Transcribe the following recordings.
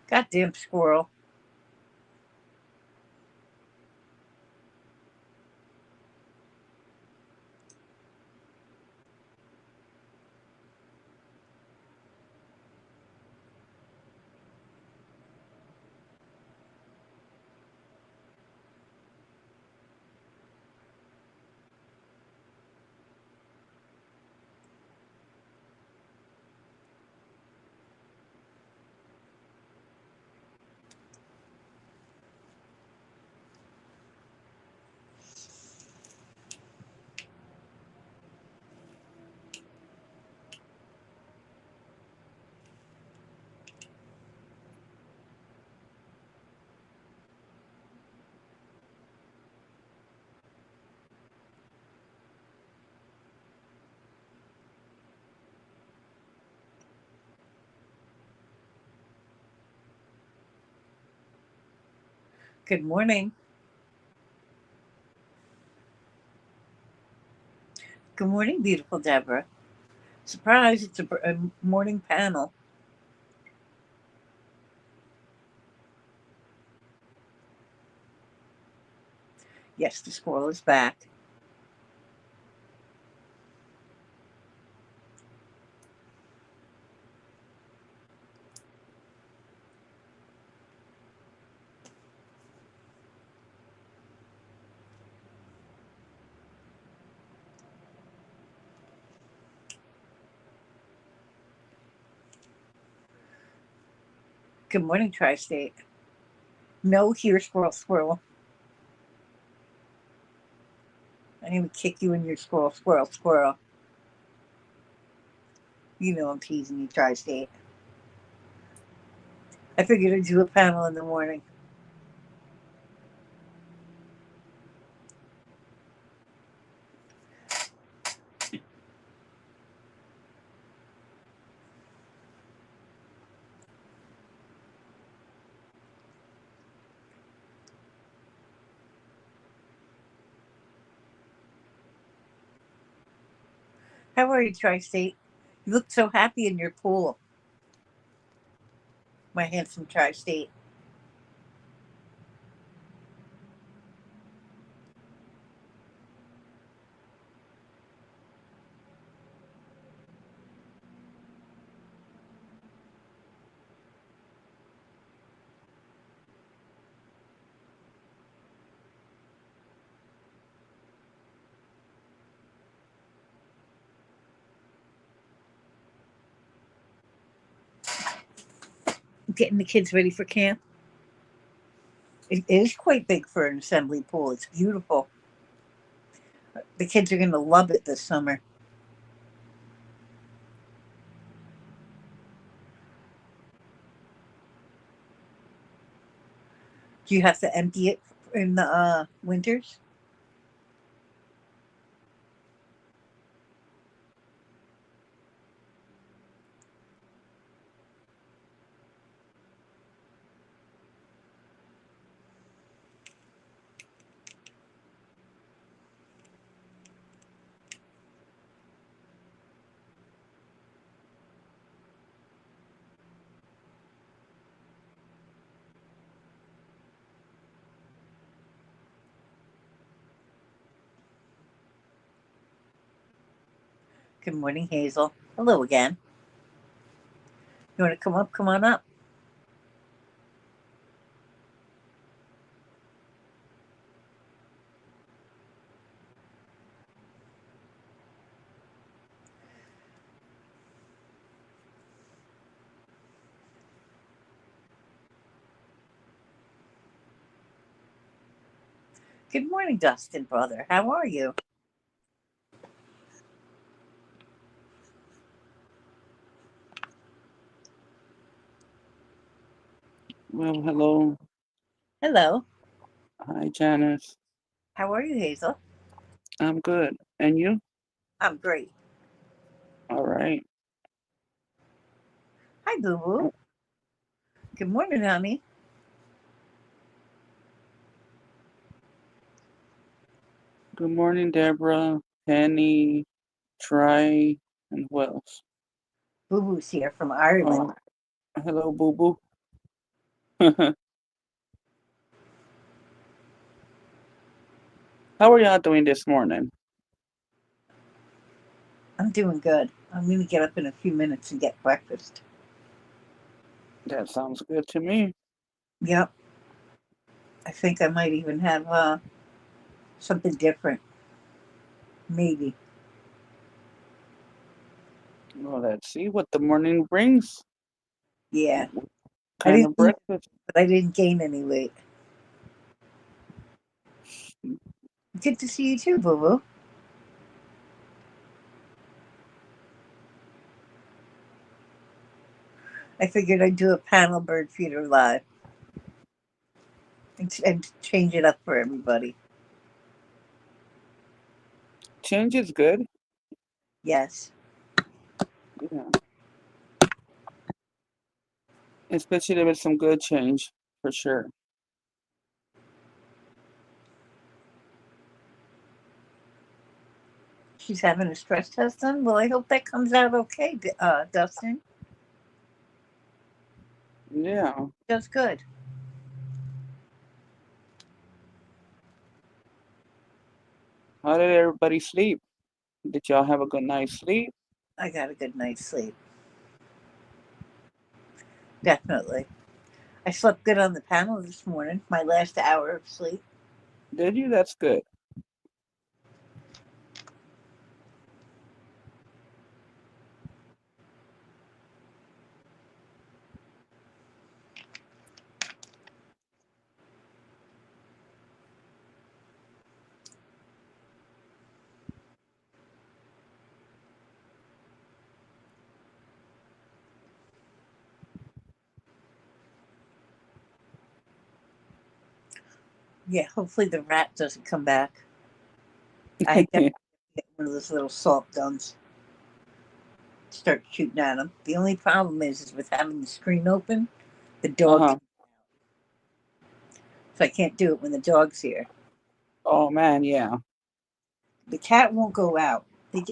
Goddamn squirrel. Good morning. Good morning, beautiful Deborah. Surprise, it's a morning panel. Yes, the squirrel is back. Good morning, Tri State. No, here, squirrel, squirrel. I didn't even kick you in your squirrel, squirrel, squirrel. You know I'm teasing you, Tri State. I figured I'd do a panel in the morning. How are you, Tri State? You look so happy in your pool, my handsome Tri State. Getting the kids ready for camp. It is quite big for an assembly pool. It's beautiful. The kids are going to love it this summer. Do you have to empty it in the winters? Good morning, Hazel. Hello again. You want to come up? Come on up. Good morning, Dustin, brother. How are you? Well, hello. Hello. Hi, Janice. How are you, Hazel? I'm good. And you? I'm great. All right. Hi, Boo Boo. Oh, Good morning, honey. good morning, Deborah, Penny, Try, and who else? Boo Boo's here from Ireland. Oh, hello, Boo Boo. How are y'all doing this morning? I'm doing good. I'm going to get up in a few minutes and get breakfast. That sounds good to me. Yep. I think I might even have something different. Maybe. Well, let's see what the morning brings. Yeah. What I kind didn't of eat, breakfast? but I didn't gain any weight. Good to see you too, Boo Boo. I figured I'd do a panel bird feeder live and change it up for everybody. Change is good. Yes. Yeah. Especially with some good change, for sure. She's having a stress test done. Well, I hope that comes out okay, Dustin. Yeah. That's good. How did everybody sleep? Did y'all have a good night's sleep? I got a good night's sleep. Definitely. I slept good on the panel this morning, my last hour of sleep. Did you? That's good. Yeah, hopefully the rat doesn't come back. I definitely get one of those little salt guns, start shooting at him. The only problem is with having the screen open, the dog, Uh-huh. so I can't do it when the dog's here. Oh man, yeah. The cat won't go out.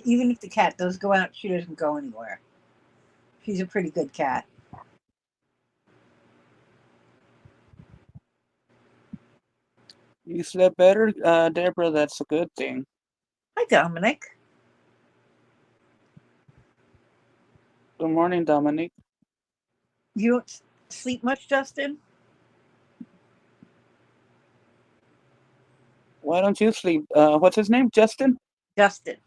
Even if the cat does go out, she doesn't go anywhere. She's a pretty good cat. You slept better, Deborah. That's a good thing. Hi, Dominic. Good morning, Dominic. You don't sleep much, Justin? Why don't you sleep? What's his name? Justin? Justin.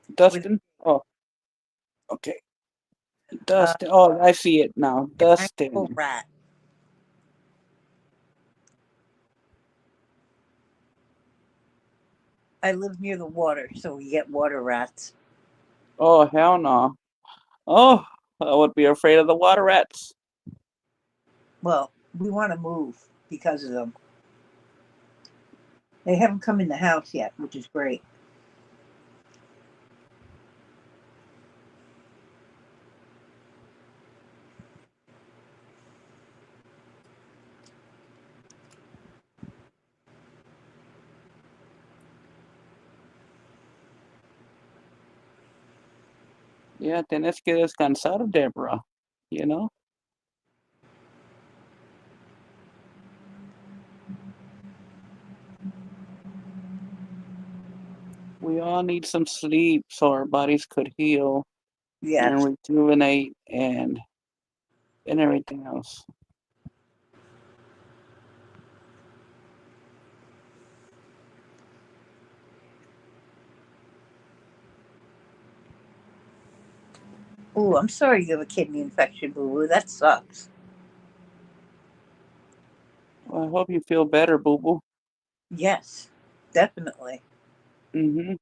With Dustin? Oh, okay. uh, Dustin. Oh, I see it now. an actual Dustin. rat. I live near the water, so we get water rats. Oh, hell no. Oh, I would be afraid of the water rats. Well, we want to move because of them. They haven't come in the house yet, which is great. Yeah, tienes que descansar, Deborah. You know, we all need some sleep so our bodies could heal and Yes. rejuvenate and everything else. Oh, I'm sorry you have a kidney infection, Boo Boo. That sucks. Well, I hope you feel better, boo boo. Yes, definitely. Mm-hmm.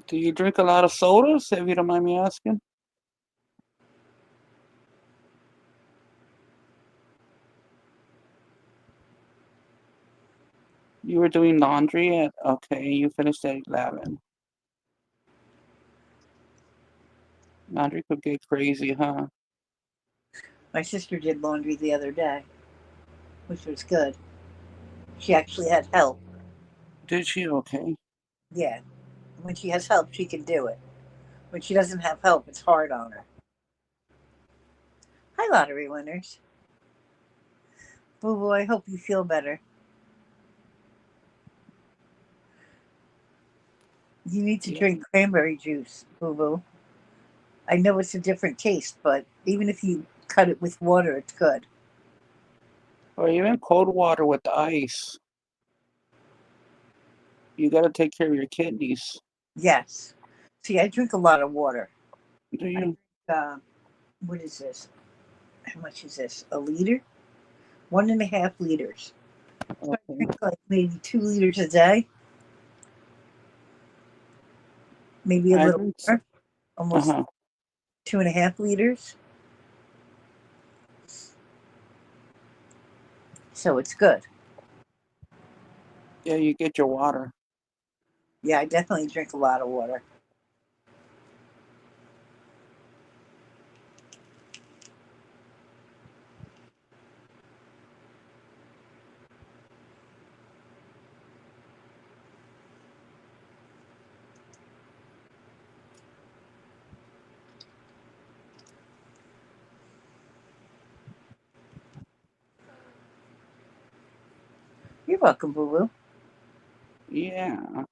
Do you drink a lot of sodas, if you don't mind me asking? You were doing laundry at, okay, you finished at 11. Laundry could get crazy, huh? My sister did laundry the other day, which was good. She actually had help. Did she? Okay. Yeah. When she has help, she can do it. When she doesn't have help, it's hard on her. Hi, lottery winners. Boo Boo, I hope you feel better. You need to Yeah. drink cranberry juice, Boo Boo. I know it's a different taste, but even if you cut it with water, it's good. Or even cold water with ice. You got to take care of your kidneys. Yes. See, I drink a lot of water. Do I you? drink, what is this? How much is this? A liter? 1.5 liters. So I Okay. drink like maybe 2 liters a day, maybe a I little drink. more, almost Uh-huh. 2.5 liters. So it's good. Yeah, you get your water. Yeah, I definitely drink a lot of water. You're welcome, Boo Boo. Yeah.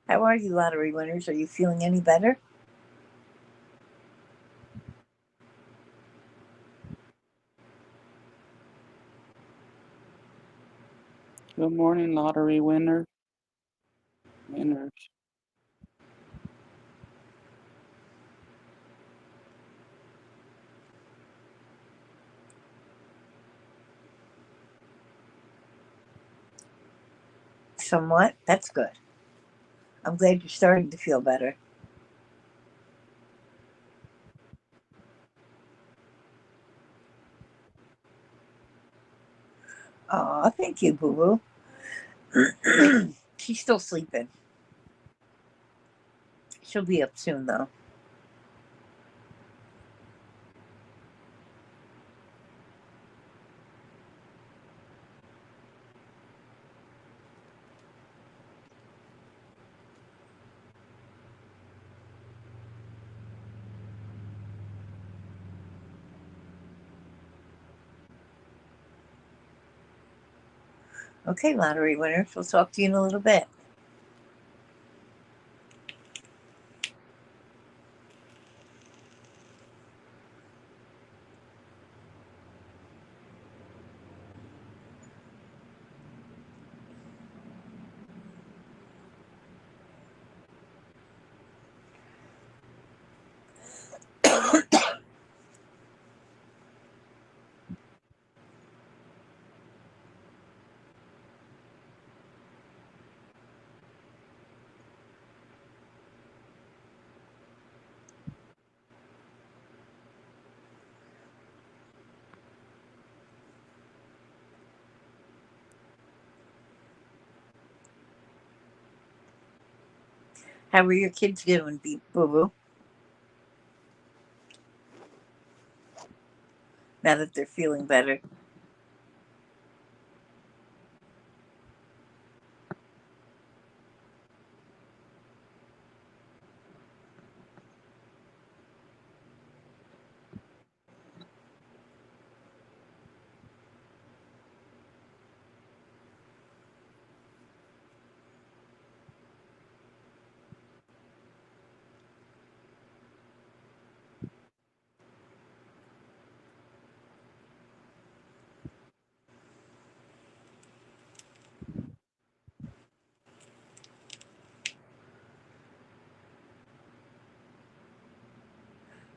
How are you, lottery winners? Are you feeling any better? Good morning, lottery winner. Winners. Somewhat. That's good. I'm glad you're starting to feel better. Aw, thank you, Boo Boo. She's still sleeping. She'll be up soon, though. Okay, lottery winners. We'll talk to you in a little bit. How are your kids doing, Boo Boo? Now that they're feeling better.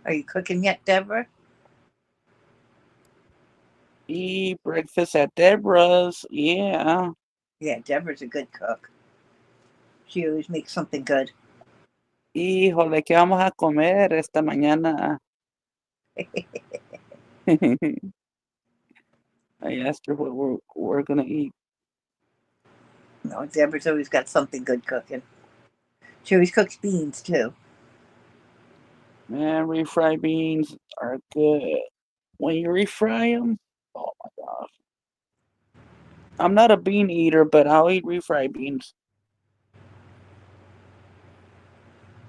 Are you cooking yet, Deborah? Eat breakfast at Deborah's. Yeah. Yeah, Deborah's a good cook. She always makes something good. Híjole, ¿qué vamos a comer esta mañana? I asked her what we're gonna eat. No, Deborah's always got something good cooking. She always cooks beans, too. Man, refried beans are good. When you refry them, oh my gosh. I'm not a bean eater, but I'll eat refried beans.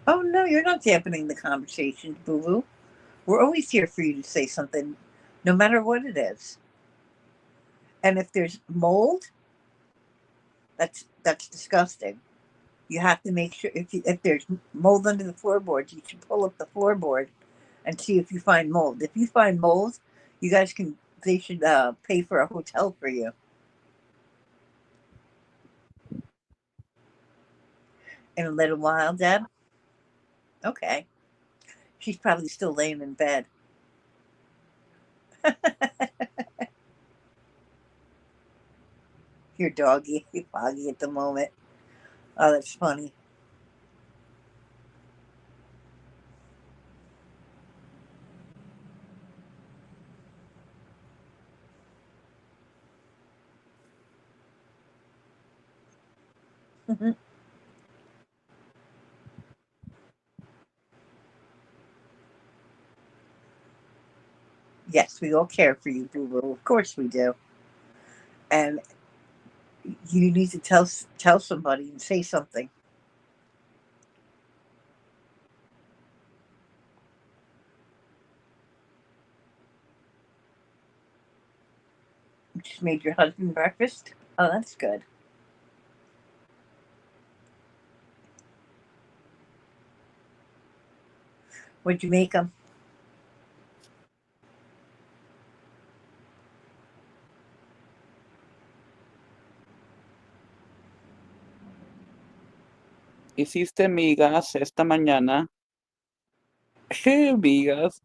Oh no, you're not dampening the conversation, Boo Boo. We're always here for you to say something, no matter what it is. And if there's mold, that's disgusting. You have to make sure if there's mold under the floorboards, you should pull up the floorboard and see if you find mold. If you find mold, you guys can. They should pay for a hotel for you in a little while, Deb. Okay, she's probably still laying in bed. Your doggy, foggy at the moment. Oh, that's funny. Yes, we all care for you, Boo Boo. Of course we do. And you need to tell somebody and say something. You just made your husband breakfast. Oh, that's good. What'd you make him? Hiciste migas esta mañana. Migas.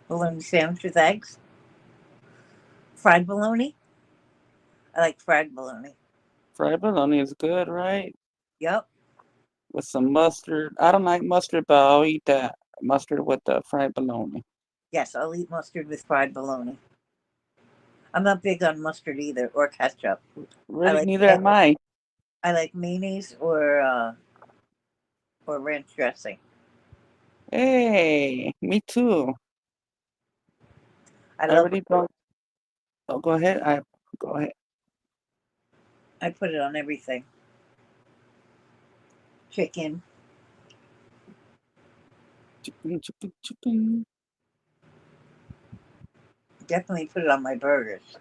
Bologna sandwich with eggs. Fried bologna. I like fried bologna. Fried bologna is good, right? Yep. With some mustard. I don't like mustard, but I'll eat that mustard with the fried bologna. Yes, I'll eat mustard with fried bologna. I'm not big on mustard either, or ketchup. I Really, like neither am I. I like mayonnaise or ranch dressing. Hey, me too. I I love. really don't. Oh, go ahead. Go ahead. I put it on everything. Chicken. Chicken, chicken, chicken. Definitely put it on my burgers.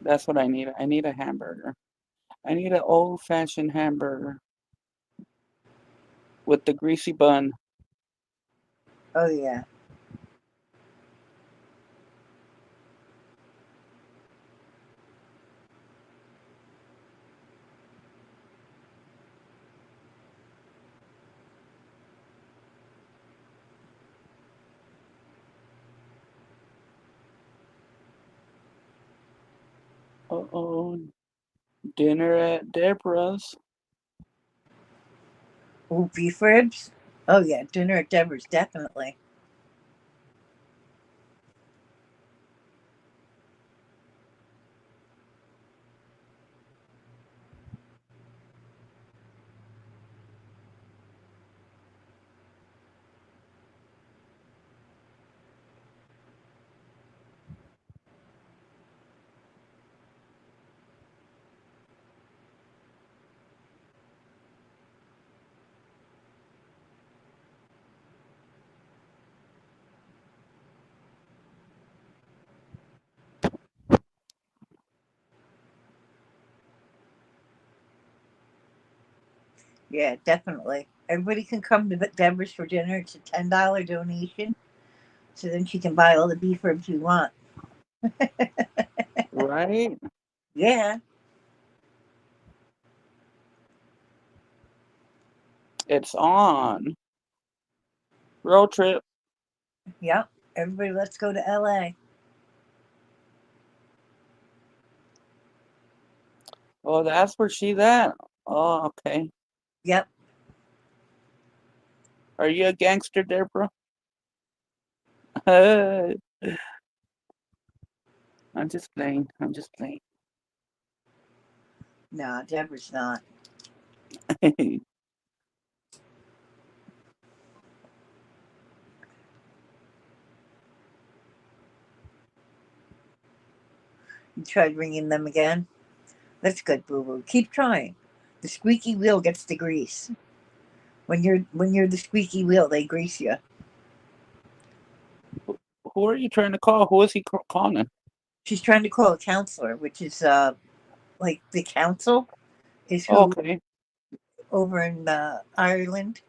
That's what I need. I need a hamburger. I need an old-fashioned hamburger with the greasy bun. Oh yeah. Uh-oh. Dinner at Deborah's. Ooh, beef ribs. Oh yeah, dinner at Deborah's definitely. Yeah, definitely. Everybody can come to Deborah's for dinner. It's a $10 donation, so then she can buy all the beef ribs we want. Right? Yeah. It's on. Road trip. Yep. Everybody, let's go to LA. Oh, that's where she's at. Oh, okay. Yep. Are you a gangster, Deborah? I'm just playing. I'm just playing. No, Deborah's not. You You tried ringing them again? That's good, boo boo. Keep trying. The squeaky wheel gets the grease. When you're the squeaky wheel, they grease you. Who are you trying to call? Who is he calling? She's trying to call a counselor, which is like the council is Oh, who okay. over in Ireland.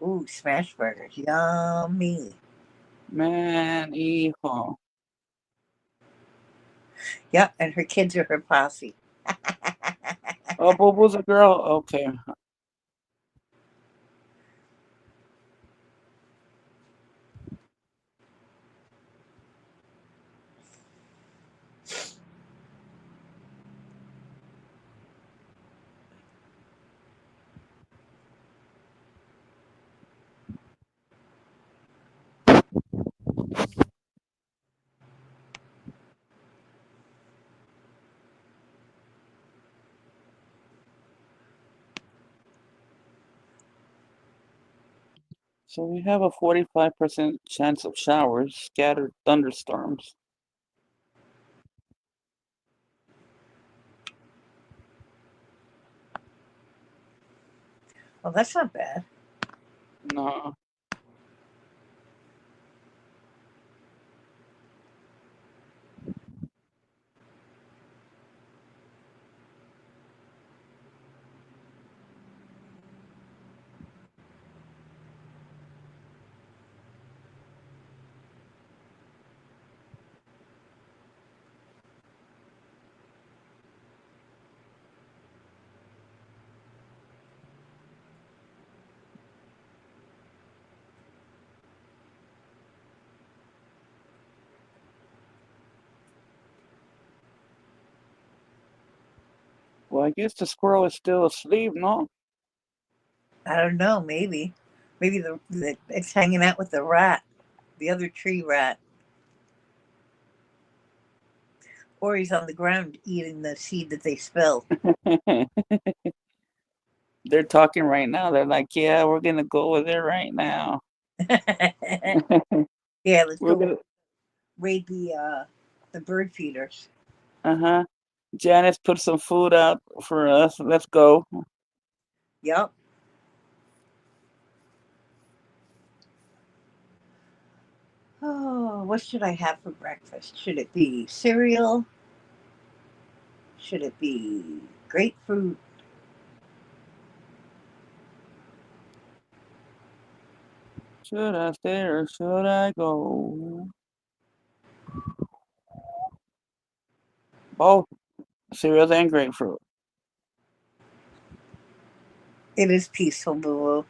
Ooh, smash burgers, yummy. Man, hijo. Yep, and her kids are her posse. Oh, Boo Boo's a girl? Okay. So we have a 45% chance of showers, scattered thunderstorms. Well, that's not bad. No. Well, I guess the squirrel is still asleep, no? I don't know. Maybe it's hanging out with the rat, the other tree rat, or he's on the ground eating the seed that they spilled. They're talking right now. They're like, yeah, we're gonna go over there right now. Yeah, let's We're go gonna. raid the bird feeders. Uh-huh. Janice put some food out for us. Let's go. Yep. Oh, what should I have for breakfast? Should it be cereal? Should it be grapefruit? Should I stay or should I go? Both cereals and grapefruit. It is peaceful, boo boo.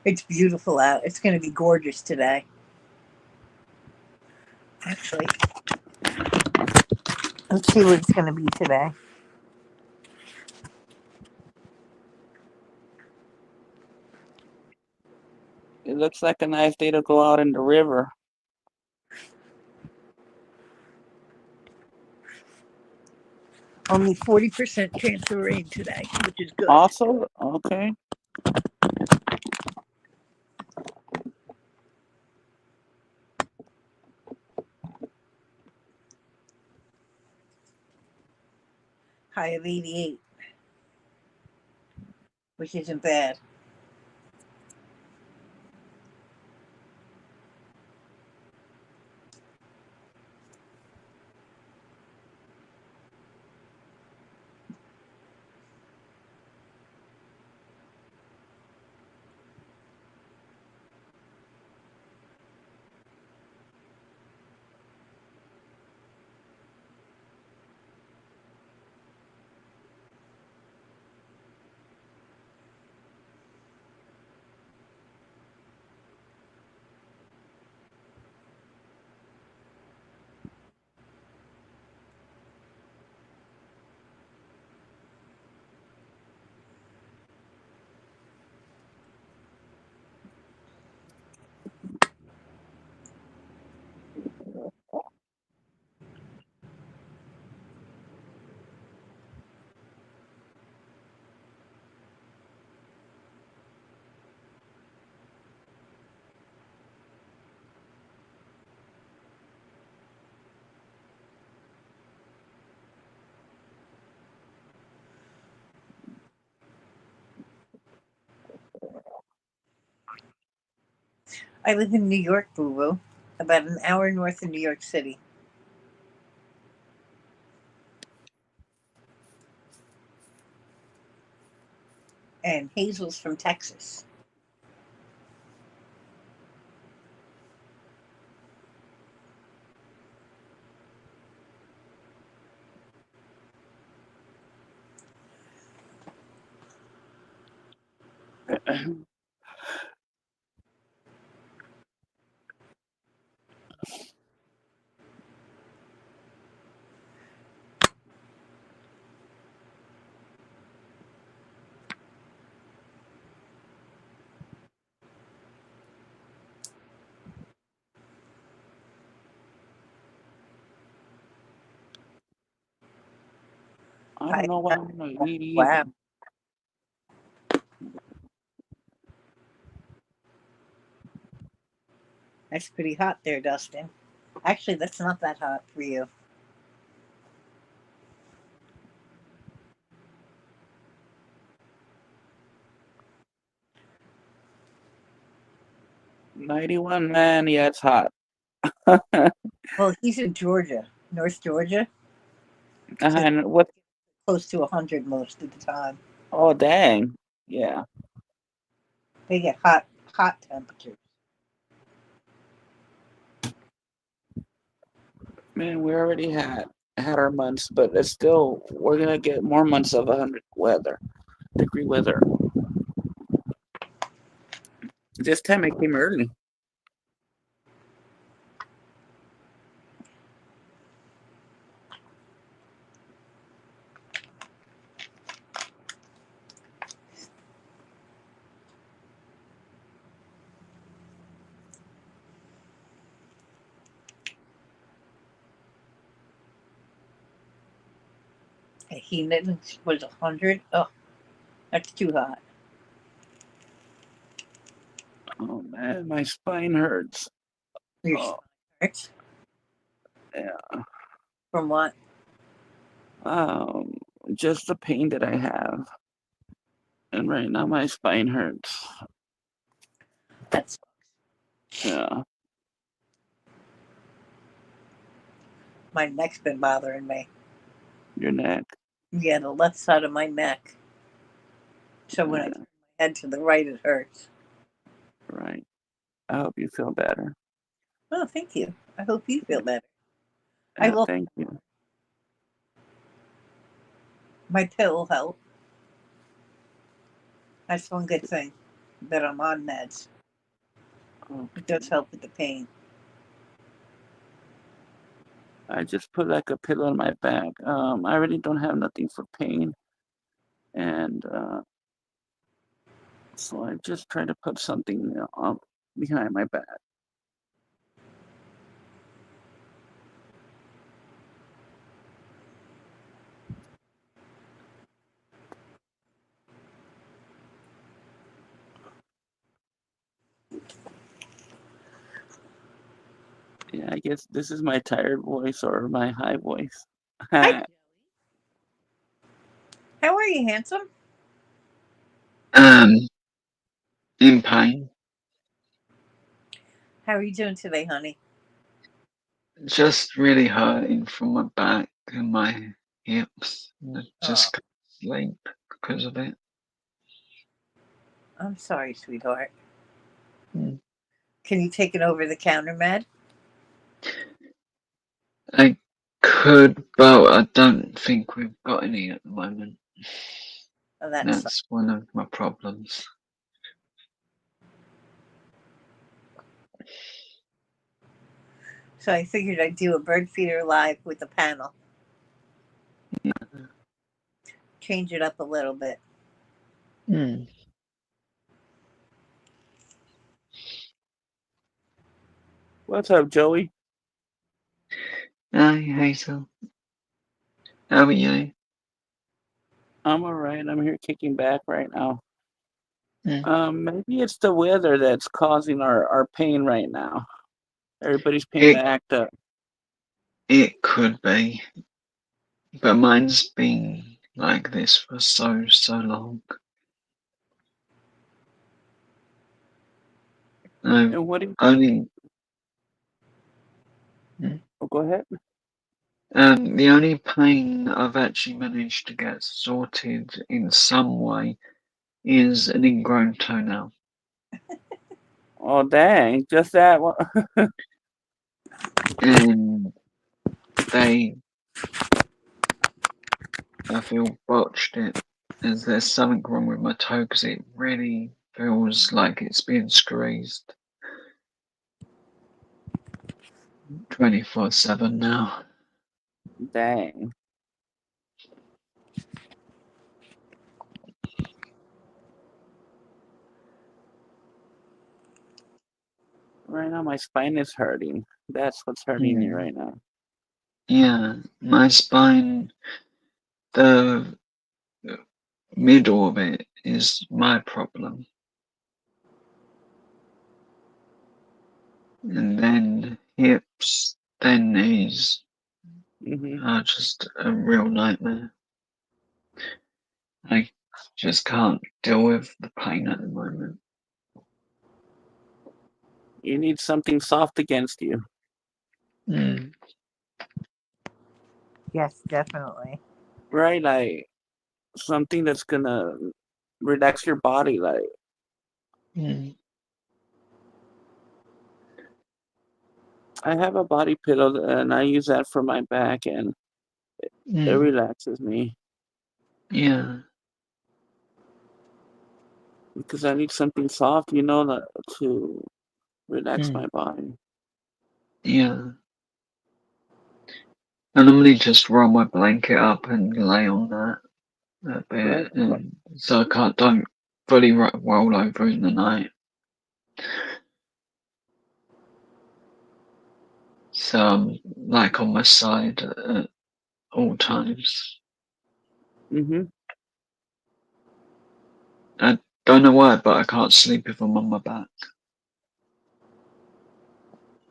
It's beautiful out. It's going to be gorgeous today. Actually, let's see what it's going to be today. It looks like a nice day to go out in the river. Only 40% chance of rain today, which is good. Also, okay. High of 88, which isn't bad. I live in New York, Boo Boo, about an hour north of New York City. And Hazel's from Texas. I don't I, know what I'm gonna eat wow, either. that's pretty hot there, Dustin. Actually, that's not that hot for you. 91, man. Yeah, it's hot. Well, he's in Georgia, North Georgia, so And what? close to 100 most of the time. Oh, dang. Yeah, They get hot temperatures. man. We already had our months, but it's still we're gonna get more months of 100 degree weather. This time it came early. He was 100. Oh, that's too hot. Oh man, my spine hurts. Your Oh spine hurts. yeah. From what? Um, just the pain that I have, and right now my spine hurts. That's Yeah. my neck's been bothering me. Your neck. Yeah, the left side of my neck. So when I Yeah, turn my head to the right, it hurts. right. I hope you feel better. Oh, thank you. I hope you feel better. I Yeah, will. thank you. My pill help. That's one good thing that I'm on meds. It Okay. does help with the pain. I just put like a pillow on my back. I really don't have nothing for pain, and so I just try to put something behind my back. Yeah, I guess this is my tired voice or my high voice. Hi, how are you, handsome? Um, in pain. How are you doing today, honey? Just really hurting from my back and my hips. And I Oh, just can't sleep because of it. I'm sorry, sweetheart. Mm. Can you take an over the counter med? I could, but I don't think we've got any at the moment. Oh, that's That's one of my problems. so I figured I'd do a bird feeder live with the panel. Change it up a little bit. Mm. What's up, Joey? Hi, Hazel. How are you? I'm all right. I'm here kicking back right now. Mm. Maybe it's the weather that's causing our pain right now. Everybody's pain It backed up. it could be, but mine's been like this for so long. I've And what do you? only Oh, go ahead. the only pain I've actually managed to get sorted in some way is an ingrown toenail. Oh, dang! Just that one. And they, I feel, botched it as there's something wrong with my toe because it really feels like it's being squeezed 24/7 now. Dang. Right now, my spine is hurting. That's what's hurting me right now. Yeah, my spine, the middle of it is my problem. And then hips, then knees Hmm. are just a real nightmare. I just can't deal with the pain at the moment. You need something soft against you, Mm, Yes, definitely. right? Like something that's gonna relax your body. Like mm, I have a body pillow and I use that for my back, and it mm, relaxes me yeah, because I need something soft, to relax mm, my body. yeah. I normally just roll my blanket up and lay on that a Right? bit, and so don't fully roll over in the night. So I'm like on my side at all times. Mm-hmm. I don't know why, but I can't sleep if I'm on my back.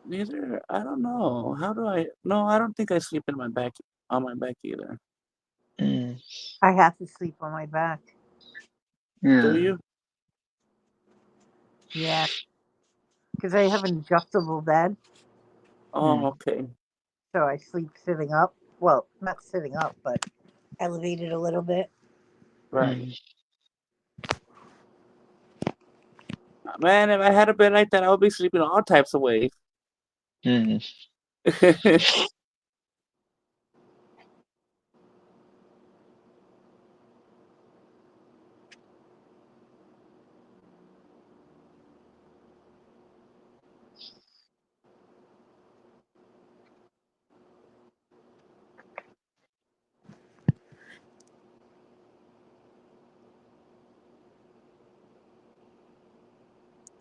Neither. I don't know. How do I? No, I don't think I sleep in my back on my back either. Mm, I have to sleep on my back. Do yeah. you? Yeah, because I have an adjustable bed, Oh, Mm, okay. so I sleep sitting up. Well, not sitting up, but elevated a little bit. Right. mm, Man, if I had a bed like that, I would be sleeping all types of ways. mm.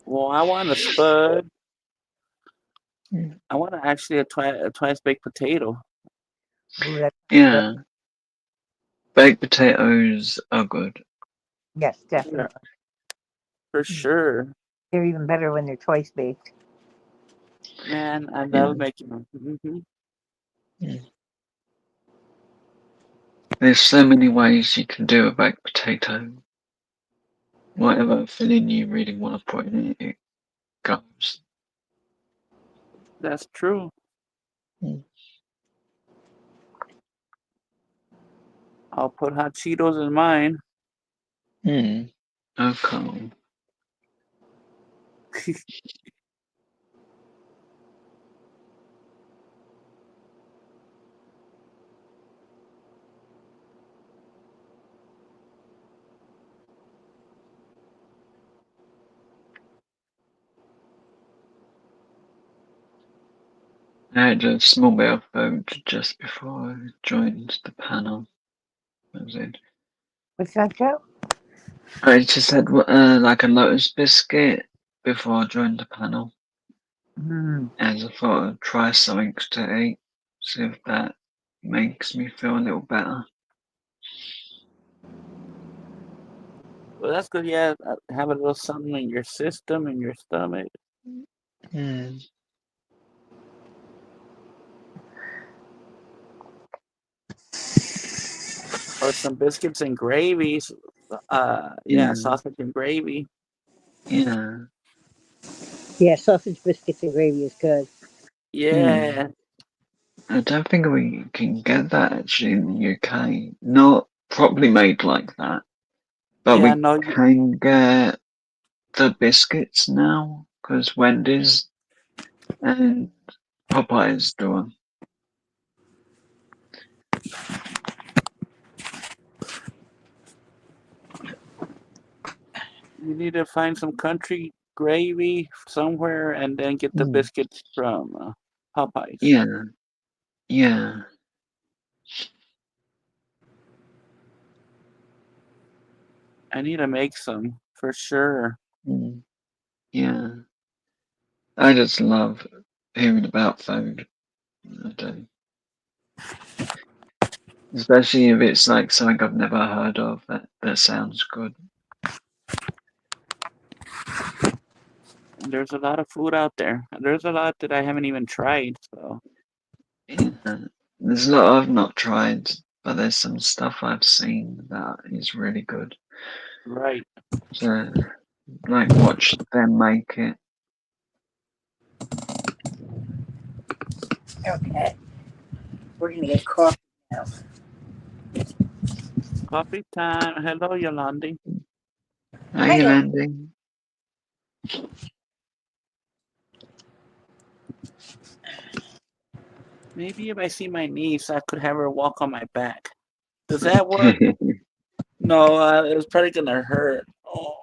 Well, I want a spud. Mm. I want actually a twice baked potato. Ooh, that's good. Yeah, baked potatoes are good. Yes, Yeah, definitely. for sure. They're even better when they're twice baked. Man, I Yeah. love making them. Hmm. Mm. There's so many ways you can do a baked potato. Whatever filling you really want to put in it, it goes. That's true. Mm. I'll put hot Cheetos in mine. Mm. Okay. I had a small bit of food just before I joined the panel. That was it. What's that, Joe? I just had like a lotus biscuit before I joined the panel, Mm. as I thought I'd try something to eat, see if that makes me feel a little better. Well, that's good. Yeah, have a little something in your system, in your stomach, Mm. or some biscuits and gravies. Yeah, Yeah, sausage and gravy. yeah. Yeah, sausage biscuits and gravy is good. Yeah, I don't think we can get that actually in the UK. Not properly made like that. But yeah. we No, can get the biscuits now because Wendy's and Popeyes do them. you need to find some country gravy somewhere, and then get the Mm. biscuits from Popeyes. Yeah, yeah. I need to make some for sure. Mm. Yeah. I just love hearing about food. I do. Especially if it's like something I've never heard of that sounds good. There's a lot of food out there. There's a lot that I haven't even tried. So Yeah. There's a lot I've not tried, but there's some stuff I've seen that is really good. right. So, like, watch them make it. Okay. We're gonna get coffee now. Coffee time. Hello, Yolandi. Are you Hiya. landing? Maybe if I see my niece, I could have her walk on my back. Does that work? No, it was probably gonna hurt. Oh,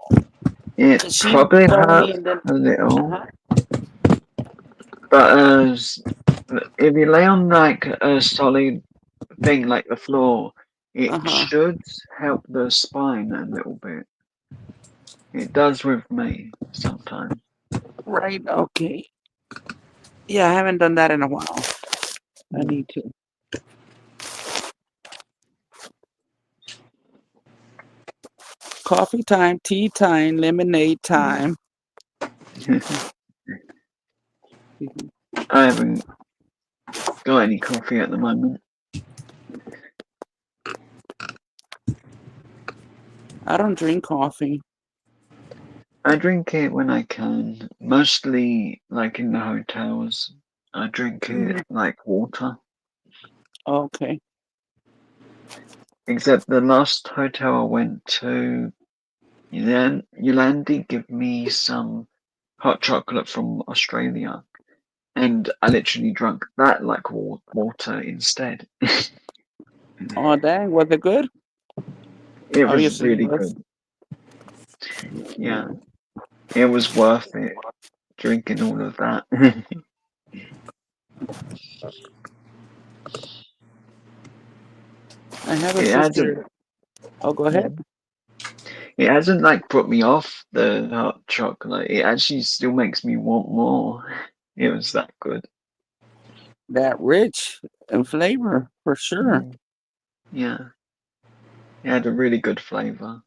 It 'cause she probably told me, hurts and then a little, uh-huh, but if you lay on like a solid thing like the floor, it uh-huh. should help the spine a little bit. It does with me sometimes. Right. Okay. Yeah, I haven't done that in a while. I Mm. need to. Coffee time, tea time, lemonade time. I haven't got any coffee at the moment. I don't drink coffee. I drink it when I can, mostly like in the hotels. I drink it like water. Okay. Except the last hotel I went to, Yolandi gave me some hot chocolate from Australia, and I literally drank that like water instead. Oh, dang. Was it good? It was Obviously, it really was. good. Yeah, it was worth it drinking all of that. I have a It hasn't. sister. Oh, go ahead. It hasn't like put me off the hot chocolate. It actually still makes me want more. It was that good. That rich in flavor for sure. Mm. Yeah, it had a really good flavor.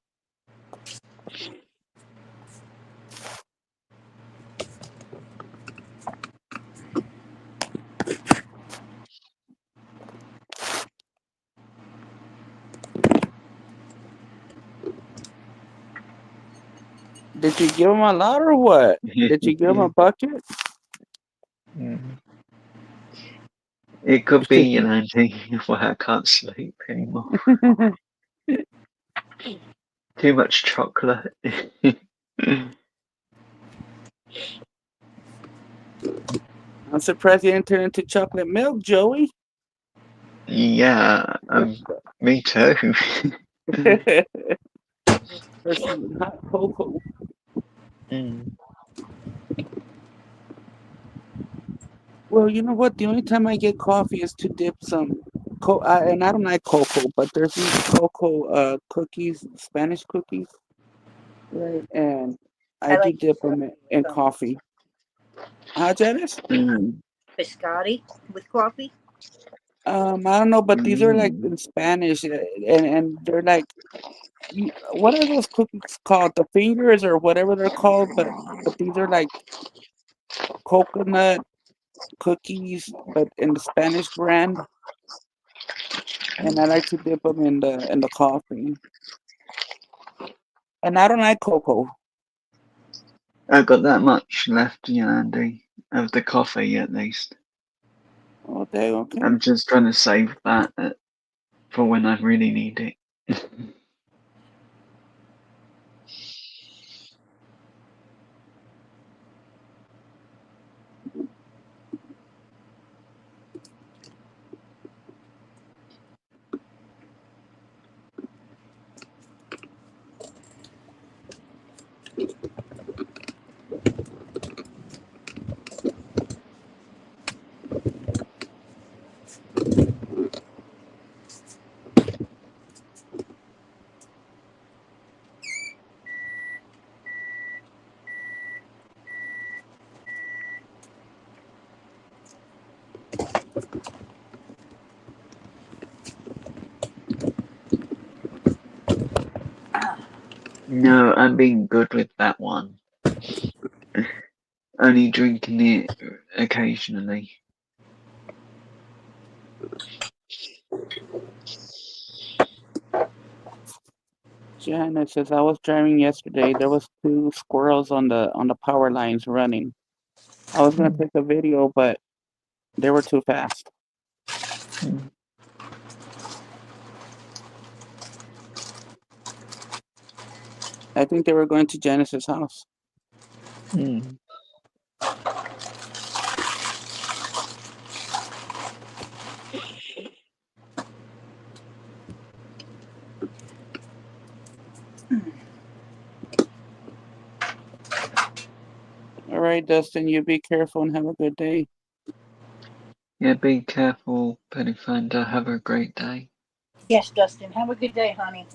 Did you give him a lot or what? Did you give him a bucket? Mm. It could be, why I can't sleep anymore. Too much chocolate. I'm surprised you didn't turn into chocolate milk, Joey. Yeah, me too. Or some hot cocoa. Mm. Well, you know what? The only time I get coffee is to dip some and I don't like cocoa, but there's these cocoa cookies, Spanish cookies, right? And I I do like dip them in some coffee. Huh, Janice? Mm. biscotti with coffee. I don't know, but these are like Mm. in Spanish, and they're like, what are those cookies called? The fingers or whatever they're called, but these are like coconut cookies, but in the Spanish brand, and I like to dip them in the coffee. And I don't like cocoa. I've got that much left, Andy, of the coffee at least. Oh, dang, okay. I'm just trying to save that for when I really need it. No, I'm being good with that one. Only drinking it occasionally. Janet says I was driving yesterday. There was 2 squirrels on the power lines running. I was gonna take a video, but they were too fast. I think they were going to Janice's house. All right, Dustin, you be careful and have a good day. Yeah, be careful, Penny Finder. Have a great day. Yes, Dustin. Have a good day, honey.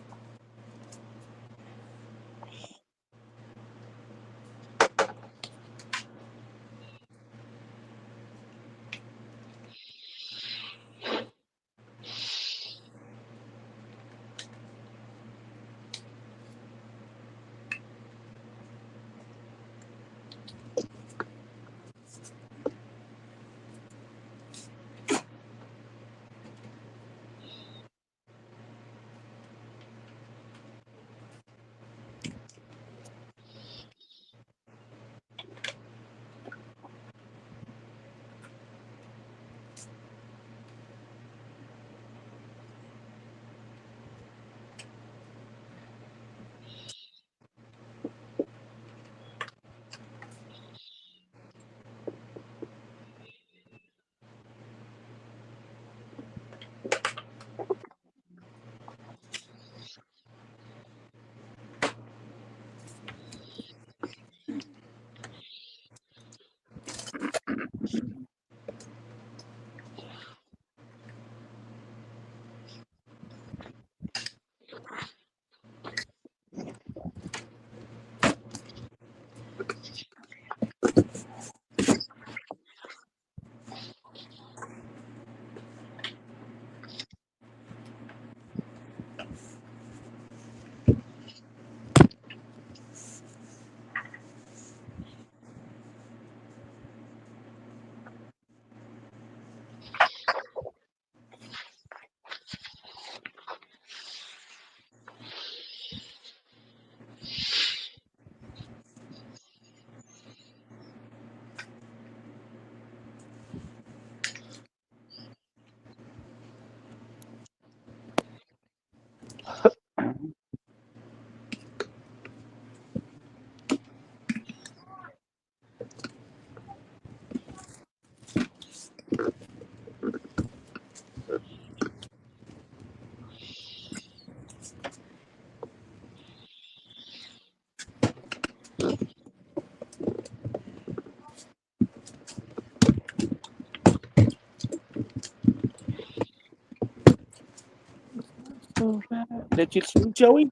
So bad. Did you sleep, Joey?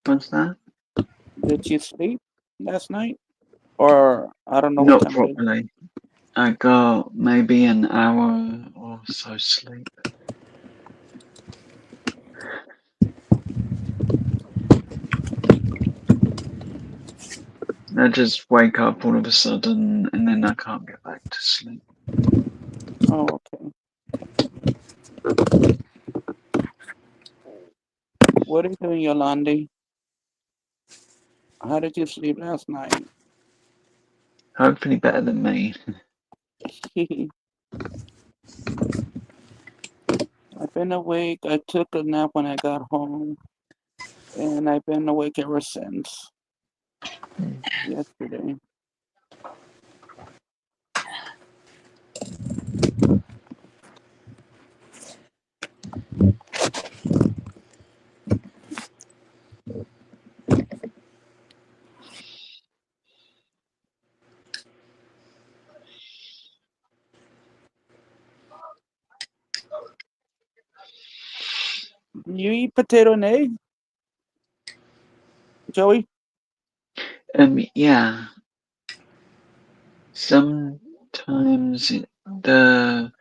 What's that? Did you sleep last night? Or I don't know what Not time it is. properly. I got maybe an hour or so sleep. I just wake up all of a sudden and then I can't get back to sleep. Oh, okay. What are you doing, Yolandi? How did you sleep last night? Hopefully better than me. I've been awake. I took a nap when I got home, and I've been awake ever since yesterday. You eat potato and egg, Joey? Yeah. Sometimes the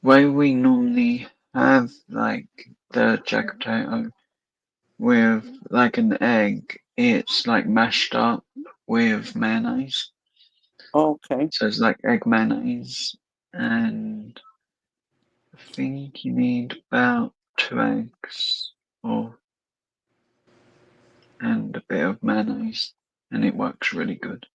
way we normally have like the jack potato with like an egg, it's like mashed up with mayonnaise. Okay. So it's like egg mayonnaise, and I think you need about 2 eggs or and a bit of mayonnaise, and it works really good.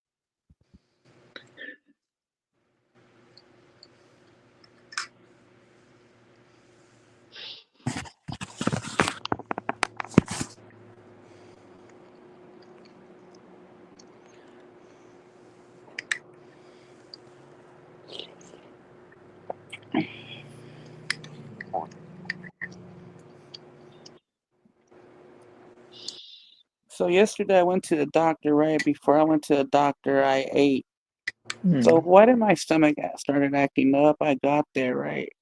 So yesterday I went to the doctor. Right before I went to the doctor, I ate. So Mm. why did my stomach started acting up? I got there, right.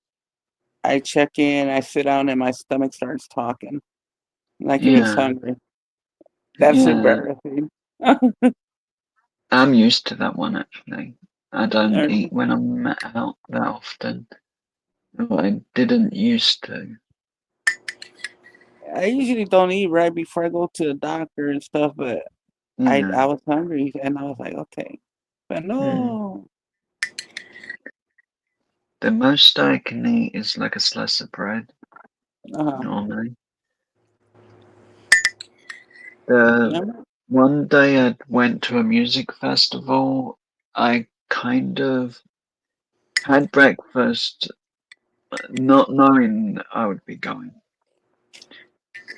I check in, I sit down, and my stomach starts talking like it is Yeah, hungry. That's yeah. embarrassing. I'm used to that one actually. I don't Or- eat when I'm out that often. Well, I didn't used to. I usually don't eat right before I go to the doctor and stuff, but I Yeah. I was hungry and I was like, okay. But Mm. no. The most I can eat is like a slice of bread Uh-huh. normally. The Remember? one day I went to a music festival, I kind of had breakfast not knowing I would be going.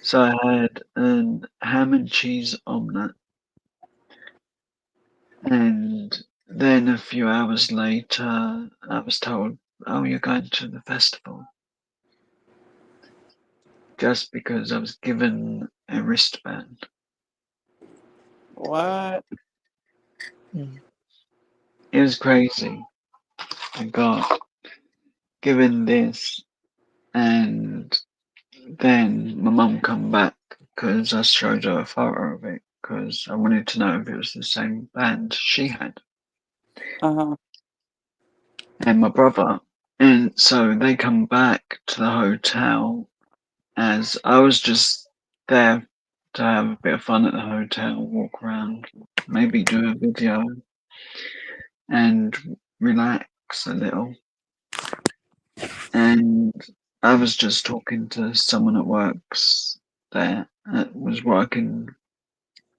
So I had an ham and cheese omelette, and then a few hours later, I was told, "Oh, you're going to the festival," just because I was given a wristband. What? Mm. It was crazy. I got given this, and then my mum come back because I showed her a photo of it because I wanted to know if it was the same band she had, Uh-huh. and my brother. And so they come back to the hotel as I was just there to have a bit of fun at the hotel, walk around, maybe do a video and relax a little. And I was just talking to someone that works there, that was working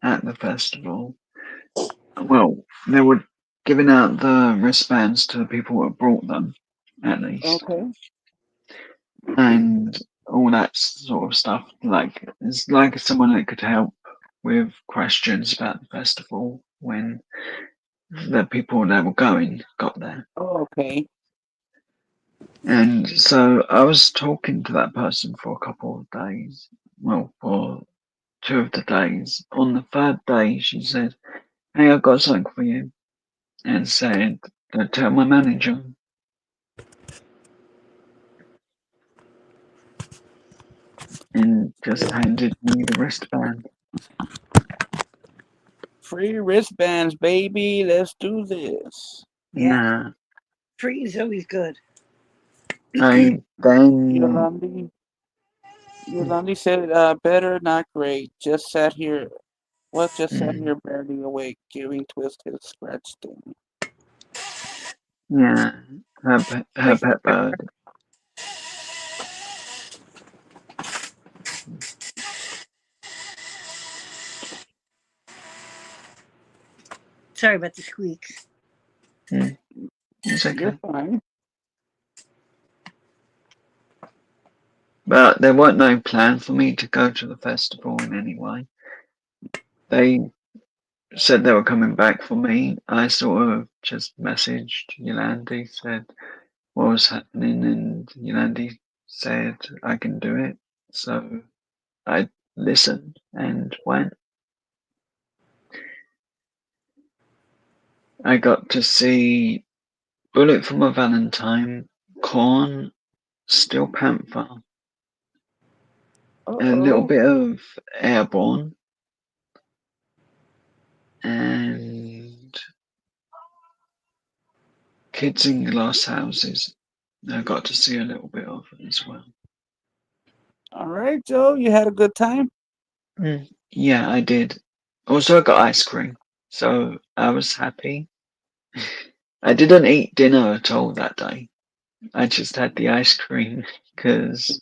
at the festival. Well, they were giving out the wristbands to the people that brought them, at least, Okay. and all that sort of stuff. Like, it's like someone that could help with questions about the festival when the people that were going got there. Oh, okay. And so I was talking to that person for a couple of days. Well, for 2 of the days. On the third day, she said, "Hey, I've got something for you," and said, "Tell my manager." And just handed me the wristband. Free wristbands, baby. Let's do this. Yeah, Yeah, free is always good. I then Yolandi. Yolandi said, better, not great. Just sat here. What just sat mm, here barely awake, giving Twist his scratch thing. yeah, her Wait, pet bird. Sorry about the squeaks. It's You're okay. fine. But there weren't no plan for me to go to the festival in any way. They said they were coming back for me. I sort of just messaged Yolandi, said what was happening, and Yolandi said I can do it. So I listened and went. I got to see Bullet for My Valentine, Corn, Steel Panther, a little Uh-oh. bit of Airborne, and Kids in Glass Houses. I got to see a little bit of it as well. All right, Joe, you had a good time? Yeah, I did. Also, I got ice cream, so I was happy. I didn't eat dinner at all that day. I just had the ice cream because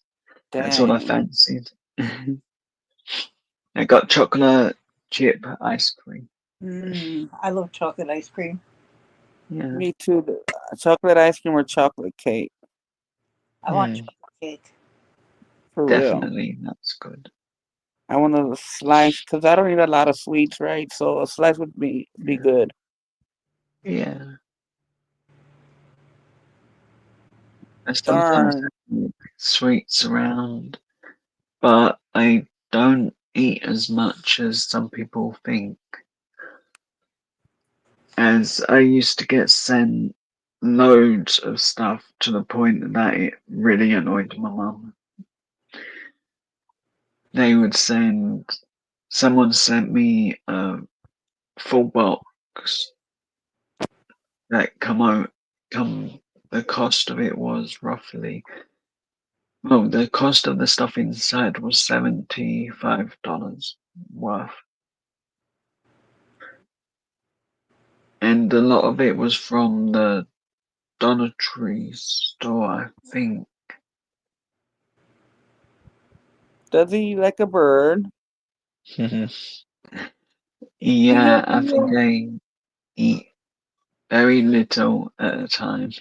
that's all I Dang. fancied. I got chocolate chip ice cream. I love chocolate ice cream. Yeah, Me too. Chocolate ice cream or chocolate cake, I want chocolate cake. for real. definitely that's good. I want a slice because I don't eat a lot of sweets, right? So a slice would be good. Yeah, I sometimes Darn. have sweets around, but I don't eat as much as some people think. As I used to get sent loads of stuff to the point that it really annoyed my mum. They would send, someone sent me a full box that the cost of it was roughly, well, the cost of the stuff inside was $75 worth. And a lot of it was from the Dollar Tree store, I think. Does he eat like a bird? Yeah, I think I eat very little at a time.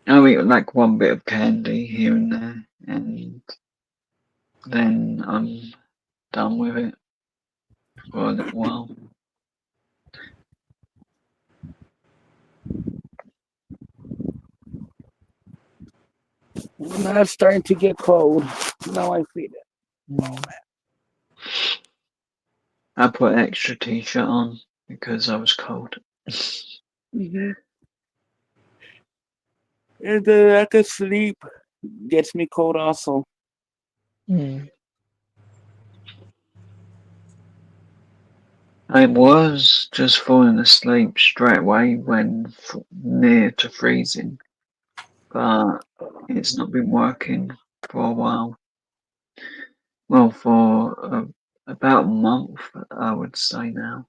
I'll eat like one bit of candy here and there, and then I'm done with it for a little while. Now it's starting to get cold. Now I feel it. Mm. I put an extra t-shirt on because I was cold. Mm-hmm. And lack of sleep gets me cold also. Mm. I was just falling asleep straight away when near to freezing, but it's not been working for a while. Well, for about a month, I would say now.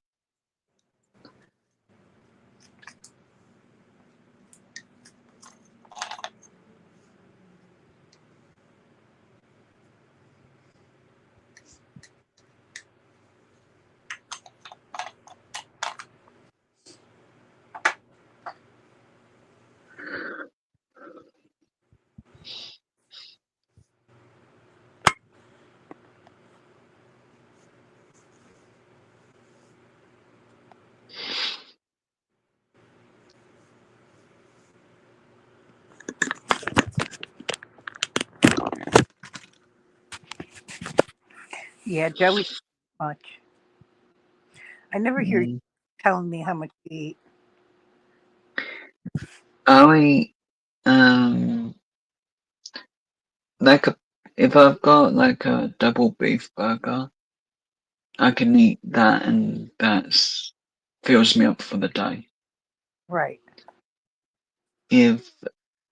Yeah, Joey, much. I never hear you Mm. telling me how much you eat. I um like a if I've got like a double beef burger, I can eat that and that's fills me up for the day. Right. If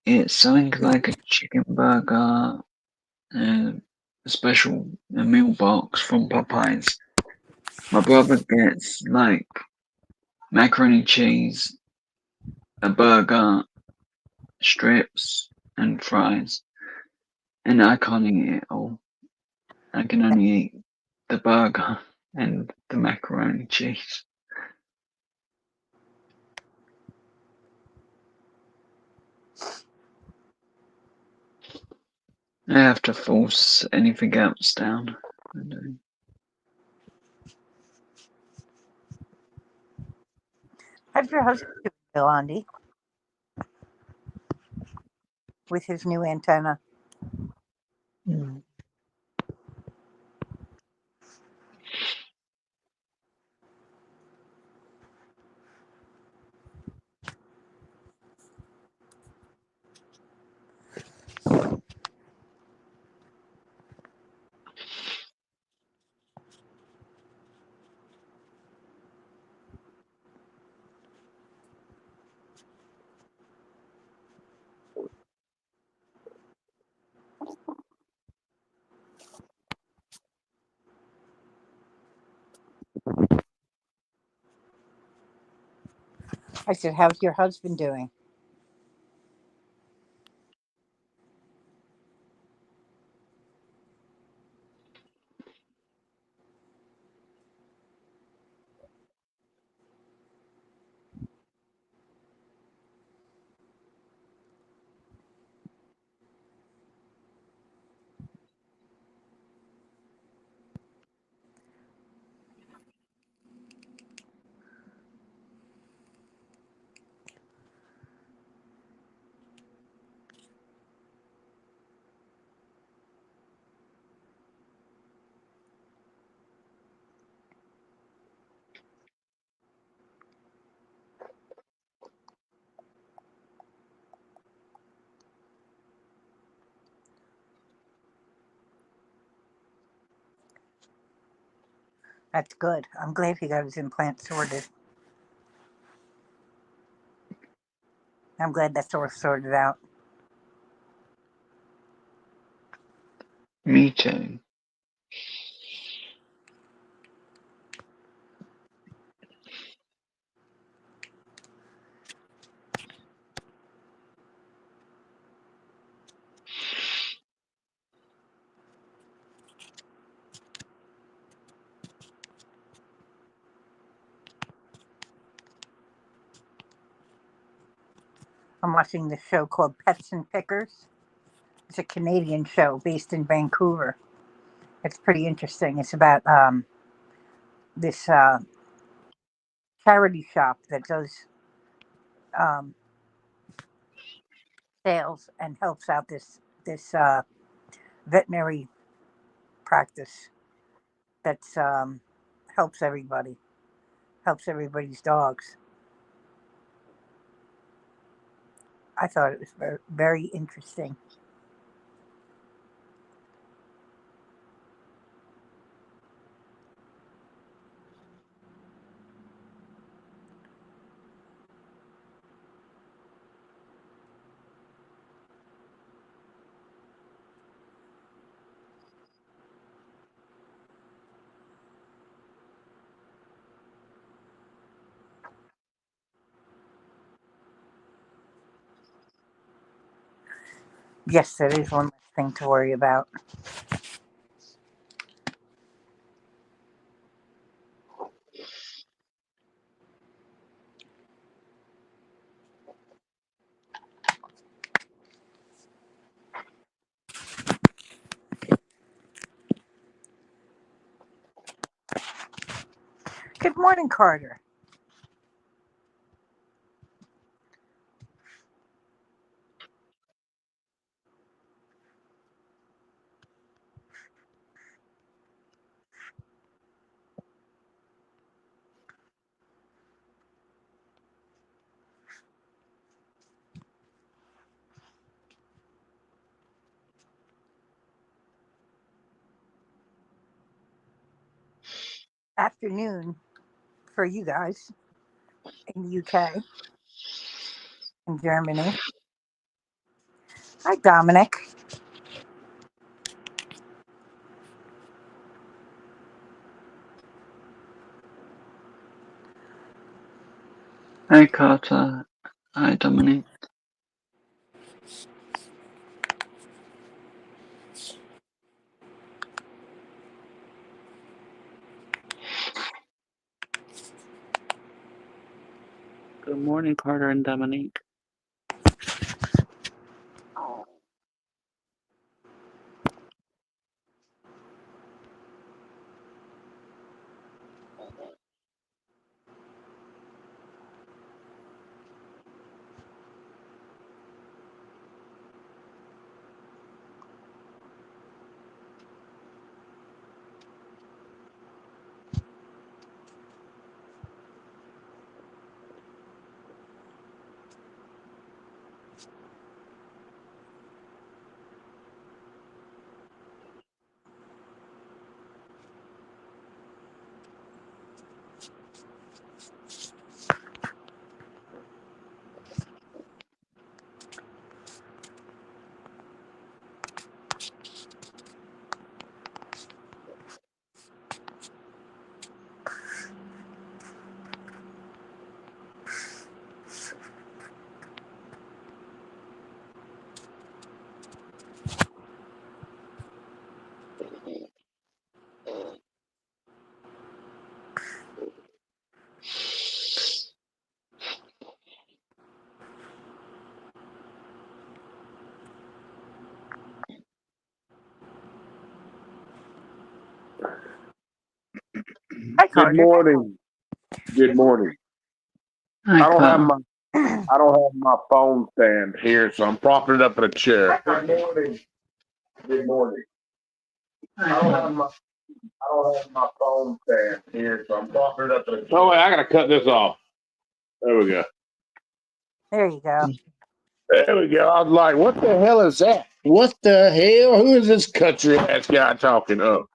it's something like a chicken burger, a a meal box from Popeyes, my brother gets like macaroni cheese, a burger, strips, and fries, and I can't eat it all. I can only eat the burger and the macaroni cheese. I have to force anything else down. I do. How's your husband doing, Yolandi, with his new antenna? Mm. I said, how's your husband doing? That's good. I'm glad he got his implant sorted. I'm glad that's all sorted out. Me too. I'm watching this show called Pets and Pickers. It's a Canadian show based in Vancouver. It's pretty interesting. It's about this charity shop that does um, sales and helps out this veterinary practice that's helps everybody, helps everybody's dogs. I thought it was very, very interesting. Yes, that is one less thing to worry about. Good morning, Carter. Afternoon for you guys in the UK and Germany. Hi, Dominic. Hi Carter. Hi Dominic. Good morning, Carter and Dominique. Hi, Good Carter. morning. Good morning. Hi, I don't have Carl. my phone stand here, so I'm propping it up in a chair. Good morning. Good morning. Hi, Carl. I don't have my phone stand here, so I'm propping it up in a chair. Oh wait, I gotta cut this off. There we go. There you go. There we go. I was like, what the hell is that? What the hell? Who is this country ass guy talking? Oh.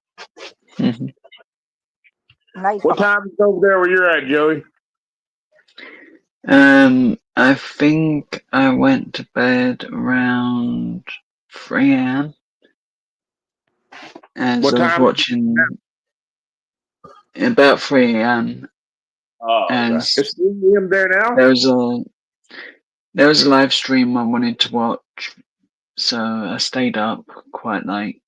Nice. What time is it over there where you're at, Joey? I think I went to bed around 3 a.m. as What I was time? watching about 3 a.m. Oh, okay. as It's 3 a.m. there now? there was a live stream I wanted to watch, so I stayed up quite late.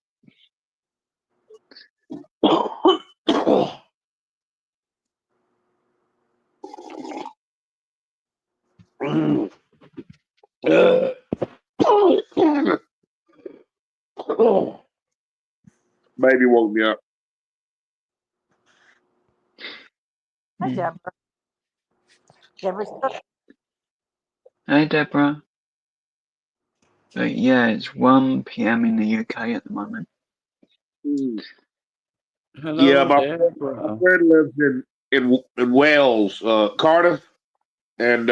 Baby woke me up. Hi, Mm. Deborah. Deborah's cook. Hey, Deborah. But yeah, it's 1 p.m. in the UK at the moment. Yeah, Hello, my Deborah. friend lives in Wales, Cardiff, and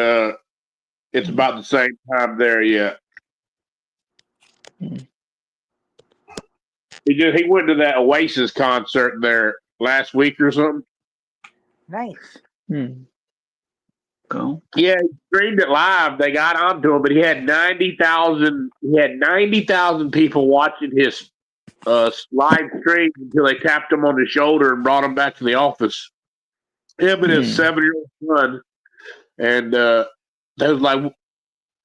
it's about the same time there. Yeah, Mm. he went to that Oasis concert there last week or something. Nice. Mm. Cool. Yeah, he streamed it live. They got onto him, but he had 90,000. He had 90,000 people watching his live stream until they tapped him on the shoulder and brought him back to the office. Him and his Mm. 7-year-old son, and they was like,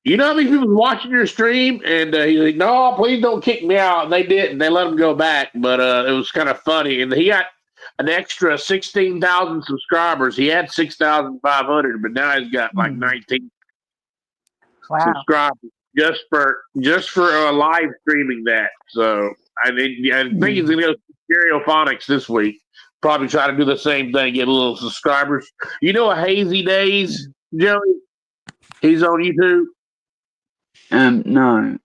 "You know how many people was watching your stream?" And he's like, "No, please don't kick me out." And they didn't. They let him go back, but it was kind of funny. And he got an extra 16,000 subscribers. He had 6,500, but now he's got like Mm. 19 Wow. subscribers just for live streaming that. So I think he's gonna go stereophonics this week. Probably try to do the same thing, get a little subscribers. You know, a Hazy Days, Joey. He's on YouTube. No,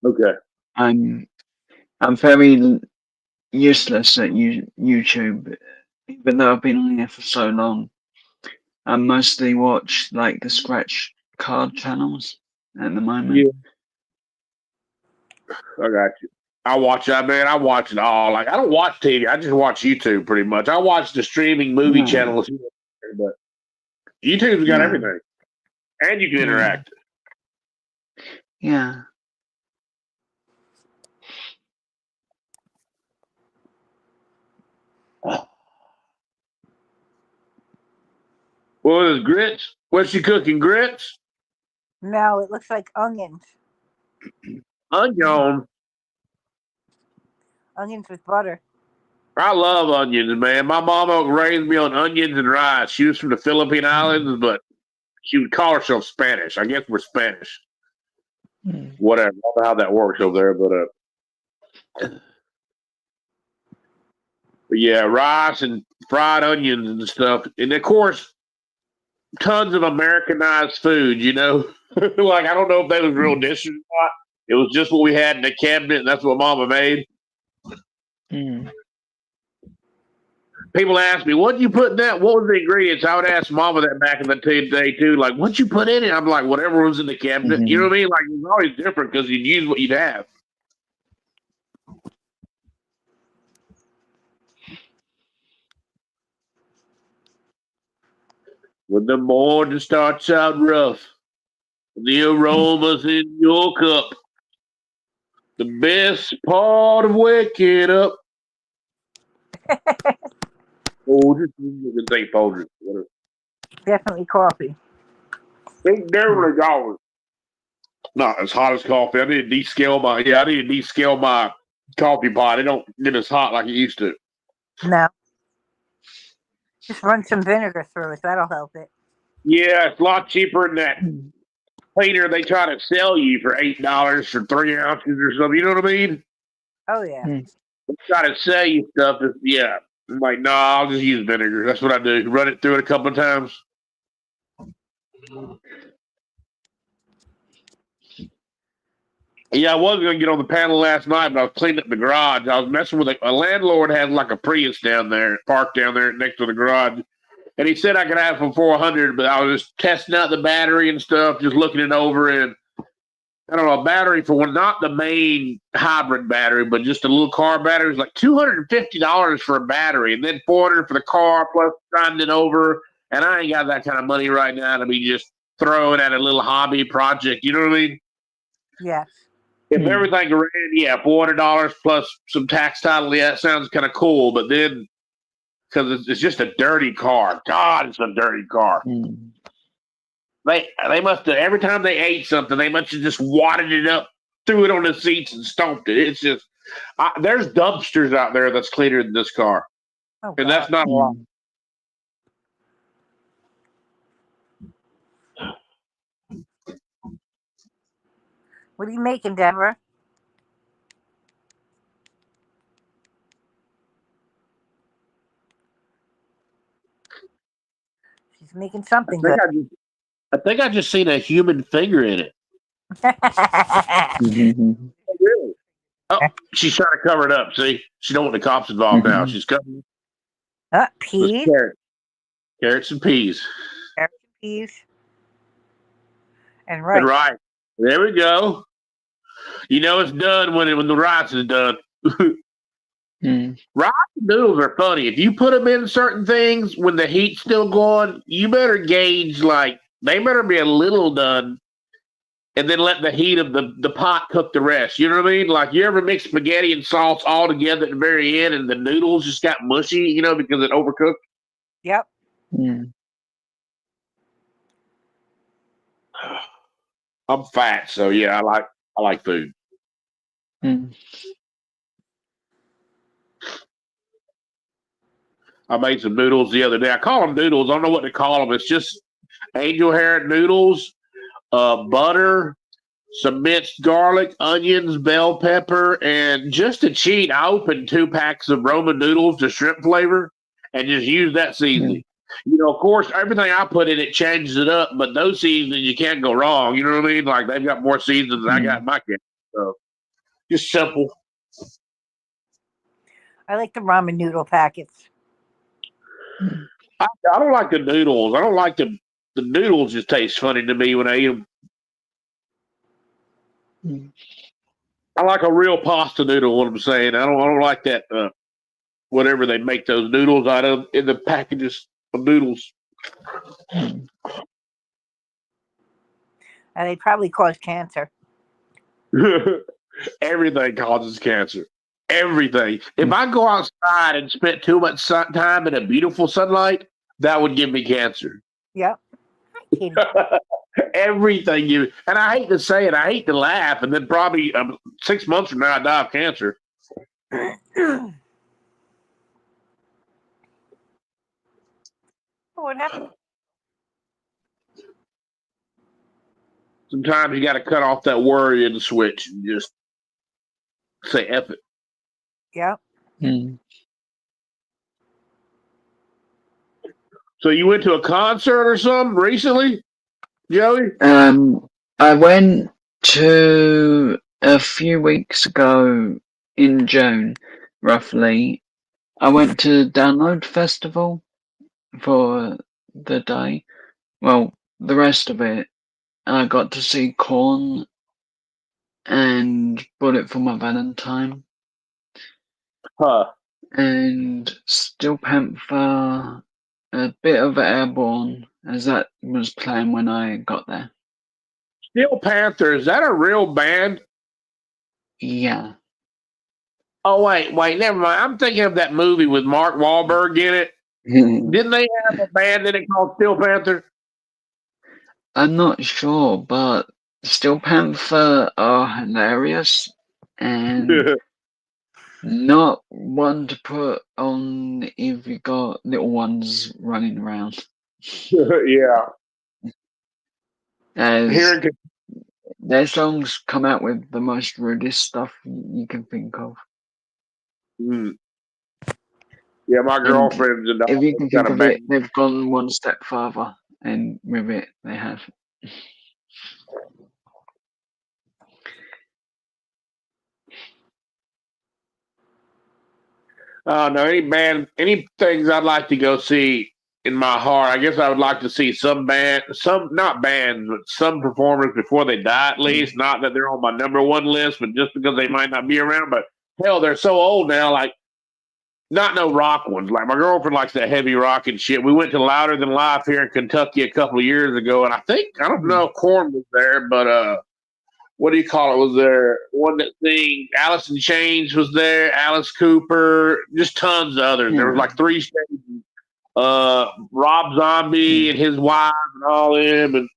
Okay. I'm very useless at YouTube, even though I've been on here for so long. I mostly watch like the scratch card channels at the moment. Yeah, I got you. I watch that, man. I watch it all. Like I don't watch TV. I just watch YouTube pretty much. I watch the streaming movie Yeah, channels, but YouTube's got yeah, everything, and you can yeah, interact. yeah. Well, there's grits. What's she cooking? Grits, No, it looks like onions. onion. Onions with butter. I love onions, man. My mama raised me on onions and rice. She was from the Philippine Islands, but she would call herself Spanish. I guess we're Spanish. Mm. Whatever. I don't know how that works over there, but yeah, rice and fried onions and stuff. And of course, tons of Americanized food, like, I don't know if they was real dishes or not. It was just what we had in the cabinet, and that's what Mama made. Mm. People ask me, what'd you put in that? What was the ingredients? I would ask Mama that back in the day, too. Like, what'd you put in it? I'm like, whatever was in the cabinet. Mhm. You know what I mean? Like, it was always different because you'd use what you'd have. When the morning starts out rough, the aromas in your cup, the best part of waking up. Folgers, you can say Folgers. Whatever. Definitely coffee. Think definitely dollars. Not as hot as coffee. I need to descale my coffee pot. It don't get as hot like it used to. No. Just run some vinegar through it. That'll help it. Yeah, it's a lot cheaper than that cleaner they try to sell you for $8 for 3 ounces or something. You know what I mean? Oh, yeah. Mm. They try to sell you stuff. Yeah. I'm like, no, I'll just use vinegar. That's what I do. Run it through it a couple of times. Yeah, I was going to get on the panel last night, but I was cleaning up the garage. I was messing with a landlord had like a Prius down there, parked down there next to the garage. And he said I could have it for 400, but I was just testing out the battery and stuff, just looking it over. And I don't know, a battery for one, not the main hybrid battery, but just a little car battery was like $250 for a battery, and then $400 for the car plus grinding it over. And I ain't got that kind of money right now to be just throwing at a little hobby project. You know what I mean? Yes. If everything ran, yeah, $400 plus some tax title, yeah, that sounds kind of cool. But then, because it's just a dirty car. God, it's a dirty car. Mm. They must have, every time they ate something, they must have just wadded it up, threw it on the seats, and stomped it. It's just, there's dumpsters out there that's cleaner than this car. Oh, And God. that's not a lot. What are you making, Deborah? She's making something good. I think I just seen a human finger in it. Mhm. Really? Oh, she's trying to cover it up. See, she don't want the cops involved now. She's covering Peas, carrots and peas. carrots and peas, and And rice. right, there we go. You know it's done when the rice is done. Mm. Rice noodles are funny. If you put them in certain things when the heat's still going, you better gauge, like, they better be a little done and then let the heat of the pot cook the rest. You know what I mean? Like, you ever mix spaghetti and sauce all together at the very end and the noodles just got mushy, because it overcooked? Yep. Mm. I'm fat, so yeah, I like food. Mm. I made some noodles the other day. I call them noodles. I don't know what to call them. It's just angel hair noodles, butter, some minced garlic, onions, bell pepper, and just to cheat, I opened 2 packs of Roman noodles to shrimp flavor and just used that seasoning. Of course, everything I put in it changes it up, but those seasonings you can't go wrong. You know what I mean? Like, they've got more seasonings than I got in my kitchen. So just simple. I like the ramen noodle packets. I don't like the noodles. I don't like the noodles. Just taste funny to me when I eat them. Mm. I like a real pasta noodle. What I'm saying, I don't like that whatever they make those noodles out of in the packages of noodles. Mm. And they probably cause cancer. Everything causes cancer. Everything. If I go outside and spend too much time in a beautiful sunlight, that would give me cancer. Yep. Everything and I hate to say it, I hate to laugh, and then probably 6 months from now I die of cancer. What happened? Sometimes you got to cut off that worry and switch and just say F it. Yep. Mm. So you went to a concert or something recently, Joey? I went to a few weeks ago in June, roughly. I went to Download Festival for the day. Well, the rest of it. I got to see Korn and Bullet for My Valentine Huh. and Steel Panther, a bit of Airborne, as that was playing when I got there. Steel Panther, is that a real band? Yeah. Oh, wait, never mind. I'm thinking of that movie with Mark Wahlberg in it. Didn't they have a band in it called Steel Panther? I'm not sure, but Steel Panther are hilarious and not one to put on if you got little ones running around. Yeah. As Hearing, their songs come out with the most rudest stuff you can think of. Mm. Yeah, my And girlfriend's a if you can got think a of it, band. they've gone one step further, and with it, they have. No, any things I'd like to go see in my heart. I guess I would like to see some not bands, but some performers before they die at least. Not that they're on my number one list, but just because they might not be around. But hell, they're so old now, like not no rock ones. Like my girlfriend likes that heavy rock and shit. We went to Louder Than Life here in Kentucky a couple of years ago, and I don't know if Korn was there, but what do you call it? Was there one that thing? Alice in Chains was there. Alice Cooper, just tons of others. There was like three stages. Rob Zombie and his wife and all them, and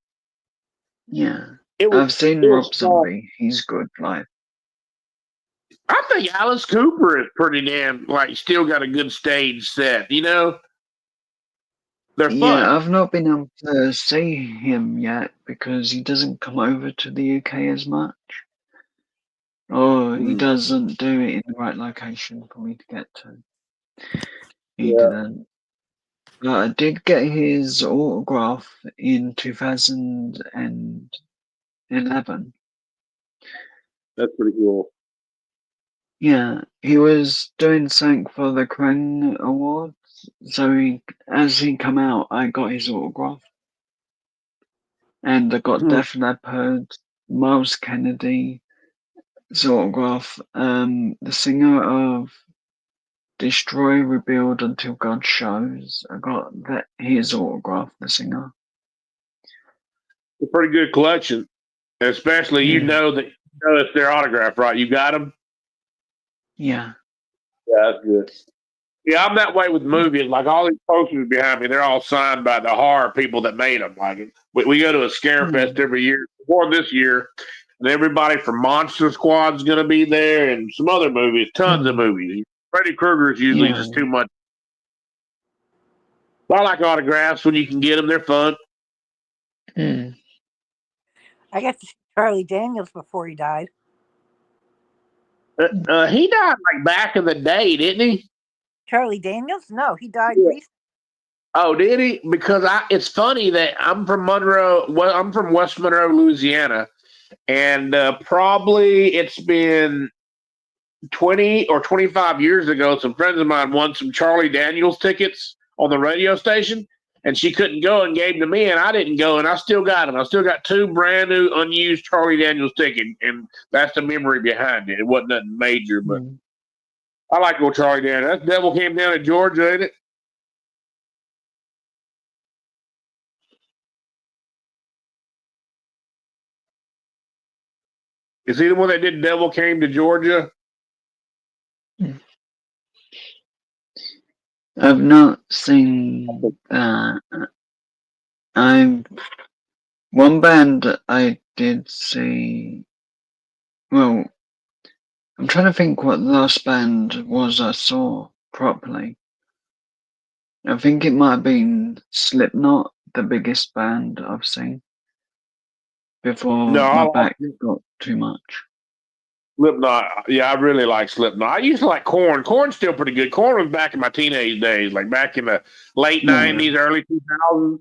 Yeah. it was I've seen it Rob was fun. Zombie. He's good live. I think Alice Cooper is pretty damn like still got a good stage set. You know, they're Yeah, fun. I've not been able to see him yet because he doesn't come over to the UK as much. Or he Mm. doesn't do it in the right location for me to get to. He Yeah, didn't. But I did get his autograph in 2011. that's pretty cool. Yeah, he was doing something for the Krang Awards. So as he come out, I got his autograph. And I got Hmm. Def Leppard, Miles Kennedy, autograph. The singer of Destroy, Rebuild Until God Shows. I got his autograph, the singer. It's a pretty good collection, especially you Yeah. know that it's their autograph, right? You got them. Yeah. Yeah, that's good. Yeah, I'm that way with movies. Like all these posters behind me, they're all signed by the horror people that made them. Like we go to a scare fest every year. Before this year, and everybody from Monster Squad's going to be there, and some other movies, tons of movies. Freddy Krueger's usually just too much. I like autographs when you can get them; they're fun. Mm. I got to see Charlie Daniels before he died. He died like back in the day, didn't he? Charlie Daniels? No, he died Yeah. recently. Oh, did he? Because it's funny that I'm from Monroe. Well, I'm from West Monroe, Louisiana, and probably it's been 20 or 25 years ago. Some friends of mine won some Charlie Daniels tickets on the radio station, and she couldn't go and gave them to me, and I didn't go, and I still got them. I still got two brand new unused Charlie Daniels tickets, and that's the memory behind it. It wasn't nothing major, but I like old Charlie Daniels. That devil came down to Georgia, ain't it? Is he the one that did Devil Came to Georgia? I've not seen I'm one band I did see. Well, I'm trying to think what the last band was I saw properly. I think it might have been Slipknot, the biggest band I've seen. before No, I my like back got too much. Slipknot. Yeah, I really like Slipknot. I used to like Korn. Korn's still pretty good. Korn was back in my teenage days, like back in the late Yeah. 90s, early 2000s.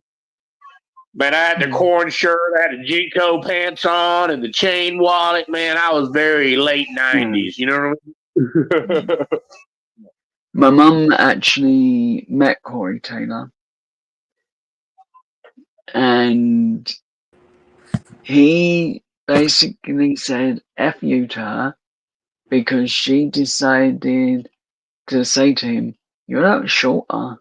Man, I had the Korn shirt, I had the Jinko pants on, and the chain wallet. Man, I was very late 90s. You know what I mean? My mum actually met Corey Taylor, and he basically said F you to her because she decided to say to him, "You're not shorter."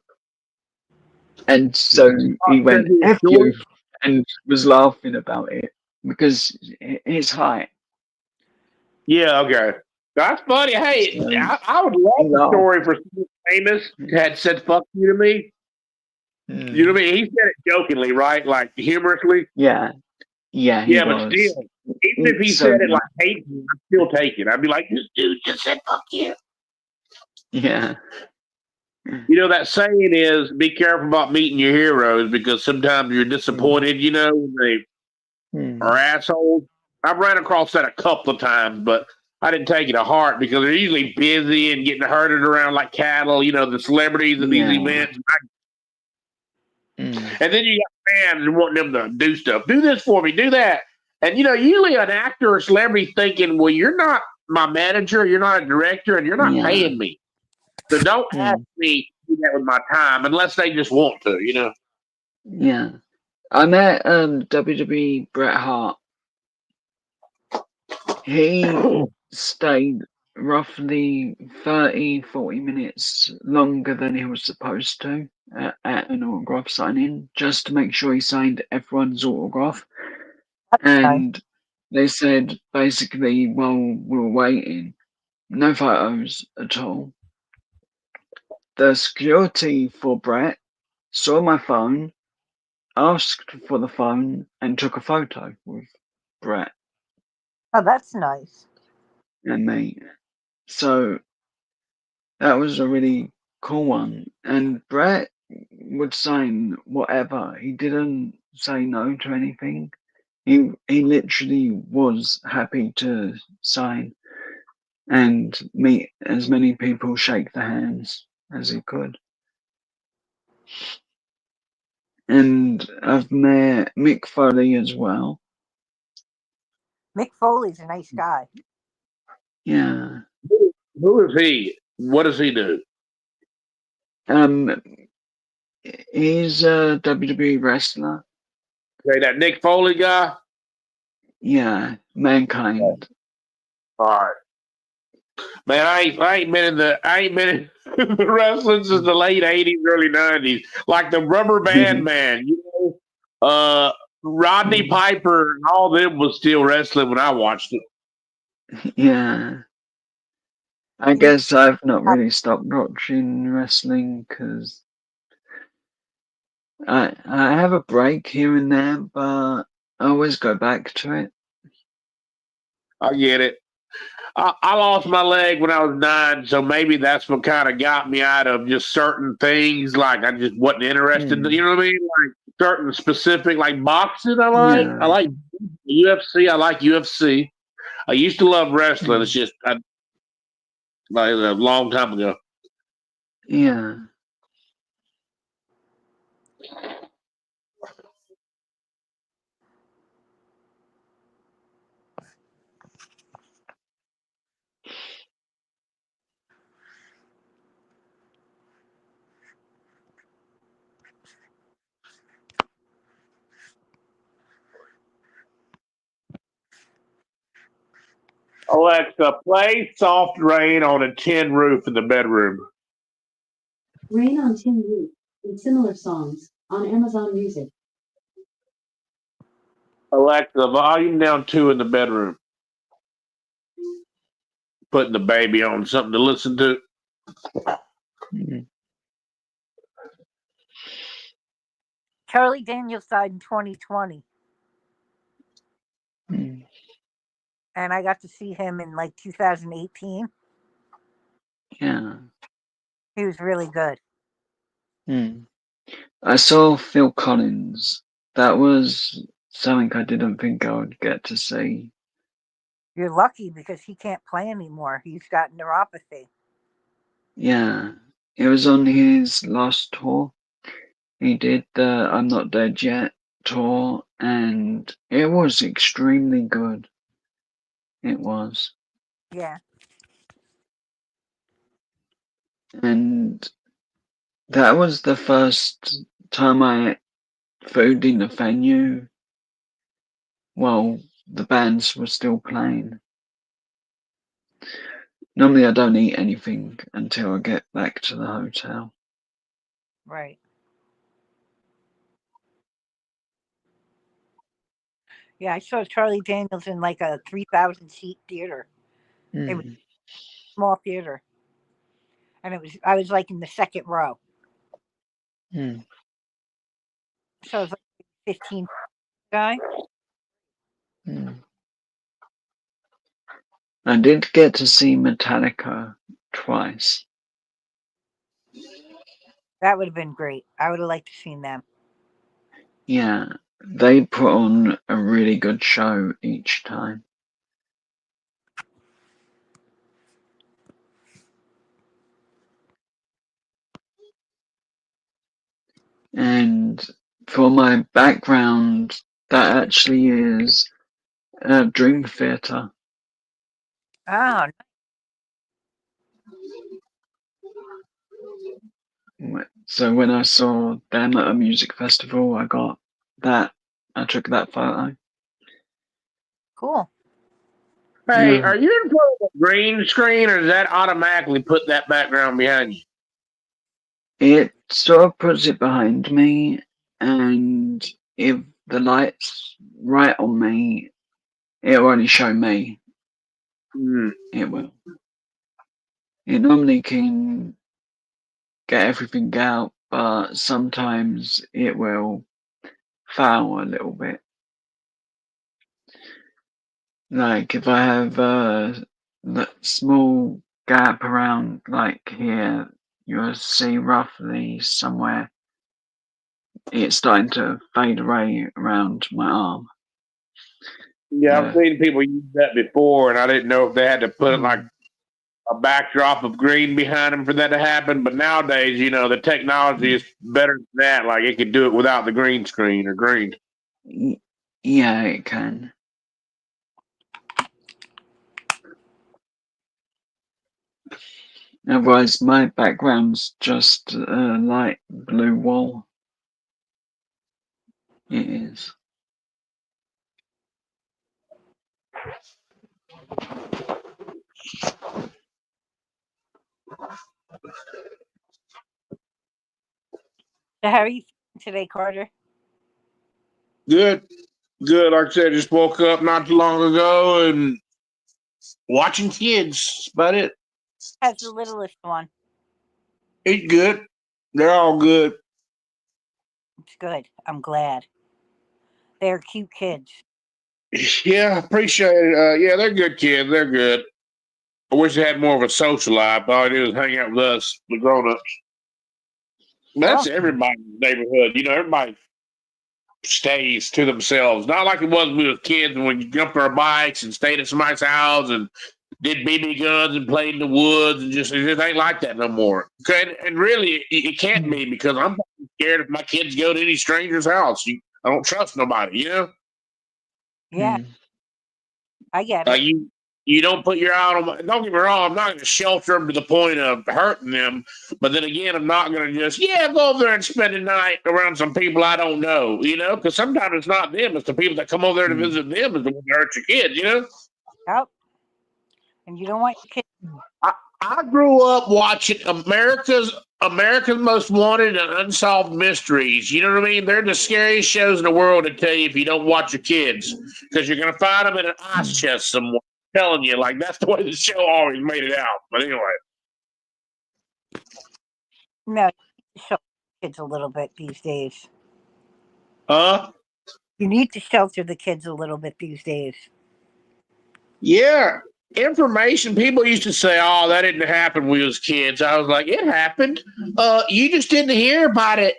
And so he Because went he was F short. you and was laughing about it because his height. Yeah, okay. That's funny. Hey, So I would love he the laughed. story for someone famous had said "fuck you" to me. You know what I mean? He said it jokingly, right? Like humorously. Yeah, yeah, he Yeah, but was. still, even if he So said it like hateful, I'd still take it. I'd be like, this dude just said "fuck you." yeah, You know, that saying is be careful about meeting your heroes because sometimes you're disappointed, you know, when they are assholes. I've ran across that a couple of times, but I didn't take it to heart because they're usually busy and getting herded around like cattle, you know, the celebrities at these Yeah. events. And then you got fans wanting them to do stuff. Do this for me, do that. And, you know, usually an actor or celebrity thinking, well, you're not my manager, you're not a director, and you're not Yeah. paying me. So don't ask me to do that with my time unless they just want to, you know. Yeah. I met WWE Bret Hart. He stayed roughly 30-40 minutes longer than he was supposed to at an autograph signing, just to make sure he signed everyone's autograph. And they said basically, while we were waiting, no photos at all. The security for Bret saw my phone, asked for the phone, and took a photo with Bret Oh, that's nice. and me. So that was a really cool one. And Bret would sign whatever. He didn't say no to anything. He literally was happy to sign and meet as many people, shake the hands as he could. And I've met Mick Foley as well. Mick Foley's a nice guy. Yeah. Who is he? What does he do? He's a WWE wrestler. Okay, that Nick Foley guy? Yeah, Mankind. All right. Man, I ain't been in the wrestling since the late '80s, early '90s. Like the Rubber Band Man, you know, Rodney Piper and all them was still wrestling when I watched it. Yeah. I guess I've not really stopped watching wrestling because I have a break here and there, but I always go back to it. I get it. I lost my leg when I was 9, so maybe that's what kind of got me out of just certain things. Like I just wasn't interested. You know what I mean? Like certain specific, like boxing. I Yeah. like UFC. I like UFC. I used to love wrestling. It's just like a long time ago. Yeah. Alexa, play Soft Rain on a tin roof in the bedroom. Rain on Tin Roof and similar songs on Amazon Music. Alexa, volume down 2 in the bedroom. Putting the baby on something to listen to. Charlie Daniels died in 2020, and I got to see him in like 2018. Yeah. He was really good. I saw Phil Collins. That was something I didn't think I would get to see. You're lucky because he can't play anymore. He's got neuropathy. Yeah, it was on his last tour. He did the I'm Not Dead Yet tour, and it was extremely good. It was. Yeah. And that was the first time I ate food in a venue while the bands were still playing. Normally I don't eat anything until I get back to the hotel. Right. Yeah, I saw Charlie Daniels in like a 3,000 seat theater. It was Mm, a small theater, and I was like in the second row, mm, so it was like 15 guy. mm. I did get to see Metallica twice. That would have been great. I would have liked to seen them. Yeah, they put on a really good show each time. And for my background, that actually is a Dream Theater. Oh, So when I saw them at a music festival, I got that. I took that photo. cool. Hey, Yeah, are you in front of a green screen, or does that automatically put that background behind you? it sort of puts it behind me, and if the light's right on me, it'll only show me. Hmm. It will. It normally can get everything out, but sometimes it will foul a little bit. Like if I have a small gap around like here, you'll see roughly somewhere it's starting to fade away around my arm. Yeah, I've The, seen people use that before, and I didn't know if they had to put like a backdrop of green behind them for that to happen. But nowadays, the technology is better than that. Like it could do it without the green screen or green. yeah, it can. Otherwise, my background's just a light blue wall. It is. So how are you feeling today, Carter? Good, good. Like I said, just woke up not too long ago and watching kids. That's about it. How's the littlest one? It's good. They're all good. It's good. I'm glad. They're cute kids. Yeah, appreciate it. Yeah, they're good kids. They're good. I wish they had more of a social life. All they do is hang out with us, the grown ups. That's Well, everybody in the neighborhood. Everybody stays to themselves. Not like it was when we were kids and we jumped on our bikes and stayed at somebody's house and did BB guns and played in the woods and it just ain't like that no more. Okay, and really it can't be because I'm scared if my kids go to any stranger's house. I don't trust nobody. yeah, Mm. I get Like it. you don't put your eye on them. Don't get me wrong. I'm not going to shelter them to the point of hurting them. But then again, I'm not going to just go over there and spend the night around some people I don't know. Because sometimes it's not them; it's the people that come over there to Mm. visit them is the one that hurt your kids. Yep. And you don't want your kids. I grew up watching America's Most Wanted and Unsolved Mysteries. You know what I mean? They're the scariest shows in the world to tell you if you don't watch your kids because you're going to find them in an ice chest somewhere. I'm telling you, like that's the way the show always made it out. But anyway, No, you need to shelter the kids a little bit these days. huh? You need to shelter the kids a little bit these days. Yeah. Information people used to say, "Oh, that didn't happen when we was kids." I was like, "It happened. You just didn't hear about it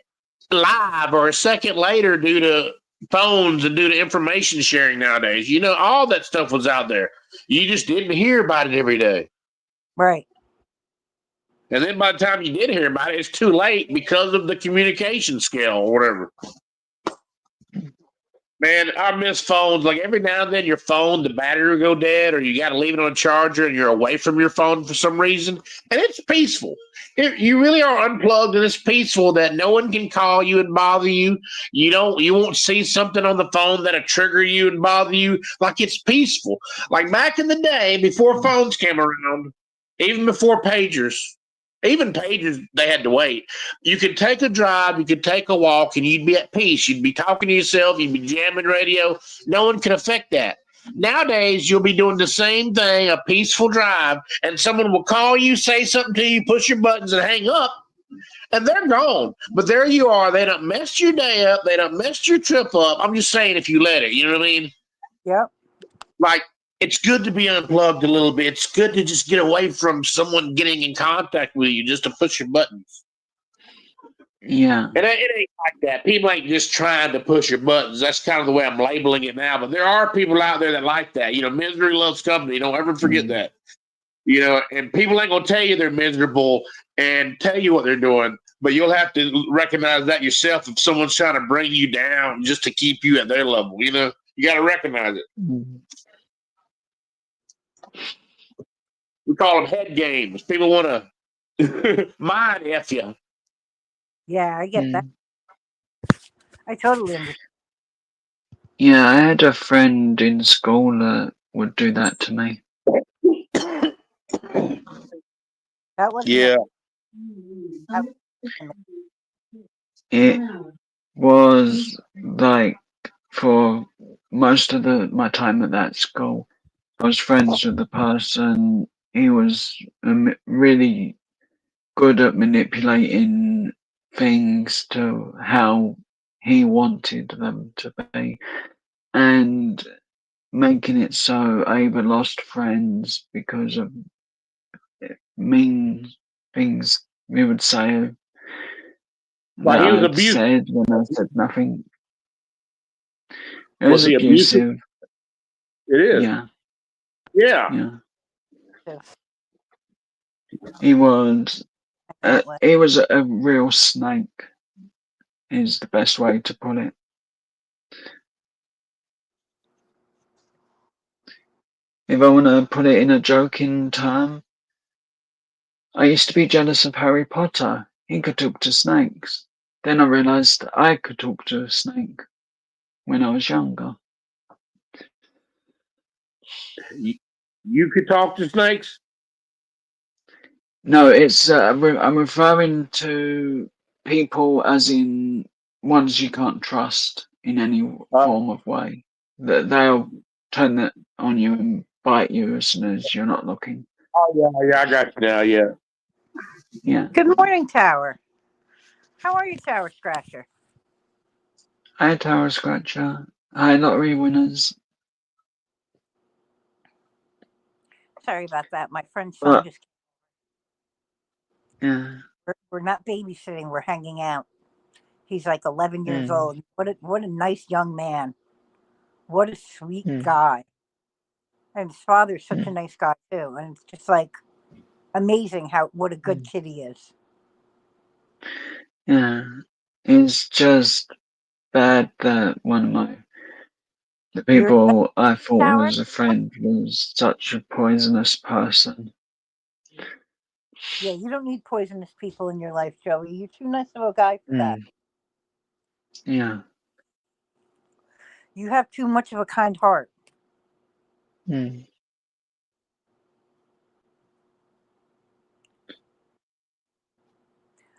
live or a second later due to phones and do the information sharing nowadays. You know, all that stuff was out there. You just didn't hear about it every day. Right. And then by the time you did hear about it, it's too late because of the communication scale or whatever. Man, I miss phones. Like every now and then, your phone, the battery will go dead, or you got to leave it on a charger, and you're away from your phone for some reason, and it's peaceful. You really are unplugged, and it's peaceful that no one can call you and bother you. You won't see something on the phone that'll trigger you and bother you. Like it's peaceful. Like back in the day, before phones came around, even before pagers. Even pages, they had to wait. You could take a drive, you could take a walk, and you'd be at peace. You'd be talking to yourself, you'd be jamming radio. No one can affect that. Nowadays, you'll be doing the same thing, a peaceful drive, and someone will call you, say something to you, push your buttons, and hang up, and they're gone. But there you are. They done messed your day up. They done messed your trip up. I'm just saying if you let it. You know what I mean? Yep. Like, it's good to be unplugged a little bit. It's good to just get away from someone getting in contact with you just to push your buttons. Yeah. And it ain't like that. People ain't just trying to push your buttons. That's kind of the way I'm labeling it now. But there are people out there that like that. You know, misery loves company. Don't ever forget that. You know, and people ain't going to tell you they're miserable and tell you what they're doing. But you'll have to recognize that yourself if someone's trying to bring you down just to keep you at their level. You know, you got to recognize it. We call them head games. People want to mind F you. Yeah, I get that. I totally understand. Yeah, I had a friend in school that would do that to me. That wasn't Yeah. It was like for most of my time at that school, I was friends with the person. He was really good at manipulating things to how he wanted them to be, and making it so I either lost friends because of mean things we would say Like that he was I'd abusive. said when I said nothing. It Was was he abusive? abusive. It is. Yeah, Yeah. yeah. Yeah. He was. That way. He was a real snake. Is the best way to put it. If I want to put it in a joking term, I used to be jealous of Harry Potter. He could talk to snakes. Then I realised I could talk to a snake when I was younger. You could talk to snakes? No, it's I'm referring to people as in ones you can't trust in any form of way. That they'll turn that on you and bite you as soon as you're not looking. Oh, yeah, I got you now, yeah. Yeah. Good morning, Tower. How are you, Tower Scratcher? Hi, Tower Scratcher. Hi, lottery winners. Sorry about that. My friend's son just. Yeah. We're not babysitting. We're hanging out. He's like 11 years old. What a nice young man. What a sweet guy. And his father's such a nice guy too. And it's just like amazing what a good kid he is. Yeah. It's just bad that one of the people I thought Tower? was a friend was such a poisonous person. Yeah, you don't need poisonous people in your life, Joey. You're too nice of a guy for that. Yeah. You have too much of a kind heart.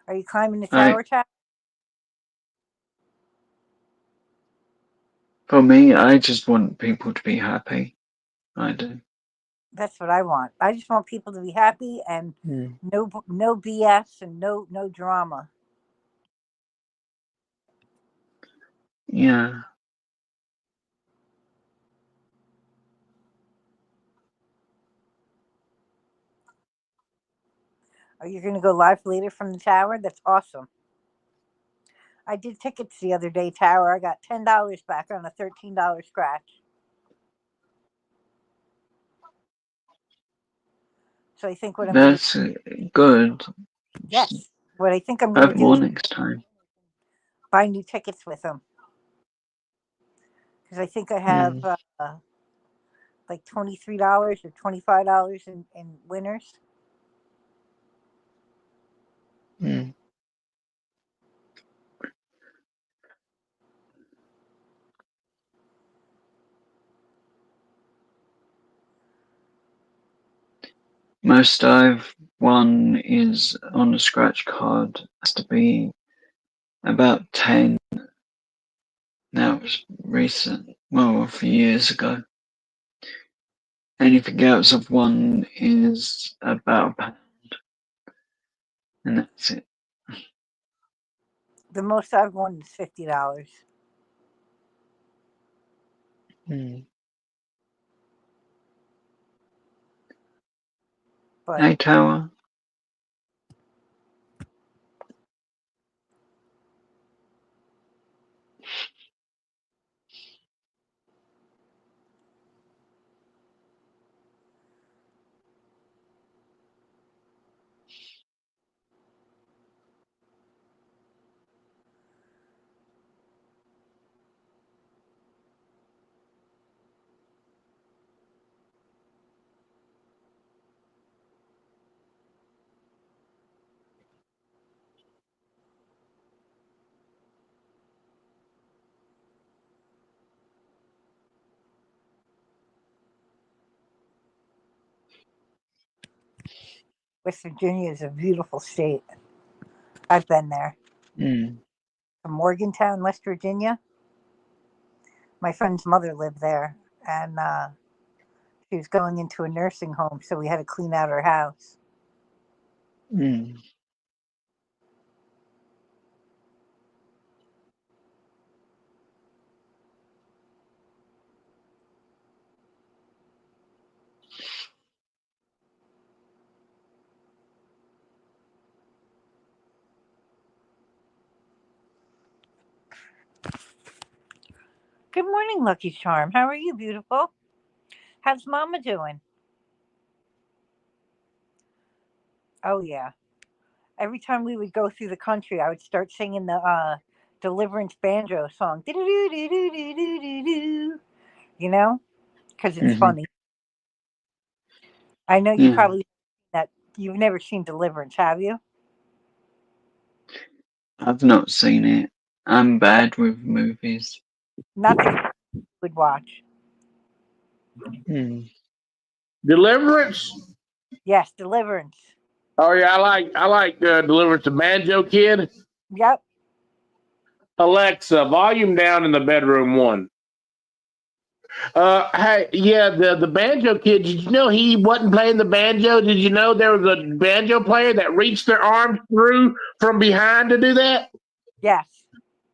Are you climbing the tower, Tower? For me, I just want people to be happy. I do. That's what I want. I just want people to be happy and no BS and no drama. Yeah. Are you going to go live later from the tower? That's awesome. I did tickets the other day, Tower. I got $10 back on a $13 scratch. So I think what I'm going to That's good. yes, what I think I'm going to Have do more is next time. buy new tickets with them because I think I have like $23 or $25 in winners. Mm. Most I've won is on a scratch card. Has to be about 10. That was recent. Well, a few years ago. Anything else I've won is about £1, and that's it. The most I've won is $50. Mm. But Hey, Tower. West Virginia is a beautiful state. I've been there. Mm. From Morgantown, West Virginia. My friend's mother lived there, and she was going into a nursing home, so we had to clean out her house. Mm. Good morning, Lucky Charm. How are you, beautiful? How's Mama doing? Oh, yeah. Every time we would go through the country, I would start singing the Deliverance banjo song. Do-do-do-do-do-do-do-do. You know? Because it's Mm-hmm. funny. I know you Yeah. probably that you've never seen Deliverance, have you? I've not seen it. I'm bad with movies. Not that you would watch. Mm. Deliverance. Yes, Deliverance. Oh yeah, I like Deliverance, the Banjo Kid. Yep. Alexa, volume down in the bedroom one. Hey, yeah, the banjo kid. Did you know he wasn't playing the banjo? Did you know there was a banjo player that reached their arms through from behind to do that? Yes.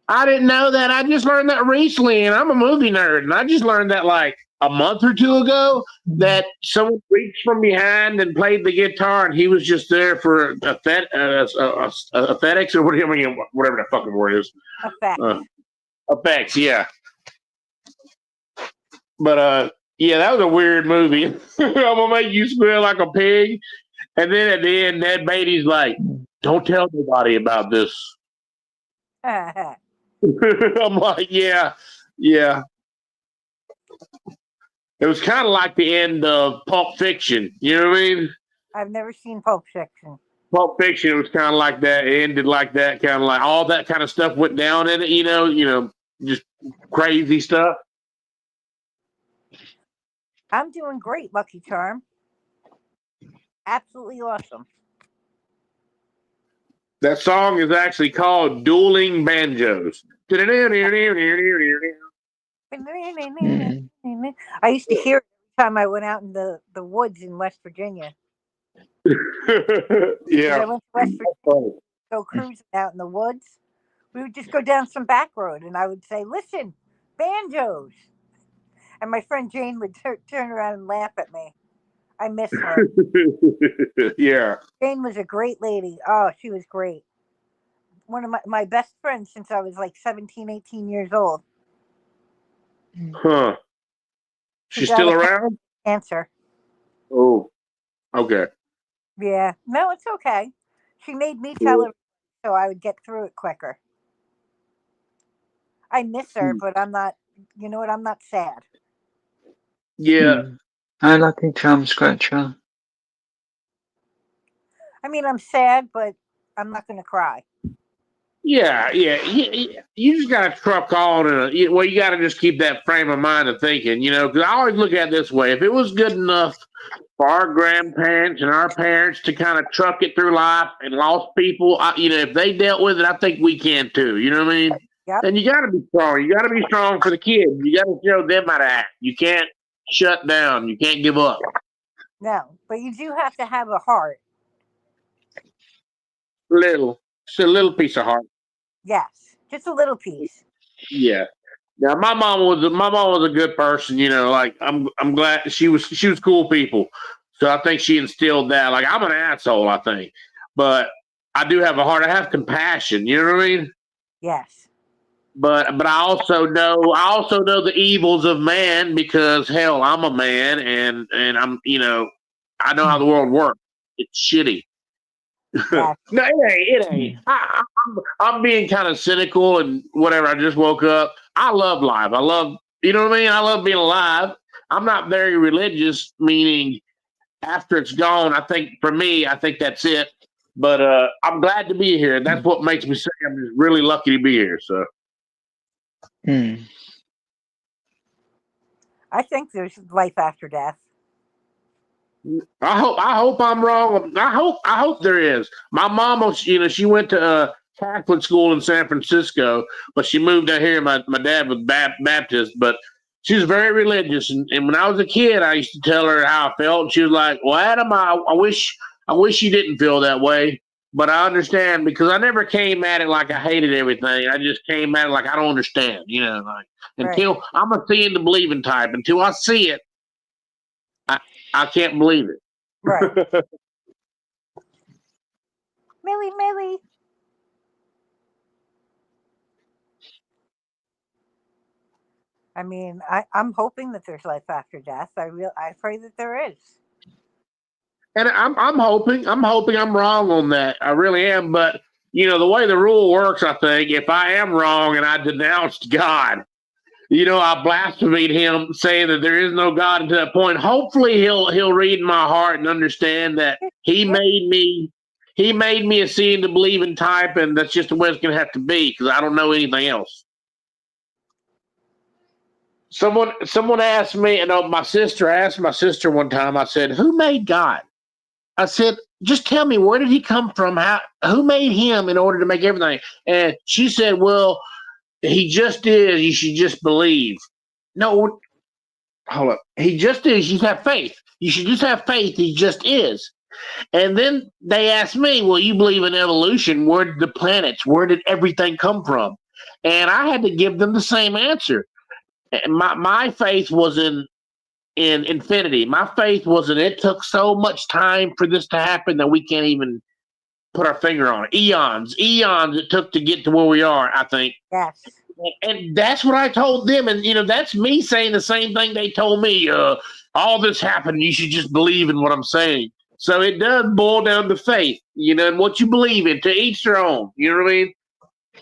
I didn't know that. I just learned that recently, and I'm a movie nerd, and I just learned that like a month or two ago that someone reached from behind and played the guitar, and he was just there for aesthetics or whatever the fucking word is. Effects. Effects, yeah. But yeah, that was a weird movie. I'm gonna make you squeal like a pig, and then at the end, Ned Beatty's like, "Don't tell nobody about this." I'm like, yeah, yeah. It was kind of like the end of Pulp Fiction. You know what I mean? I've never seen Pulp Fiction. Pulp Fiction was kind of like that. It ended like that. Kind of like all that kind of stuff went down in it. You know, just crazy stuff. I'm doing great, Lucky Charm. Absolutely awesome. That song is actually called "Dueling Banjos." Mm. I used to hear it every time I went out in the woods in West Virginia. Because I Yeah. went to West Virginia to go cruising out in the woods. We would just go down some back road, and I would say, "Listen, banjos." And my friend Jane would turn around and laugh at me. I miss her. Yeah. Jane was a great lady. Oh, she was great. one of my best friends since I was like 17, 18 years old. Huh. She She's died still of around? cancer. Oh, okay. Yeah. No, it's okay. She made me Yeah. tell her so I would get through it quicker. I miss her, but I'm not, you know what? I'm not sad. Yeah. Hi, Lucky Charm Scratcher. I mean, I'm sad, but I'm not going to cry. Yeah, you just got to truck on, and you got to just keep that frame of mind of thinking, because I always look at it this way: if it was good enough for our grandparents and our parents to kind of truck it through life and lost people, if they dealt with it, I think we can too. You know what I mean? Yep. And you got to be strong. You got to be strong for the kids. You got to show them how to act. You can't shut down. You can't give up. No, but you do have to have a heart. Just a little piece of heart. Yes, just a little piece. Yeah. Now my mom was a good person, like I'm glad she was cool people. So I think she instilled that. Like I'm an asshole, I think. But I do have a heart. I have compassion, you know what I mean? Yes. But I also know the evils of man because hell, I'm a man and I'm I know how the world works. It's shitty. Yes. No, it ain't. I'm being kind of cynical and whatever. I just woke up. I love life. I love, you know what I mean? I love being alive. I'm not very religious, meaning after it's gone, for me, I think that's it. But I'm glad to be here. That's what makes me say I'm just really lucky to be here. So I think there's life after death. I hope I'm wrong. I hope there is. My mom, she went to Catholic school in San Francisco, but she moved out here. My dad was Baptist, but she was very religious. And when I was a kid, I used to tell her how I felt. And she was like, "Well, Adam, I wish you didn't feel that way, but I understand because I never came at it like I hated everything. I just came at it like I don't understand. Like until I'm a seeing to believing type. Until I see it, I can't believe it." Right. Millie. I mean, I'm hoping that there's life after death. I pray that there is. And I'm hoping I'm wrong on that. I really am. But the way the rule works, I think if I am wrong and I denounced God, I blasphemed him, saying that there is no God until that point. Hopefully, he'll read my heart and understand that he made me. He made me a seeing to believing type, and that's just the way it's going to have to be because I don't know anything else. Someone asked me, and my sister asked my sister one time. I said, "Who made God?" I said, just tell me, where did he come from? Who made him in order to make everything? And she said, well, he just is. You should just believe. No, hold up. He just is. You should have faith. You should just have faith. He just is. And then they asked me, well, you believe in evolution. Where did the planets, where did everything come from? And I had to give them the same answer. My faith was in infinity. My faith was that it took so much time for this to happen that we can't even put our finger on it. Eons it took to get to where we are, I think. Yes. And that's what I told them. And, that's me saying the same thing they told me. All this happened. You should just believe in what I'm saying. So it does boil down to faith, and what you believe in, to each their own. You know what I mean?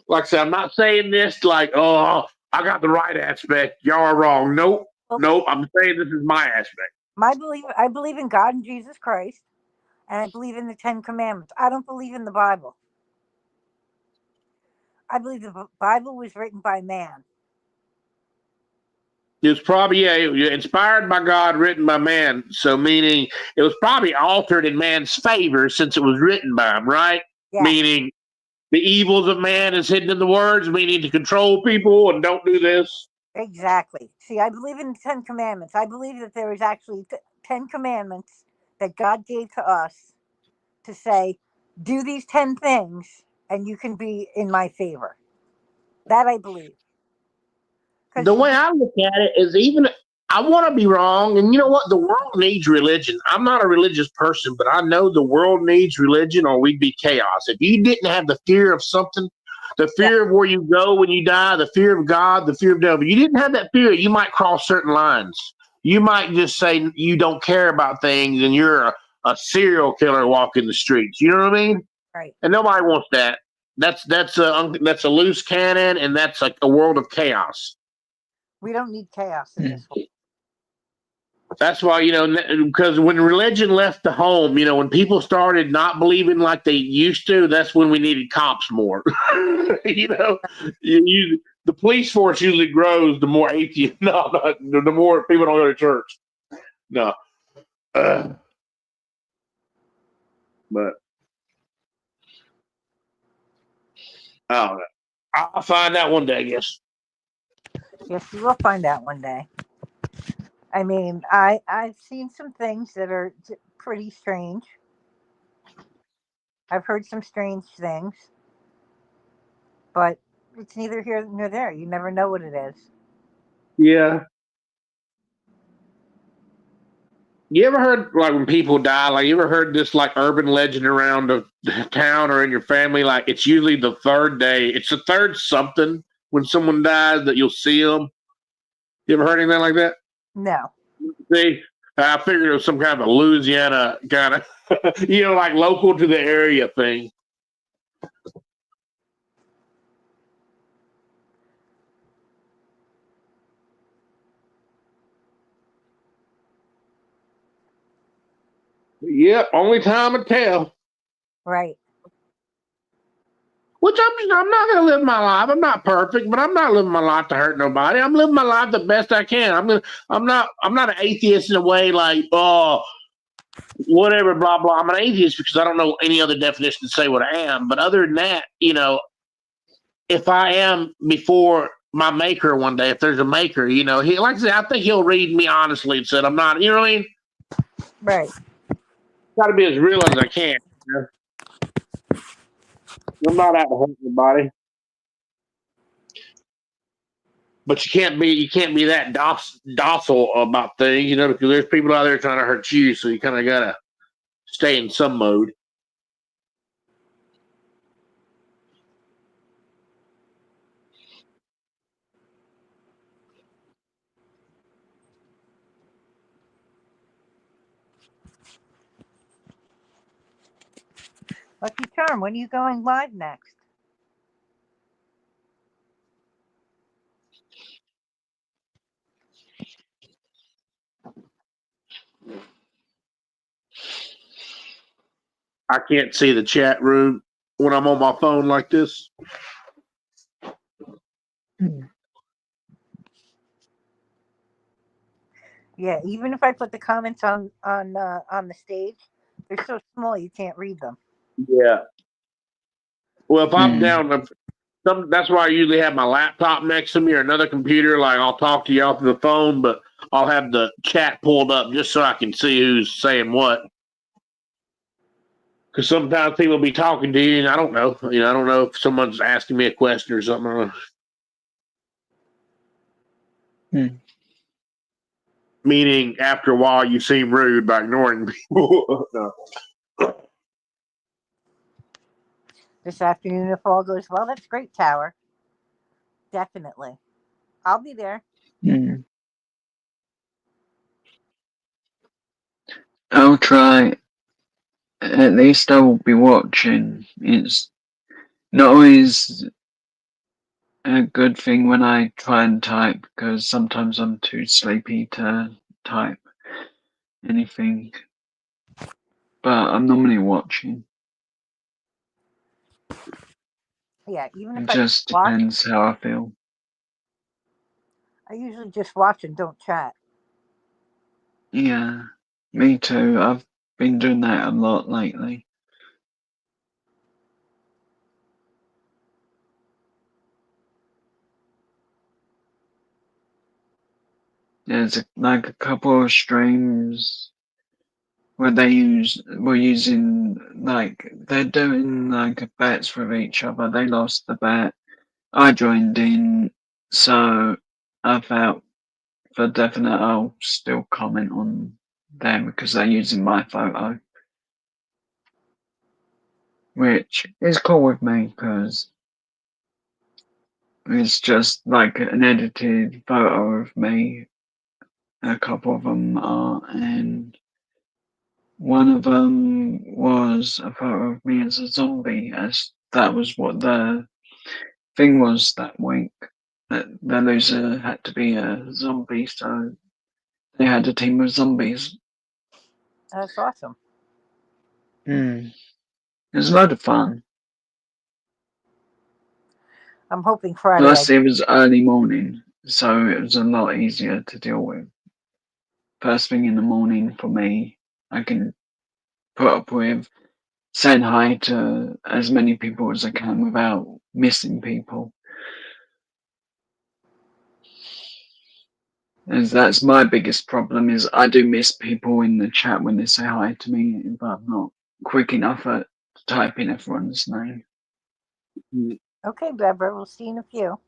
Like I said, I'm not saying this like, oh, I got the right aspect. Y'all are wrong. Nope. Nope. I'm saying this is my aspect. I believe in God and Jesus Christ, and I believe in the 10 Commandments. I don't believe in the Bible. I believe the Bible was written by man. It was probably inspired by God, written by man. So meaning it was probably altered in man's favor since it was written by him, right? Yes. Meaning the evils of man is hidden in the words, meaning to control people and don't do this. Exactly. See, I believe in the 10 Commandments. I believe that there is actually 10 Commandments that God gave to us to say, do these 10 things and you can be in my favor. That I believe. The way I look at it is I want to be wrong, and you know what? The world needs religion. I'm not a religious person, but I know the world needs religion, or we'd be chaos. If you didn't have the fear of something, the fear of where you go when you die, the fear of God, the fear of devil, you didn't have that fear, you might cross certain lines. You might just say you don't care about things, and you're a serial killer walking the streets. You know what I mean? Right. And nobody wants that. That's a loose cannon, and that's like a world of chaos. We don't need chaos in this world. That's why, because when religion left the home, when people started not believing like they used to, that's when we needed cops more. The police force usually grows the more atheists. No, the more people don't go to church. No. But I don't know. I'll find out one day, I guess. Yes, you will find out one day. I mean, I've seen some things that are pretty strange. I've heard some strange things, but it's neither here nor there. You never know what it is. Yeah. You ever heard, like, when people die, like, you ever heard this, like, urban legend around the town or in your family? Like, it's usually the third day. It's the third something when someone dies that you'll see them. You ever heard anything like that? No. See, I figured it was some kind of a Louisiana kind of, like local to the area thing. Yep, only time will tell. Right. Which I'm not gonna live my life. I'm not perfect, but I'm not living my life to hurt nobody. I'm living my life the best I can. I'm not an atheist in a way like, oh, whatever, blah blah. I'm an atheist because I don't know any other definition to say what I am. But other than that, if I am before my maker one day, if there's a maker, he, like I said, I think he'll read me honestly and said I'm not. You know what I mean? Right. Got to be as real as I can. I'm not out to hurt anybody. But you can't be that docile about things, because there's people out there trying to hurt you, so you kind of gotta stay in some mode. Lucky Charm, when are you going live next? I can't see the chat room when I'm on my phone like this. Yeah, even if I put the comments on the stage, they're so small you can't read them. Yeah. Well, if I'm down, that's why I usually have my laptop next to me or another computer. Like, I'll talk to y'all through the phone, but I'll have the chat pulled up just so I can see who's saying what. Because sometimes people will be talking to you, and I don't know. I don't know if someone's asking me a question or something. Meaning, after a while, you seem rude by ignoring people. No. This afternoon, if all goes well, that's great, Tower. Definitely. I'll be there. I'll try. At least I will be watching. It's not always a good thing when I try and type because sometimes I'm too sleepy to type anything. But I'm normally watching. Yeah, even if It I just watch, depends how I feel. I usually just watch and don't chat. Yeah, me too. I've been doing that a lot lately. There's like a couple of streams where were using they're doing like bets with each other. They lost the bet. I joined in, so I felt for definite, I'll still comment on them because they're using my photo, which is cool with me because it's just like an edited photo of me. A couple of them are, and one of them was a photo of me as a zombie, as that was what the thing was that week. That the loser had to be a zombie, so they had a team of zombies. That's awesome. It was a lot of fun. I'm hoping Friday. Plus, it was early morning, so it was a lot easier to deal with. First thing in the morning for me, I can put up with saying hi to as many people as I can without missing people. As that's my biggest problem is I do miss people in the chat when they say hi to me, but I'm not quick enough at typing everyone's name. Okay, Deborah, we'll see you in a few.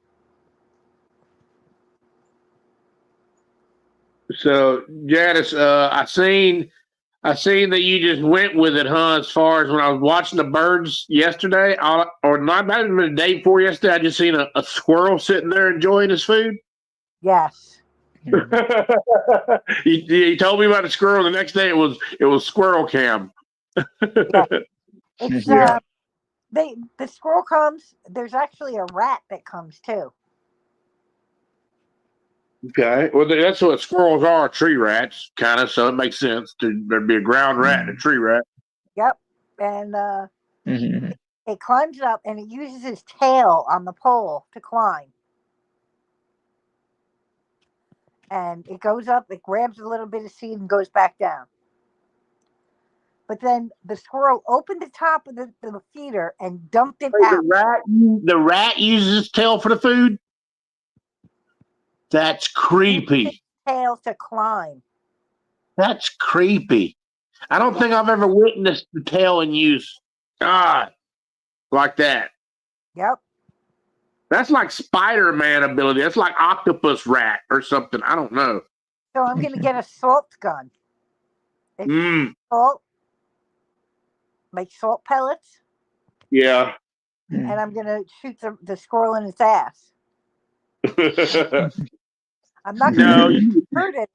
So, Janice, I seen that you just went with it, huh? As far as when I was watching the birds yesterday, or not even the day before yesterday, I just seen a squirrel sitting there enjoying his food. Yes. He told me about the squirrel. The next day, it was squirrel cam. Yeah. It's Yeah. the squirrel comes. There's actually a rat that comes too. Okay. Well, that's what squirrels are, tree rats, kind of. So it makes sense. There'd be a ground rat and a tree rat. Yep. And it climbs up and it uses his tail on the pole to climb. And it goes up, it grabs a little bit of seed and goes back down. But then the squirrel opened the top of the feeder and dumped it out. The rat uses its tail for the food? That's creepy. Tail to climb. That's creepy. I don't think I've ever witnessed the tail in use. Like that. Yep. That's like Spider-Man ability. That's like octopus rat or something. I don't know. So I'm going to get a salt gun. Salt. Make salt pellets. Yeah. And I'm going to shoot the squirrel in its ass. I'm not going to hurt it.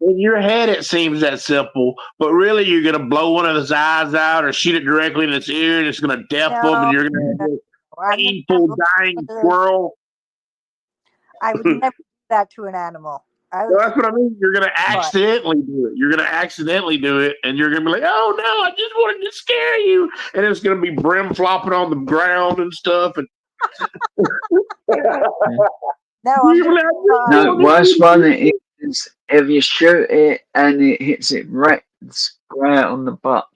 In your head, it seems that simple, but really, you're going to blow one of his eyes out or shoot it directly in its ear, and it's going to deaf them, and you're going to have this painful, dying squirrel. I would never do that to an animal. That's what I mean. You're going to accidentally do it. You're going to accidentally do it, and you're going to be like, "Oh no, I just wanted to scare you," and it's going to be brim flopping on the ground and stuff. And no, worst one is if you shoot it and it hits it right on the butt.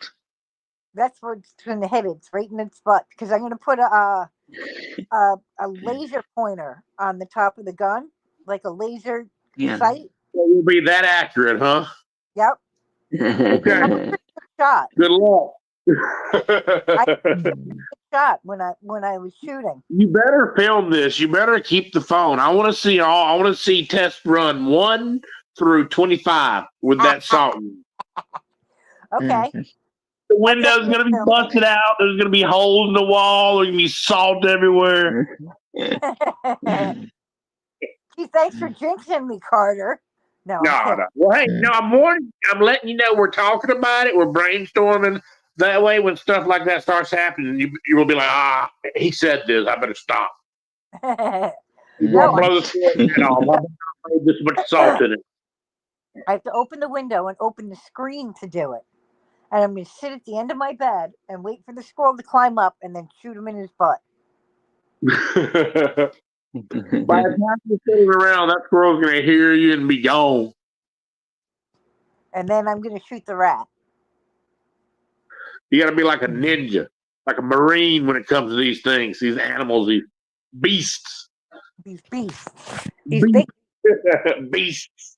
That's where it's going to hit it. It's right in its butt because I'm going to put a laser pointer on the top of the gun, like a laser sight. It will be that accurate, huh? Yep. Okay. Shot. Good luck. I shot when I was shooting. You better film this. You better keep the phone. I want to see I want to see test run 1 through 25 with that salt. Okay. The window's going to be busted out. There's going to be holes in the wall. There's going to be salt everywhere. Gee, thanks for jinxing me, Carter. No. Well, hey, no, I'm warning you. I'm letting you know we're talking about it. We're brainstorming. That way, when stuff like that starts happening, you will be like, he said this. I better stop. You won't blow the skin off. I made this much salt in it. I have to open the window and open the screen to do it. And I'm going to sit at the end of my bed and wait for the squirrel to climb up and then shoot him in his butt. By the time you're sitting around, that squirrel's going to hear you and be gone. And then I'm going to shoot the rat. You got to be like a ninja, like a Marine when it comes to these things, these animals, these beasts. These beasts. These big beasts.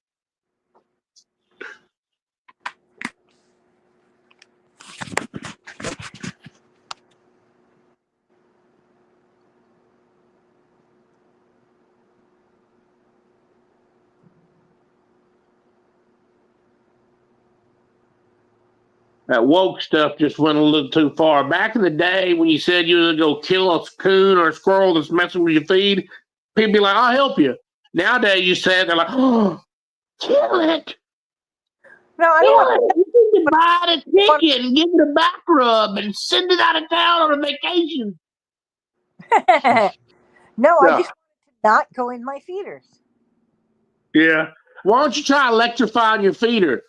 That woke stuff just went a little too far. Back in the day, when you said you would go kill a coon or a squirrel that's messing with your feed, people be like, "I'll help you." Nowadays, you say it, they're like, "Oh, kill it, No, I don't kill want it. You need to buy the want- ticket and give it a back rub and send it out of town on a vacation." No, I Yeah, just wanted to not go in my feeders. yeah. Why don't you try electrifying your feeder?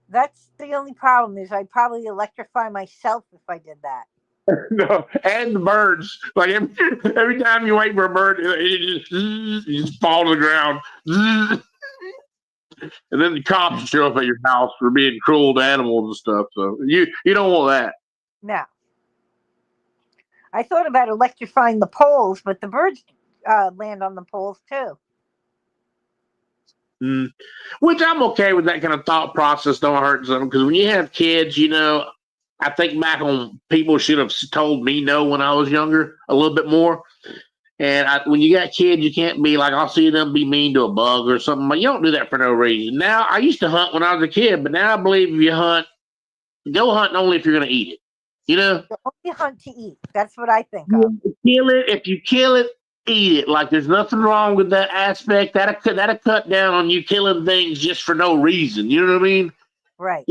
That's the only problem is I'd probably electrify myself if I did that. No, and the birds. Like every time you wait for a bird, you just fall to the ground. And then the cops show up at your house for being cruel to animals and stuff. So you don't want that. No. I thought about electrifying the poles, but the birds land on the poles too. Mm. Which I'm okay with that kind of thought process. Don't hurt something because when you have kids, I think back on people should have told me no when I was younger a little bit more. And when you got kids, you can't be like, I'll see them be mean to a bug or something. But you don't do that for no reason. Now, I used to hunt when I was a kid, but now I believe if you hunt, go hunting only if you're going to eat it. You only hunt to eat. That's what I think of. Kill it. If you kill it, eat it. Like there's nothing wrong with that aspect. That'll cut down on you killing things just for no reason. You know what I mean? Right.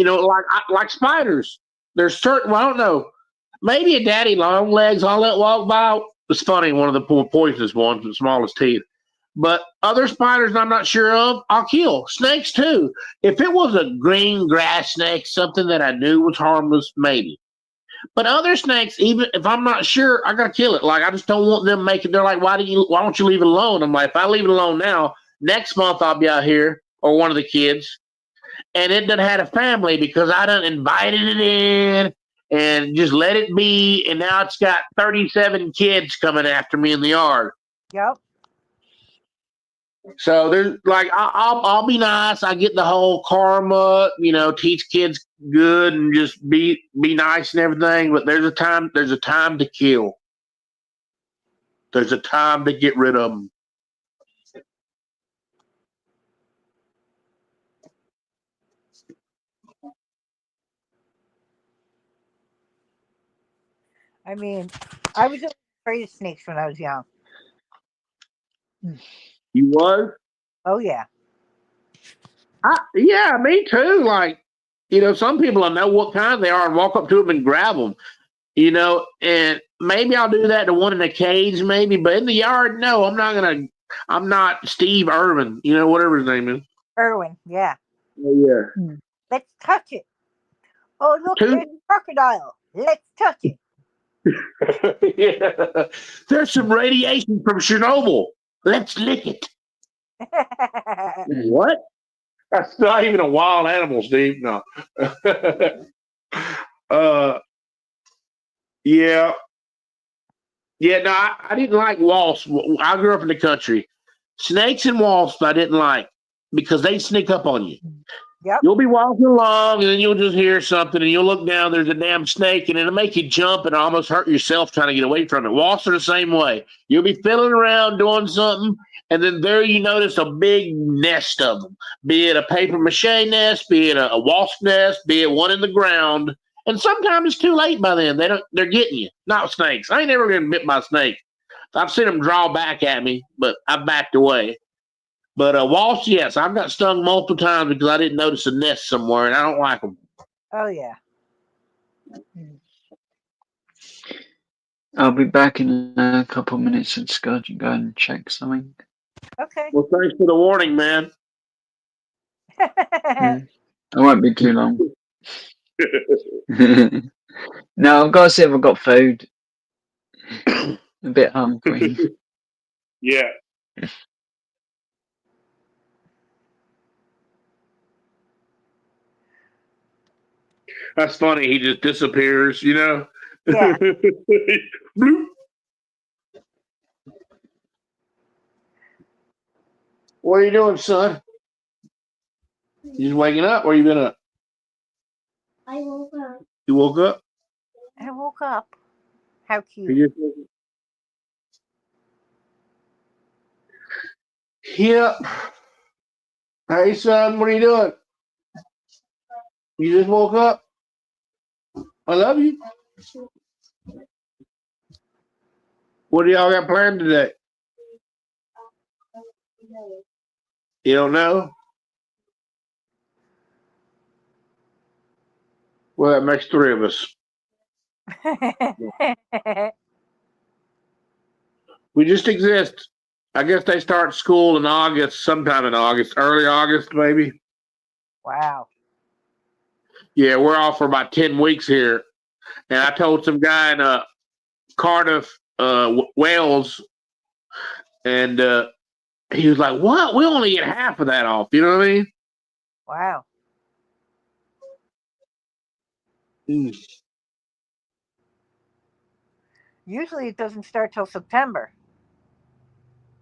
Like spiders. There's certain. Well, I don't know. Maybe a daddy long legs. I'll let walk by. It's funny. One of the poisonous ones, the smallest teeth. But other spiders I'm not sure of, I'll kill. Snakes too. If it was a green grass snake, something that I knew was harmless, maybe. But other snakes, even if I'm not sure, I gotta kill it. Like I just don't want them making. They're like, why don't you leave it alone? I'm like, if I leave it alone now, next month I'll be out here or one of the kids, and it done had a family because I done invited it in and just let it be, and now it's got 37 kids coming after me in the yard. Yep. So there's like I'll be nice. I get the whole karma, teach kids good and just be nice and everything. But there's a time to kill. There's a time to get rid of them. I mean, I was afraid of snakes when I was young. You was? Oh yeah. Yeah, me too. Like, some people I know what kind they are and walk up to them and grab them. And maybe I'll do that to one in a cage, maybe, but in the yard, no, I'm not Steve Irwin, whatever his name is. Irwin, yeah. Oh, yeah. Let's touch it. Oh, look, there's a crocodile. Let's touch it. Yeah. There's some radiation from Chernobyl. Let's lick it. What? That's not even a wild animal, Steve. No. Yeah. Yeah, no, I didn't like wasps. I grew up in the country. Snakes and wasps I didn't like because they sneak up on you. Yep. You'll be walking along and then you'll just hear something and you'll look down, there's a damn snake, and it'll make you jump and almost hurt yourself trying to get away from it. Wasps are the same way. You'll be fiddling around doing something, and then there you notice a big nest of them, be it a paper mache nest, be it a wasp nest, be it one in the ground. And sometimes it's too late by then. They're getting you. Not snakes. I ain't never been bit by a snake. I've seen them draw back at me, but I backed away. But wasps, yes, I've got stung multiple times because I didn't notice a nest somewhere, and I don't like them. Oh yeah. I'll be back in a couple of minutes. I'm just going to go and check something. Okay. Well, thanks for the warning, man. I won't be too long. No, I've got to see if I've got food. A bit hungry. Yeah. That's funny. He just disappears, Yeah. Bloop. What are you doing, son? You just waking up? Where you been up? I woke up. You woke up? I woke up. How cute. You just woke up? Yep. Hey, son, what are you doing? You just woke up? I love you. What do y'all got planned today? You don't know? Well, that makes three of us. We just exist. I guess they start school in August, sometime in August, early August, maybe. Wow. Yeah, we're off for about 10 weeks here. And I told some guy in Cardiff, Wales, and he was like, "What? We only get half of that off." You know what I mean? Wow. Mm. Usually it doesn't start till September.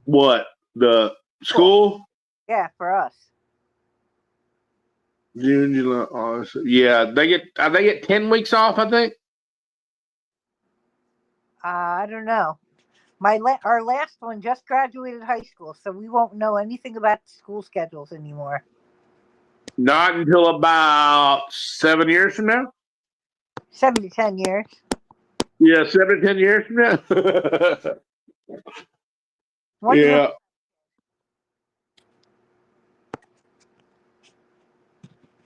What? The school? Yeah, for us. June, July, August. Yeah, they get 10 weeks off, I think. I don't know. Our last one just graduated high school, so we won't know anything about school schedules anymore. Not until about 7 years from now. 7 to 10 years. Yeah, 7 to 10 years from now. When's Yeah.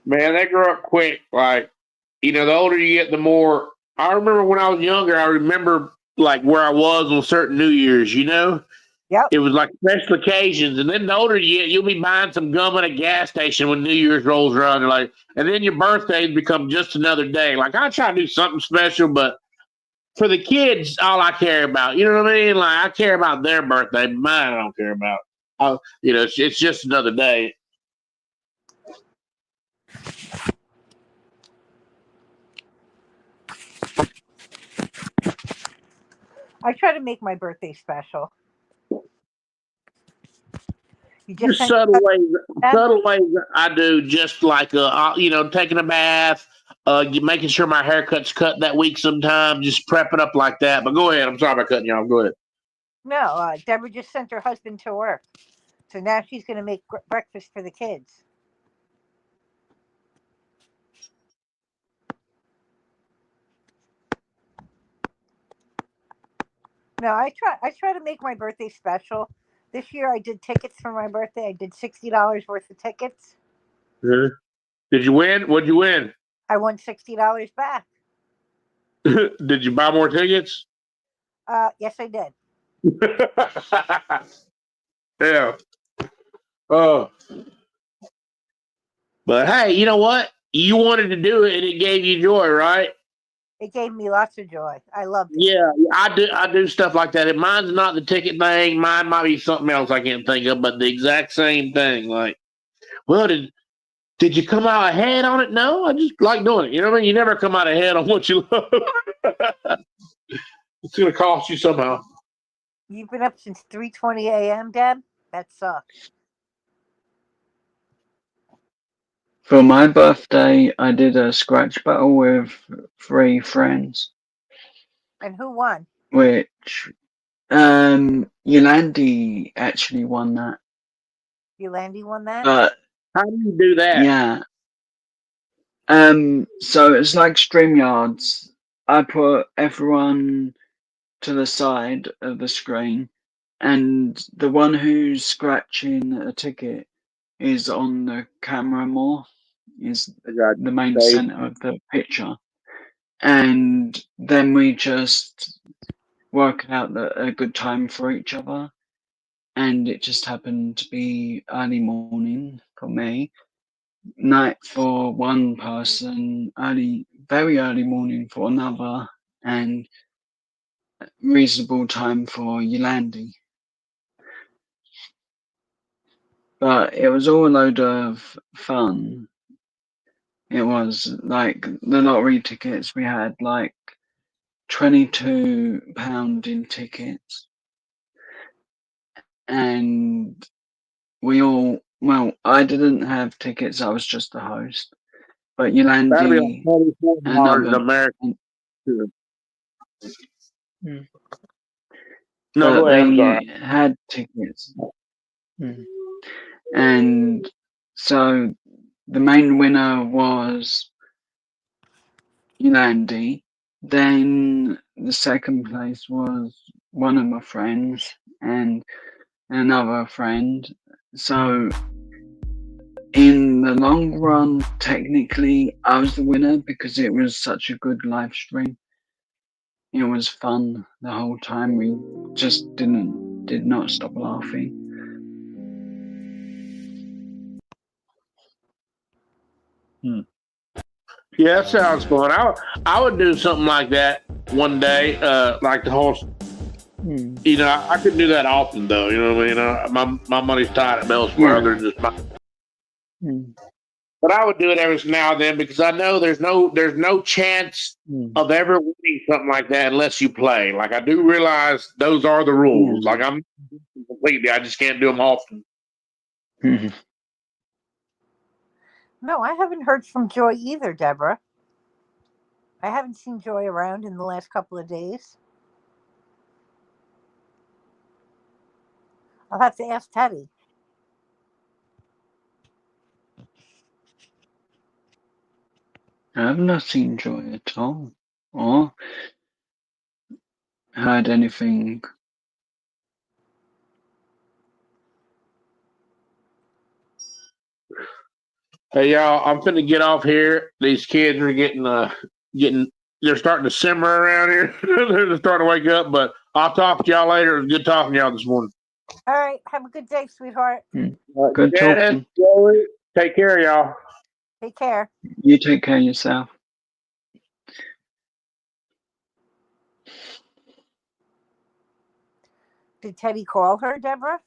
Man, they grow up quick. Like, the older you get, the more. I remember when I was younger, I remember like where I was on certain New Year's, Yep. It was like special occasions. And then the older you get, you'll be buying some gum at a gas station when New Year's rolls around. And then your birthdays become just another day. Like, I try to do something special, but for the kids, all I care about, you know what I mean? Like, I care about their birthday, but mine I don't care about. It's just another day. I try to make my birthday special. You Just just subtle ways I do, just like taking a bath, making sure my haircut's cut that week sometime, just prepping up like that. But go ahead. I'm sorry about cutting you off. Go ahead. No, Deborah just sent her husband to work, so now she's going to make breakfast for the kids. No, I try to make my birthday special. This year I did tickets for my birthday. I did $60 worth of tickets. Did you win? What'd you win? I won $60 back. Did you buy more tickets? Yes, I did. Yeah. Oh. But hey, you know what? You wanted to do it, and it gave you joy, right? It gave me lots of joy. I loved it. Yeah, I do stuff like that. If mine's not the ticket thing, mine might be something else I can't think of, but the exact same thing. Like, well, did you come out ahead on it? No, I just like doing it. You know what I mean? You never come out ahead on what you love. It's gonna cost you somehow. You've been up since 3:20 a.m., Deb? That sucks. For my birthday, I did a scratch battle with 3 friends, And who won? which Yolandi actually won that. Yolandi won that? But How do you do that? yeah, so it's like StreamYards. I put everyone to the side of the screen, and the one who's scratching a ticket is on the camera more, is I got the main Dave. center of the picture. And then we just work out a good time for each other. And it just happened to be early morning for me, night for one person, very early morning for another, and reasonable time for Yolandi. But it was all a load of fun. It was like the lottery tickets. We had like £22 in tickets, and I didn't have tickets. I was just the host, but That'd be like Yolandi $24 and American. Mm. No, but go ahead. I'm sorry. they had tickets. And so the main winner was Landy. Then the second place was one of my friends and another friend. So in the long run, technically, I was the winner because it was such a good live stream. It was fun the whole time. We just did not stop laughing. Yeah, that sounds fun. I would do something like that one day. Like the whole, you know, I couldn't do that often though. You know what I mean? My money's tied up elsewhere other than just my. But I would do it every now and then because I know there's no chance of ever winning something like that unless you play. Like I do realize those are the rules. Like I'm completely, I just can't do them often. No, I haven't heard from Joy either, Deborah. I haven't seen Joy around in the last couple of days. I'll have to ask Teddy. I've not seen Joy at all, or heard anything. Hey y'all, I'm finna get off here. These kids are getting they're starting to simmer around here. They're starting to wake up, but I'll talk to y'all later. It was good talking to y'all this morning. All right. Have a good day, sweetheart. Good Janice, talking. Joey, take care, y'all. Take care. You take care of yourself. Did Teddy call her, Deborah?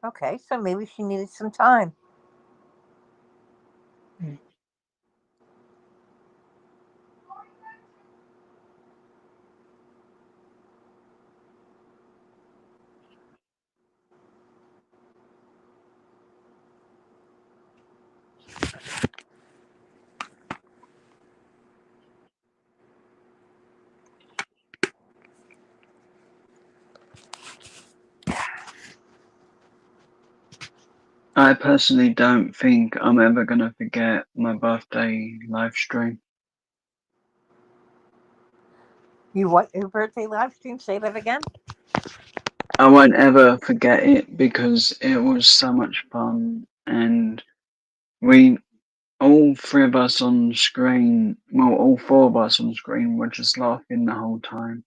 Okay, so maybe she needed some time. I personally don't think I'm ever gonna forget my birthday live stream. You what? Your birthday live stream? Say that again. I won't ever forget it because it was so much fun, and we all three of us on screen, well, all four of us on screen were just laughing the whole time.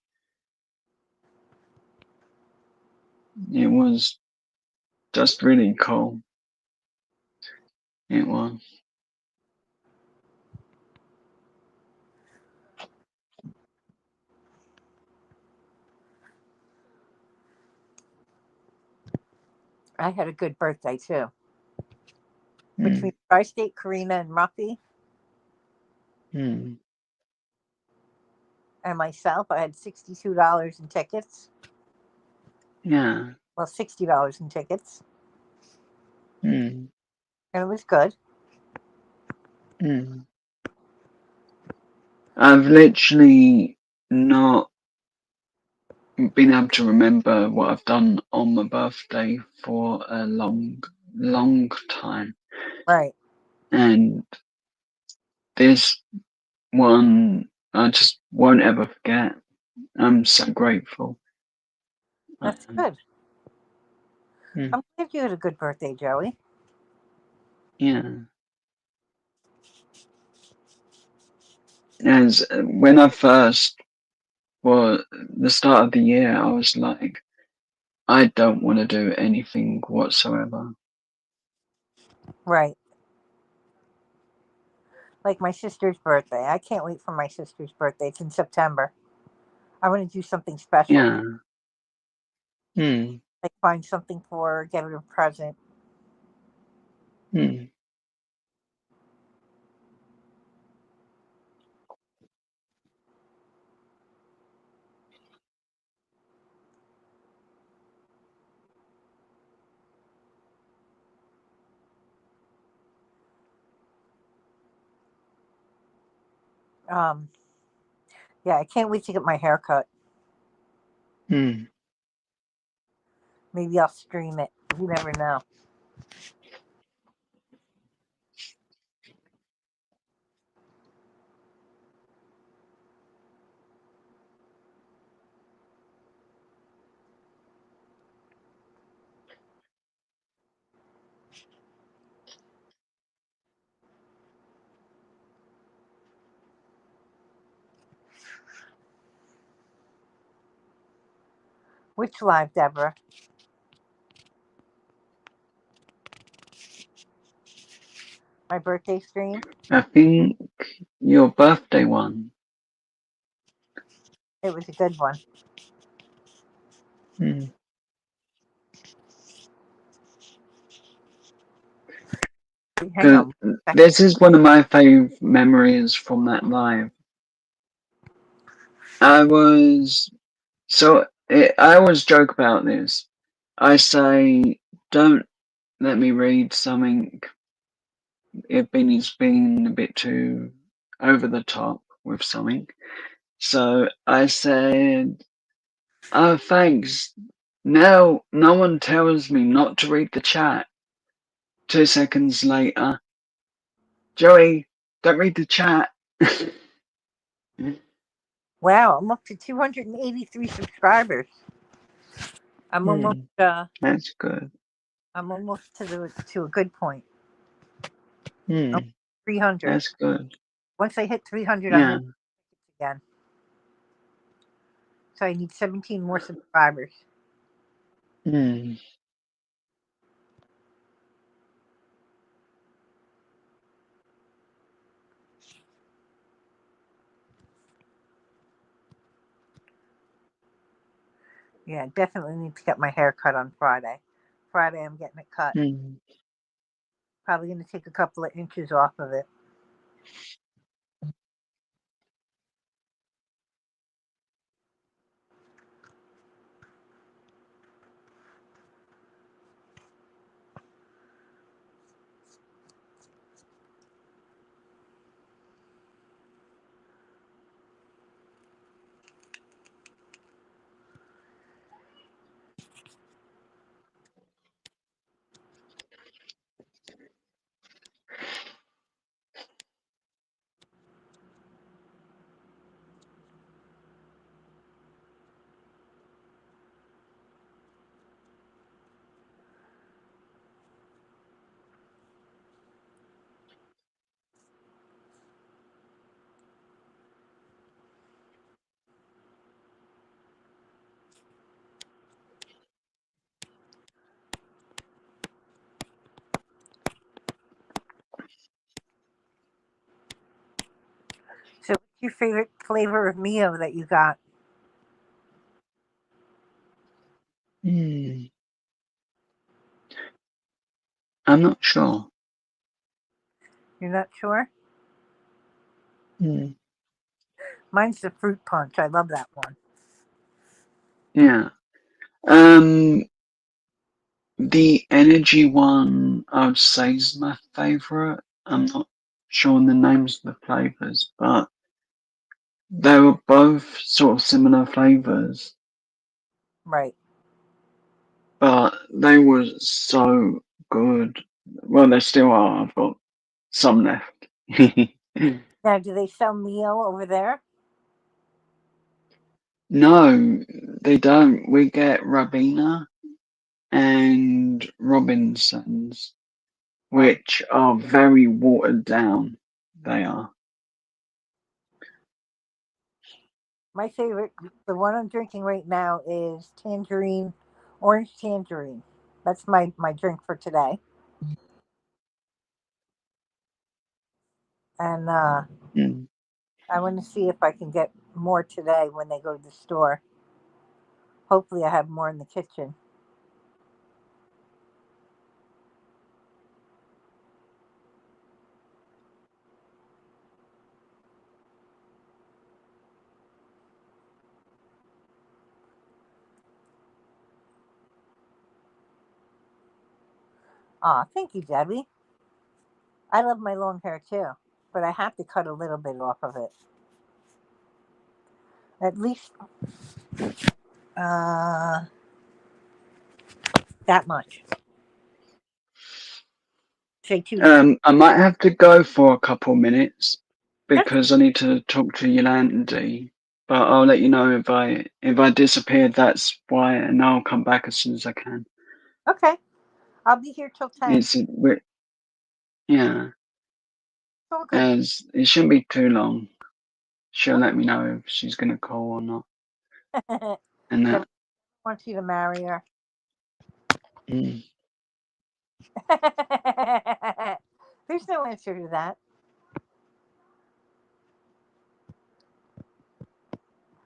It was just really cool. It was. I had a good birthday too. Between Tri-State, Karina, and Muffy, and myself, I had $62 in tickets. Yeah. Well, $60 in tickets, and it was good. I've literally not been able to remember what I've done on my birthday for a long time. Right. And this one I just won't ever forget. I'm so grateful. That's good. I'm glad you had a good birthday, Joey. Yeah. As when I first, well, the start of the year, I was like, I don't want to do anything whatsoever. Right. Like my sister's birthday. I can't wait for my sister's birthday. It's in September. I want to do something special. Yeah. Hmm. Like find something for her, get her a present. Hmm. Um, yeah, I can't wait to get my hair cut. Hmm. Maybe I'll stream it. You never know. Which live, Deborah? My birthday stream? I think your birthday one. It was a good one. Hmm. Hang on. This is one of my fave memories from that live. I was I always joke about this. I say, don't let me read something if Benny's been a bit too over the top with something. So I said, oh, thanks. Now no one tells me not to read the chat. 2 seconds later, Joey, don't read the chat. Wow, I'm up to 283 subscribers. I'm almost That's good. I'm almost to a good point. Hmm, 300. that's good. Once I hit 300, I'm Yeah. going to again. So I need 17 more subscribers. Hmm. Yeah, definitely need to get my hair cut on Friday. Friday, I'm getting it cut. Hmm. Probably going to take a couple of inches off of it. So, what's your favorite flavor of Mio that you got? Hmm. I'm not sure. You're not sure? Hmm. Mine's the fruit punch. I love that one. Yeah. The energy one I would say is my favorite. I'm not sure on the names of the flavors, but they were both sort of similar flavors, Right. but they were so good. Well, they still are. I've got some left. Now, do they sell Mio over there? No, they don't. We get Rabina and Robinsons, Oh, which are very watered down. They are. My favorite, the one I'm drinking right now is orange tangerine. That's my drink for today. And Mm. I want to see if I can get more today when they go to the store. Hopefully, I have more in the kitchen. Aw, thank you, Debbie. I love my long hair too, but I have to cut a little bit off of it. At least uh, that much. Say 2 to 3. I might have to go for a couple minutes That's because I need to talk to Yolandi. But I'll let you know if I disappear. That's why, and I'll come back as soon as I can. okay. I'll be here till 10. Yeah, It's all good. as it shouldn't be too long. She'll let me know if she's gonna call or not, and Debbie that. wants you to marry her. Mm. There's no answer to that.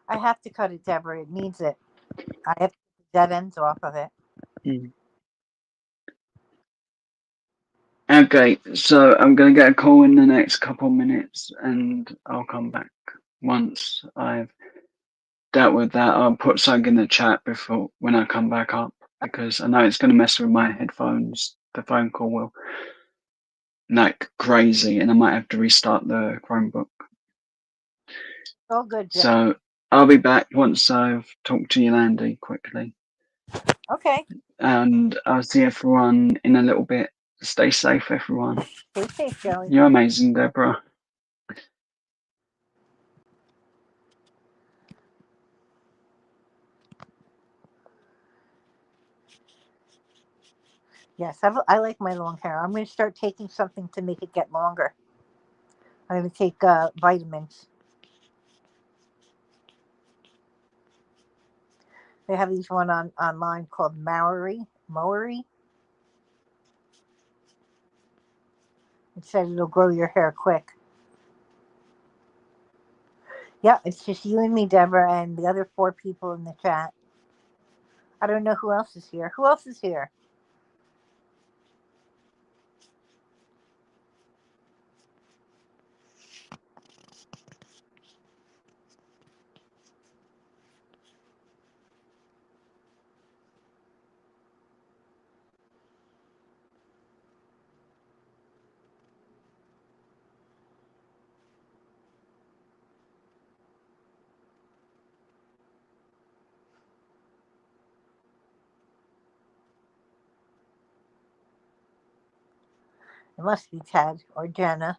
I have to cut it, Deborah. It needs it. I have to get the dead ends off of it. Mm. Okay, so I'm gonna get a call in the next couple minutes, and I'll come back once I've dealt with that. I'll put something in the chat before when I come back up because I know it's gonna mess with my headphones. The phone call will like crazy, and I might have to restart the Chromebook. It's all good, Debbie. So I'll be back once I've talked to Yolandi quickly, Okay. and I'll see everyone in a little bit. Stay safe, everyone. Stay safe, Joey. You're amazing, Deborah. Yes, I like my long hair. I'm going to start taking something to make it get longer. I'm going to take vitamins. They have these one online called Mowery. It says it'll grow your hair quick. Yeah, it's just you and me, Deborah, and the other 4 people in the chat. I don't know who else is here. Who else is here? It must be Ted or Jenna.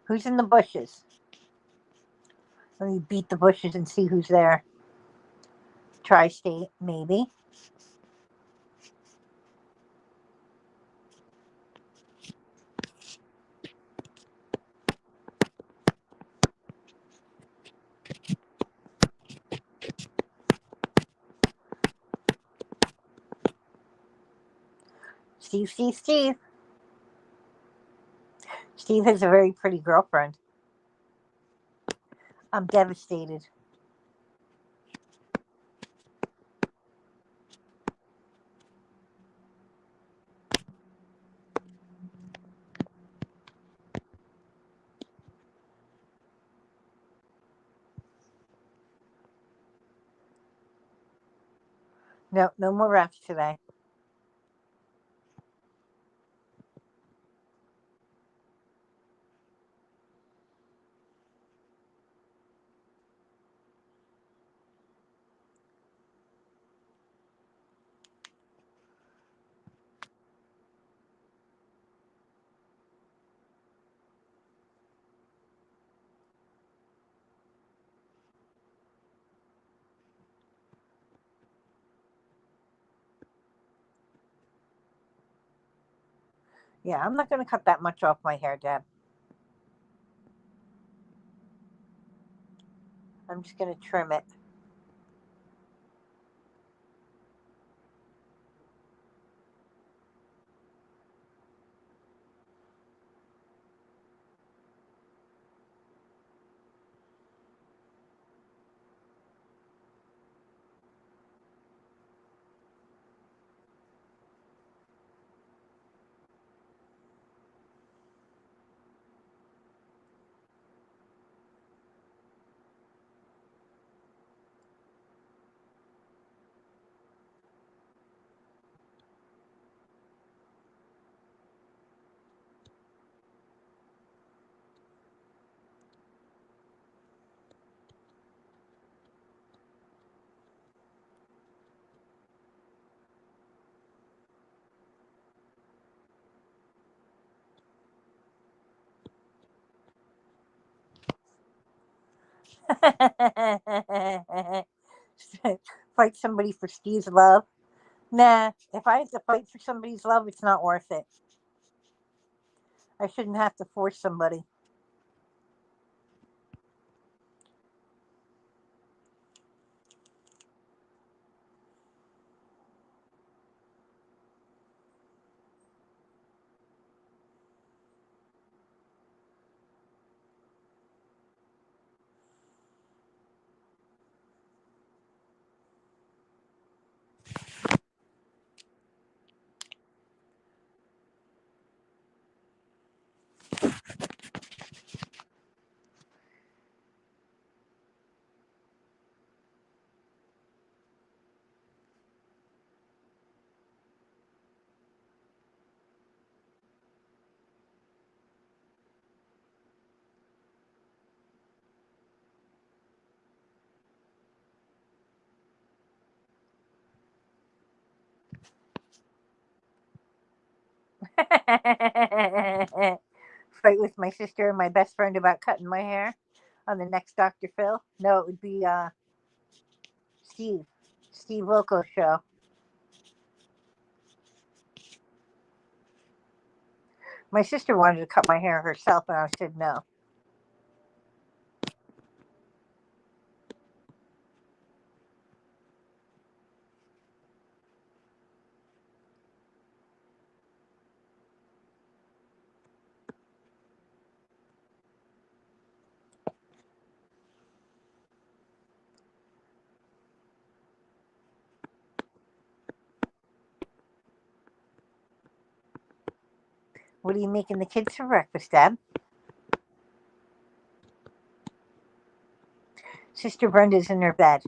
Who's in the bushes? Let me beat the bushes and see who's there. Tri-state, maybe. Steve. Steve has a very pretty girlfriend. I'm devastated. No, no more raps today. Yeah, I'm not going to cut that much off my hair, Deb. I'm just going to trim it. Fight somebody for Steve's love. Nah, if I have to fight for somebody's love, it's not worth it. I shouldn't have to force somebody. Fight with my sister and my best friend about cutting my hair on the next Dr. Phil. No, it would be Steve. Steve Wilkos show. My sister wanted to cut my hair herself, and I said no. What are you making the kids for breakfast, Deb? Sister Brenda's in her bed.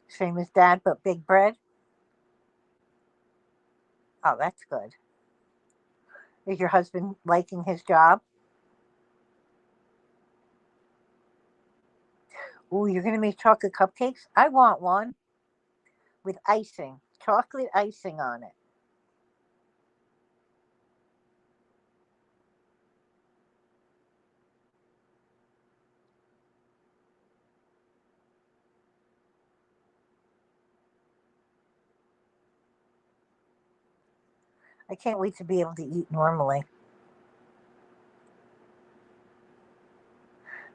Same as Dad, but big bread. Oh, that's good. Is your husband liking his job? Ooh, you're going to make chocolate cupcakes? I want one with icing, chocolate icing on it. I can't wait to be able to eat normally.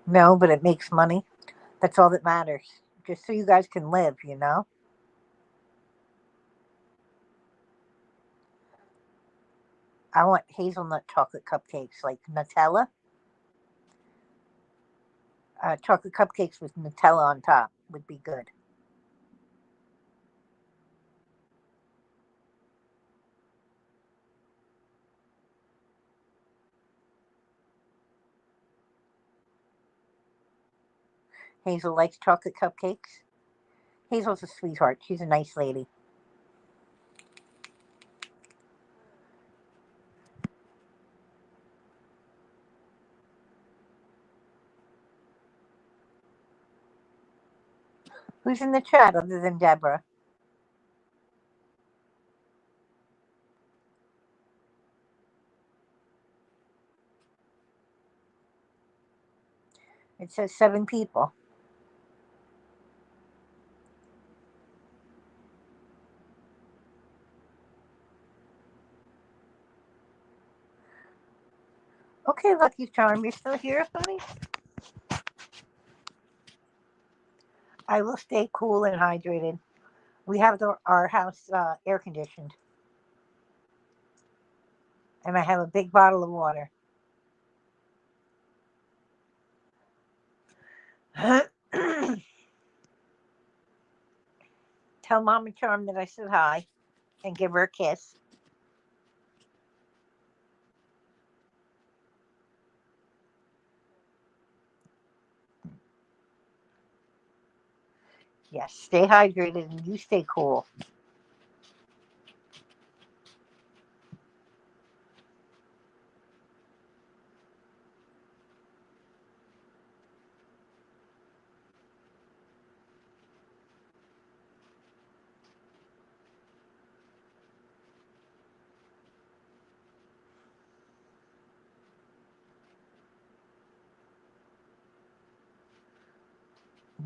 No, but it makes money. That's all that matters. Just so you guys can live, you know? I want hazelnut chocolate cupcakes like Nutella. Chocolate cupcakes with Nutella on top would be good. Hazel likes chocolate cupcakes. Hazel's a sweetheart. She's a nice lady. Who's in the chat other than Deborah? It says 7 people. Okay, Lucky Charm, you're still here, honey? I will stay cool and hydrated. We have our house air conditioned. And I have a big bottle of water. Tell Mama Charm that I said hi and give her a kiss. Yes, stay hydrated and you stay cool.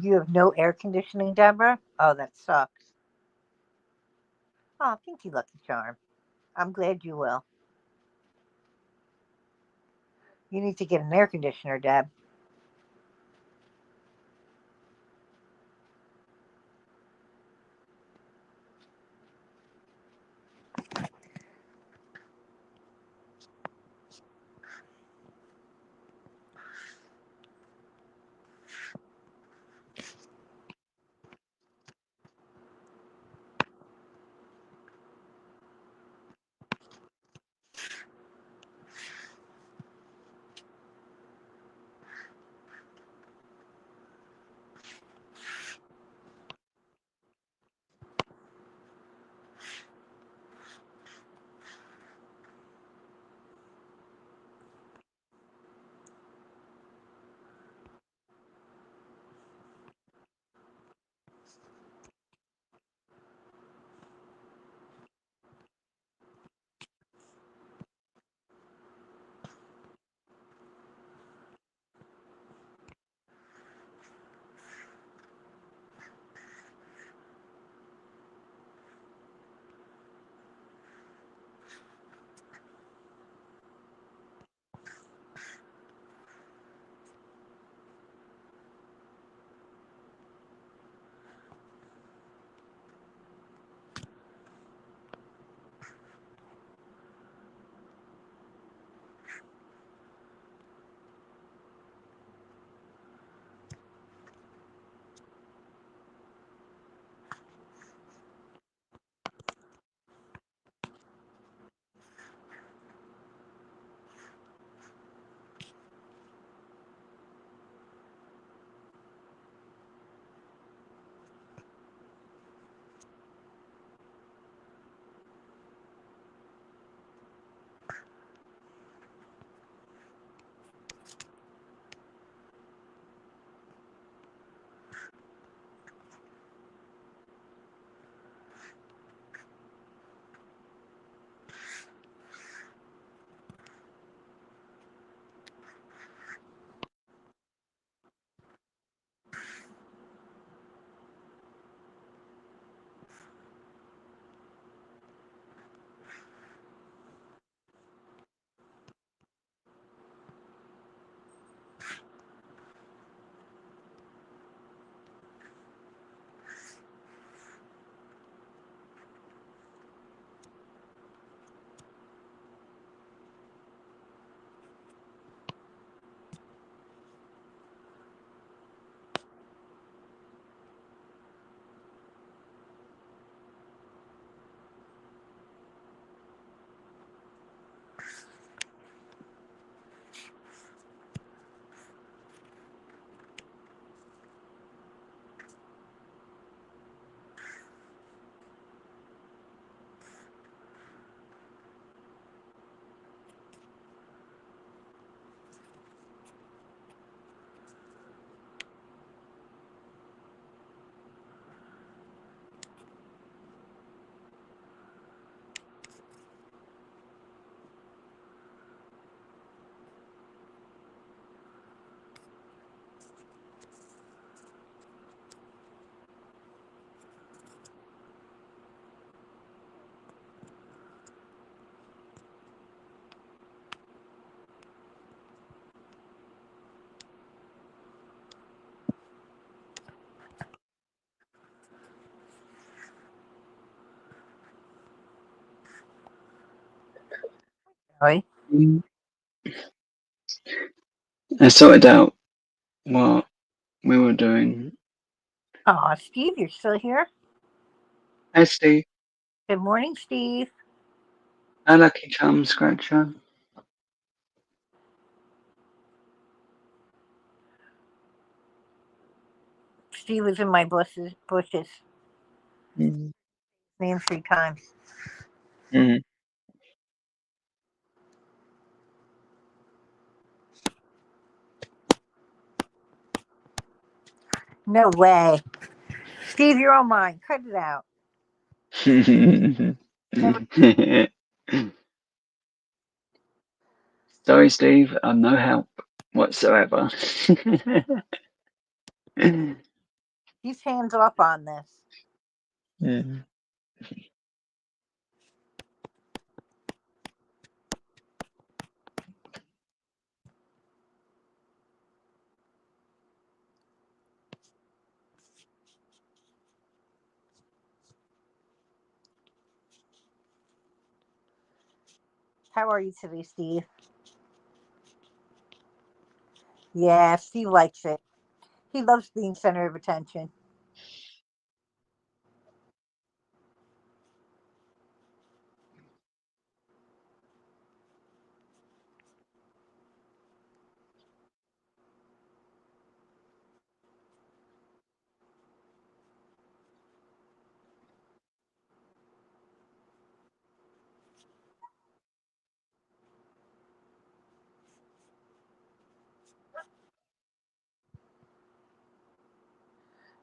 You have no air conditioning, Deborah? Oh, that sucks. Oh, thank you, Lucky Charm. I'm glad you will. You need to get an air conditioner, Deb. Joey. Mm. I sorted out what we were doing. Oh, Steve, you're still here? Hi, Steve. Good morning, Steve. Hi, Lucky Charm Scratcher. Steve was in my bushes. Mm. Name 3 times. Mm. No way. Steve, you're on mine. Cut it out. Never. Sorry, Steve. I'm no help whatsoever. He's hands off on this. Mm. How are you today, Steve? Yeah, Steve likes it. He loves being center of attention.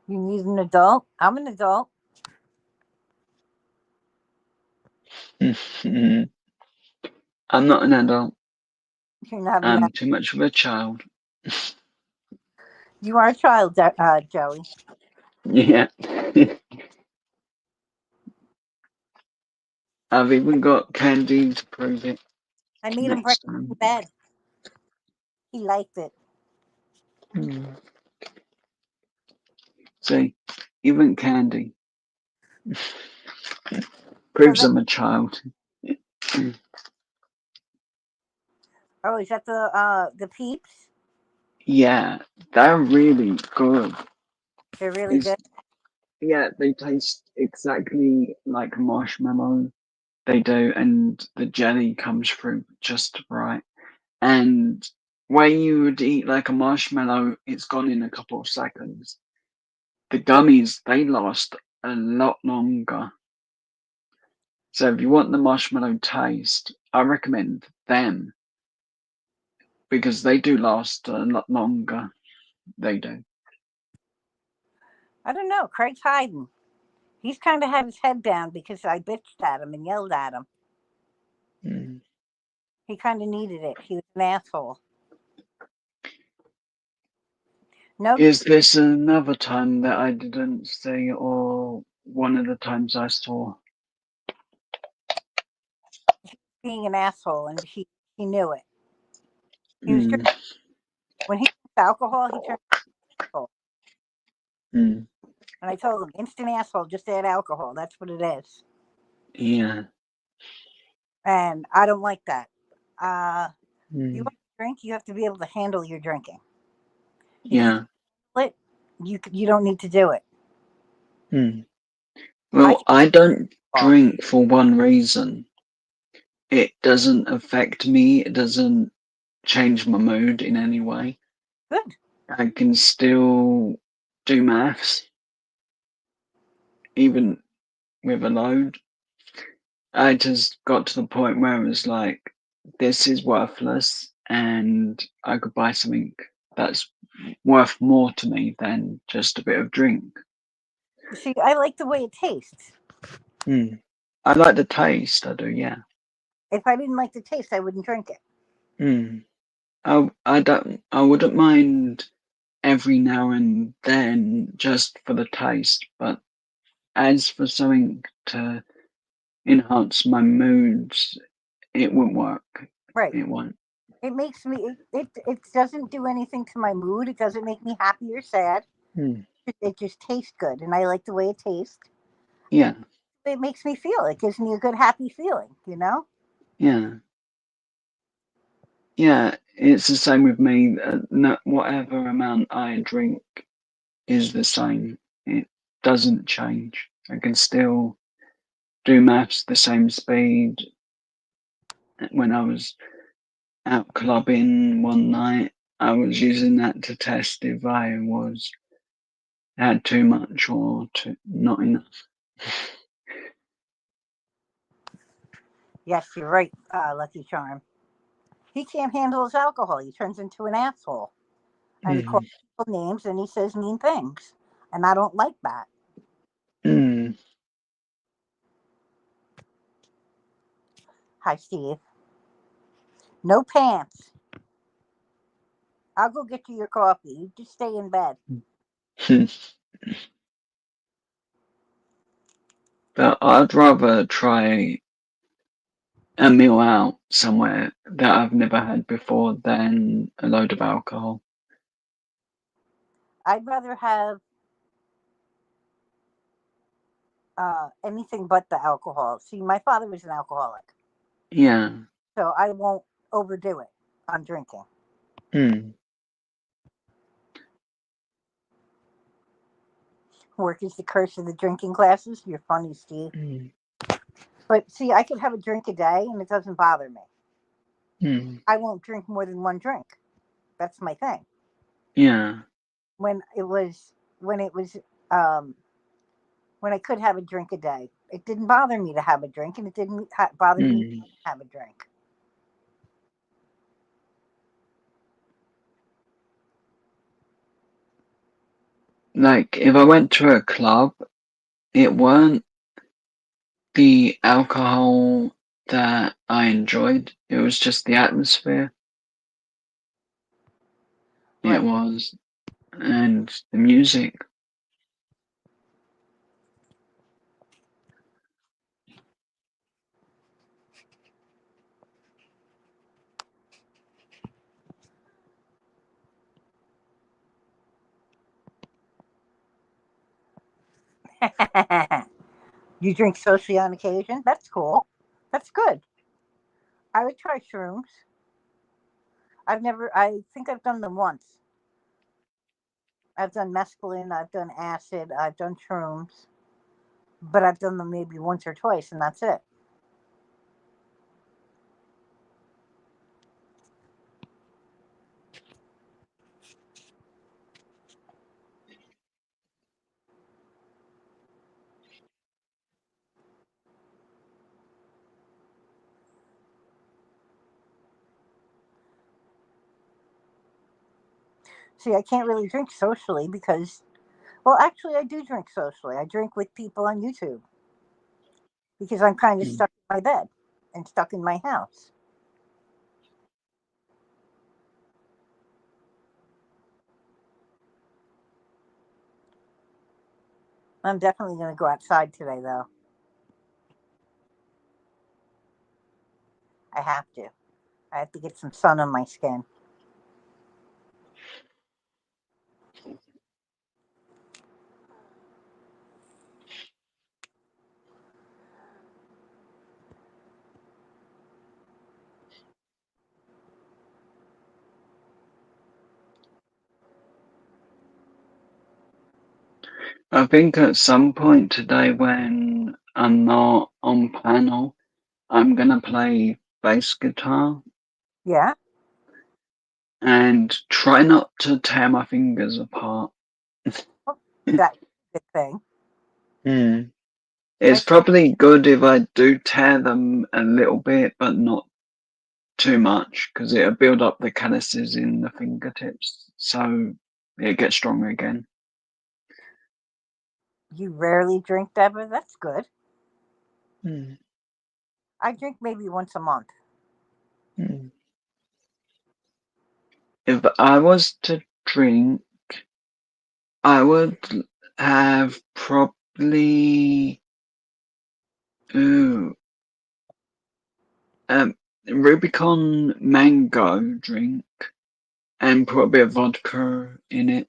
You need an adult? I'm an adult. I'm not an adult. You're not an I'm adult. too much of a child. You are a child, Joey. Yeah. I've even got candy to prove it I made him next breakfast in time. bed. He liked it. Mm. See, even candy So proves that, I'm a child. oh, is that the peeps? Yeah, they're really good. They're really It's, good. yeah, they taste exactly like marshmallow. They do, and the jelly comes through just right. And where you would eat like a marshmallow, it's gone in a couple of seconds. The gummies, they last a lot longer. So if you want the marshmallow taste, I recommend them because they do last a lot longer. They do. I don't know. Craig's hiding. He's kind of had his head down because I bitched at him and yelled at him. Mm. He kind of needed it. He was an asshole. No, Is this another time that I didn't see, or one of the times I saw? being an asshole, and he knew it. He was Mm. when he drinks alcohol, he turns asshole. Mm. And I told him, instant asshole, just add alcohol. That's what it is. Yeah. And I don't like that. You Mm. want to drink, you have to be able to handle your drinking. If you Yeah. can't handle it, you don't need to do it. Mm. I Well, can I don't alcohol. drink for one reason. It doesn't affect me. It doesn't change my mood in any way. Good. I can still do maths, even with a load. I just got to the point where it was like, this is worthless, and I could buy something that's worth more to me than just a bit of drink. See, I like the way it tastes. Mm. I like the taste, I do, yeah. If I didn't like the taste, I wouldn't drink it. Mm. I wouldn't mind every now and then just for the taste, but as for something to enhance my moods, it won't work. Right. It won't. It makes me. It doesn't do anything to my mood. It doesn't make me happy or sad. Mm. It just tastes good, and I like the way it tastes. Yeah, It makes me feel. It gives me a good, happy feeling. You know. yeah. Yeah, it's the same with me. Whatever amount I drink is the same. It doesn't change. I can still do maths the same speed. When I was out clubbing one night, I was using that to test if I had too much or not enough. Yes, you're right, Lucky Charm. He can't handle his alcohol. He turns into an asshole. And he calls Mm. people names and he says mean things. And I don't like that. Mm. Hi, Steve. No pants. I'll go get you your coffee. You just stay in bed. But I'd rather try a meal out somewhere that I've never had before than a load of alcohol. I'd rather have anything but the alcohol. See, my father was an alcoholic, Yeah. so I won't overdo it on drinking. Mm. Work is the curse of the drinking classes. You're funny, Steve. Mm. But see, I could have a drink a day and it doesn't bother me. Mm. I won't drink more than one drink. That's my thing. Yeah. When it was when it was um, when I could have a drink a day, it didn't bother me to have a drink, and it didn't bother me to Mm. have a drink. Like if I went to a club, it weren't the alcohol that I enjoyed. It was just the atmosphere. It Right. was, and the music. You drink socially on occasion. That's cool. That's good. I would try shrooms. I've never. I think I've done them once. I've done mescaline. I've done acid. I've done shrooms, but I've done them maybe once or twice, and that's it. See, I can't really drink socially because, well, actually, I do drink socially. I drink with people on YouTube because I'm kind of Mm. stuck in my bed and stuck in my house. I'm definitely going to go outside today, though. I have to. I have to get some sun on my skin. I think at some point today, when I'm not on panel, I'm gonna play bass guitar Yeah, and try not to tear my fingers apart. well, that's a good thing. Mm. I It's probably good if I do tear them a little bit, but not too much, because it'll build up the calluses in the fingertips, so it gets stronger again. You rarely drink, Deborah. That's good. Mm. I drink maybe once a month. Mm. If I was to drink, I would have probably ooh, um, Rubicon mango drink and put a bit of vodka in it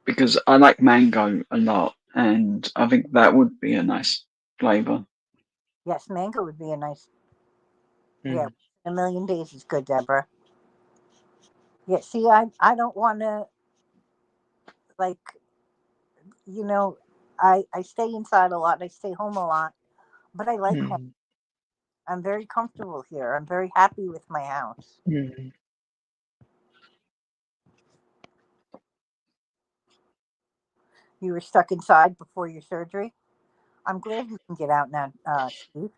because I like mango a lot, and I think that would be a nice flavor. Yes, mango would be a nice. Yeah, Mm. A million days is good, Deborah. Yeah, see, I don't want to, like, you know, I stay inside a lot. I stay home a lot, but I like home. Mm, I'm very comfortable here. I'm very happy with my house. mm, You were stuck inside before your surgery. I'm glad you can get out now, Steve.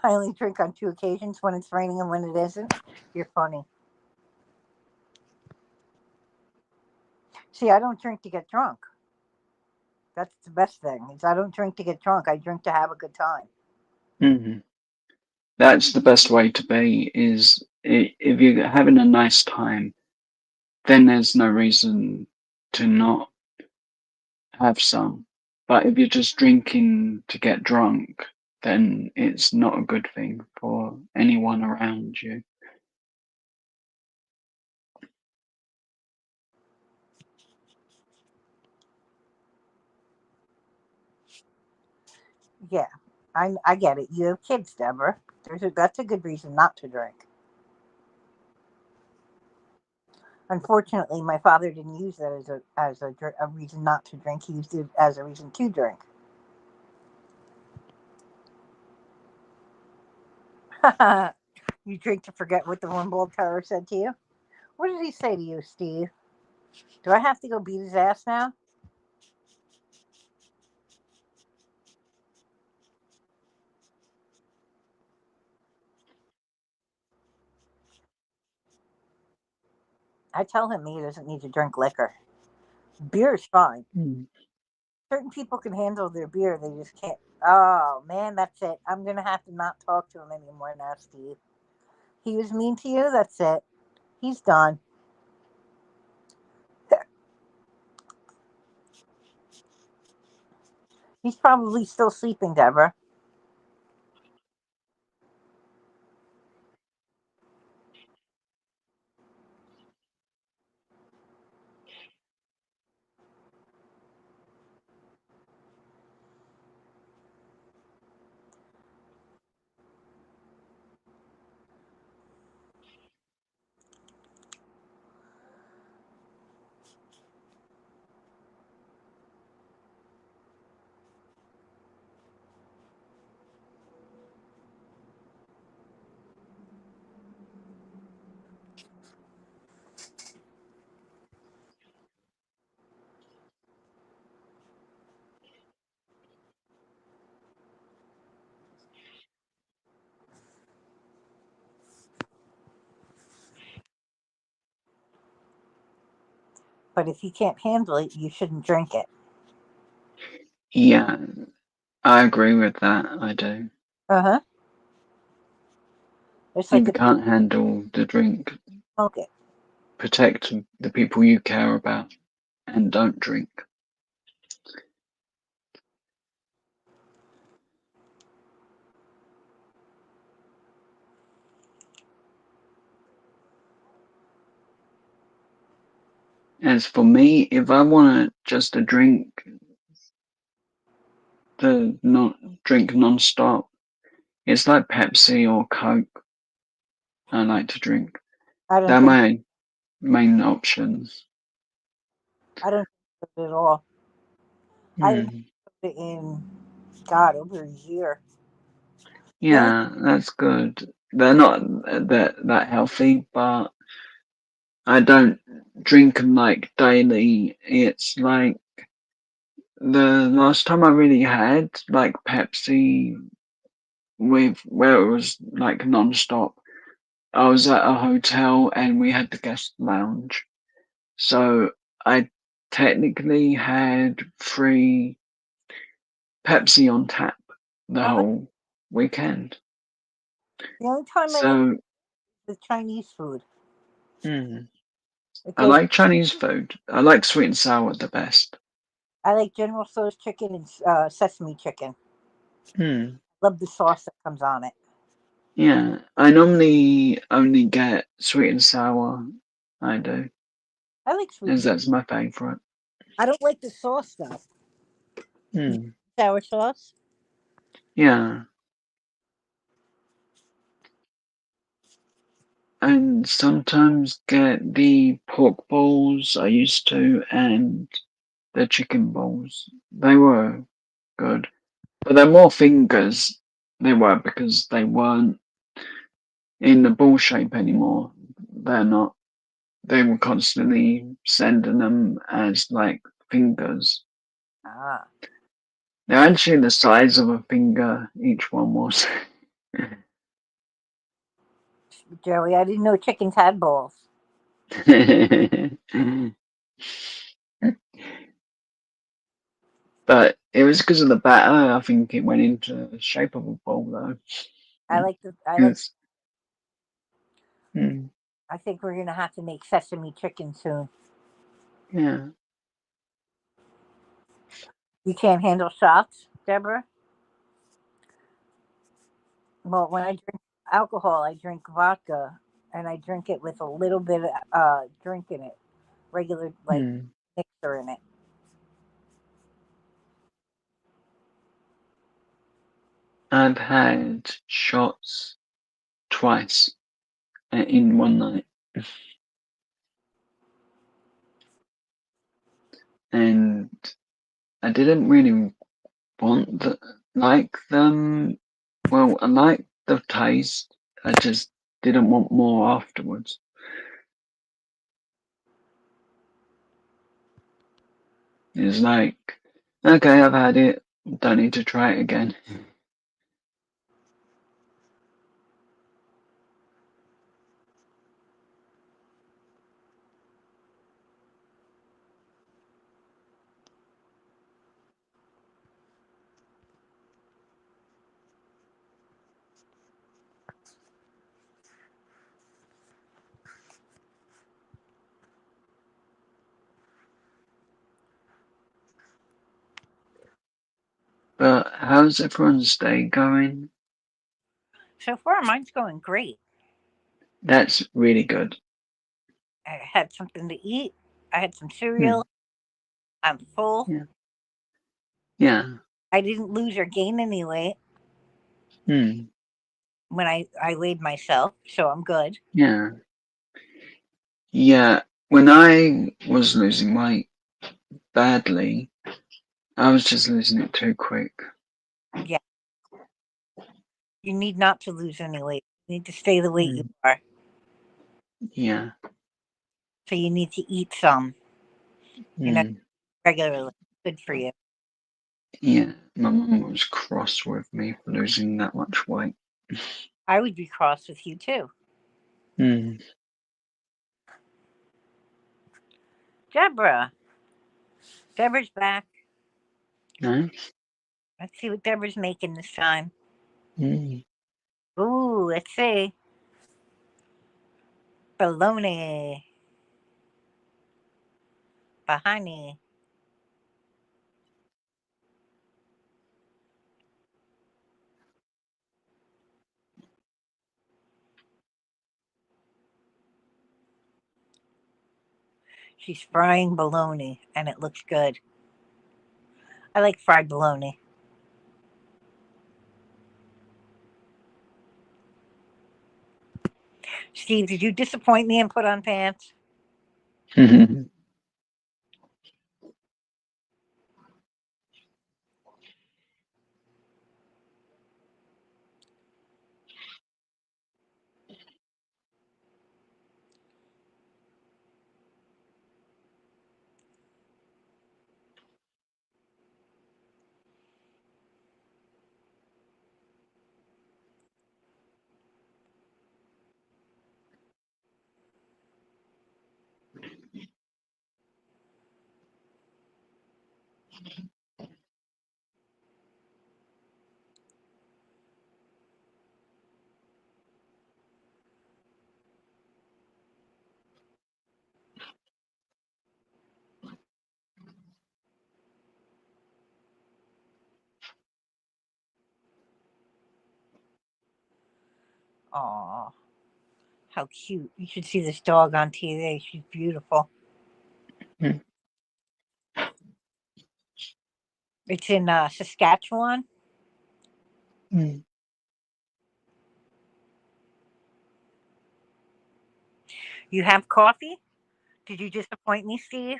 I only drink on 2 occasions, when it's raining and when it isn't. You're funny. See, I don't drink to get drunk. That's the best thing. Is I don't drink to get drunk. I drink to have a good time. mm. That's the best way to be. Is if you're having a nice time, then there's no reason to not have some. But if you're just drinking to get drunk, then it's not a good thing for anyone around you. Yeah, I get it. You have kids, Deborah. That's a good reason not to drink. Unfortunately, my father didn't use that as a reason not to drink. He used it as a reason to drink. You drink to forget what the one bald terror said to you. What did he say to you, Steve? Do I have to go beat his ass now? I tell him he doesn't need to drink liquor. Beer is fine. Mm. Certain people can handle their beer. They just can't. Oh man, that's it. I'm gonna have to not talk to him anymore now, Steve. He was mean to you. That's it. He's done. He's probably still sleeping, Deborah. But if you can't handle it, you shouldn't drink it. Yeah, I agree with that. I do. Uh huh. It's If like you a can't handle the drink, smoke it. protect the people you care about and don't drink. As for me, if I want just a drink, to not drink non-stop, it's like Pepsi or Coke. I like to drink. I don't They're drink. my main options. I don't drink it at all. I haven't Hmm. had it in God over a year. The only Yeah, that's good. They're not that healthy, but I don't drink them like daily. It's like the last time I really had like Pepsi with where it was like non-stop. I was at a hotel and we had the guest lounge. So I technically had 3 Pepsi on tap the uh, whole weekend. the only time I like So the Chinese food. mm, It I goes. like Chinese food. I like sweet and sour the best. I like General Tso's chicken and sesame chicken. Mm. Love the sauce that comes on it. Yeah, I normally only get sweet and sour. I do, I like sweet as and that's my favorite. I don't like the sauce though. Mm. Sour sauce. Yeah, and sometimes get the pork balls I used to and the chicken balls. They were good. But they're more fingers they were because they weren't in the ball shape anymore. They're not. They were constantly sending them as like fingers. Ah, They're actually the size of a finger, each one was. Joey, I didn't know chickens had balls. But it was because of the batter. I think it went into the shape of a ball, though. I like the. I like. Yes. Mm, I think we're gonna have to make sesame chicken soon. yeah. You can't handle shots, Deborah? Well, when I drink alcohol, I drink vodka, and I drink it with a little bit of drink in it, regular like Mm. mixer in it. I've had shots twice in one night, and I didn't really want like them. Well, I liked the taste. I just didn't want more afterwards. It's like, okay, I've had it. Don't need to try it again. But how's everyone's day going? So far, mine's going great. That's really good. I had something to eat. I had some Hmm. cereal. I'm full. Yeah. Yeah. I didn't lose or gain any weight Hmm. when I weighed myself, so I'm good. Yeah. Yeah. When I was losing weight badly, I was just losing it too quick. Yeah, you need not to lose any weight. You need to stay the weight you Hmm. are. Yeah. So you need to eat some, you know, Hmm. regularly. Good for you. Yeah. My mum was cross with me for losing that much weight. I would be cross with you too. Hmm. Deborah. Deborah's back. No? Let's see what Deborah's making this time. Hmm. Ooh, let's see. Bologna. Bahani. She's frying bologna and it looks good. I like fried bologna. Steve, did you disappoint me and put on pants? Aw, how cute. You should see this dog on TV. She's beautiful. It's in Saskatchewan. Hmm. You have coffee? Did you disappoint me, Steve?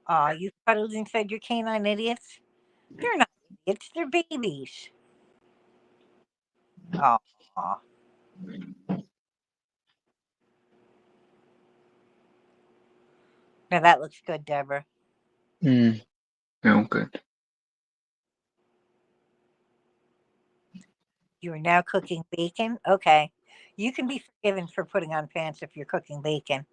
Aw, you cuddled and fed your canine idiots? They're not idiots, they're babies. Aw. Now that looks good, Deborah. Feel good. You are now cooking bacon? Okay. You can be forgiven for putting on pants if you're cooking bacon.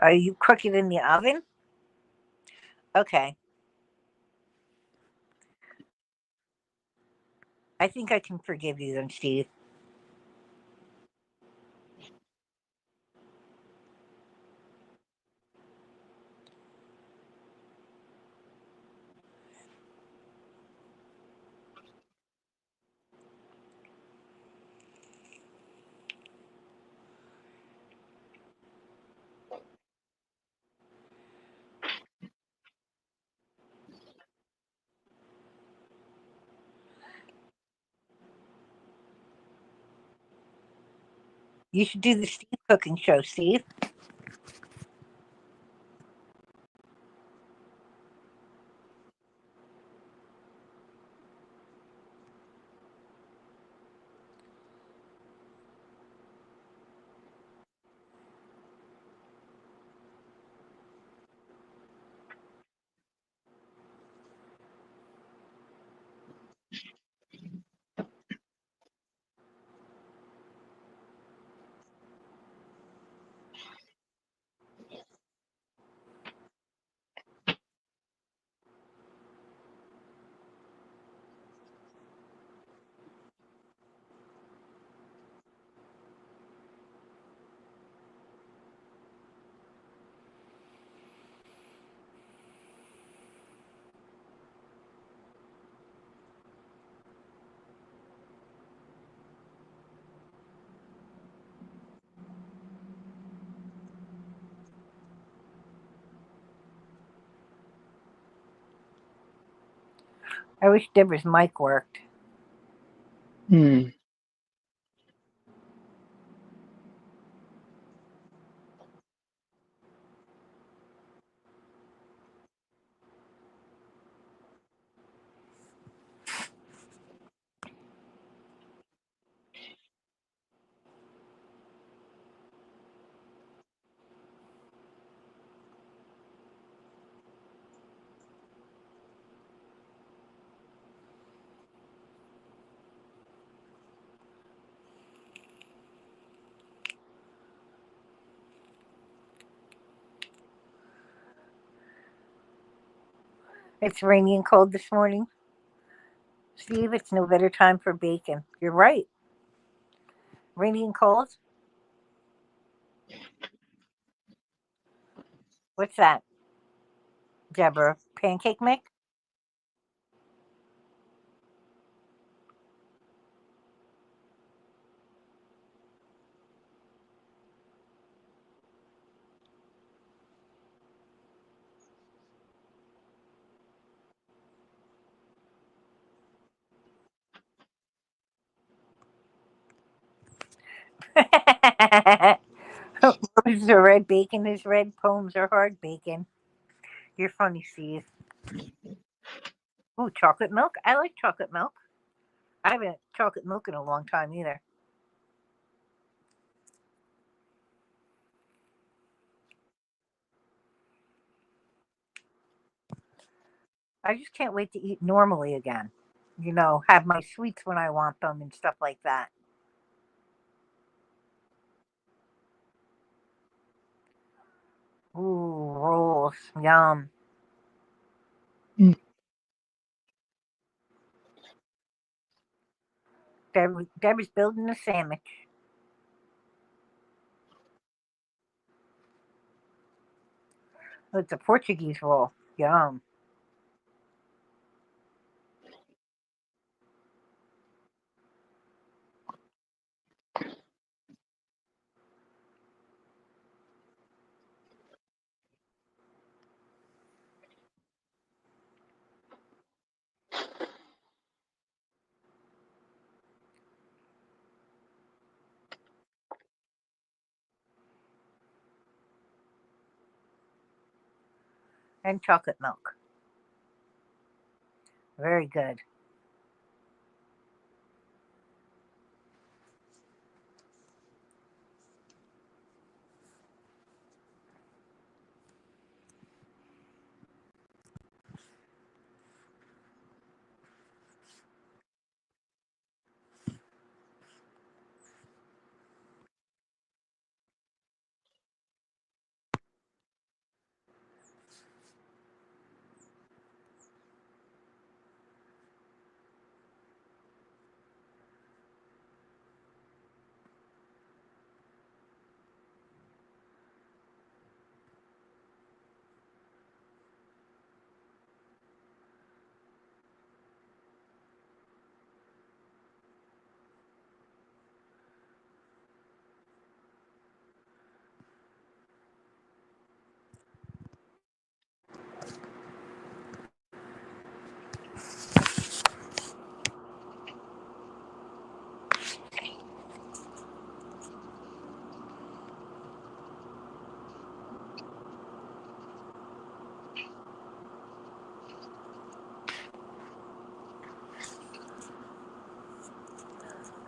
Are you cooking in the oven? Okay. I think I can forgive you then, Steve. You should do the Steve cooking show, Steve. I wish Deborah's mic worked. It's rainy and cold this morning. Steve, it's no better time for bacon. You're right. Rainy and cold? What's that, Deborah? Pancake mix? Roses are red, bacon is red, poems are hard, bacon. You're funny, Steve. Ooh, chocolate milk. I like chocolate milk. I haven't had chocolate milk in a long time either. I just can't wait to eat normally again. Have my sweets when I want them and stuff like that. Ooh, rolls. Yum. Mm. Deborah's building a sandwich. Oh, it's a Portuguese roll. Yum. And chocolate milk. Very good.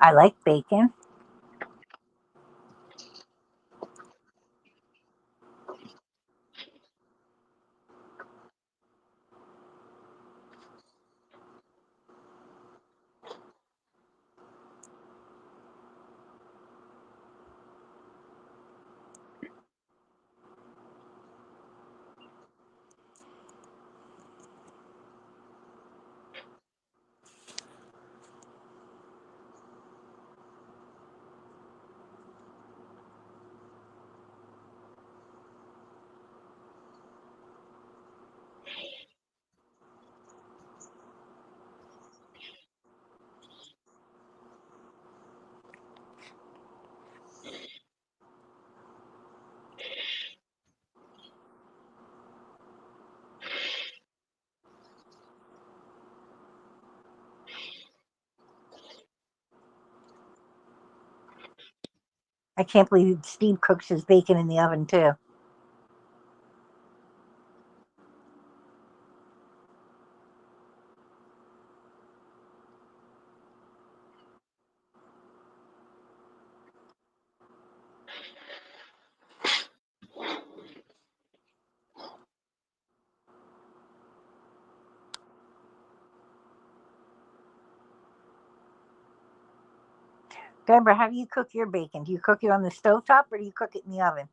I like bacon. I can't believe Steve cooks his bacon in the oven too. Deborah, how do you cook your bacon? Do you cook it on the stovetop or do you cook it in the oven?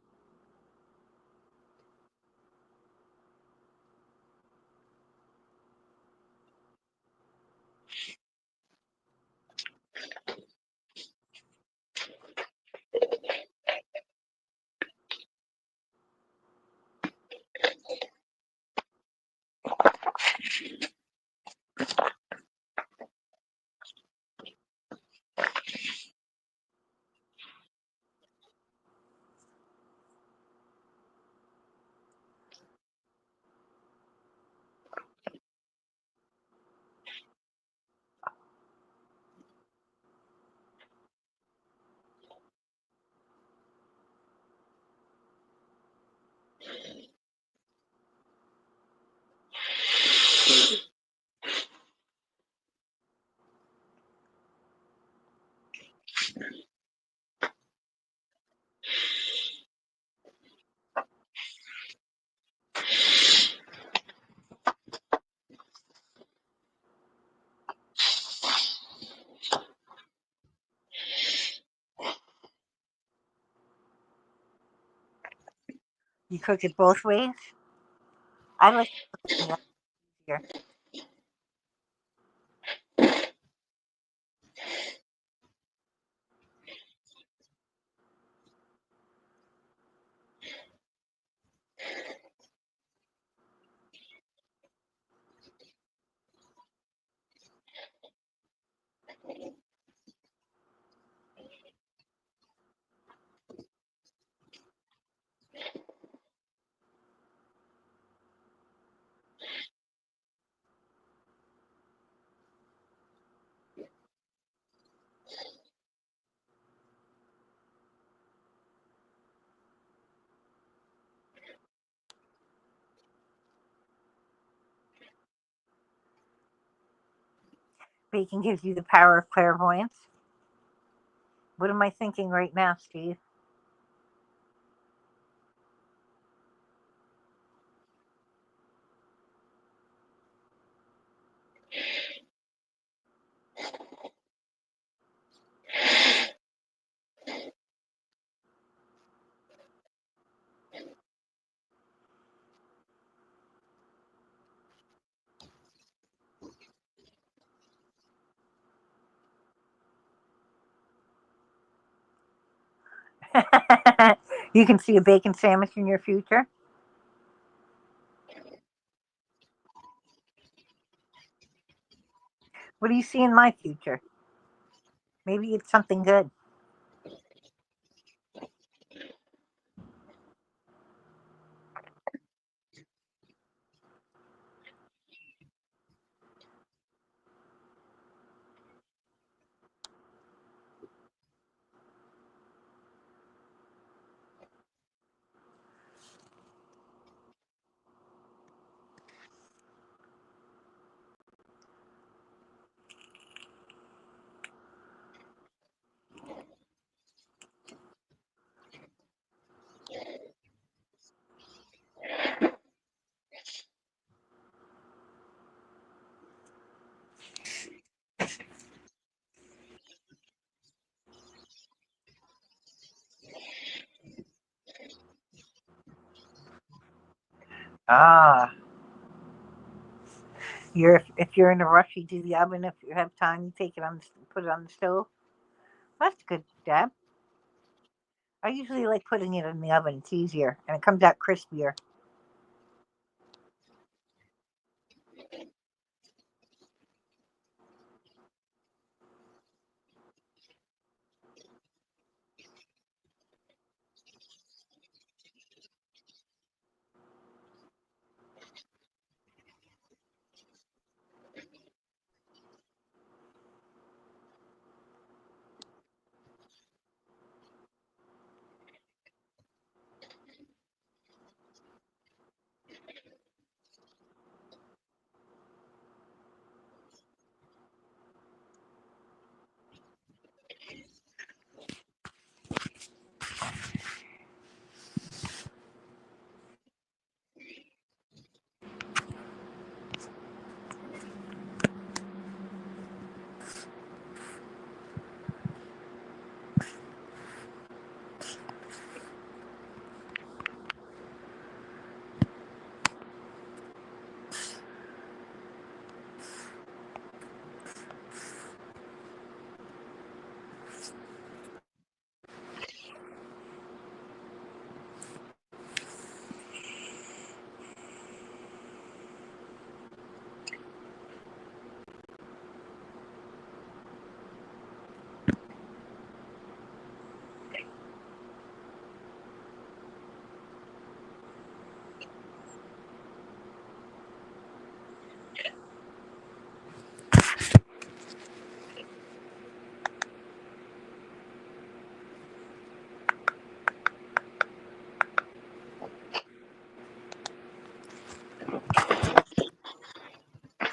You cook it both ways. I like to cook it in the oven here. Bacon gives you the power of clairvoyance. What am I thinking right now, Steve? You can see a bacon sandwich in your future. What do you see in my future? Maybe it's something good. Ah, if you're in a rush, you do the oven. If you have time, you take it on, put it on the stove. That's good, Deb. I usually like putting it in the oven. It's easier and it comes out crispier.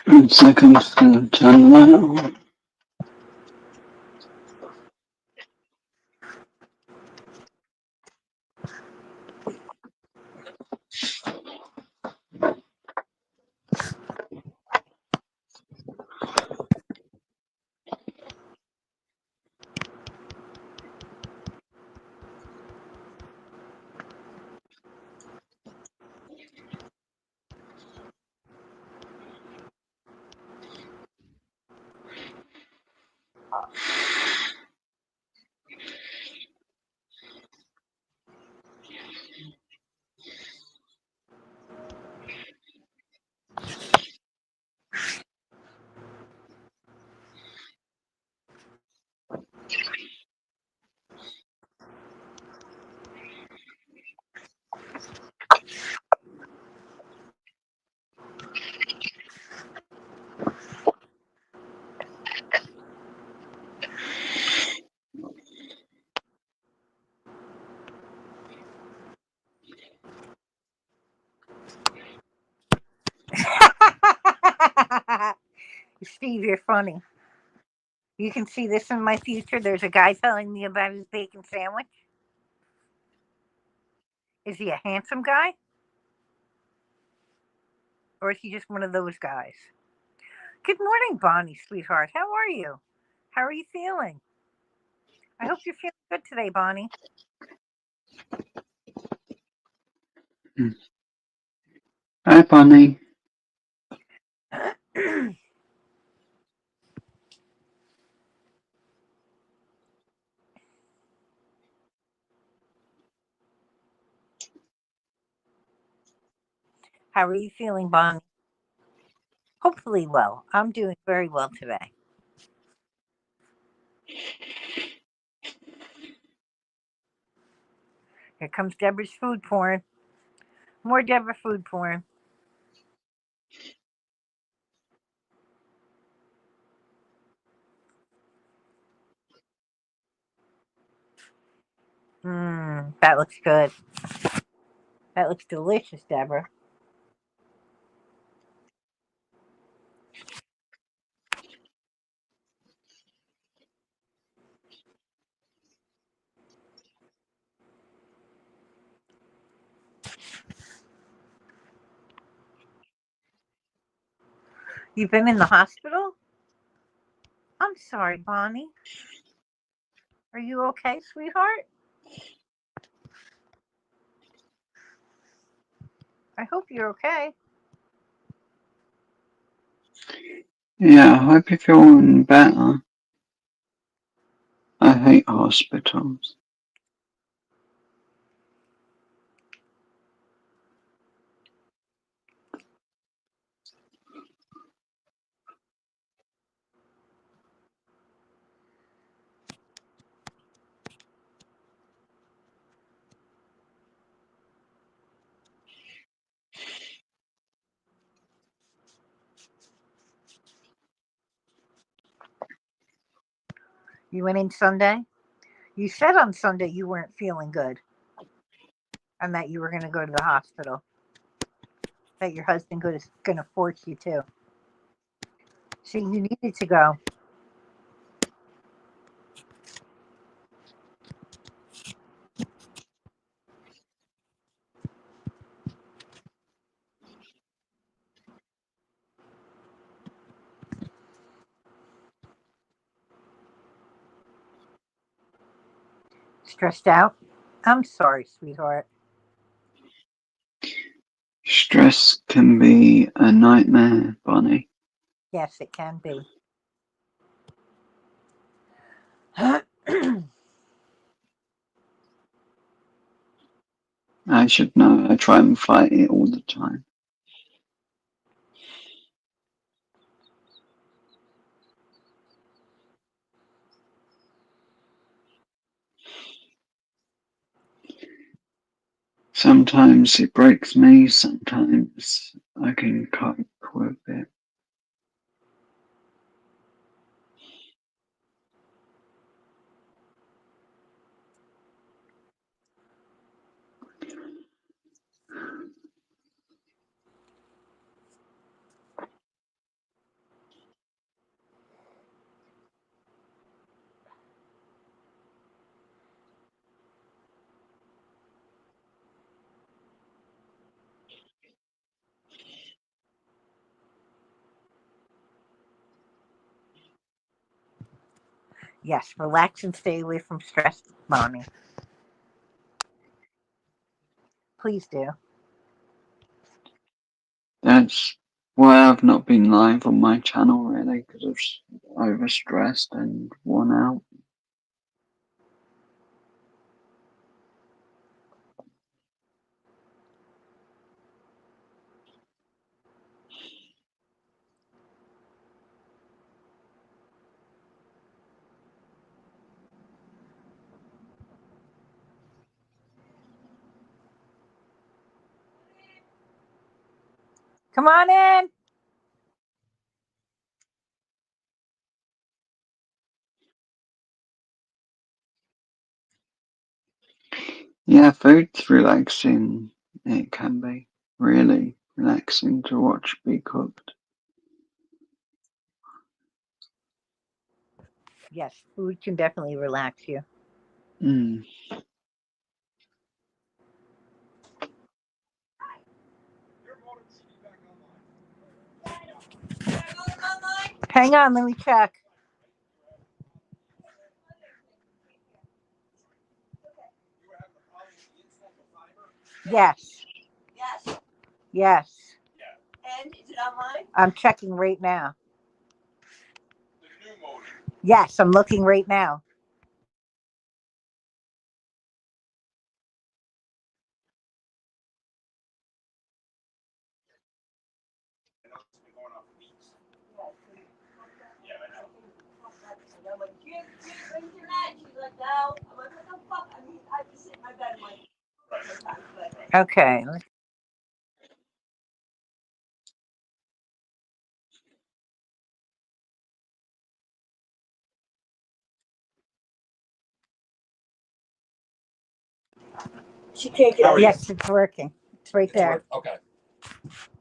One second, just gonna turn that on. Steve, you're funny. You can see this in my future. There's a guy telling me about his bacon sandwich. Is he a handsome guy? Or is he just one of those guys? Good morning, Bonnie, sweetheart. How are you? How are you feeling? I hope you're feeling good today, Bonnie. Hi, Bonnie. How are you feeling, Bonnie? Hopefully well. I'm doing very well today. Here comes Deborah's food porn. More Deborah food porn. That looks good. That looks delicious, Deborah. You've been in the hospital? I'm sorry, Bonnie. Are you okay, sweetheart? I hope you're okay. Yeah, I hope you're feeling better. I hate hospitals. You went in Sunday? You said on Sunday you weren't feeling good and that you were going to go to the hospital. That your husband was going to force you to. So you needed to go. Stressed out? I'm sorry, sweetheart. Stress can be a nightmare, Bonnie. Yes, it can be. I should know. I try and fight it all the time. Sometimes it breaks me, sometimes I can cope with it. Yes, relax and stay away from stress, Bonnie. Please do. That's why I've not been live on my channel really, because I'm overstressed and worn out. Come on in. Yeah, food's relaxing. It can be really relaxing to watch be cooked. Yes, food can definitely relax you. Mm. Hang on, let me check. Yes. Yes. Yes. And is it online? I'm checking right now. The new modem. Yes, I'm looking right now. Yeah, I know. And I'm like, Jim, where's your net? She's like, no. I'm like, what the fuck? I mean, I just sit in my bed and like, Okay. she can't get out. Yes, it's working. It's right there. Okay.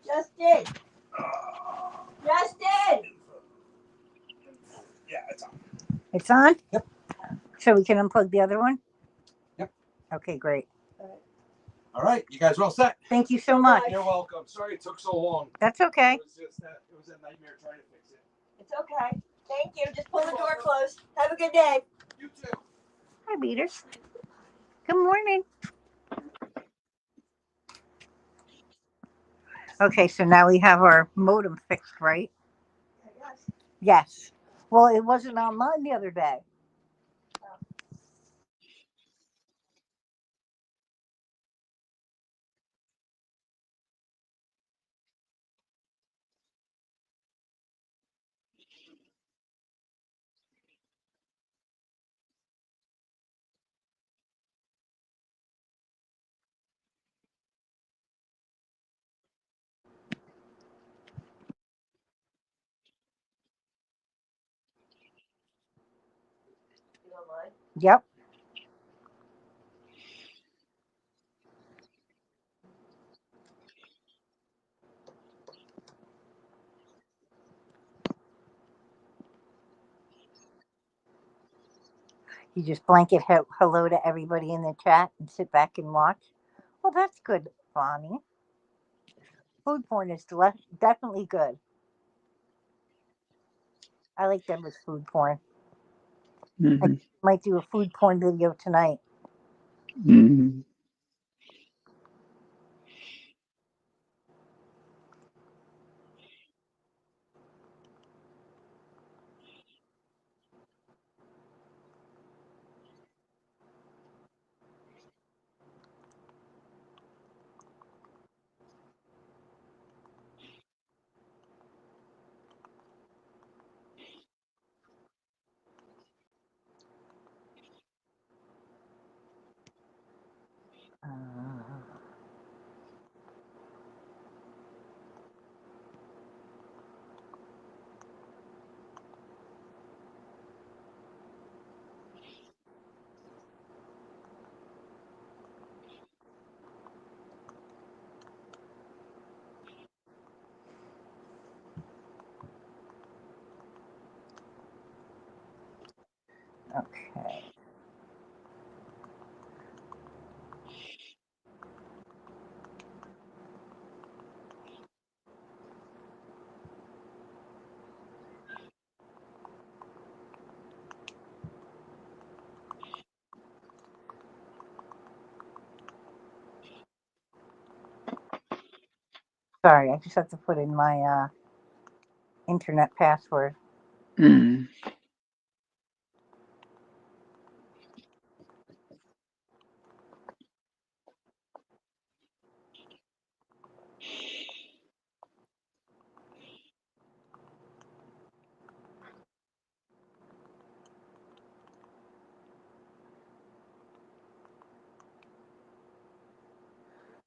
Justin. Justin. Yeah, it's on. It's on? Yep. So we can unplug the other one? Yep. Okay, great. All right, you guys are all set. Thank you so much. You're welcome. Sorry it took so long. That's okay. It was just that it was a nightmare trying to fix it. It's okay. Thank you. Just pull the door closed. Have a good day. You too. Hi, Beaters. Good morning. Okay, so now we have our modem fixed, right? Yes. Yes. Well, it wasn't online the other day. You online? Yep. You just blanket hello to everybody in the chat and sit back and watch. Well, that's good, Bonnie. Food porn is definitely good. I like Deborah's food porn. I Mm-hmm. might do a food porn video tonight. Mm-hmm. Uh, okay. Sorry, I just have to put in my internet password. Mm.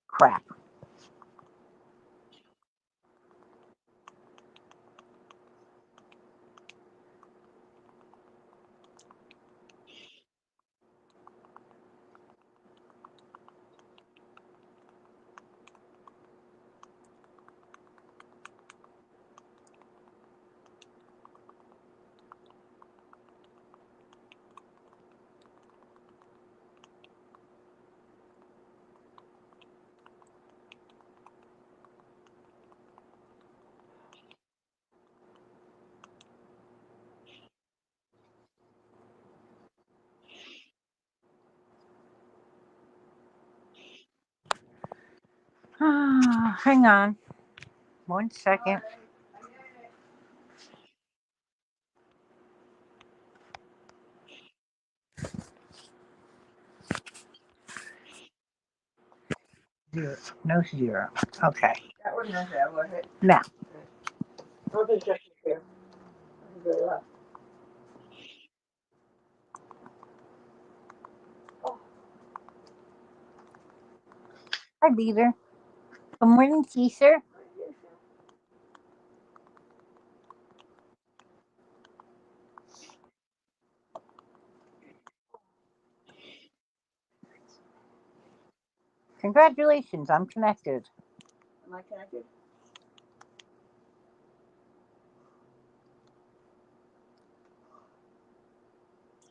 Crap. Hang on. 1 second. Zero. No zero. Okay. That was not that, was it? Now. I'll just check it here. Good luck. Hi, Peter. Good morning, Caesar. Congratulations, I'm connected. Am I connected?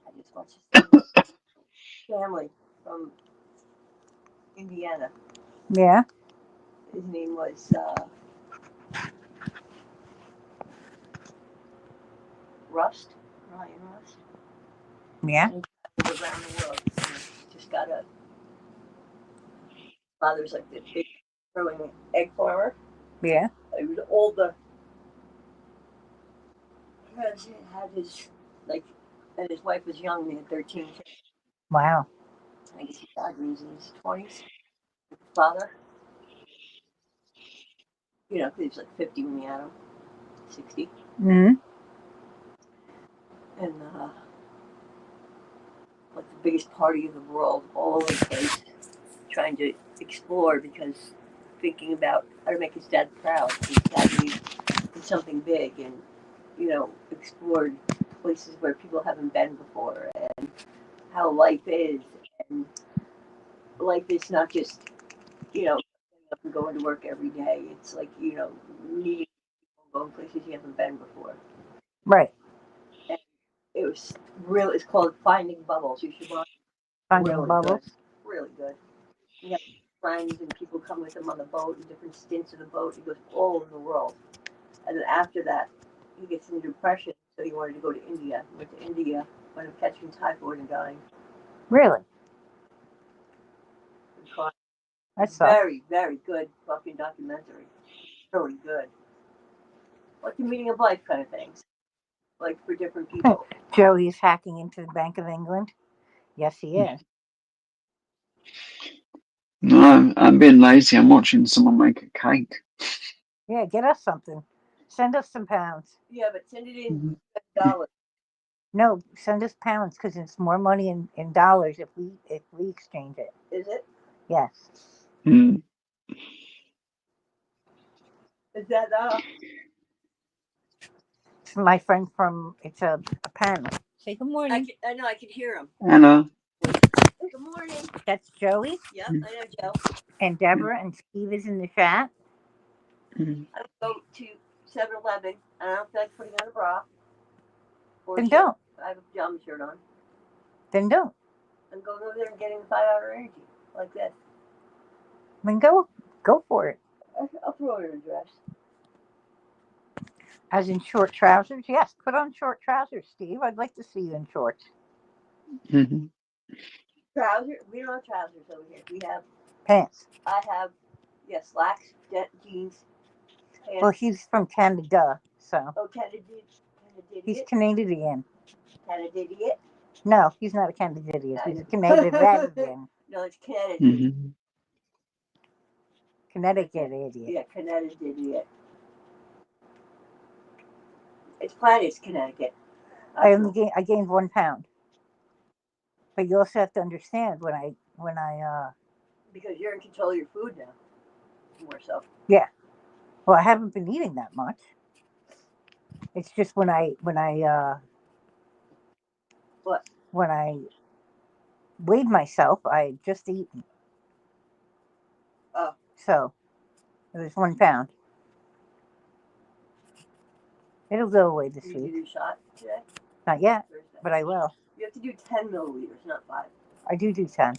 I just watched this family from Indiana. Yeah. His name was Rust, Ryan Rust. Yeah. And he traveled around the world. And he just got a father's like the big growing egg farmer. Yeah. He was older. Had his like, and his wife was young. They had 13 kids. Wow. I guess he died when he was in his 20s. His father, you know, 'cause he was like 50 when he had him, 60, Hmm. and like the biggest party in the world, all over the place, trying to explore because thinking about how to make his dad proud. His dad did something big and, you know, explored places where people haven't been before and how life is. And life is not just, you know, getting up and going to work every day. It's like, you know, meeting people, going places you haven't been before. Right. And it was real. It's called Finding Bubbles. You should watch. Finding Really bubbles. good. Really good. He has friends and people come with him on the boat and different stints of the boat. He goes all over the world. And then after that, he gets into depression, so he wanted to go to India. He went to India, wound up catching typhoid and dying. Really? And crying. That sucks. Very, very good fucking documentary. Really good. Like the meaning of life kind of things. Like for different people. Joey's hacking into the Bank of England. Yes, he is. No, I'm being lazy. I'm watching someone make a cake. Yeah, get us something. Send us some pounds. Yeah, but send it in Mhm. dollars. No, send us pounds because it's more money in dollars if we exchange it. Is it? Yes. Mm. Is that It's my friend from it's a panel. Say good morning. I know I could hear him. Hello. Good morning. That's Joey Yep, I know Joe. and Deborah and Steve is in the chat. Mm. I go to 7-Eleven and I don't feel like putting on a bra or a Then shirt. don't. I have a pajama shirt on. Then don't. I'm going over there and getting the 5-hour energy like this. Then go for it. I'll throw it in a dress. As in short trousers? Yes, put on short trousers, Steve. I'd like to see you in shorts. Mhm. Trousers? We don't have trousers over here. We have, Pants. I have, yeah, slacks, jeans, Well, he's from Canada, so Oh, Canada. he's Canadian. Canadian. No, he's not a Canadian. He's a Canadian. No, it's Canada. Mhm. Connecticut idiot. Yeah, Canada. It's Planet's Connecticut. I gained 1 pound. But you also have to understand when I Because you're in control of your food now. More so. yeah. Well, I haven't been eating that much. It's just when I What? when I weighed myself, I had just eaten. Oh. So it was 1 pound. It'll go away this Did you week. do a shot today? Not yet, Thursday. but I will. You have to do 10 milliliters, not 5. I do 10.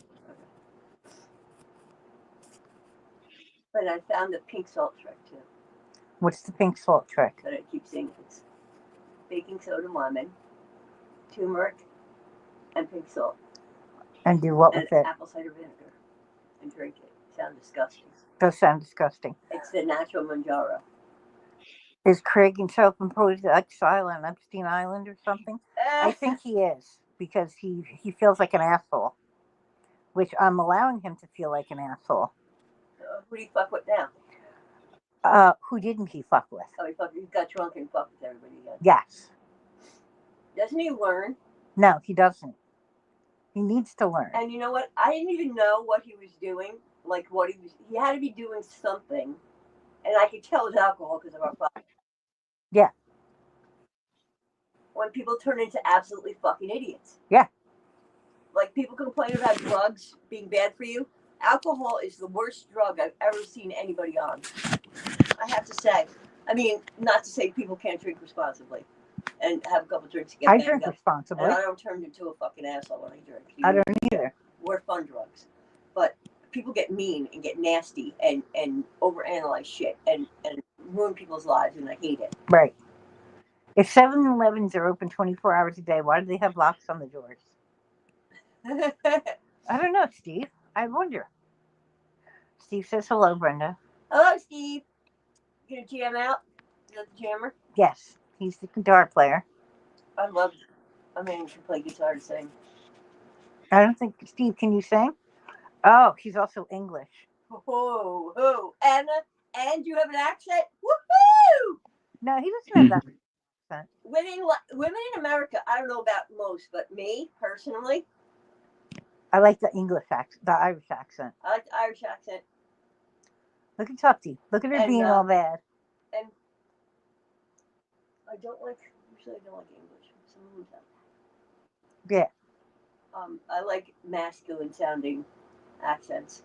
But I found the pink salt trick too. What's the pink salt trick? That I keep saying it's baking soda, lemon, turmeric, and pink salt. And do what and with it? apple cider vinegar. And drink it. Sounds disgusting. Does sound disgusting. It's the natural Manjaro. Is Craig in self-imposed exile on Epstein Island or something? I think he is, because he feels like an asshole, which I'm allowing him to feel like an asshole. Who do you fuck with now? Who didn't he fuck with? Oh, he got drunk and fucked with everybody again. Yes. Doesn't he learn? No, he doesn't. He needs to learn. And you know what? I didn't even know what he was doing. Like what he had to be doing something. And I could tell it was alcohol because of our father. Yeah. When people turn into absolutely fucking idiots. Yeah. Like people complain about drugs being bad for you. Alcohol is the worst drug I've ever seen anybody on. I have to say. I mean, not to say people can't drink responsibly and have a couple drinks to get I banged drink up. responsibly. And I don't turn into a fucking asshole when I drink. I don't either. We're fun drugs. But people get mean and get nasty and overanalyze shit and ruin people's lives, and I hate it. Right. If 7-Elevens are open 24 hours a day, why do they have locks on the doors? I don't know, Steve. I wonder. Steve says hello, Brenda. Hello, Steve. You gonna jam out? You like the jammer? Yes, he's the guitar player. I mean, you can play guitar and sing. I don't think, Steve, can you sing? Oh, he's also English. Oh, and you have an accent? Woohoo! No, he doesn't have that accent. Women in America, I don't know about most, but me, personally, I like the English accent, the Irish accent. I like the Irish accent. Look at Tufty. Look at her being all bad. And usually I don't like English. Some of them don't. Yeah. I like masculine sounding accents.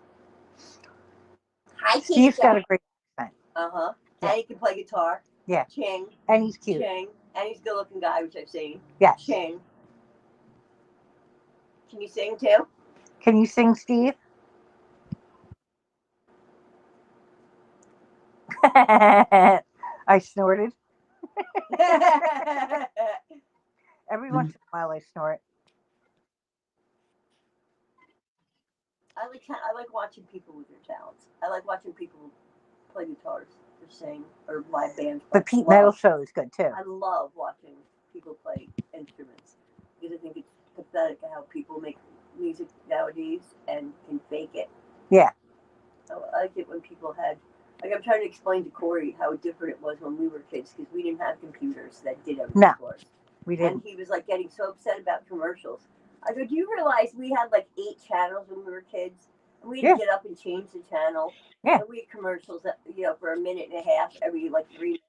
Hi, Steve's got a great accent. Uh-huh. Yeah. And he can play guitar. Yeah. Ching. And he's cute. Ching. And he's a good looking guy, which I've seen. Yes. Ching. Can you sing too? Can you sing, Steve? I snorted. Every once in a while I snort. I like watching people with their talents. I like watching people play guitars or sing or live bands. The Pete Metal Show is good too. I love watching people play instruments because I think it's pathetic how people make music nowadays and can fake it. Yeah. So I like it when people had, like I'm trying to explain to Corey how different it was when we were kids because we didn't have computers that did everything for us. We didn't. And he was like getting so upset about commercials. I go, do you realize we had like 8 channels when we were kids? And we had to get up and change the channel. Yeah. And we had commercials that, for a minute and a half every like 3 minutes.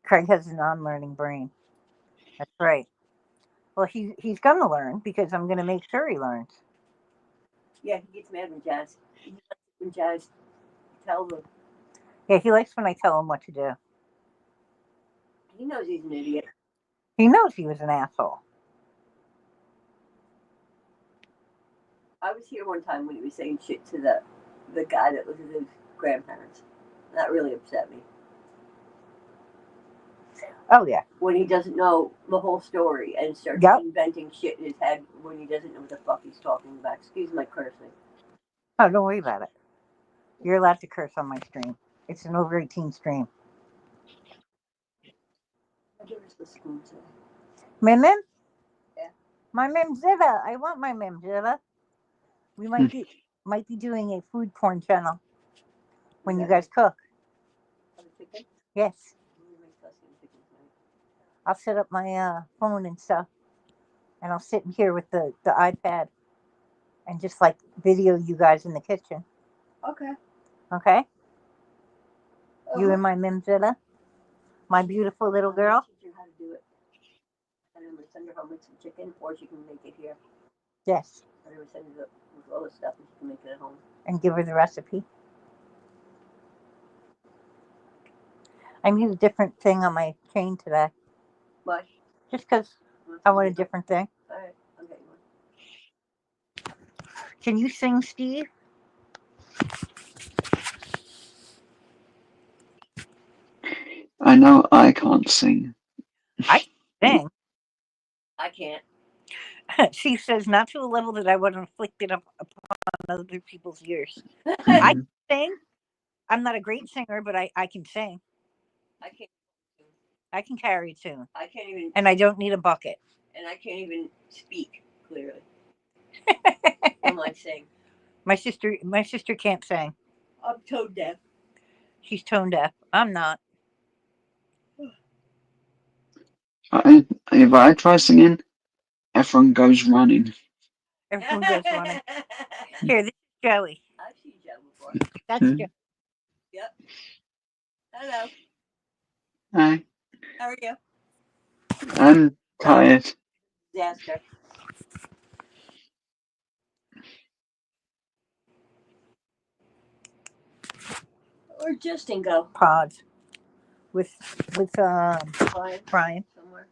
Craig has a non-learning brain. That's right. Well, he's going to learn because I'm going to make sure he learns. Yeah, he gets mad when Jazz tells him. Yeah, he likes when I tell him what to do. He knows he's an idiot. He knows he was an asshole. I was here one time when he was saying shit to the guy that was with his grandparents. That really upset me. Oh, yeah. When he doesn't know the whole story and starts inventing shit in his head when he doesn't know what the fuck he's talking about. Excuse my cursing. Oh, don't worry about it. You're allowed to curse on my stream. It's an over 18 stream. supposed to come today. Mim Mim? Yeah. My Mimzilla. I want my Mimzilla. We might be doing a food porn channel when you guys cook. Have a chicken? Yes. I'm gonna make Tuscan chicken tonight. I'll set up my phone and stuff, and I'll sit in here with the iPad and just like video you guys in the kitchen. Okay. Okay? You Uh-huh. and my Mimzilla, my beautiful little I'm girl. gonna teach her how to do it. And I'm gonna send her home with some chicken, or she can make it here. Yes. I'm gonna send her with all the stuff, and she can make it at home. And give her the recipe. I need a different thing on my chain today, Why? just because I want a different thing. All right. I'll get you one. Can you sing, Steve? I know I can't sing. I can I can't. sing. She says not to a level that I would inflict it upon other people's ears. I can sing. I'm not a great singer, but I can sing. I can't. I can carry a tune, I can't even. and I don't need a bucket. And I can't even speak clearly. I'm like saying, My sister can't sing. I'm tone deaf. She's tone deaf. I'm not. If I try singing, everyone goes running. Everyone goes running. Here, this is Joey. I've seen Joe before. That's Joey. Yep. Hello. Hi, How are you? I'm tired. Disaster. Or Justin go. Pods with Flying Brian. somewhere.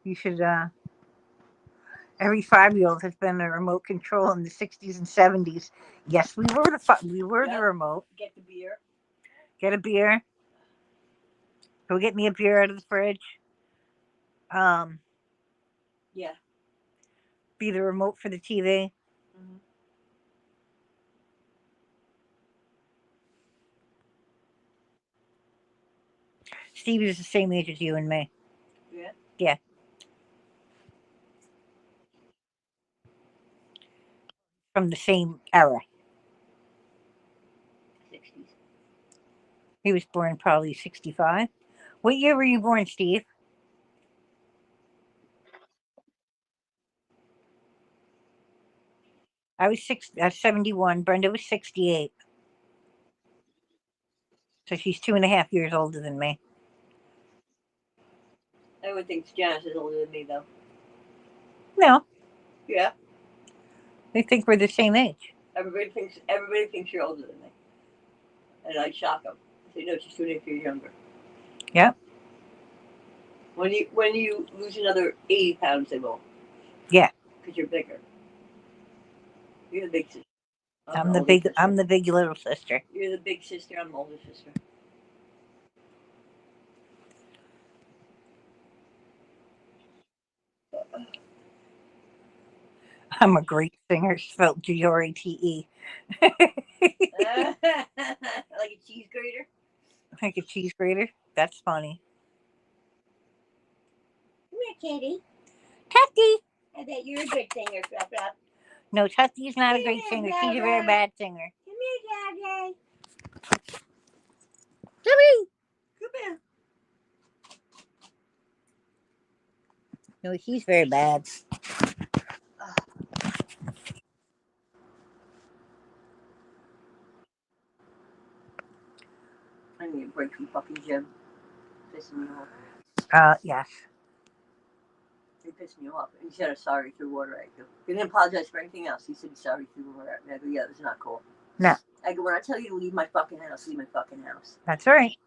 You should. Every 5-year-old has been a remote control in the 60s and 70s. Yes, we were the Yep. remote. Get the beer. Get a beer. Go get me a beer out of the fridge. Yeah. Be the remote for the TV. Mm-hmm. Steve is the same age as you and me. Yeah. Yeah. From the same era. 60s. He was born probably 65. What year were you born, Steve? I was 71. Brenda was 68. So she's 2.5 years older than me. I would think Janice is older than me, though. No, Yeah. they think we're the same age. Everybody thinks you're older than me. And I shock them. I say, no, she's 2.5 years younger. Yep. When you lose another 80 pounds, they won't. Yeah. Because you're bigger. You're the big sister. I'm the big little sister. You're the big sister. I'm the older sister. I'm a great singer, spelled G-R-A-T-E. Like a cheese grater. Like a cheese grater. That's funny. Come here, Kitty. Tucky. I bet you're a good singer, Fluff Fluff. No, Tucky's not a great singer. She's a very bad singer. Come here, Daddy. Jimmy. Come here. No, he's very bad. I need a break from fucking Jim. Pissing me off. Yes. He pissed me off. And he said, I'm sorry through water. I go, he didn't apologize for anything else. He said, sorry through water. And I go, yeah, that's not cool. No. I go, when I tell you to leave my fucking house, leave my fucking house. That's all right.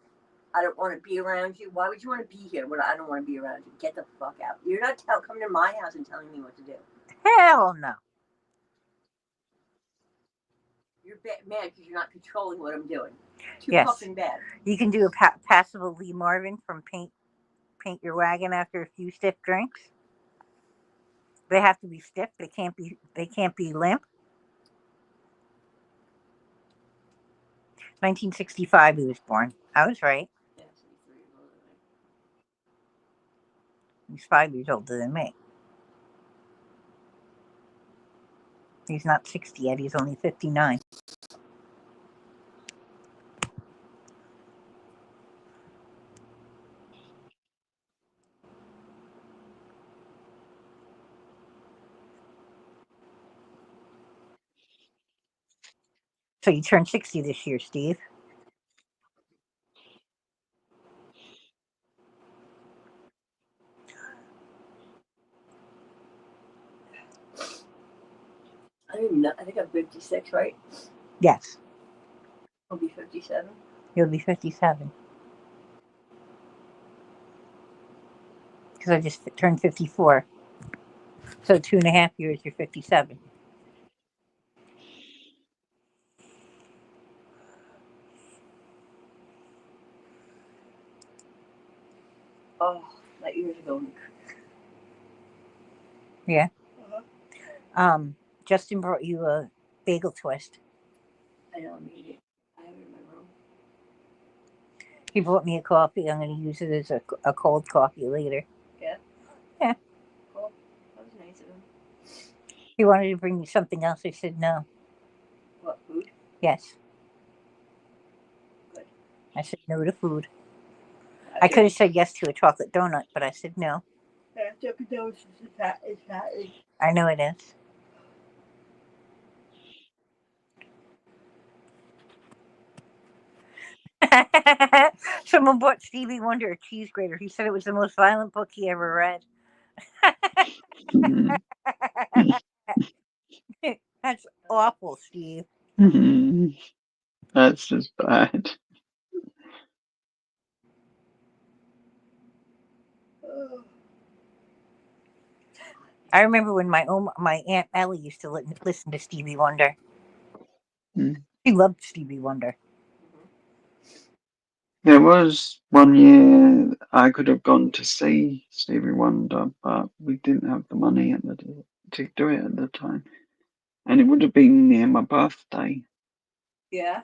I don't want to be around you. Why would you want to be here when I don't want to be around you? Get the fuck out. You're not coming to my house and telling me what to do. Hell no. You're mad because you're not controlling what I'm doing. Too Yes. fucking bad. You can do a passable Lee Marvin from Paint Your Wagon after a few stiff drinks. They have to be stiff. They can't be limp. 1965 he was born. I was right. Yeah, so you're 3 years older than me. He's 5 years older than me. He's not 60 yet. He's only 59. So you turned 60 this year, Steve. I don't even know. I think I'm 56, right? Yes. I'll be 57. You'll be 57. Because I just turned 54. So 2.5 years, you're 57. Oh, that years ago. Yeah. Uh-huh. Justin brought you a bagel twist. I don't need it. I have it in my room. He brought me a coffee. I'm going to use it as a cold coffee later. Yeah? Yeah. Cool. That was nice of him. He wanted to bring me something else. I said no. What, food? Yes. Good. I said no to food. I could have said yes to a chocolate donut, but I said no. Yeah, Dunkin' Donuts is fat. I know it is. Someone bought Stevie Wonder a cheese grater. He said it was the most violent book he ever read. Mhm. That's awful, Steve. Mhm. That's just bad. Oh. I remember when my Aunt Ellie used to listen to Stevie Wonder. Mm. She loved Stevie Wonder. There was one year I could have gone to see Stevie Wonder, but we didn't have the money to do it at the time. And it would have been near my birthday. Yeah?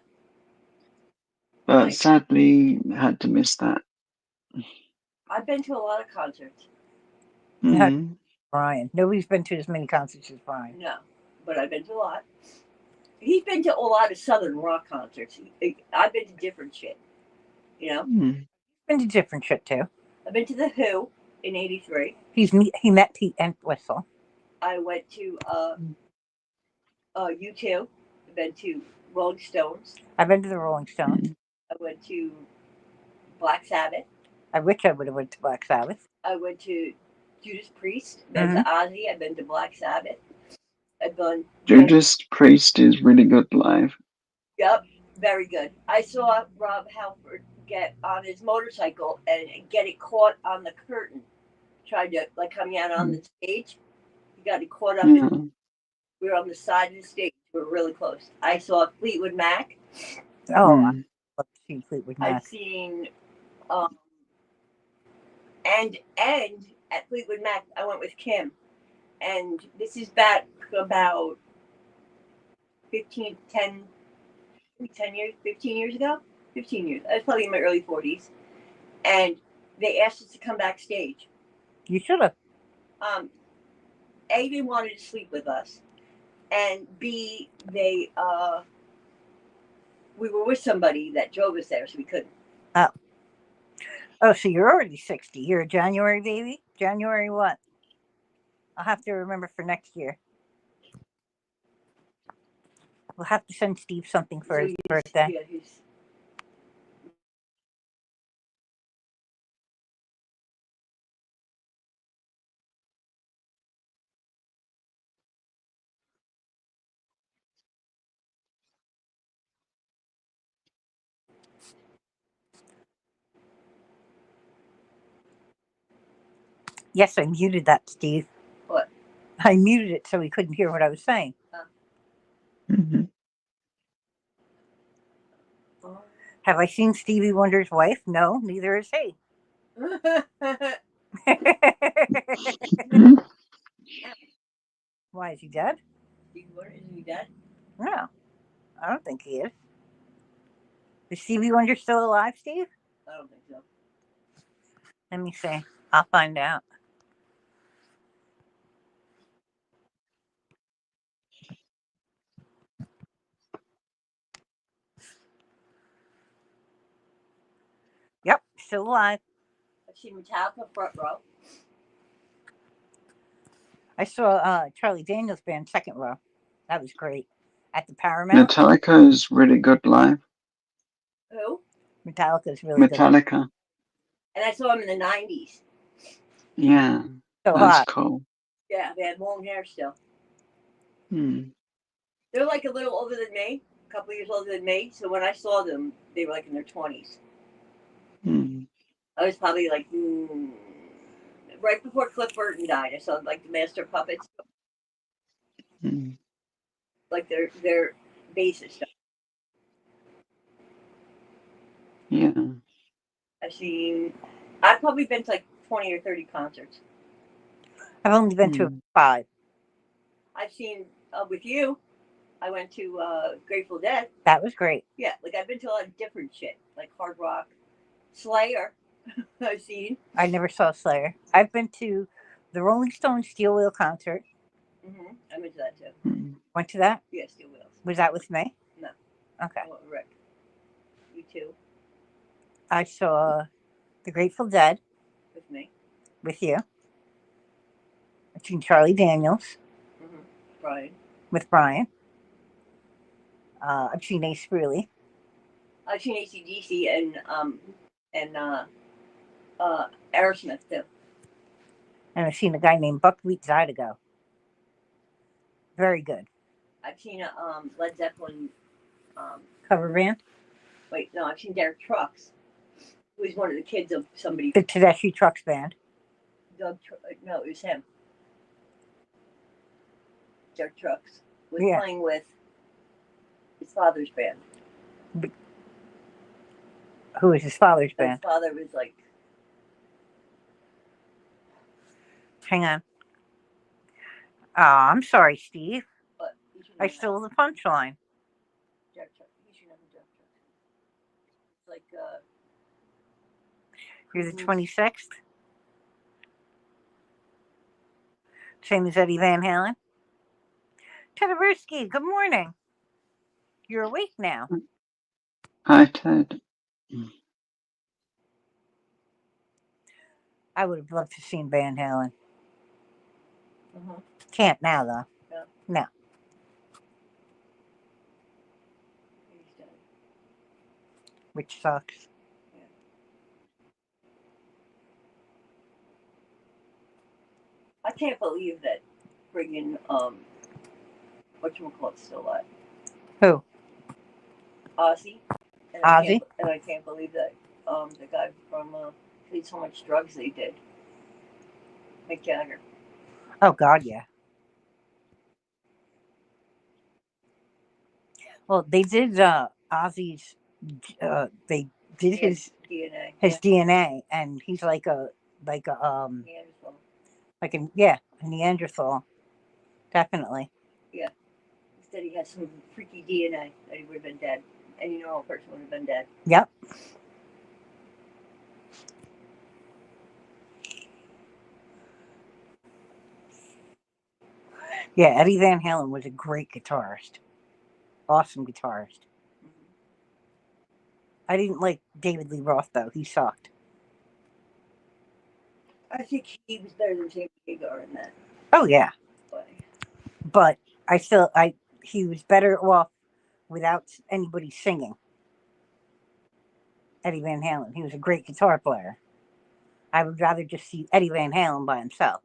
But Nice. sadly, had to miss that. I've been to a lot of concerts. Mm. Brian. Nobody's been to as many concerts as Brian. No, but I've been to a lot. He's been to a lot of Southern rock concerts. I've been to different shit. You know? Mm. Been to different shit too. I've been to The Who in 83. He met Pete Entwistle. I went to U2. I've been to Rolling Stones. I've been to the Rolling Stones. Mm. I went to Black Sabbath. I wish I would have went to Black Sabbath. I went to Judas Priest. Been to Ozzy. I've been to Black Sabbath. I've been. Judas Priest is really good live. Yep, very good. I saw Rob Halford get on his motorcycle and get it caught on the curtain. Tried to come out on the stage. He got it caught up. Yeah. We were on the side of the stage. We were really close. I saw Fleetwood Mac. Oh, Mm. I love to see Fleetwood Mac. I've seen, and at Fleetwood Mac, I went with Kim, and this is back about 15 years, 15 years ago. 15 years. I was probably in my early 40s, and they asked us to come backstage. You should have. A, they wanted to sleep with us, and B, we were with somebody that drove us there, so we couldn't. Oh, so you're already 60. You're a January baby? January what? I'll have to remember for next year. We'll have to send Steve something for his birthday. Yeah, Yes, I muted that, Steve. What? I muted it so he couldn't hear what I was saying. Mm-hmm. Have I seen Stevie Wonder's wife? No, neither has he. Why, is he dead? Isn't he dead? No, I don't think he is. Is Stevie Wonder still alive, Steve? I don't think so. Let me see. I'll find out. still alive. I've seen Metallica front row. I saw Charlie Daniels band second row. That was great. At the Paramount. Metallica is really good live. Who? Metallica is really good. Metallica. And I saw him in the 90s. Yeah, So that's hot. cool. Yeah, they had long hair still. Hmm. They're like a little older than me, a couple years older than me. So when I saw them, they were like in their 20s. Hmm. I was probably like right before Cliff Burton died. I saw like the Master Puppets, Hmm. like their bassist. Yeah. I've probably been to like 20 or 30 concerts. I've only been to 5. I've seen with you. I went to Grateful Dead. That was great. Yeah, like I've been to a lot of different shit, like hard rock, Slayer. I've seen. I never saw Slayer. I've been to the Rolling Stones Steel Wheel concert. Mm-hmm. I went to that too. Hmm. Went to that? Yeah, Steel Wheels. Was that with me? No. Okay. I went with Rick. You too. I saw the Grateful Dead With me. with you. I've seen Charlie Daniels Mm-hmm. Brian. with Brian. I've seen Ace Frehley. I've seen AC/DC and Aerosmith too. And I've seen a guy named Buckwheat Zydeco. Very good. I've seen a Led Zeppelin. Cover band? Wait, no, I've seen Derek Trucks, who was one of the kids of somebody. The Tedeschi Trucks band. No, it was him. Derek Trucks was Yeah. playing with his father's band. Who was his father's His band? father was like, Hang on. Oh, I'm sorry, Steve. but you should I know stole the punchline. Derek Trucks. You should know who Derek Trucks is. It's like You're the 26th? Same as Eddie Van Halen? Tedorowski, good morning. You're awake now. Hi, Ted. I would have loved to have seen Van Halen. Mhm. Can't now, though. Yeah. No. he's dead. Which sucks. I can't believe that friggin' whatchamacallit's still alive. Who? Ozzy. And Ozzy? I can't believe that the guy from did so much drugs they did. Mick Jagger. Oh, God, yeah. Well, they did Ozzy's, they did his DNA. DNA, and he's like a Neanderthal. a Neanderthal. Definitely. Yeah. Instead, he has some freaky DNA that he would have been dead. Any normal person would have been dead. Yep. Yeah, Eddie Van Halen was a great guitarist. Awesome guitarist. I didn't like David Lee Roth, though. He sucked. I think he was better than Sammy Hagar in that Oh, yeah. way. But he was better off without anybody singing. Eddie Van Halen. He was a great guitar player. I would rather just see Eddie Van Halen by himself.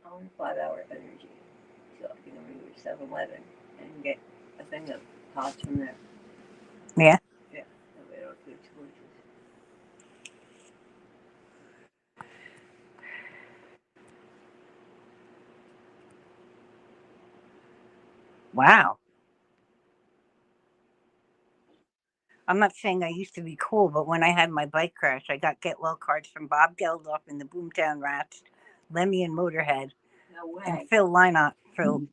I want 5-hour energy. So I think I'm going to go to 7-Eleven and get a thing of pots from there. Yeah. Yeah. That way I don't feel too much. Wow. I'm not saying I used to be cool, but when I had my bike crash, I got get well cards from Bob Geldof and the Boomtown Rats, Lemmy and Motorhead, No way. and Phil Lynott from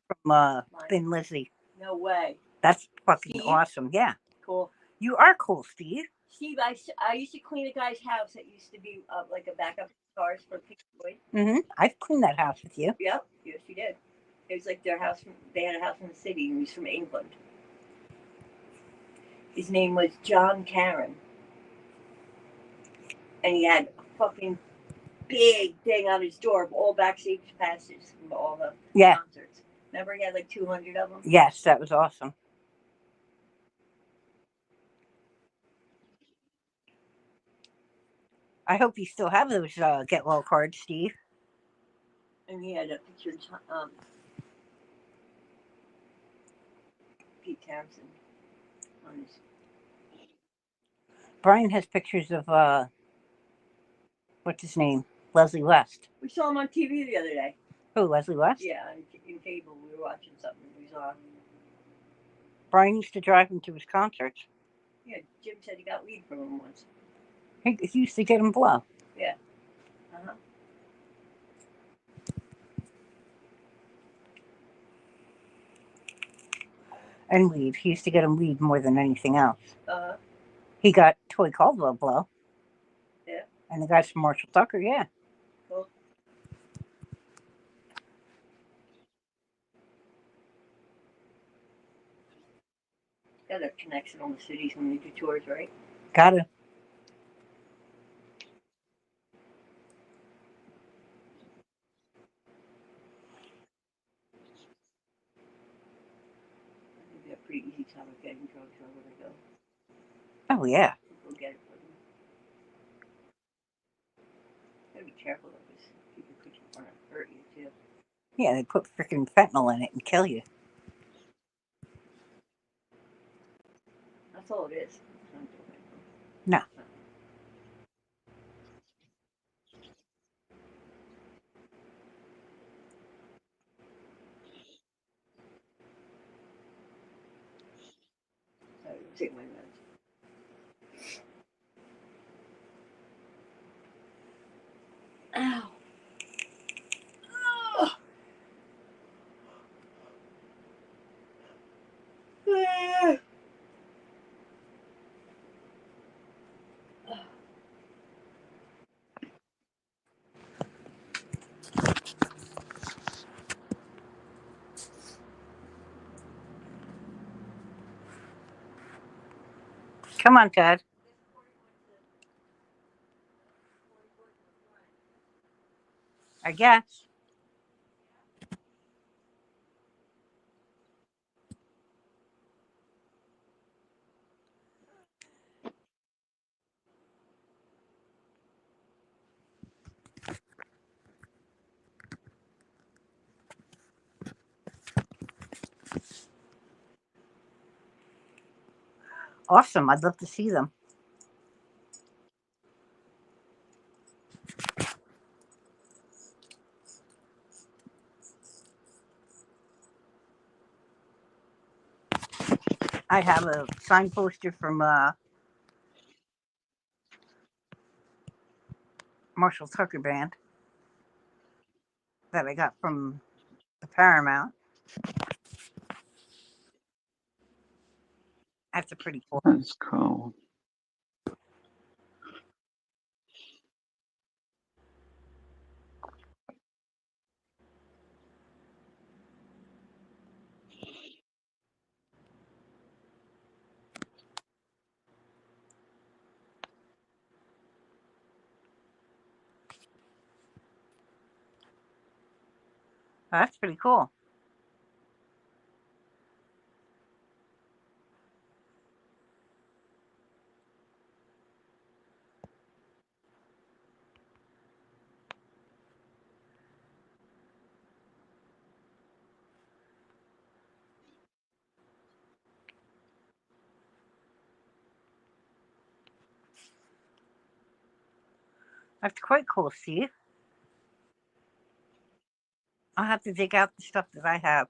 Thin Lizzy. No way. That's fucking Steve? awesome. Yeah. Cool. You are cool, Steve. Steve, I used to clean a guy's house that used to be like a backup cars for Pink Floyd. I've cleaned that house with you. Yep, yes, you did. It was like their house. They had a house in the city, and he was from England. His name was John Caron, and he had a fucking big thing on his door of all backstage passes from all the concerts. Remember, he had like 200 of them. Yes, that was awesome. I hope you still have those get well cards, Steve. And he had a picture of Pete Townsend on his. Brian has pictures of what's his name? Leslie West. We saw him on TV the other day. Who, Leslie West? Yeah, in cable. We were watching something. He was on. Brian used to drive him to his concerts. Yeah, Jim said he got weed from him once. He used to get him blow. Yeah. Uh-huh. And weed. He used to get him weed more than anything else. Uh-huh. He got Toy Caldwell blow. Yeah. And the guys from Marshall Tucker, yeah. Cool. Got a connection on the cities when they do tours, right? Gotta. It'd be a pretty easy time of getting drugs wherever they go. Oh, yeah. People get it for them. Gotta be careful though, because people could want to hurt you too. Yeah, they put freaking fentanyl in it and kill you. That's all it is. No. Take my meds. Ow. Oh. Come on, Ted. I guess. Awesome. I'd love to see them. I have a signed poster from Marshall Tucker Band that I got from the Paramount. That's a pretty cool. That's cool. That's pretty cool. That's quite cool, Steve. I'll have to dig out the stuff that I have.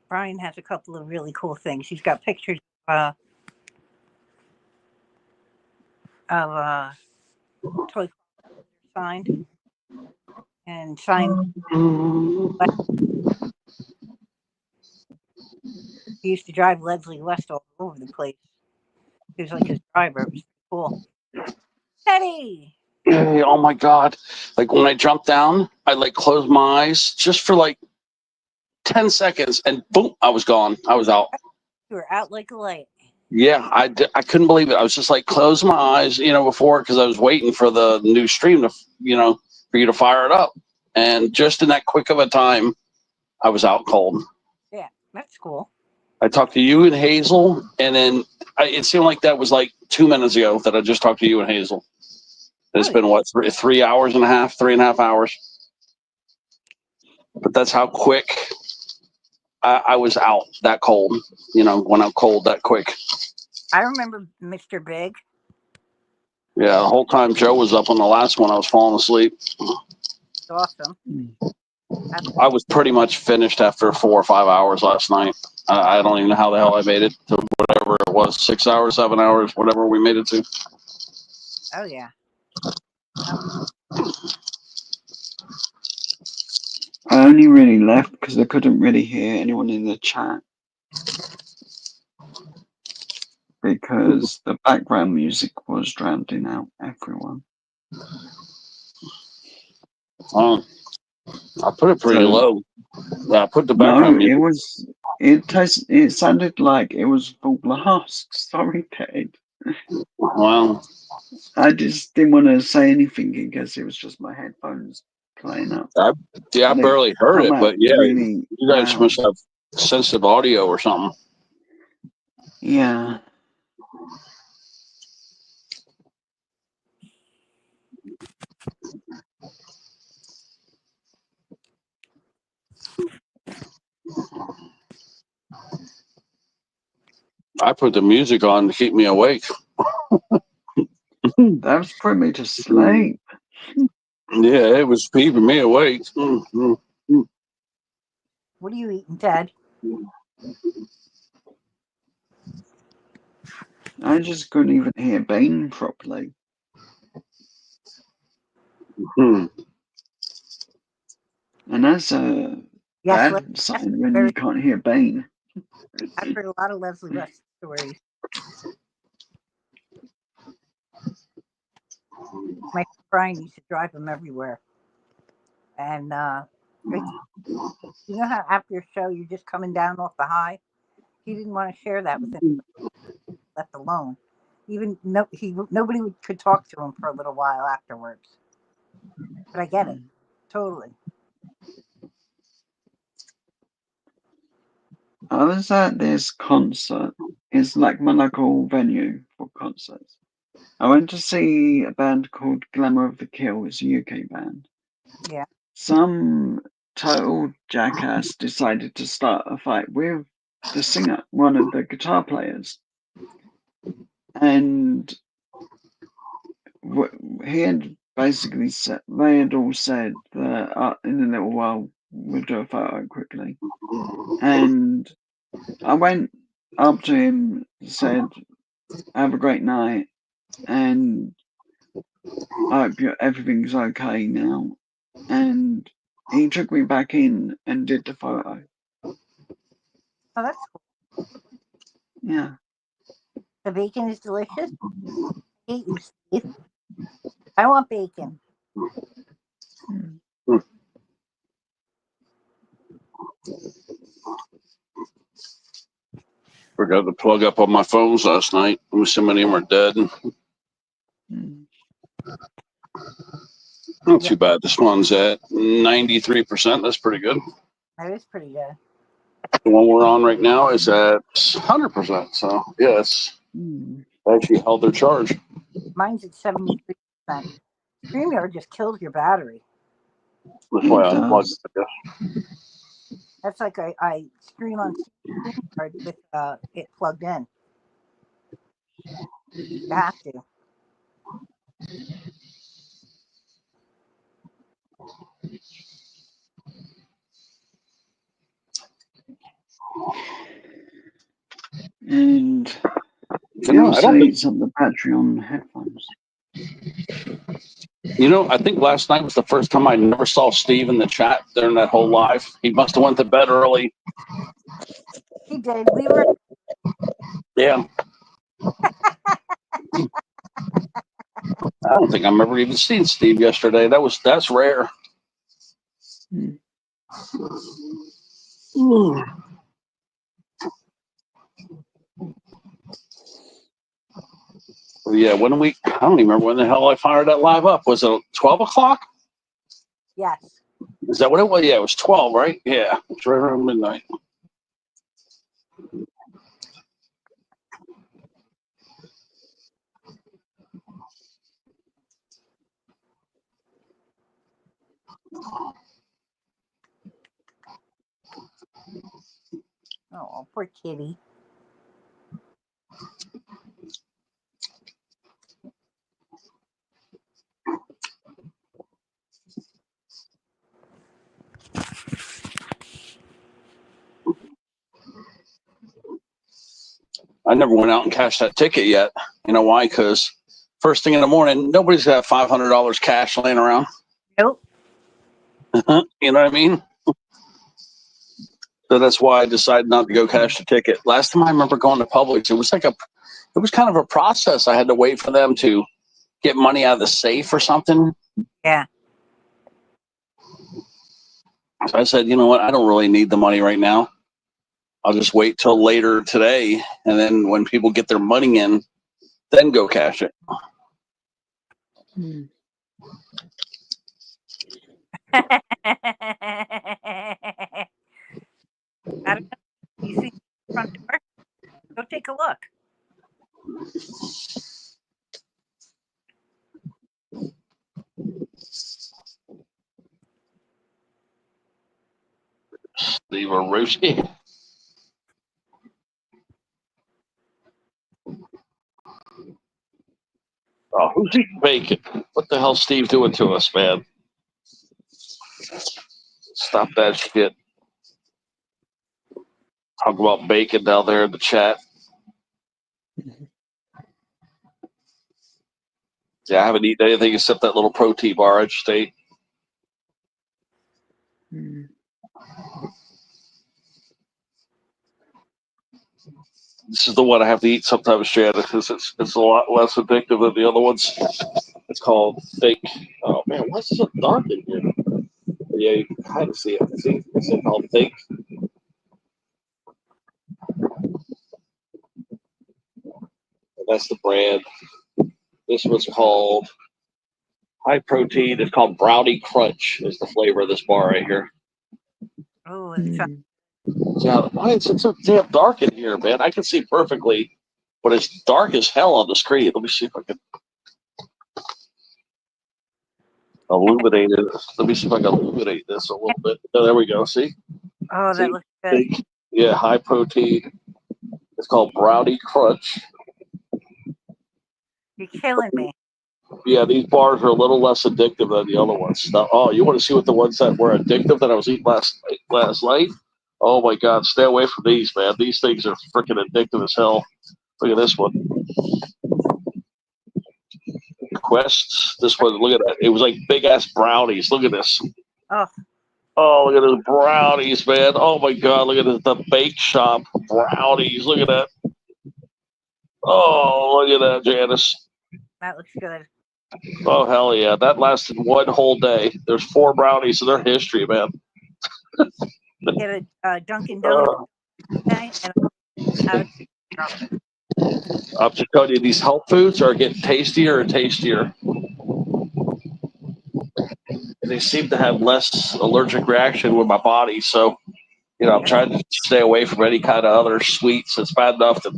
Brian has a couple of really cool things. He's got pictures of toy signed and signed. He used to drive Leslie West all over the place. He was like his driver. It was cool. Teddy! Oh my God. Like when I jumped down, I like closed my eyes just for like 10 seconds and boom, I was gone. I was out. You were out like a light. Yeah, I couldn't believe it. I was just like close my eyes, before because I was waiting for the new stream to, for you to fire it up. And just in that quick of a time, I was out cold. Yeah, that's cool. I talked to you and Hazel, and then it seemed like that was like 2 minutes ago that I just talked to you and Hazel. It's been what, 3 hours and a half, 3.5 hours. But that's how quick I was out that cold, went out cold that quick. I remember Mr. Big. Yeah, the whole time Joe was up on the last one, I was falling asleep. It's awesome. I was pretty much finished after 4 or 5 hours last night. I don't even know how the hell I made it to whatever it was, 6 hours, 7 hours, whatever we made it to. Oh, yeah. I only really left because I couldn't really hear anyone in the chat because the background music was drowning out everyone. I put it pretty low. I put the background music. It sounded like it was full blast. Sorry, Ted. Wow. I just didn't want to say anything because it was just my headphones playing up. I barely heard it, but yeah, really you guys must have sensitive audio or something. Yeah. I put the music on to keep me awake. That was putting me to sleep. Yeah, it was keeping me awake. What are you eating, Ted? I just couldn't even hear Bane properly. And that's a bad sign when you can't hear Bane. I've heard a lot of Leslie West stories. My friend Brian used to drive him everywhere. And you know how after your show you're just coming down off the high? He didn't want to share that with him, left alone. Nobody could talk to him for a little while afterwards. But I get it, totally. I was at this concert. It's like my local venue for concerts. I went to see a band called Glamour of the Kill. It's a UK band. Yeah. Some total jackass decided to start a fight with the singer, one of the guitar players. And he had basically said, they had all said that in a little while we'll do a photo quickly. And I went up to him, said, have a great night, and I hope everything's okay now. And he took me back in and did the photo. Oh, that's cool. Yeah. The bacon is delicious. I hate you, Steve. I want bacon. Forgot to plug up on my phones last night. So many of them are dead. Not too bad. This one's at 93%. That's pretty good. That is pretty good. The one we're on right now is at 100%. So, yeah, it's actually held their charge. Mine's at 73%. StreamYard just killed your battery. That's why I unplugged it, I guess. That's like I stream on StreamYard with it plugged in. You have to. And You know, I don't think some of the Patreon headphones. You know, I think last night was the first time I never saw Steve in the chat during that whole live. He must have went to bed early. He did. We were. Yeah. I don't think I've ever even seen Steve yesterday. That's rare. Mm. Yeah, I don't even remember when the hell I fired that live up. Was it 12 o'clock? Yes. Is that what it was? Yeah, it was 12, right? Yeah, it's right around midnight. Oh, poor kitty. I never went out and cashed that ticket yet. You know why? Because first thing in the morning, nobody's got $500 cash laying around. Nope. You know what I mean? So that's why I decided not to go cash the ticket. Last time I remember going to Publix, it was kind of a process. I had to wait for them to get money out of the safe or something. Yeah. So I said, you know what? I don't really need the money right now. I'll just wait till later today, and then when people get their money in, then go cash it. Mm. I don't know. You see the front door? Go take a look. Leave a roasty. Oh, who's eating bacon? What the hell's Steve doing to us, man? Stop that shit. Talk about bacon down there in the chat. Yeah, I haven't eaten anything except that little protein bar I just ate. Mm. This is the one I have to eat sometimes, Shannon, because it's a lot less addictive than the other ones. It's called Think. Oh man, why is it so dark in here? Yeah, you can kind of see it. See, it's called Think. That's the brand. This one's called High Protein. It's called Brownie Crunch. Is the flavor of this bar right here. Oh, Mm. So why is it so damn dark in here, man? I can see perfectly, but it's dark as hell on the screen. Let me see if I can illuminate it. Let me see if I can illuminate this a little bit. Oh, there we go. See? oh, that See? looks good. Yeah, high protein. It's called Brownie Crunch. You're killing me. Yeah, these bars are a little less addictive than the other ones. Now, oh, you want to see what the ones that were addictive that I was eating last night? Oh my God, stay away from these, man. These things are freaking addictive as hell. Look at this one. Quests. This one, look at that. It was like big ass brownies. Look at this. Oh, Oh, look at those brownies, man. Oh my God, look at this, the bake shop brownies. Look at that. Oh, look at that, Janice. that looks good. Oh, hell yeah. That lasted one whole day. There's 4 brownies in their history, man. Get a Dunkin' Donuts Uh, today, and I would chocolate. I'm just telling you, these health foods are getting tastier and tastier. And they seem to have less allergic reaction with my body. So, I'm trying to stay away from any kind of other sweets. It's bad enough that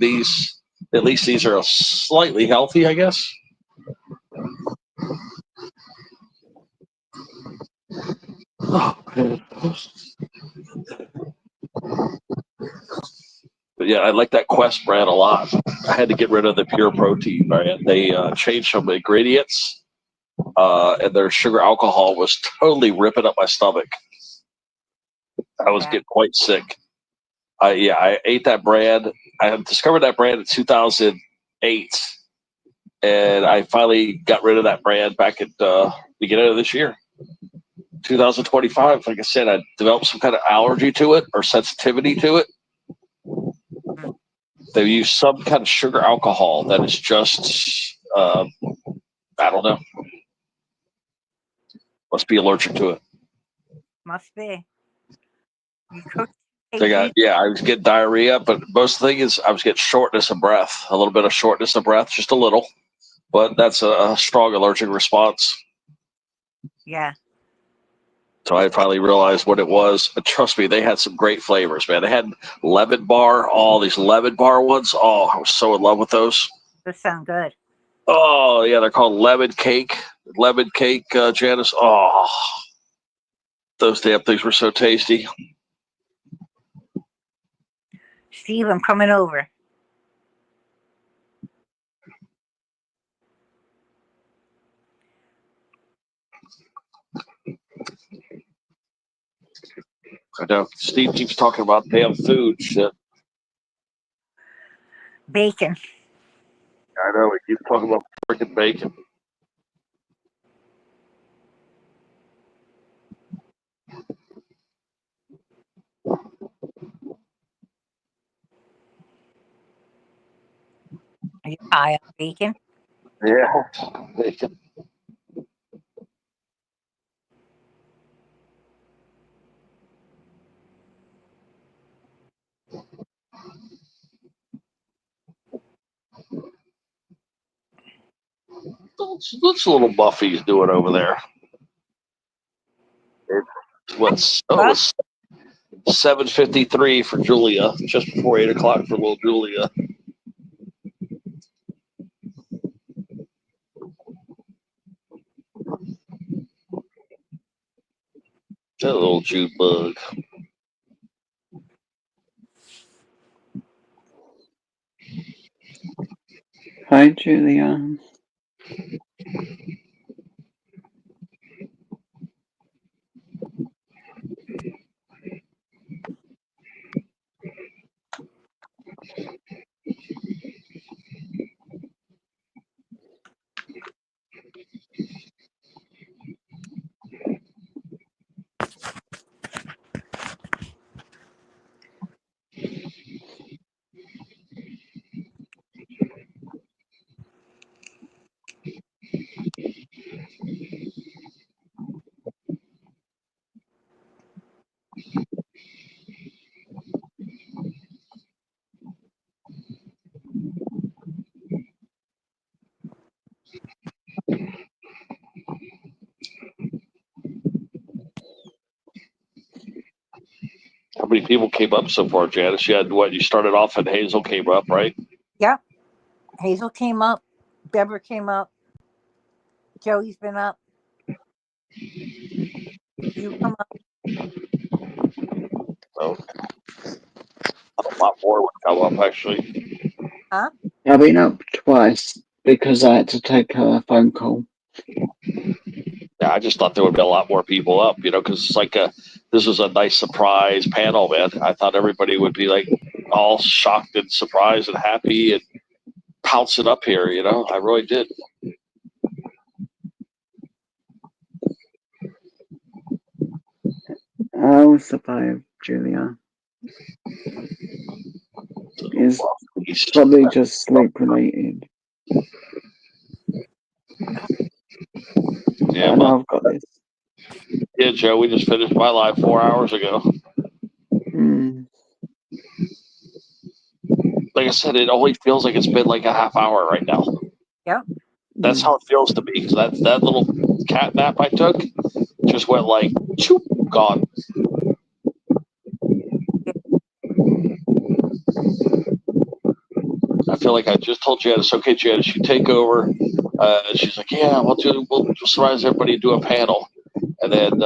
at least these are slightly healthy, I guess. Oh, man. But yeah, I like that Quest brand a lot. I had to get rid of the pure protein brand. They changed some ingredients, and their sugar alcohol was totally ripping up my stomach. I was getting quite sick. I ate that brand. I had discovered that brand in 2008, and I finally got rid of that brand back at the beginning of this year, 2025. Like I said, I developed some kind of allergy to it or sensitivity to it. They use some kind of sugar alcohol that is just, I don't know. Must be allergic to it. Must be. You cook. I was getting diarrhea, but most thing is I was getting shortness of breath, a little bit of shortness of breath, just a little, but that's a strong allergic response. Yeah. So I finally realized what it was. And trust me, they had some great flavors, man. They had lemon bar, all these lemon bar ones. Oh, I was so in love with those. Those sound good. Oh, yeah, they're called lemon cake. Lemon cake, Janice. Oh, those damn things were so tasty. Steve, I'm coming over. I know. Steve keeps talking about damn food shit. Bacon. I know. He keeps talking about freaking bacon. Are you high on bacon? Yeah, bacon. What's little Buffy's doing over there? It's 7:53 for Julia, just before 8 o'clock for little Julia. That little June bug. Hi, Julia. How many people came up so far, Janice? You had what? You started off and Hazel came up, right? Yep. Hazel came up. Deborah came up. Joey's been up. You come up. So a lot more would come up actually. Huh? I've been up twice because I had to take a phone call. Yeah, I just thought there would be a lot more people up, because it's like this was a nice surprise panel, man. I thought everybody would be like all shocked and surprised and happy and pouncing up here, I really did. I'll survive, Julia. It's probably just sleep related. Yeah, I know I've got this. Yeah, Joe, we just finished my live 4 hours ago. Like I said, it only feels like it's been like a half hour right now. Yep. That's how it feels to me, because that little cat nap I took just went like, choop, gone. I feel like I just told Janice, okay, Janice, you take over. She's like, yeah, we'll surprise everybody and do a panel. And then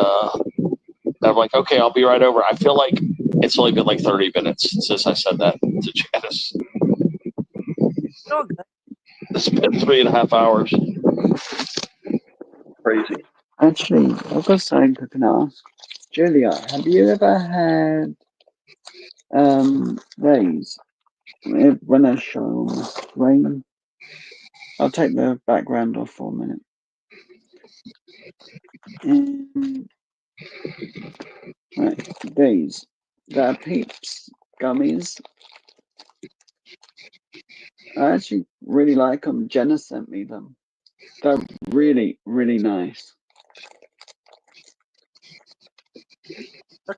I'm like, okay, I'll be right over. I feel like it's only been like 30 minutes since I said that to Janice. All good. It's been 3.5 hours. Crazy. Actually, I've got something I can ask. Julia, have you ever had rays when I show rain? I'll take the background off for a minute. Right, these. They're Peeps gummies. I actually really like them. Jenna sent me them. They're really, really nice.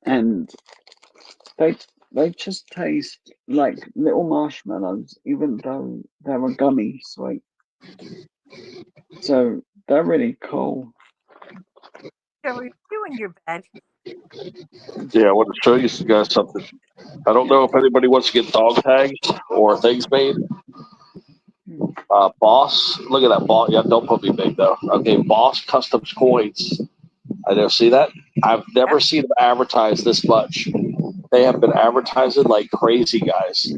And they just taste like little marshmallows, even though they're a gummy sweet. So they're really cool. So are you in your bed? Yeah, I want to show you guys something. I don't know if anybody wants to get dog tags or things made. Boss, look at that Boss. Yeah, don't put me big though. Okay, Boss Customs Coins. I don't see that. I've never seen them advertised this much. They have been advertising like crazy, guys.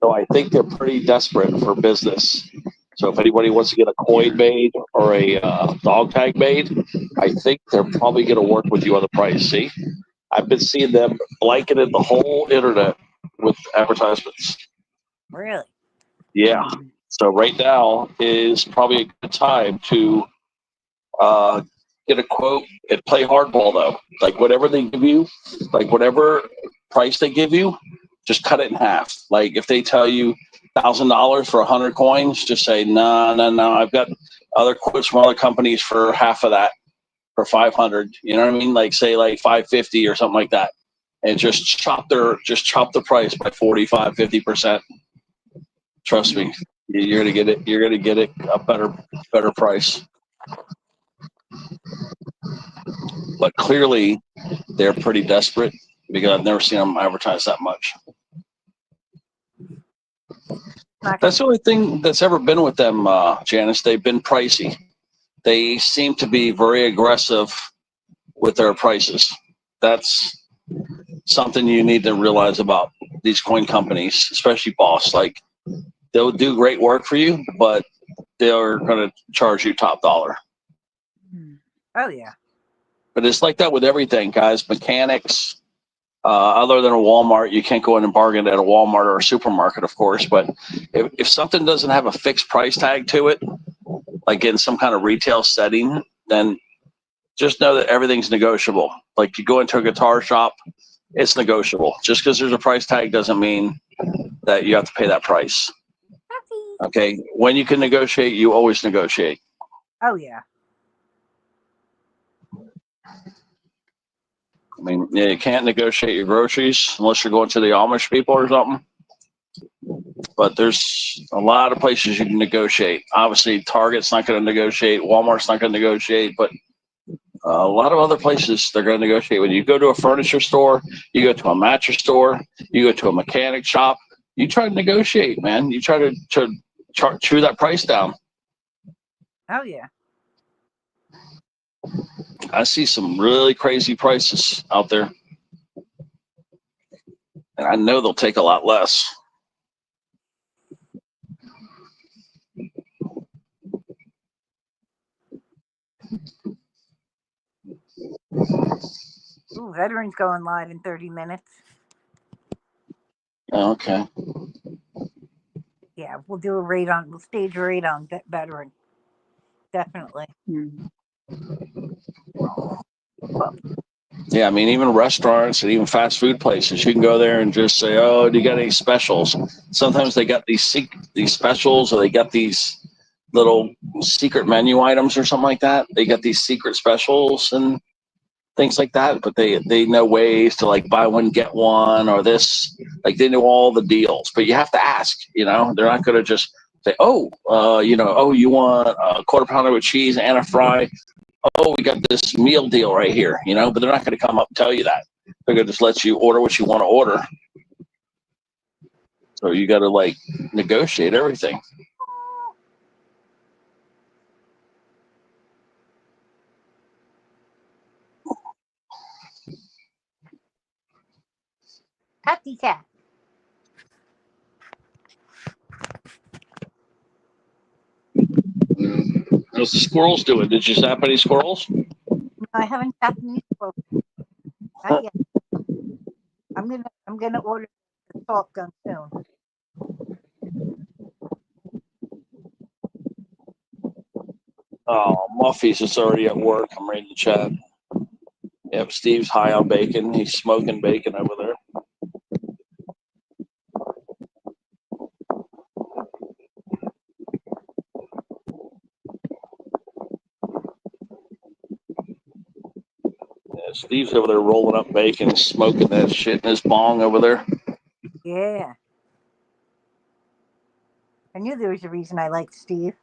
So I think they're pretty desperate for business. So if anybody wants to get a coin made or a dog tag made, I think they're probably going to work with you on the price. See, I've been seeing them blanketed the whole internet with advertisements. Really? Yeah. So right now is probably a good time to uh, get a quote and play hardball though. Like whatever they give you, like whatever price they give you, just cut it in half. Like if they tell you $1,000 for 100 coins, just say no, no, no. I've got other quotes from other companies for half of that for 500. You know what I mean? Like say like 550 or something like that, and just chop the price by 45, 50%. Trust me, you're gonna get it. You're gonna get it a better price. But clearly, they're pretty desperate because I've never seen them advertise that much. That's the only thing that's ever been with them, Janice. They've been pricey. They seem to be very aggressive with their prices. That's something you need to realize about these coin companies, especially Boss. Like they'll do great work for you, but they're going to charge you top dollar. Oh yeah. But it's like that with everything, guys. Mechanics. Other than a Walmart, you can't go in and bargain at a Walmart or a supermarket, of course. But if something doesn't have a fixed price tag to it, like in some kind of retail setting, then just know that everything's negotiable. Like you go into a guitar shop, it's negotiable. Just because there's a price tag doesn't mean that you have to pay that price. Okay, when you can negotiate, you always negotiate. Oh yeah. I mean, yeah, you can't negotiate your groceries unless you're going to the Amish people or something. But there's a lot of places you can negotiate. Obviously, Target's not going to negotiate. Walmart's not going to negotiate. But a lot of other places, they're going to negotiate. When you go to a furniture store, you go to a mattress store, you go to a mechanic shop, you try to negotiate, man. You try to chew that price down. Oh yeah. I see some really crazy prices out there. And I know they'll take a lot less. Ooh, veterans going live in 30 minutes. Oh, okay. Yeah, we'll stage a raid on veteran. Definitely. Yeah, I mean, even restaurants and even fast food places, you can go there and just say, "Oh, do you got any specials?" Sometimes they got these specials, or they got these little secret menu items or something like that. They got these secret specials and things like that. But they know ways to like buy one get one or this. Like they know all the deals, but you have to ask. You know, they're not going to just say, "Oh, you want a quarter pounder with cheese and a fry." Oh, we got this meal deal right here, you know, but they're not going to come up and tell you that. They're going to just let you order what you want to order. So you got to like negotiate everything. Happy cat. How's the squirrels doing? Did you zap any squirrels? No, I haven't gotten these books. Not yet. I'm gonna order the salt gun soon. Oh, Muffy's is already at work. I'm reading the chat. Yep, Steve's high on bacon. He's smoking bacon over there. And Steve's over there rolling up bacon, smoking that shit in his bong over there. Yeah. I knew there was a reason I liked Steve.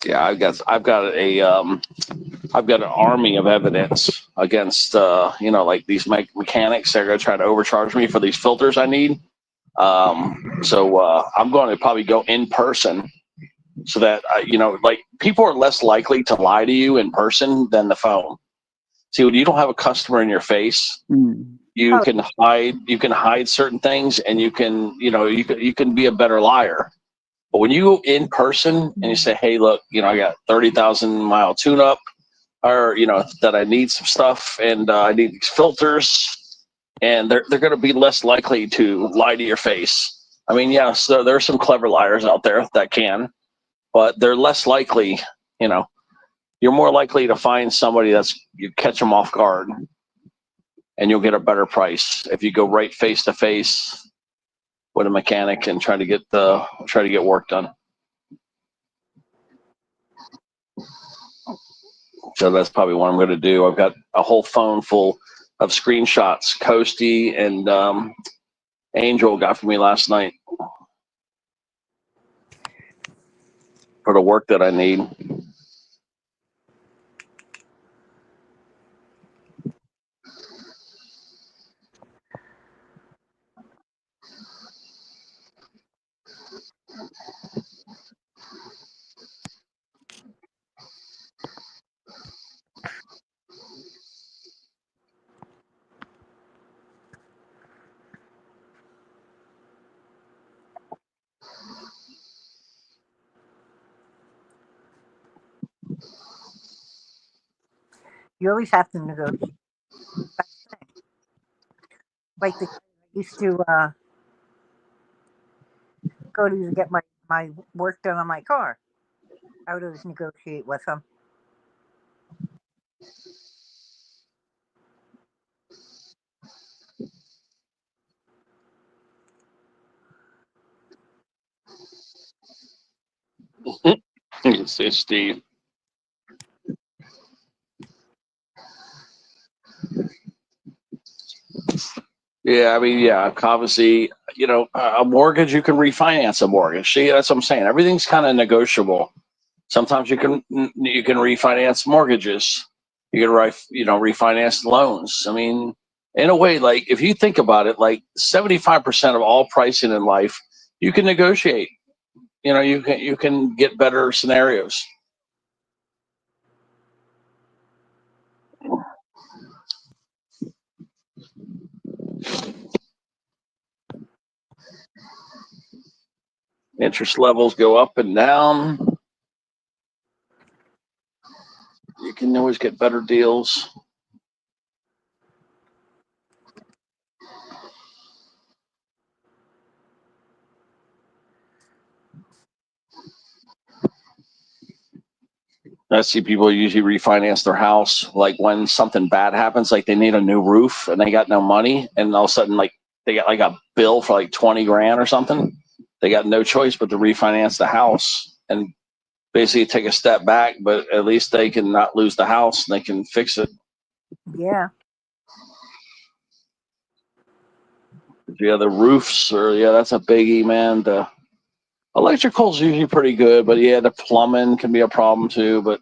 Yeah, I've got an army of evidence against like these mechanics. They're going to try to overcharge me for these filters I need. So I'm going to probably go in person so that like people are less likely to lie to you in person than the phone. See, when you don't have a customer in your face, you Oh. can hide certain things, and you can be a better liar. But when you go in person and you say, hey, look, I got 30,000 mile tune up, or that I need some stuff, and I need these filters, and they're going to be less likely to lie to your face. I mean, yes, there are some clever liars out there that can, but they're less likely. You're more likely to find somebody you catch them off guard, and you'll get a better price if you go right face to face with a mechanic and try to get work done. So that's probably what I'm going to do. I've got a whole phone full of screenshots Coasty and Angel got for me last night for the work that I need. You always have to negotiate. Like the I used to go to get my work done on my car. I would always negotiate with them. It's Steve. Yeah, I mean, yeah, obviously, a mortgage, you can refinance a mortgage. See, that's what I'm saying. Everything's kind of negotiable. Sometimes you can refinance mortgages. You can refinance loans. I mean, in a way, like if you think about it, like 75% of all pricing in life, you can negotiate. You can get better scenarios. Interest levels go up and down. You can always get better deals. I see people usually refinance their house like when something bad happens, like they need a new roof and they got no money, and all of a sudden like they got like a bill for like 20 grand or something. They got no choice but to refinance the house and basically take a step back, but at least they can not lose the house and they can fix it. Yeah. Yeah, the roofs that's a biggie, man. The electrical's usually pretty good, but yeah, the plumbing can be a problem too. But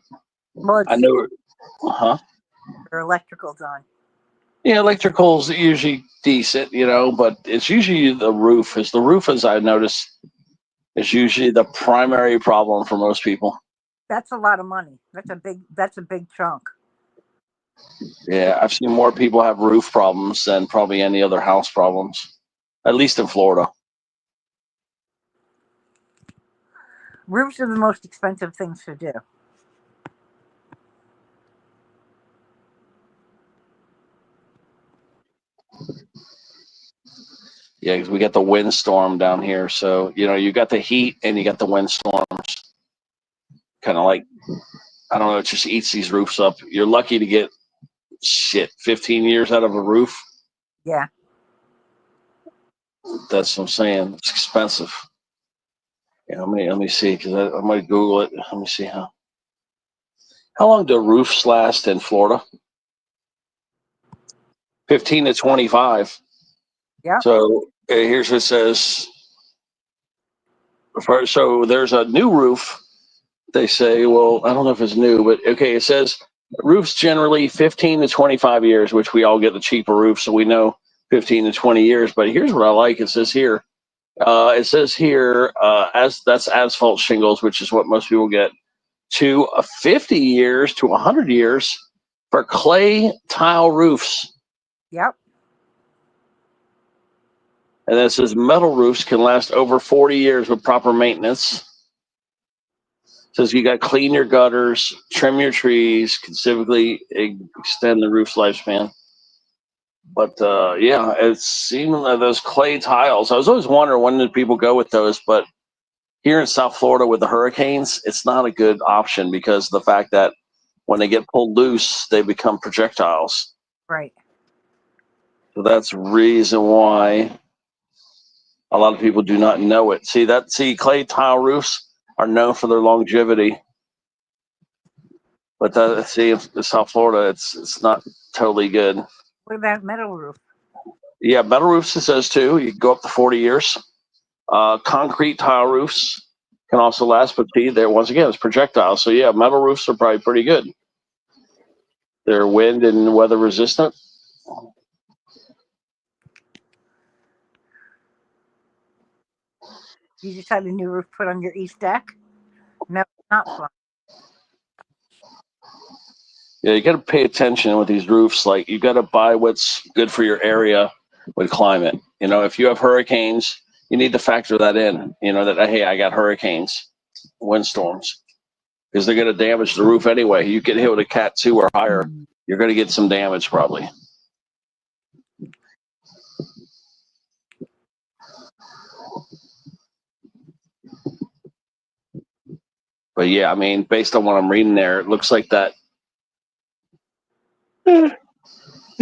Well, I know, your electrical's on. Yeah, electrical's usually decent, but it's usually the roof. As I noticed, is usually the primary problem for most people. That's a lot of money. That's a big chunk. Yeah, I've seen more people have roof problems than probably any other house problems, at least in Florida. Roofs are the most expensive things to do. Yeah, 'cause we get the windstorm down here, so you got the heat and you got the windstorms. kind of like, I don't know, it just eats these roofs up. You're lucky to get 15 years out of a roof. Yeah. That's what I'm saying. It's expensive. Yeah, let me see, because I might Google it. Let me see how long do roofs last in Florida? 15 to 25. Yeah. So here's what it says. So there's a new roof. They say, well, I don't know if it's new, but okay, it says roofs generally 15 to 25 years, which we all get the cheaper roof, so we know 15 to 20 years. But here's what I like. It says here, as that's asphalt shingles, which is what most people get, to 50 years to 100 years for clay tile roofs. Yep. And then it says metal roofs can last over 40 years with proper maintenance. It says you got to clean your gutters, trim your trees, considerably extend the roof's lifespan. But yeah, it's even those clay tiles. I was always wondering when did people go with those, but here in South Florida with the hurricanes, it's not a good option because of the fact that when they get pulled loose, they become projectiles. Right. So that's the reason why a lot of people do not know it. See, clay tile roofs are known for their longevity. But in South Florida, it's not totally good. What about metal roof? Yeah, metal roofs it says too. You can go up to 40 years. Concrete tile roofs can also last, but see, there once again, it's projectiles. So yeah, metal roofs are probably pretty good. They're wind and weather resistant. You just had a new roof put on your east deck? No, not fun. Yeah, you got to pay attention with these roofs. Like you got to buy what's good for your area with climate. You know, if you have hurricanes, you need to factor that in. You know that hey, I got hurricanes, windstorms, because they're going to damage the roof anyway. You get hit with a Cat 2 or higher, you're going to get some damage probably. But yeah, I mean, based on what I'm reading there, it looks like that the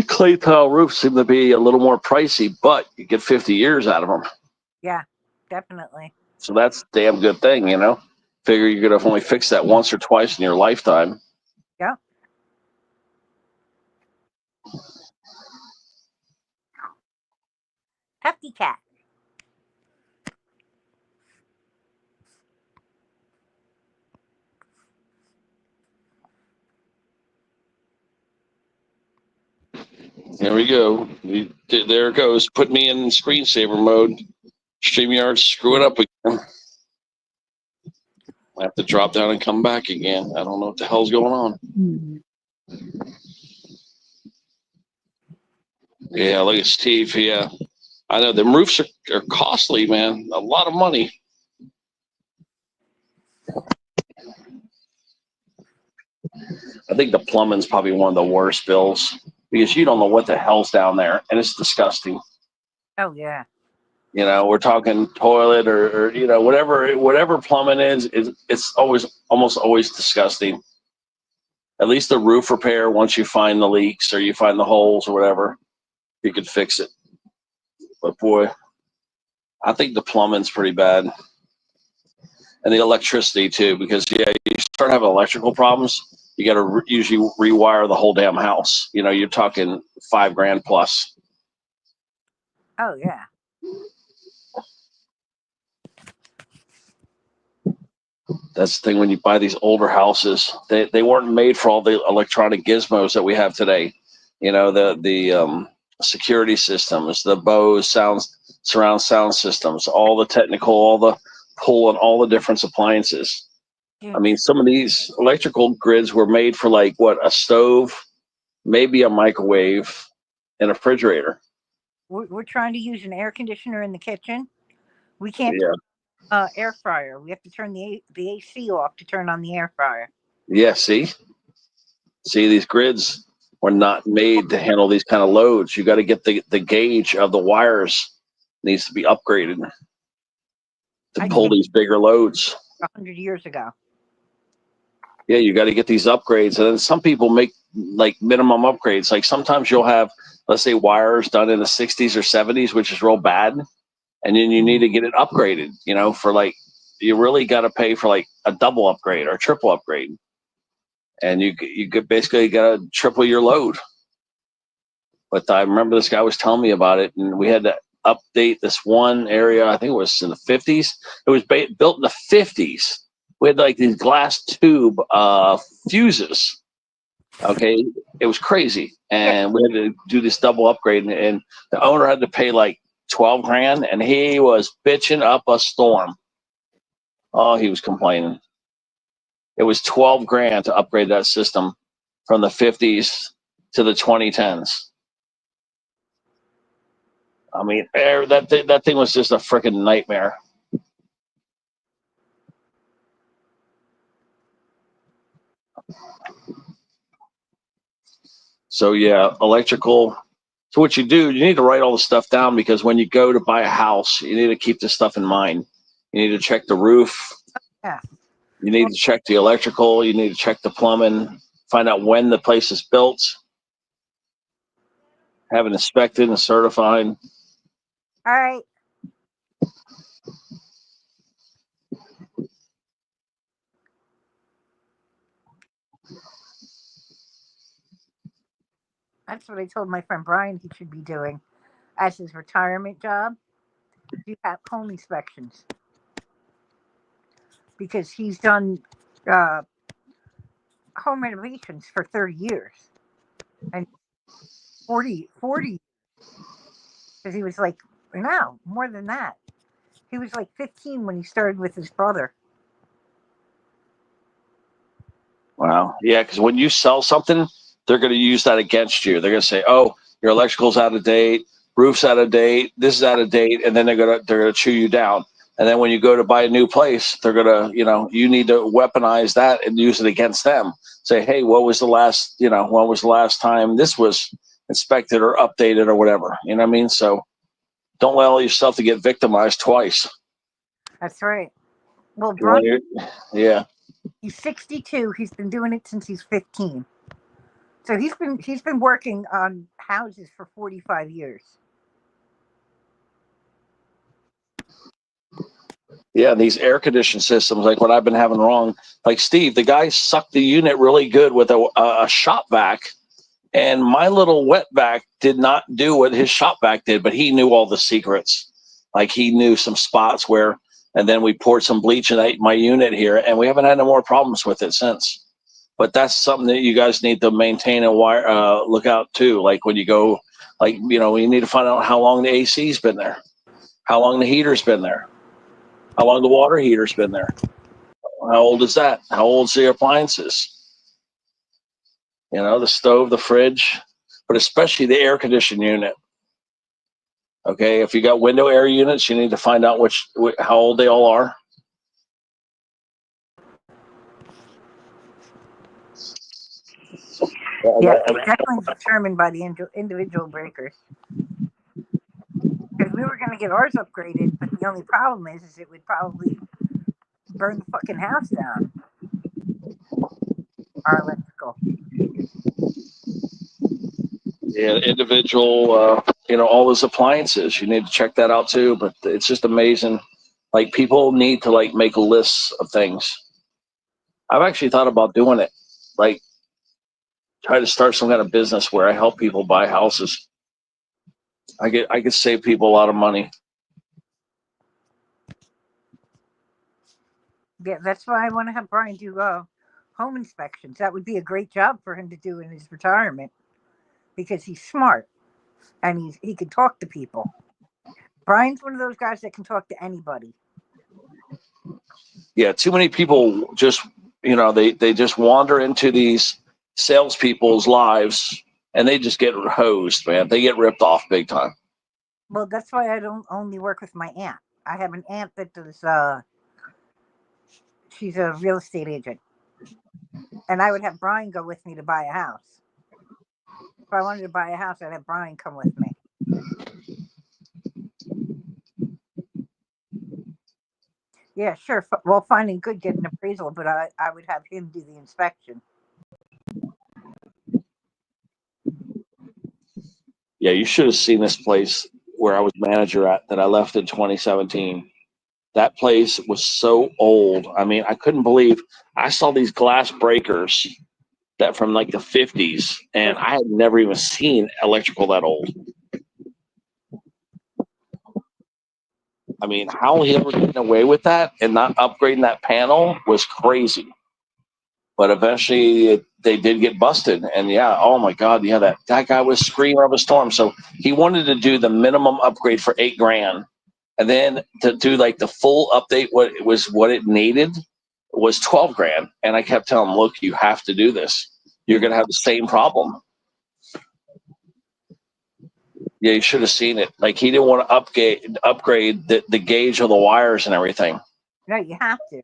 clay tile roofs seem to be a little more pricey, but you get 50 years out of them. Yeah, definitely. So that's a damn good thing, you know. Figure you're going to only fix that once or twice in your lifetime. Yeah. Hefty cat. There we go. There it goes. Put me in screensaver mode. StreamYard, screw it up again. I have to drop down and come back again. I don't know what the hell's going on. Yeah, look at Steve. Yeah, I know the roofs are costly, man. A lot of money. I think the plumbing's probably one of the worst bills because you don't know what the hell's down there, and it's disgusting. Oh yeah. You know, we're talking toilet or you know whatever plumbing is, it's almost always disgusting. At least the roof repair, once you find the leaks or you find the holes or whatever, you could fix it. But boy, I think the plumbing's pretty bad, and the electricity too. Because yeah, you start having electrical problems, you got to usually rewire the whole damn house. You know, you're talking $5,000 plus. Oh yeah. That's the thing when you buy these older houses, they weren't made for all the electronic gizmos that we have today. You know, the security systems, the Bose surround sound systems, all the technical, all the pull and all the different appliances. I mean, some of these electrical grids were made for like what, a stove, maybe a microwave, and a refrigerator. We're trying to use an air conditioner in the kitchen. We can't Yeah. air fryer. We have to turn the AC off to turn on the air fryer. Yeah, see, these grids were not made to handle these kind of loads. You got to get the gauge of the wires needs to be upgraded to pull these bigger loads. 100 years ago. Yeah, you got to get these upgrades, and then some people make like minimum upgrades. Like sometimes you'll have, let's say, wires done in the 60s or 70s, which is real bad, and then you need to get it upgraded. For like you really got to pay for like a double upgrade or a triple upgrade, and you could basically got to triple your load. But I remember this guy was telling me about it, and we had to update this one area. I think it was in the 50s. It was built in the 50s. We had like these glass tube fuses. Okay, it was crazy, Yeah. and we had to do this double upgrade, and the owner had to pay like 12 grand, and he was bitching up a storm. Oh, he was complaining. It was 12 grand to upgrade that system from the 50s to the 2010s. I mean, that thing was just a freaking nightmare. So yeah, electrical. So what you do, you need to write all the stuff down, because when you go to buy a house, you need to keep this stuff in mind. You need to check the roof. Yeah. You need to check the electrical. You need to check the plumbing. Find out when the place is built. Have it inspected and certified. All right. That's what I told my friend Brian he should be doing as his retirement job. Do have home inspections because he's done uh, home renovations for 30 years and 40 because he was like, no, more than that. He was like 15 when he started with his brother. Wow. Yeah, because when you sell something, they're going to use that against you. They're going to say, "Oh, your electrical's out of date, roof's out of date, this is out of date," and then they're gonna chew you down. And then when you go to buy a new place, they're gonna, you need to weaponize that and use it against them. Say, "Hey, when was the last time this was inspected or updated or whatever?" You know what I mean? So don't allow yourself to get victimized twice. That's right. Well, You want Brian, yeah. he's 62. He's been doing it since he's 15. So he's been working on houses for 45 years. Yeah, these air conditioning systems, like what I've been having wrong, like Steve, the guy sucked the unit really good with a shop vac, and my little wet vac did not do what his shop vac did, but he knew all the secrets. Like he knew some spots where, and then we poured some bleach in my unit here, and we haven't had no more problems with it since. But that's something that you guys need to maintain and look out too. Like when you go, like, you need to find out how long the AC's been there, how long the heater's been there, how long the water heater's been there. How old is that? How old's the appliances? The stove, the fridge, but especially the air conditioning unit. Okay, if you got window air units, you need to find out how old they all are. Yeah, it's definitely determined by the individual breakers. Because we were going to get ours upgraded, but the only problem is it would probably burn the fucking house down. Our electrical. Yeah, individual, all those appliances. You need to check that out too. But it's just amazing. Like people need to like make lists of things. I've actually thought about doing it. Like try to start some kind of business where I help people buy houses. I could save people a lot of money. Yeah, that's why I want to have Brian do home inspections. That would be a great job for him to do in his retirement because he's smart and he can talk to people. Brian's one of those guys that can talk to anybody. Yeah, too many people just, they just wander into these salespeople's lives and they just get hosed, man. They get ripped off big time. Well, that's why I don't only work with my aunt. I have an aunt that does. She's a real estate agent, and I would have Brian go with me to buy a house. If I wanted to buy a house, I'd have Brian come with me. Yeah, sure. Well, finding good, get an appraisal, but I would have him do the inspection. Yeah, you should have seen this place where I was manager at that I left in 2017. That place was so old. I mean, I couldn't believe I saw these glass breakers that from like the 50s, and I had never even seen electrical that old. I mean, how he ever getting away with that and not upgrading that panel was crazy. But eventually they did get busted. And yeah, oh my God, yeah, that guy was screaming up a storm. So he wanted to do the minimum upgrade for $8,000. And then to do like the full update, what it needed was $12,000. And I kept telling him, look, you have to do this. You're going to have the same problem. Yeah, you should have seen it. Like he didn't want to upgrade the gauge of the wires and everything. No, you have to.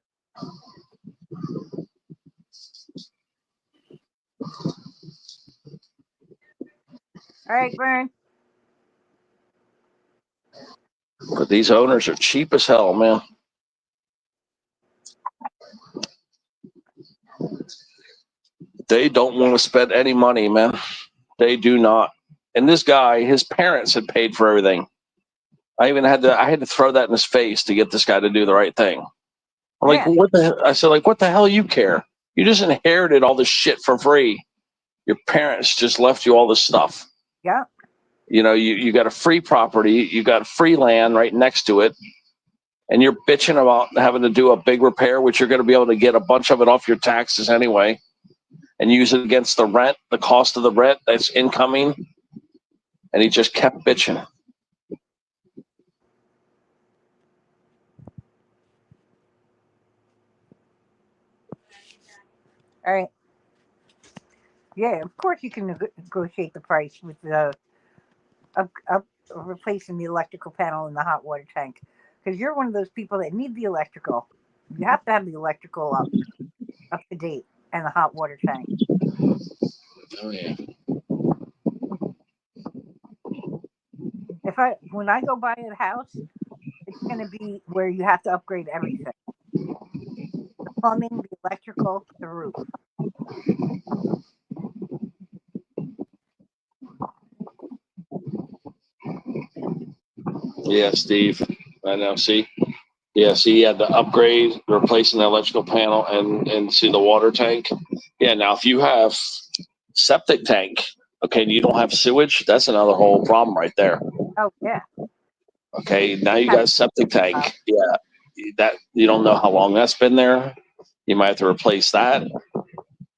All right, Vern. But these owners are cheap as hell, man. They don't want to spend any money, man. They do not. And this guy, his parents had paid for everything. I had to throw that in his face to get this guy to do the right thing. I'm like, Yeah. I said, like, what the hell you care? You just inherited all this shit for free. Your parents just left you all this stuff. Yeah. You know, you got a free property, you got free land right next to it, and you're bitching about having to do a big repair, which you're going to be able to get a bunch of it off your taxes anyway, and use it against the rent, the cost of the rent that's incoming. And he just kept bitching. All right. Yeah, of course you can negotiate the price with the up replacing the electrical panel in the hot water tank, because you're one of those people that need the electrical. You have to have the electrical up to date and the hot water tank. Oh yeah. When I go buy a house, it's going to be where you have to upgrade everything: the plumbing, the electrical, the roof. Yeah, Steve. I know. See. Yeah, see, you had to upgrade, replacing the electrical panel, and see the water tank. Yeah, now if you have septic tank, okay, and you don't have sewage, that's another whole problem right there. Oh yeah. Okay, now you got a septic tank. Yeah, that you don't know how long that's been there. You might have to replace that.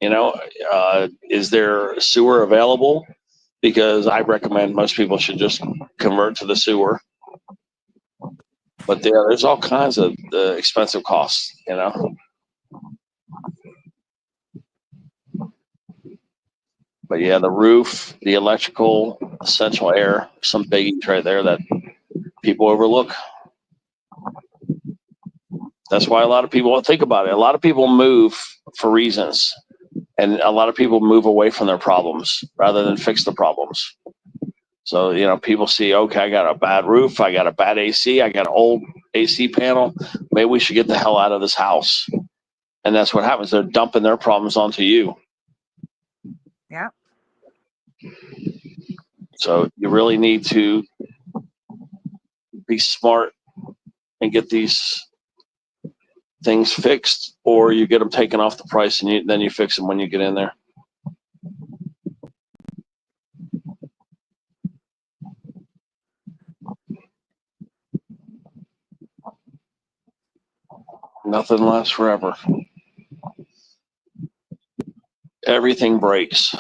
You know, is there sewer available? Because I recommend most people should just convert to the sewer. But there's all kinds of expensive costs, you know. But yeah, the roof, the electrical, essential air, some biggies right there that people overlook. That's why a lot of people don't think about it. A lot of people move for reasons, and a lot of people move away from their problems rather than fix the problems. So, you know, people see, okay, I got a bad roof, I got a bad AC, I got an old AC panel. Maybe we should get the hell out of this house. And that's what happens. They're dumping their problems onto you. Yeah. So you really need to be smart and get these things fixed, or you get them taken off the price and then you fix them when you get in there. Nothing lasts forever. Everything breaks.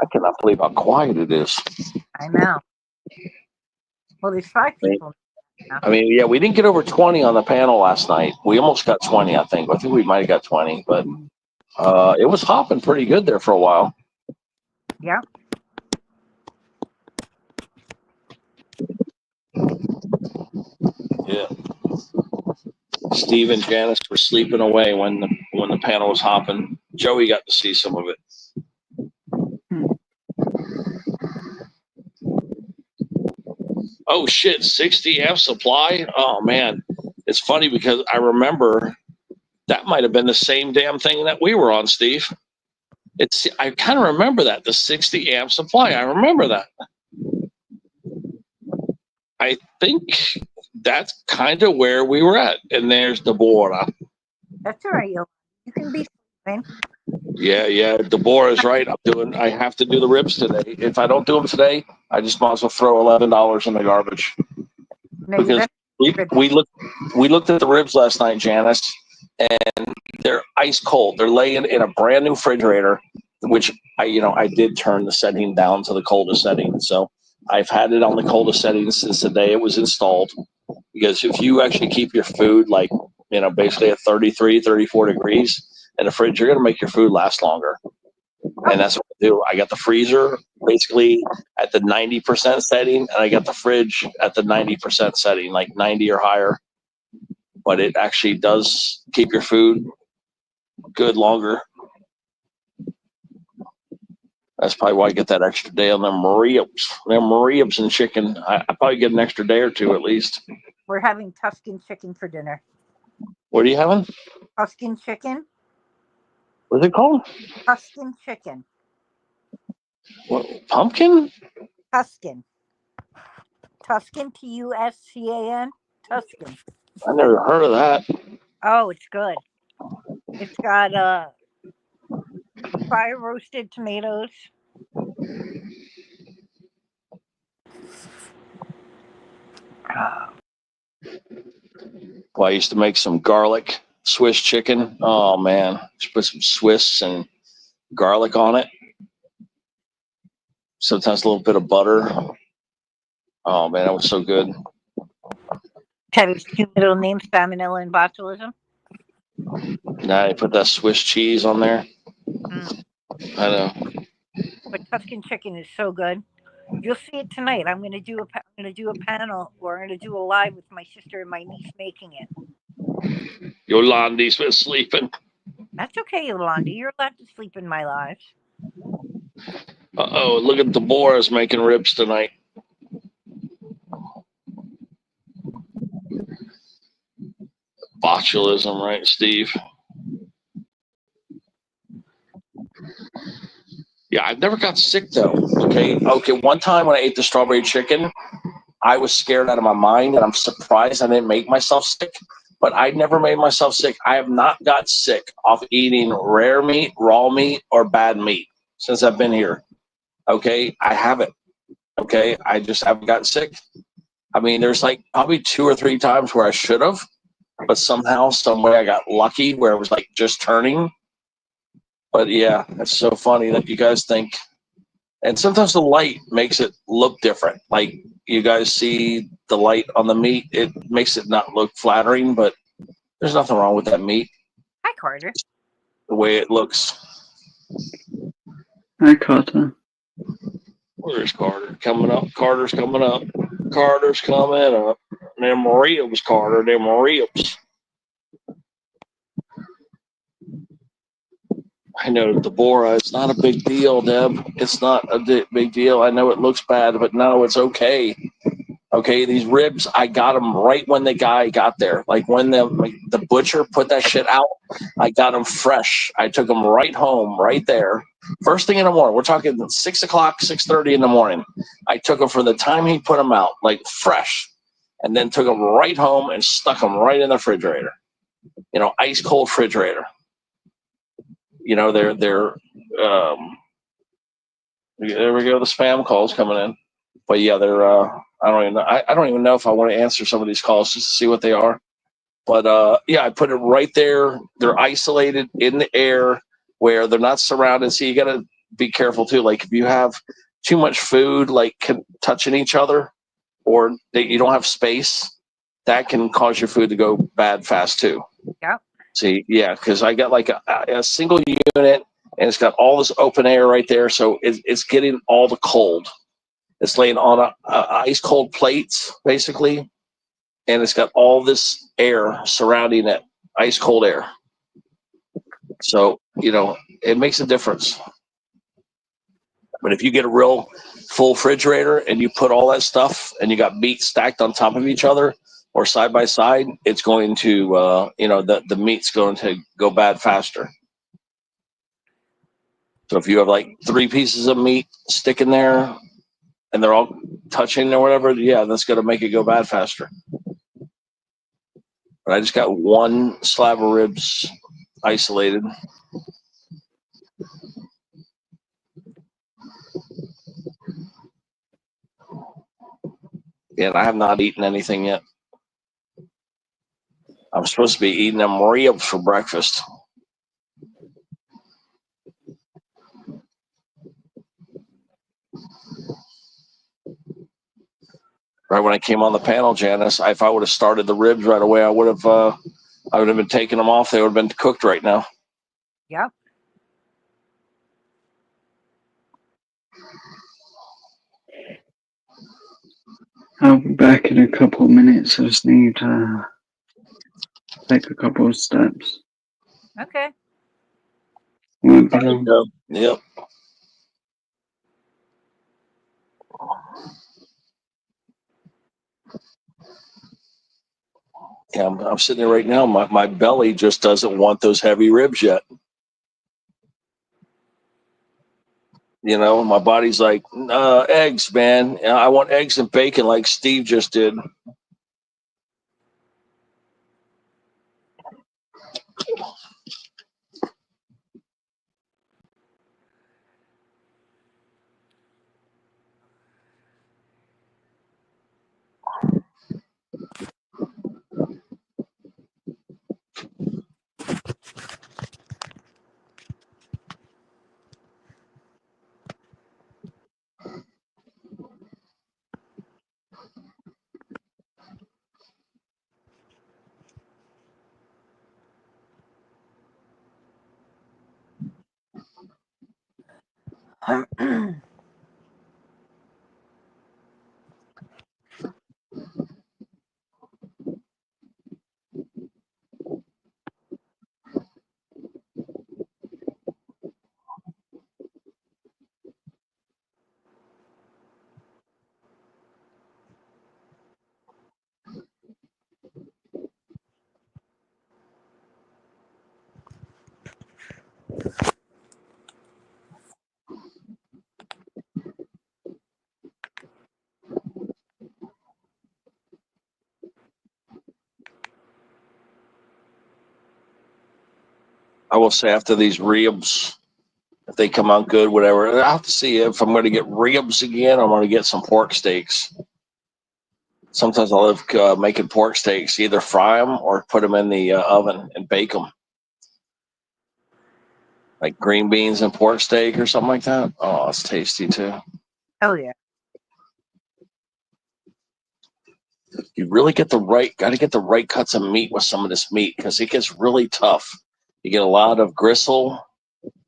I cannot believe how quiet it is. I know. Well, there's 5 people now. I mean, yeah, we didn't get over 20 on the panel last night. We almost got 20, I think. I think we might have got 20, but it was hopping pretty good there for a while. Yeah. Yeah. Steve and Janice were sleeping away when the panel was hopping. Joey got to see some of it. Oh shit, 60 amp supply? Oh man. It's funny because I remember that might have been the same damn thing that we were on, Steve. I kind of remember that, the 60 amp supply. I remember that. I think that's kind of where we were at. And there's Deborah. That's all right. You can be sleeping. Yeah. Deborah's right. I have to do the ribs today. If I don't do them today, I just might as well throw $11 in the garbage. No, Because we looked at the ribs last night, Janice, and they're ice cold. They're laying in a brand new refrigerator, which I did turn the setting down to the coldest setting. So I've had it on the coldest setting since the day it was installed. Because if you actually keep your food basically at 33, 34 degrees in the fridge, you're going to make your food last longer. And that's what I do. I got the freezer basically at the 90% setting, and I got the fridge at the 90% setting, like 90 or higher. But it actually does keep your food good longer. That's probably why I get that extra day on them ribs. Them ribs and chicken. I probably get an extra day or two at least. We're having Tuscan chicken for dinner. What are you having? Tuscan chicken? What's it called? Tuscan chicken. What, pumpkin? Tuscan. Tuscan, Tuscan. Tuscan. I never heard of that. Oh, it's good. It's got fire roasted tomatoes. Well, I used to make some garlic Swiss chicken. Oh man, just put some Swiss and garlic on it. Sometimes a little bit of butter. Oh man, that was so good. Teddy's 2 middle names, salmonella and botulism. Now you put that Swiss cheese on there. I know. But Tuscan chicken is so good. You'll see it tonight. I'm going to do a panel, or I'm going to do a live with my sister and my niece making it. Yolandi's been sleeping. That's okay, Yolanda. You're allowed to sleep in my lives. Uh-oh, look at Deborah's making ribs tonight. Botulism, right, Steve? Yeah, I've never got sick though. Okay. One time when I ate the strawberry chicken, I was scared out of my mind, and I'm surprised I didn't make myself sick. But I never made myself sick. I have not got sick off eating rare meat, raw meat, or bad meat since I've been here. Okay, I haven't. Okay, I just haven't gotten sick. I mean, there's like probably 2 or 3 times where I should have, but somehow, some way, I got lucky where it was like just turning. But yeah, it's so funny that you guys think. And sometimes the light makes it look different. Like you guys see the light on the meat, it makes it not look flattering, but there's nothing wrong with that meat. Hi, Carter. The way it looks. Hi, Carter. Where's Carter? Coming up. Carter's coming up. Carter's coming up. Them ribs, Carter. Them ribs. I know, Deborah, it's not a big deal, Deb. It's not a big deal. I know it looks bad, but no, it's okay. Okay, these ribs, I got them right when the guy got there. Like when the butcher put that shit out, I got them fresh. I took them right home, right there. First thing in the morning. We're talking 6 o'clock, 6:30 in the morning. I took them from the time he put them out, like fresh, and then took them right home and stuck them right in the refrigerator. Ice cold refrigerator. They're there we go. The spam calls coming in, but yeah, they're I don't even know. I don't even know if I want to answer some of these calls just to see what they are. But yeah, I put it right there. They're isolated in the air where they're not surrounded. So you got to be careful too. Like if you have too much food, like touching each other, or that you don't have space, that can cause your food to go bad fast too. Yep. See, yeah, because I got like a single unit, and it's got all this open air right there, so it's getting all the cold. It's laying on a ice cold plates basically, and it's got all this air surrounding it, ice cold air. So it makes a difference. But if you get a real full refrigerator and you put all that stuff and you got meat stacked on top of each other or side by side, it's going to, the meat's going to go bad faster. So if you have like 3 pieces of meat sticking there and they're all touching or whatever, yeah, that's going to make it go bad faster. But I just got 1 slab of ribs isolated. And I have not eaten anything yet. I'm supposed to be eating them ribs for breakfast. Right when I came on the panel, Janice, if I would have started the ribs right away, I would have been taking them off. They would have been cooked right now. Yep. I'll be back in a couple of minutes. I just need to take a couple of steps. Okay. Won't be long. Yep. Yeah, I'm sitting there right now. My belly just doesn't want those heavy ribs yet. My body's like, eggs, man. I want eggs and bacon like Steve just did. I will say after these ribs, if they come out good, whatever, I'll have to see if I'm going to get ribs again or I'm going to get some pork steaks. Sometimes I love making pork steaks, either fry them or put them in the oven and bake them. Like green beans and pork steak or something like that. Oh, it's tasty too. Oh yeah. You really got to get the right cuts of meat with some of this meat because it gets really tough. You get a lot of gristle.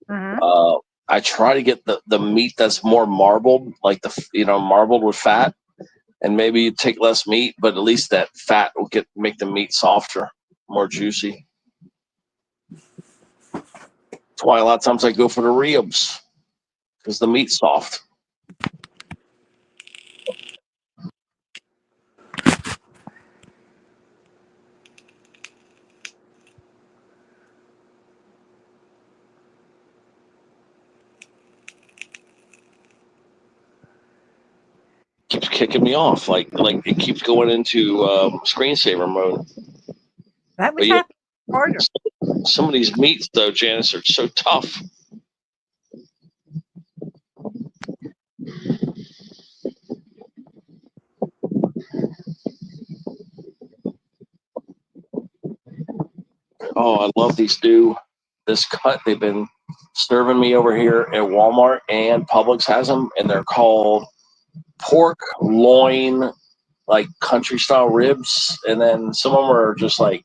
Mm-hmm. I try to get the meat that's more marbled, like marbled with fat, and maybe you take less meat, but at least that fat will make the meat softer, more juicy. That's why a lot of times I go for the ribs because the meat's soft. Keeps kicking me off, like it keeps going into screensaver mode. That was But happening harder. some of these meats, though, Janice, are so tough. Oh, I love this cut they've been serving me over here at Walmart, and Publix has them, and they're called pork loin, like country style ribs, and then some of them are just like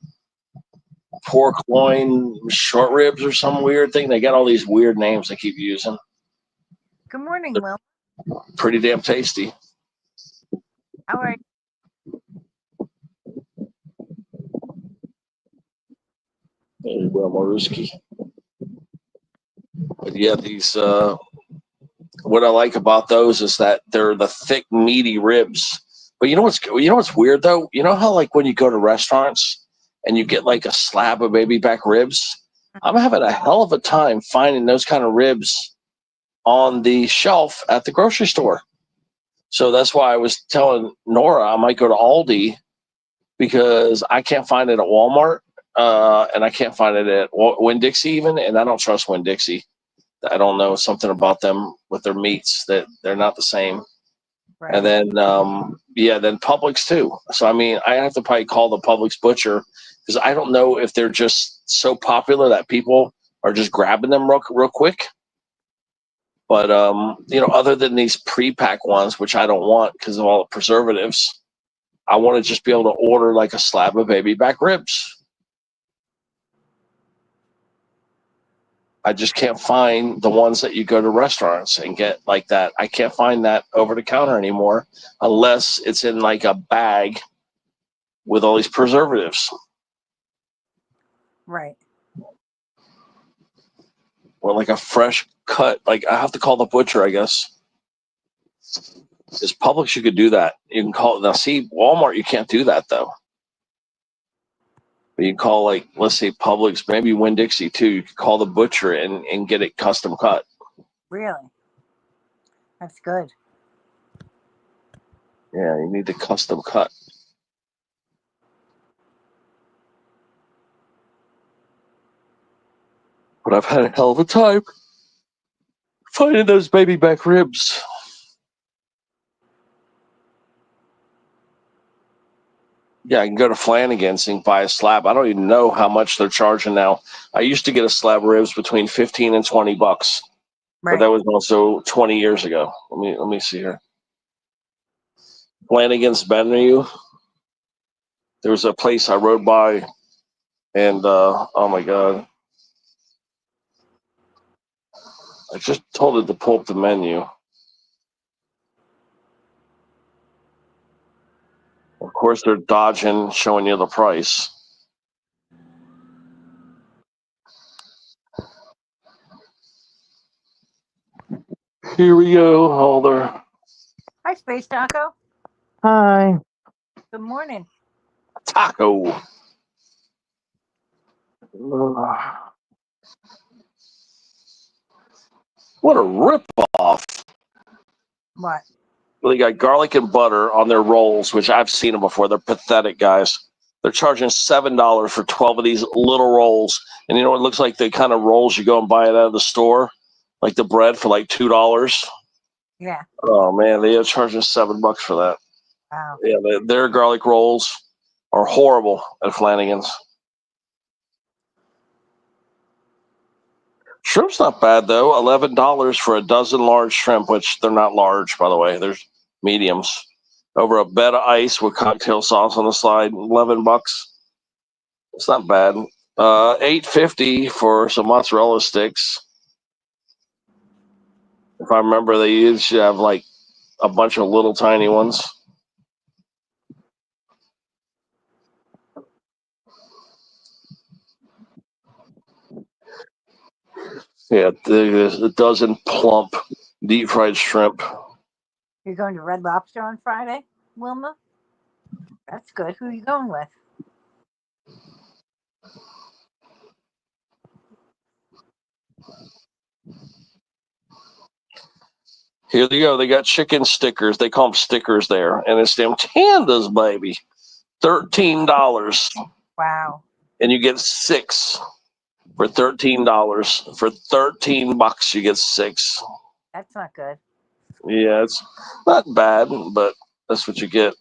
pork loin short ribs or some weird thing. They got all these weird names they keep using. Good morning, They're Will. pretty damn tasty. How are you? Hey, Will Maruski. But yeah, these what I like about those is that they're the thick, meaty ribs. But you know what's weird though? You know how like when you go to restaurants and you get like a slab of baby back ribs? I'm having a hell of a time finding those kind of ribs on the shelf at the grocery store. So that's why I was telling Nora I might go to Aldi because I can't find it at Walmart, and I can't find it at Winn-Dixie even, and I don't trust Winn-Dixie. I don't know, something about them with their meats that they're not the same. Right. And then then Publix too. So I mean, I have to probably call the Publix butcher because I don't know if they're just so popular that people are just grabbing them real quick. But other than these pre-pack ones, which I don't want because of all the preservatives, I want to just be able to order like a slab of baby back ribs. I just can't find the ones that you go to restaurants and get like that. I can't find that over the counter anymore unless it's in like a bag with all these preservatives. Right. Or like a fresh cut. Like I have to call the butcher, I guess. Because Publix, you could do that. You can call it. Now, see, Walmart, you can't do that though. But you can call like, let's say Publix, maybe Winn-Dixie too. You could call the butcher and get it custom cut. Really? That's good. Yeah, you need the custom cut. But I've had a hell of a time finding those baby back ribs. Yeah, I can go to Flanagan's and buy a slab. I don't even know how much they're charging now. I used to get a slab of ribs between $15 and $20, but Right. that was also 20 years ago. Let me see here. Flanagan's been near you. There was a place I rode by, and oh my god, I just told it to pull up the menu. Of course, they're dodging, showing you the price. Here we go, Holder. Hi, Space Taco. Hi. Good morning. Taco. What a ripoff. What? Well, they got garlic and butter on their rolls, which I've seen them before. They're pathetic, guys. They're charging $7 for 12 of these little rolls. And you know, it looks like the kind of rolls you go and buy it out of the store, like the bread for like $2. Yeah. Oh man, they are charging $7 for that. Wow. Yeah, their garlic rolls are horrible at Flanagan's. Shrimp's not bad though. $11 for a dozen large shrimp, which they're not large, by the way. They're mediums. Over a bed of ice with cocktail sauce on the side. $11. It's not bad. $8.50 for some mozzarella sticks. If I remember, they usually have like a bunch of little tiny ones. Yeah, there's a dozen plump deep fried shrimp. You're going to Red Lobster on Friday, Wilma? That's good. Who are you going with? Here they go. They got chicken stickers. They call them stickers there. And it's them tandas, baby. $13. Wow. And you get 6 for $13. For $13, you get 6. That's not good. Yeah, it's not bad, but that's what you get.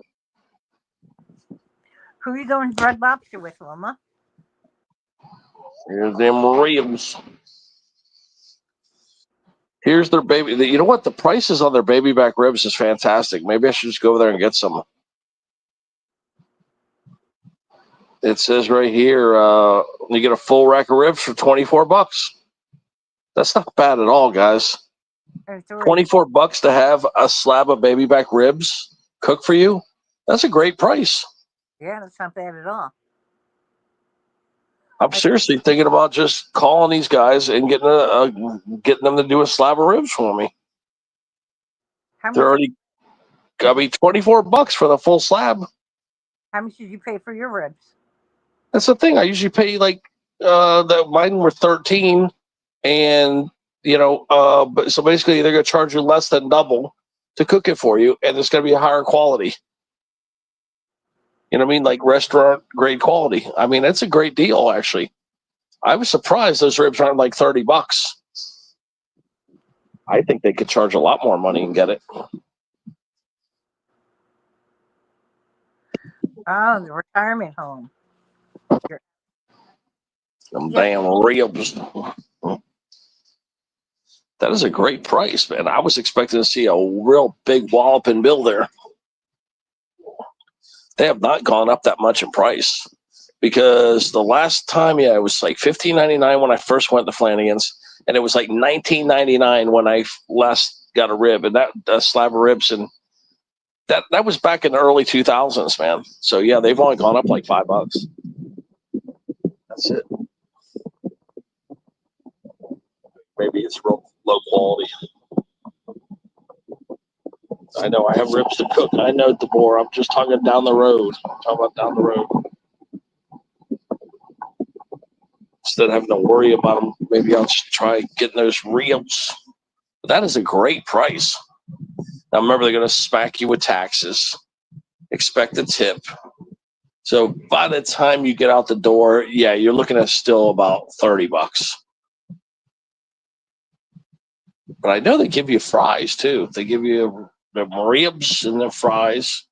Who are you going to Red Lobster with, Wilma? Here's them ribs. Here's their baby. You know what? The prices on their baby back ribs is fantastic. Maybe I should just go over there and get some. It says right here, you get a full rack of ribs for $24. That's not bad at all, guys. Or three. $24 to have a slab of baby back ribs cooked for you. That's a great price. Yeah, that's not bad at all. I'm seriously thinking about just calling these guys and getting them to do a slab of ribs for me. How They're much? already got me $24 for the full slab. How much did you pay for your ribs? That's the thing. I usually pay like mine were 13, and but so basically they're gonna charge you less than double to cook it for you, and it's gonna be a higher quality. You know what I mean? Like restaurant grade quality. I mean, it's a great deal actually. I was surprised those ribs aren't like $30. I think they could charge a lot more money and get it. Oh, the retirement home. Them Yeah. damn ribs. That is a great price, man. I was expecting to see a real big walloping bill there. They have not gone up that much in price because the last time, it was like $15.99 when I first went to Flanagan's, and it was like $19.99 when I last got a rib, and that a slab of ribs, and that was back in the early 2000s, man. So yeah, they've only gone up like $5. That's it. Maybe it's real low quality. I know I have ribs to cook. I know, DeBoer. I'm just talking down the road. I'm talking about down the road. Instead of having to worry about them, maybe I'll just try getting those ribs. But that is a great price. Now remember, they're going to smack you with taxes. Expect a tip. So by the time you get out the door, you're looking at still about $30. But I know they give you fries too. They give you the ribs and the fries.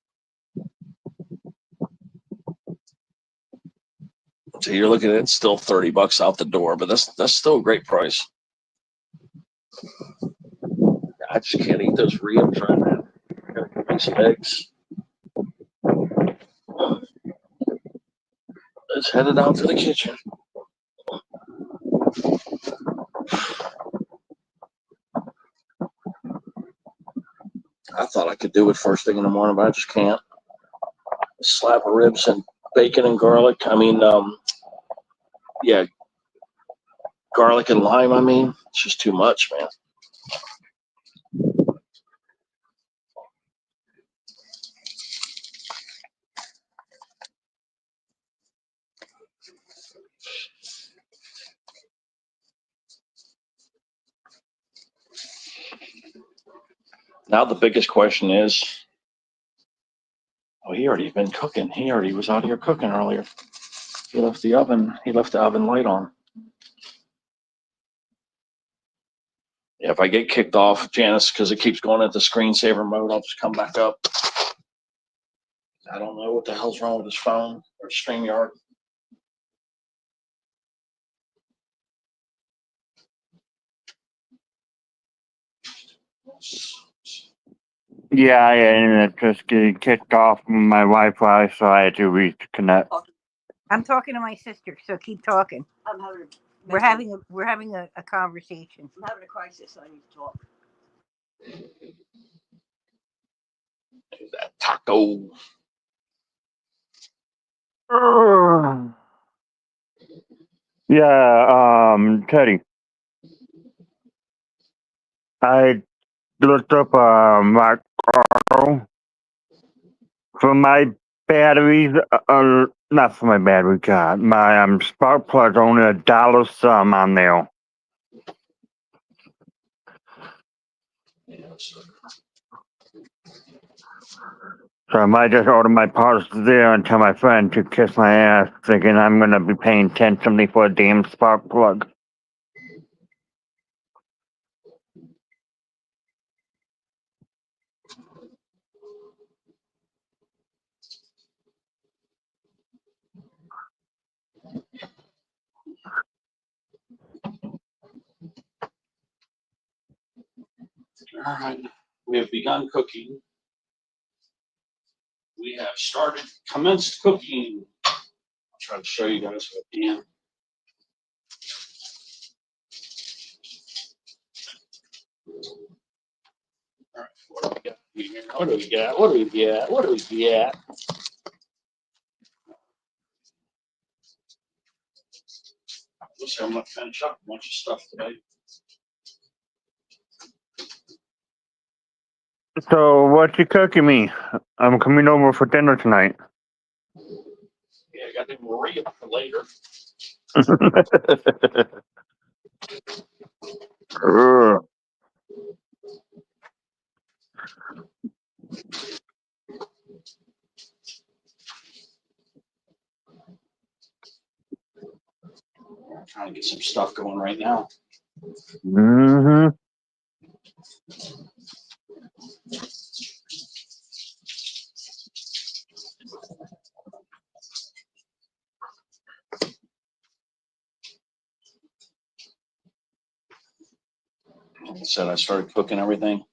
So you're looking at still $30 out the door, but that's still a great price. I just can't eat those ribs right now. I gotta go make some eggs. Let's head it out to the kitchen. I thought I could do it first thing in the morning, but I just can't. A slab of ribs and bacon and garlic. Garlic and lime. It's just too much, man. Now the biggest question is, he already been cooking. He already was out here cooking earlier. He left the oven light on. Yeah, if I get kicked off, Janice, because it keeps going into screensaver mode, I'll just come back up. I don't know what the hell's wrong with his phone or StreamYard. Yeah, I ended up just getting kicked off my Wi-Fi, so I had to reconnect. I'm talking to my sister, so keep talking. I'm having We're having a conversation. I'm having a crisis. I need to talk. That taco. Yeah, Teddy, I looked up macro for my batteries. Not for my battery, God. My spark plug only $1 some on there. So I might just order my parts there and tell my friend to kiss my ass, thinking I'm gonna be paying $10.70 for a damn spark plug. All right. We have begun cooking. We have commenced cooking. I'll try to show you guys what I can. All right, what do we got here? What do we got? What do we got? What do we got? Looks like I'm gonna finish up a bunch of stuff today. So, what you cooking me? I'm coming over for dinner tonight. Yeah, I got the Maria for later. Ugh. I'm trying to get some stuff going right now. Mm-hmm. Like I said, I started cooking everything.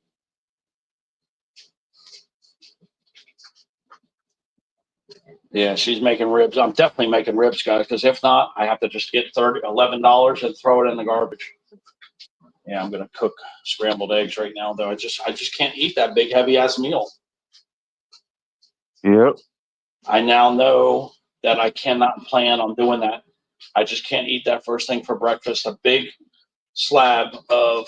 Yeah, she's making ribs. I'm definitely making ribs, guys, because if not, I have to just get $11 and throw it in the garbage. Yeah, I'm gonna cook scrambled eggs right now, though. I just can't eat that big, heavy ass meal. Yep. I now know that I cannot plan on doing that. I just can't eat that first thing for breakfast. A big slab of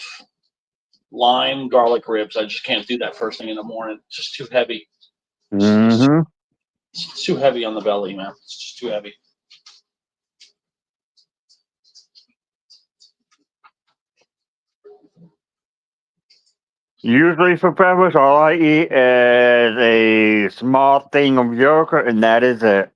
lime garlic ribs. I just can't do that first thing in the morning. It's just too heavy. Mm-hmm. It's too heavy on the belly, man. It's just too heavy. Usually for breakfast, all I eat is a small thing of yogurt, and that is it.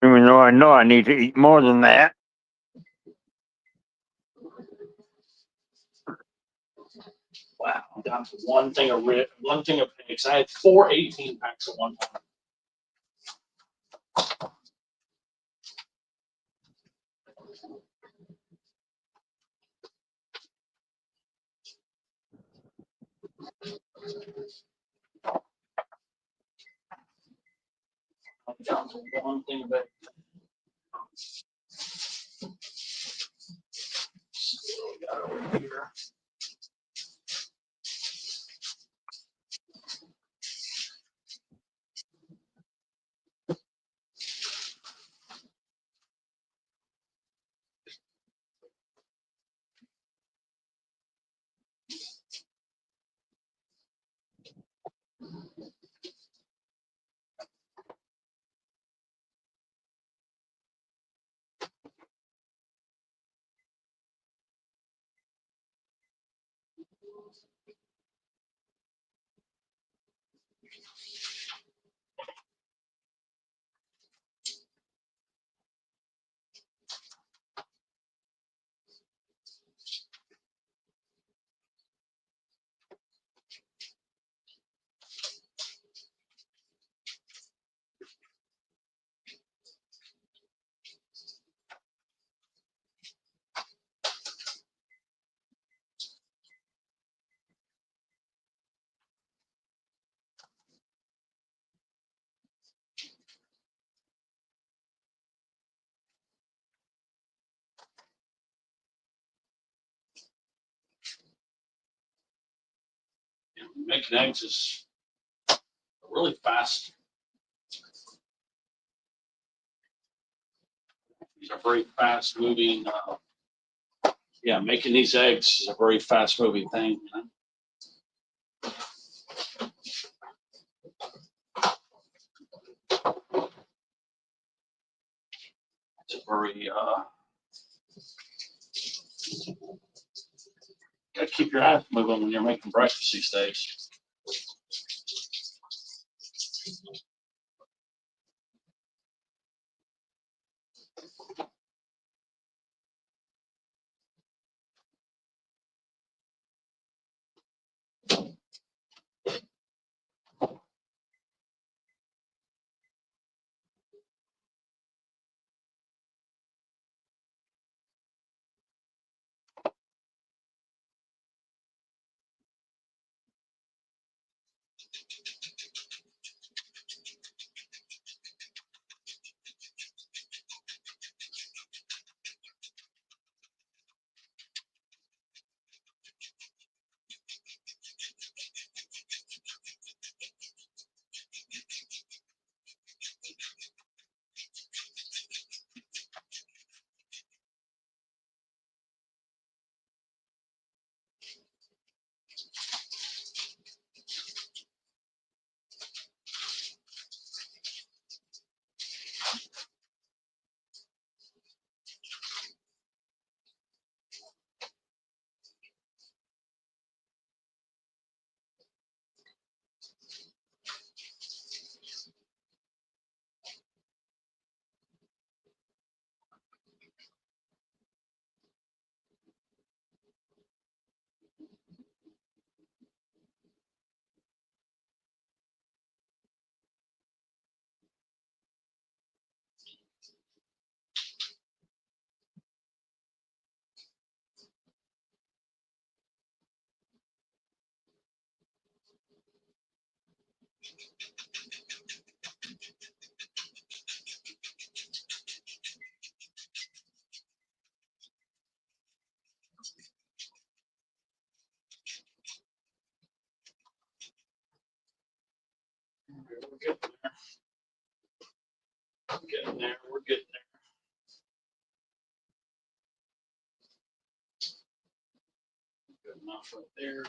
Even though I know I need to eat more than that. Wow, I'm down to one thing of eggs. I had 4 18 packs at one time. I'm down to one thing of eggs. What we got over here? Making eggs is really fast. These are very fast moving. Yeah, making these eggs is a very fast moving thing. You know? It's a very gotta keep your eyes moving when you're making breakfast these days. We're getting there. We're getting there. We're getting there. Good enough right there.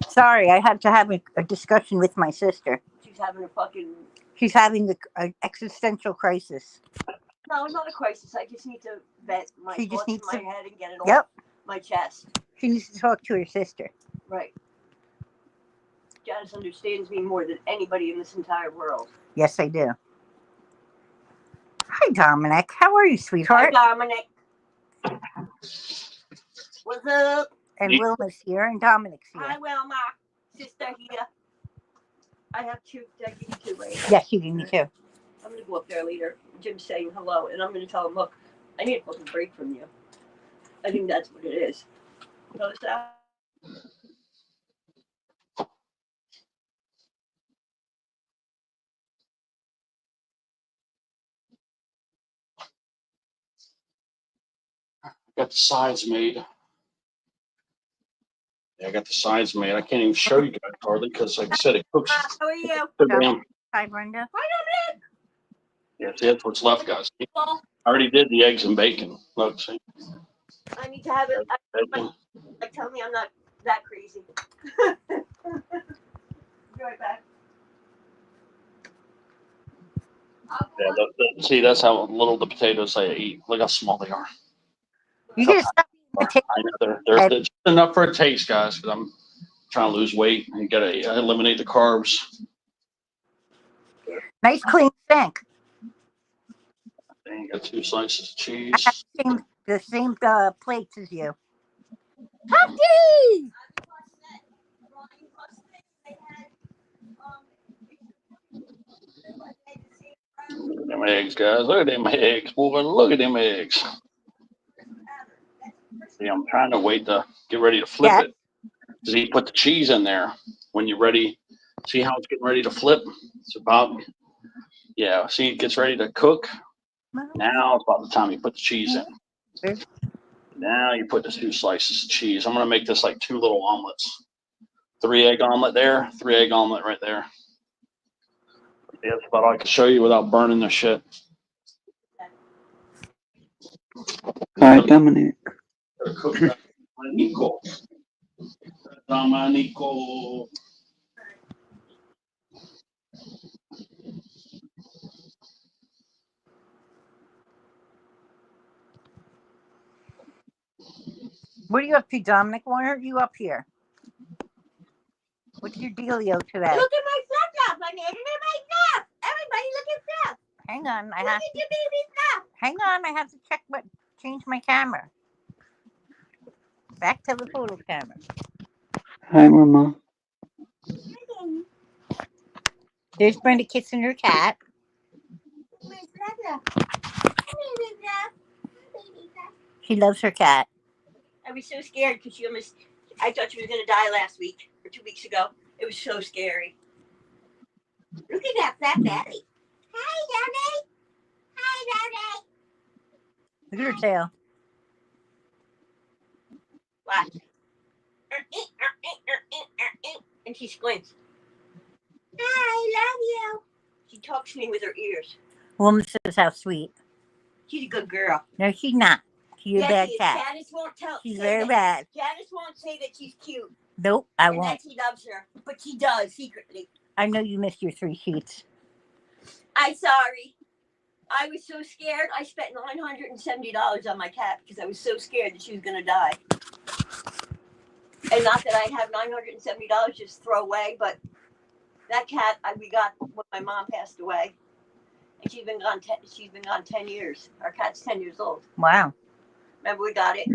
Sorry, I had to have a discussion with my sister. She's having a fucking. She's having an existential crisis. No, not a crisis. I just need to vent my She just thoughts in needs my to. head and get it Yep. off my chest. She needs to talk to her sister. Right. Janice understands me more than anybody in this entire world. Yes, I do. Hi, Dominic. How are you, Hi, sweetheart? Dominic. What's up? And Wilma's here, and Dominic's here. Hi, Wilma. Sister here. I have two. Did I give you two, right? Yes, you give me too. I'm going to go up there later. Jim's saying hello, and I'm going to tell him, look, I need a fucking break from you. I think that's what it is. Notice that? Got the sides made. Yeah, I got the sides made. I can't even show you guys hardly because, like I said, it cooks. How are you? So damn. Hi, Brenda. Hi, Dominic. Yeah, see, that's what's left, guys. I Well, already did the eggs and bacon. Look, see. I need to have it. Bacon. Like, tell me I'm not that crazy. Be right back. Yeah, see, that's how little the potatoes I eat. Look how small they are. You can stop eating potatoes. I know they're just enough for a taste, guys, because I'm trying to lose weight. You got to eliminate the carbs. Nice clean sink. And you got 2 slices of I cheese. have the same plates as you. Puppy! Look at them eggs, guys. Look at them eggs. Boy, look at them eggs. See, I'm trying to wait to get ready to flip it. Because you put the cheese in there when you're ready. See how it's getting ready to flip? It's about, yeah, see, it gets ready to cook. Now it's about the time you put the cheese in. Now you put the 2 slices of cheese. I'm going to make this like 2 little omelets. 3 egg omelet there, 3 egg omelet right there. Yeah, that's about all I can show you without burning the shit. Hi, Dominic. Better cook that Nico. Nico. What are you up to, Dominic? Why aren't you up here? What's your dealio today? Look at my stuff. I made it in my stuff. Everybody look at stuff. Hang on, Look at your baby stuff. hang on. I have to change my camera. Back to the photo camera. Hi, Mama. There's Brenda kissing her cat. Where's Brenda? Baby stuff. Baby stuff. She loves her cat. I was so scared because I thought she was going to die last week or 2 weeks ago. It was so scary. Look at that fat belly. Hi, Daddy. Hi, Daddy. Look at her tail. Watch. And she squints. I love you. She talks to me with her ears. Woman says how sweet. She's a good girl. No, she's not. She's a bad she is. cat. Janice won't She's say very that. bad. Janice won't say that she's cute. Nope, I and won't. that she loves her, but she does secretly. I know you missed your 3 sheets. I'm sorry. I was so scared. I spent $970 on my cat because I was so scared that she was going to die. And not that I'd have $970 just throw away, but that cat we got when my mom passed away, and she's been gone 10 years. Our cat's 10 years old. Wow. Remember, we got it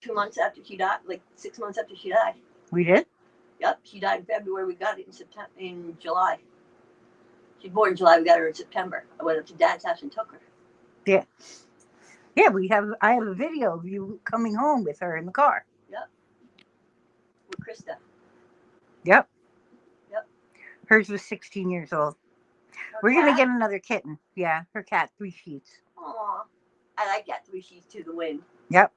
2 months after she died, like 6 months after she died. We did? Yep, she died in February. We got it in July. She's born in July. We got her in September. I went up to Dad's house and took her. Yeah. Yeah, I have a video of you coming home with her in the car. Yep. With Krista. Yep. Yep. Hers was 16 years old. Her We're going to cat? get another kitten. Yeah, her cat, 3 sheets. Aw. I like that 3 sheets to the wind. Yep.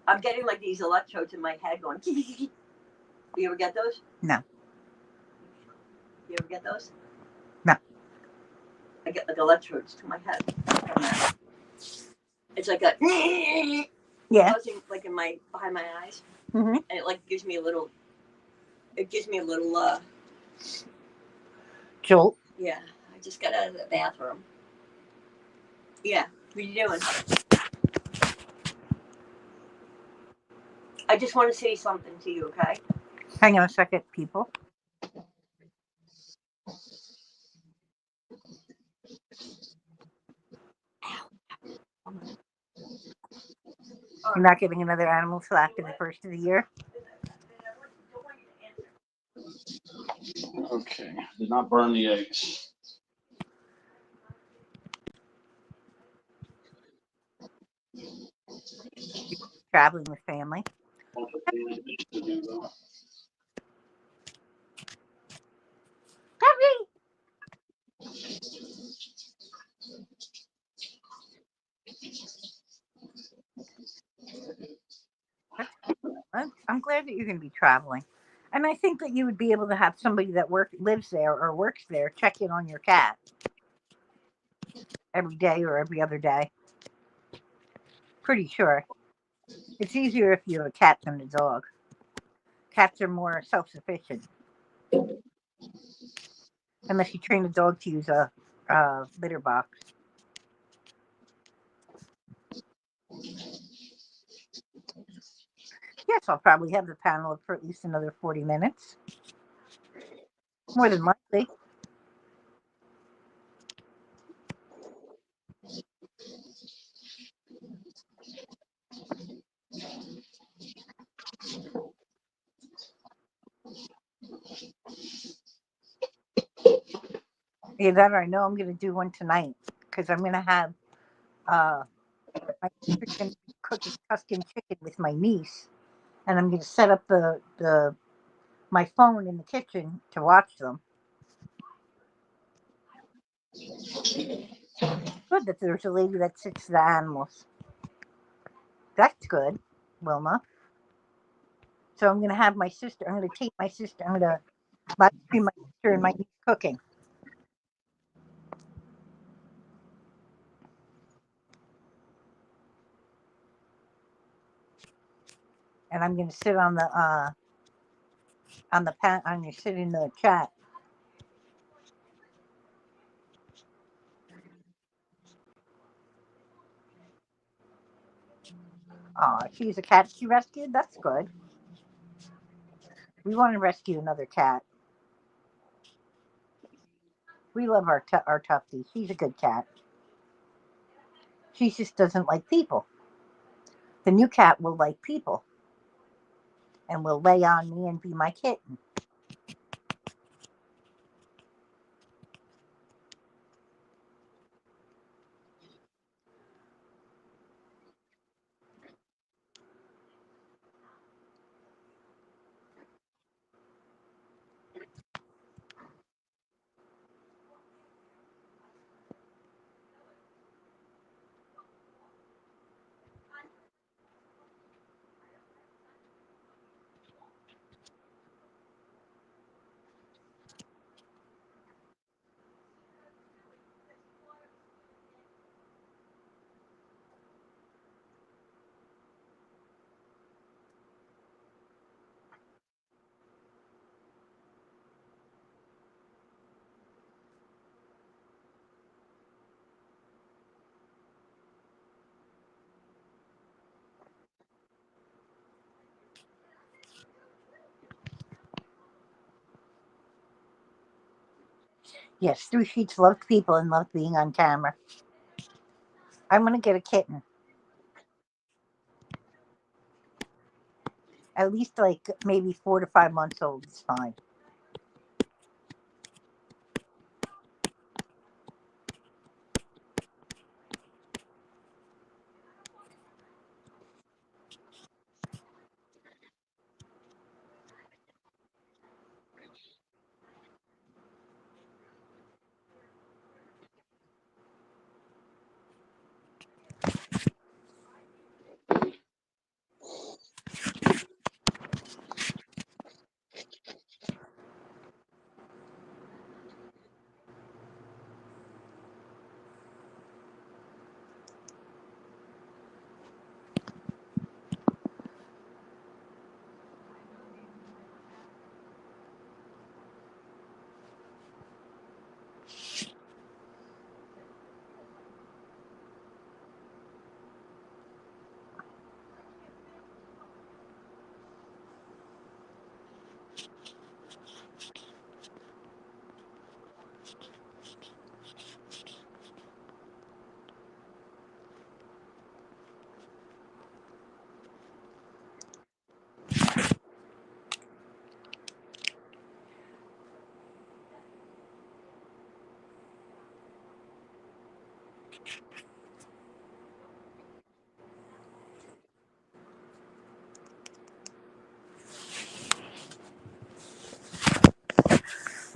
I'm getting like these electrodes in my head going. You ever get those? No. You ever get those? No. I get like electrodes to my head. It's like a Yeah. buzzing like behind my eyes, Mm-hmm. and it like gives me a little. Jolt. Yeah. I just got out of the bathroom. Yeah. What are you doing? I just want to say something to you, okay? Hang on a second, people. You're not getting another animal till after the first of the year? Okay. Did not burn the eggs. Traveling with family. Puppy! I'm glad that you're going to be traveling. And I think that you would be able to have somebody that lives there or works there check in on your cat every day or every other day. Pretty sure. It's easier if you have a cat than a dog. Cats are more self-sufficient. Unless you train a dog to use a litter box. Yes, I'll probably have the panel up for at least another 40 minutes. More than likely. Yeah, that I know I'm going to do one tonight because I'm going to have my sister's going to be cooking Tuscan chicken with my niece, and I'm going to set up my phone in the kitchen to watch them. Good that there's a lady that sits the animals. That's good, Wilma. So I'm going to have my sister. I'm going to tape my sister. I'm going to live stream my sister and my niece cooking. and I'm going to sit on the I'm going to sit in the chat. Oh, she's a cat she rescued. That's good. We want to rescue another cat. We love our Tufty. She's a good cat. She just doesn't like people. The new cat will like people and will lay on me and be my kitten. Yes, Three Sheets loved people and loved being on camera. I'm going to get a kitten. At least like maybe 4 to 5 months old is fine.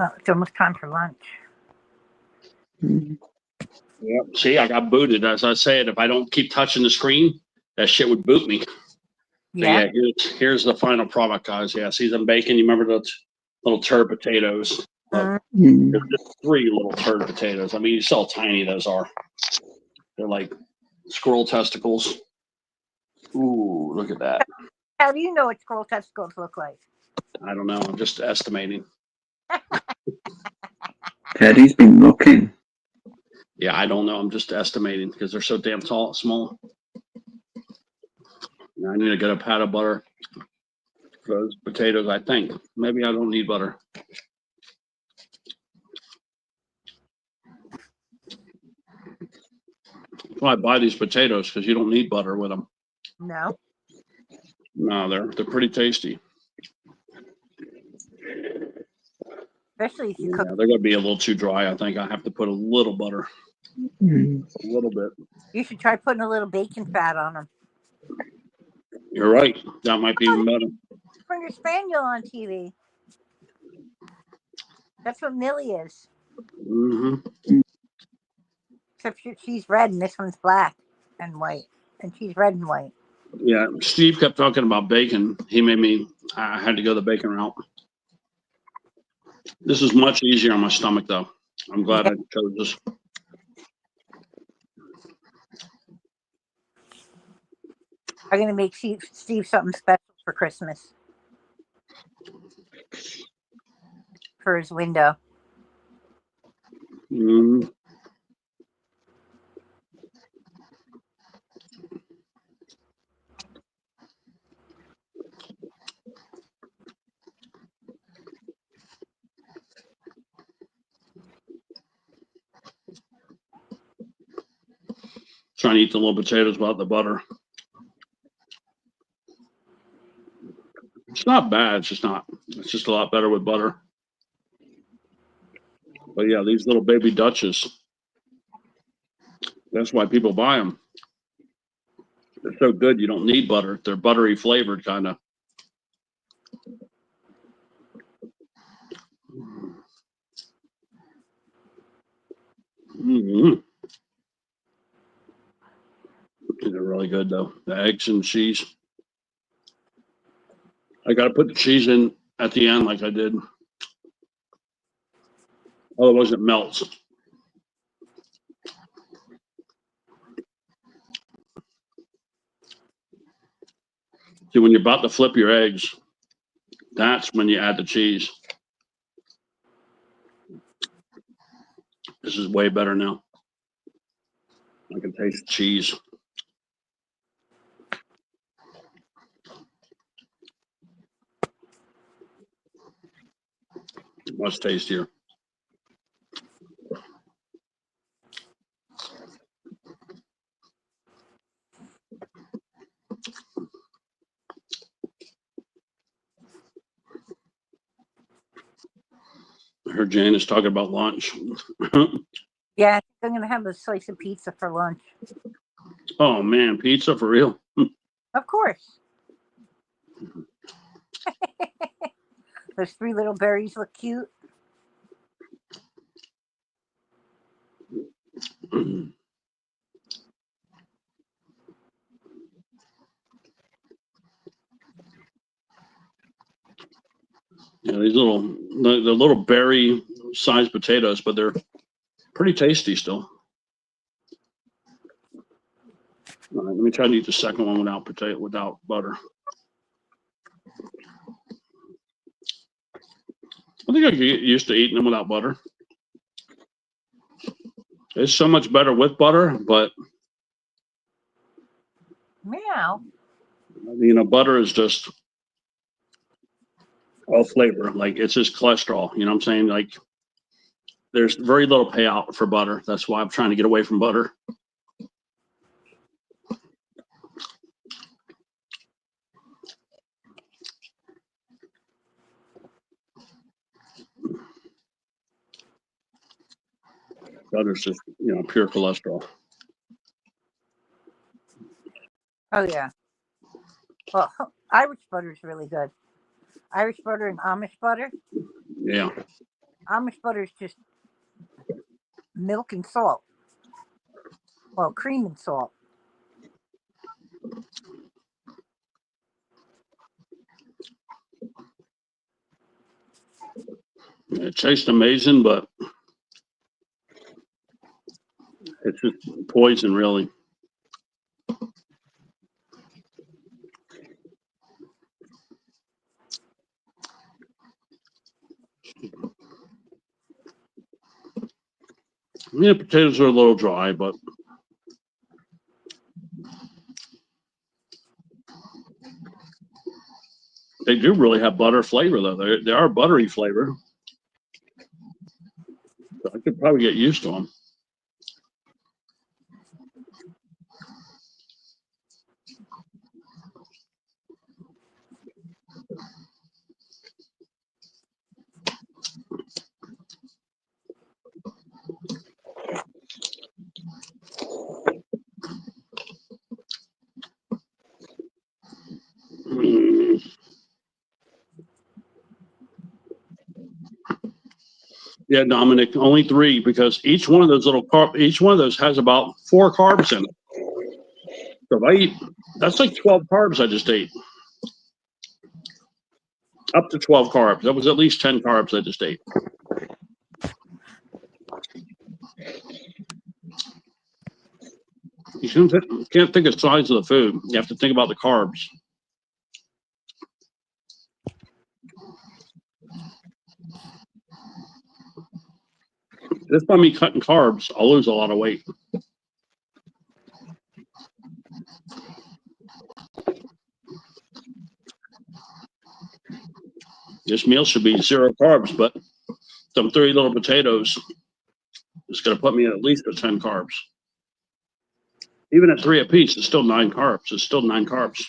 Oh, it's almost time for lunch. Yep. See, I got booted. As I said, if I don't keep touching the screen, that shit would boot me. Yeah. But yeah, here's the final product, guys. Yeah, see them bacon. You remember those little turd potatoes? Look, there's just 3 little turd potatoes. I mean, you saw how tiny those are. They're like squirrel testicles. Ooh, look at that. How do you know what squirrel testicles look like? I don't know. I'm just estimating. Teddy's been looking. Yeah, I don't know. I'm just estimating because they're so damn small. I need to get a pat of butter for those potatoes, I think. Maybe I don't need butter. Well, I buy these potatoes because you don't need butter with them. No. No, they're pretty tasty. Especially if you cook. Yeah, they're going to be a little too dry. I think I have to put a little butter. A little bit. You should try putting a little bacon fat on them. You're right. That might be even better. Bring your spaniel on TV. That's what Millie is. Mm-hmm. Except she's red and this one's black and white. And she's red and white. Yeah, Steve kept talking about bacon. He made me, I had to go the bacon route. This is much easier on my stomach, though. I'm glad I chose this. I'm going to make Steve something special for Christmas for his window. Mm. Trying to eat the little potatoes without the butter. It's not bad. It's just not. It's just a lot better with butter. But yeah, these little baby Dutches. That's why people buy them. They're so good. You don't need butter. They're buttery flavored, kind of. Mm-hmm. They're really good though. The eggs and cheese. I got to put the cheese in at the end, like I did. Otherwise, it melts. See, when you're about to flip your eggs, that's when you add the cheese. This is way better now. I can taste the cheese. Much tastier. I heard Jane is talking about lunch. Yeah, I think I'm gonna have a slice of pizza for lunch. Oh man, pizza for real? Of course. Those 3 little berries look cute. Yeah, these they're little berry sized potatoes, but they're pretty tasty still. All right, let me try to eat the second one without butter. I think I could get used to eating them without butter. It's so much better with butter, but Meow. butter is just all flavor. Like it's just cholesterol. You know what I'm saying? Like there's very little payout for butter. That's why I'm trying to get away from butter. Butter's just pure cholesterol. Oh yeah. Well, Irish butter is really good. Irish butter and Amish butter. Yeah. Amish butter is just milk and salt. Well, cream and salt. It tastes amazing, but it's just poison, really. Yeah, potatoes are a little dry, but they do really have butter flavor, though. They are buttery flavor. So I could probably get used to them. Mm. Yeah, Dominic, only 3 because each one of those has about 4 carbs in it. So if I eat, that's like 12 carbs I just ate. Up to 12 carbs. That was at least 10 carbs I just ate. You can't think of the size of the food. You have to think about the carbs. Just by me cutting carbs, I'll lose a lot of weight. This meal should be 0 carbs, but some 3 little potatoes is going to put me at least at 10 carbs. Even at 3 apiece, it's still 9 carbs. It's still 9 carbs.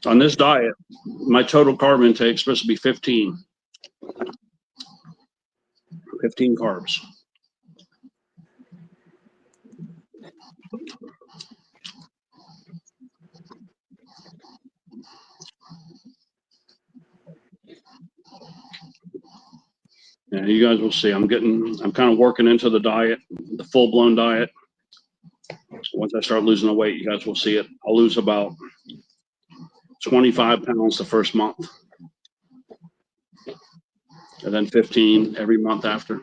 On this diet, my total carb intake is supposed to be 15. 15 carbs. Yeah, you guys will see. I'm kind of working into the diet, the full-blown diet. Once I start losing the weight, you guys will see it. I'll lose about 25 pounds the first month, and then 15 every month after.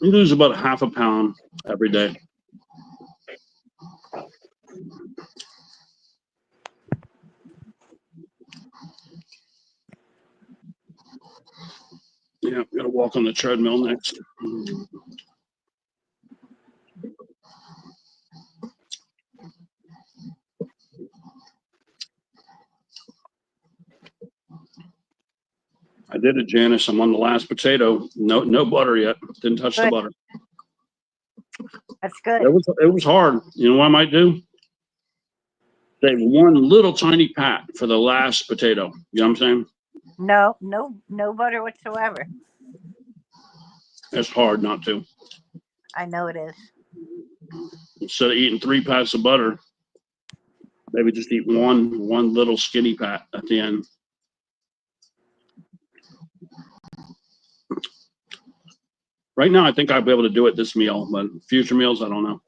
You lose about half a pound every day. Yeah, I'm gonna walk on the treadmill next. I did it, Janice. I'm on the last potato. No butter yet. Didn't touch the Good. butter. That's good. It was hard. You know what I might do? Save one little tiny pat for the last potato. You know what I'm saying? No butter whatsoever. It's hard not to. I know it is. Instead of eating 3 pats of butter, maybe just eat one little skinny pat at the end. Right now, I think I'll be able to do it this meal, but future meals, I don't know.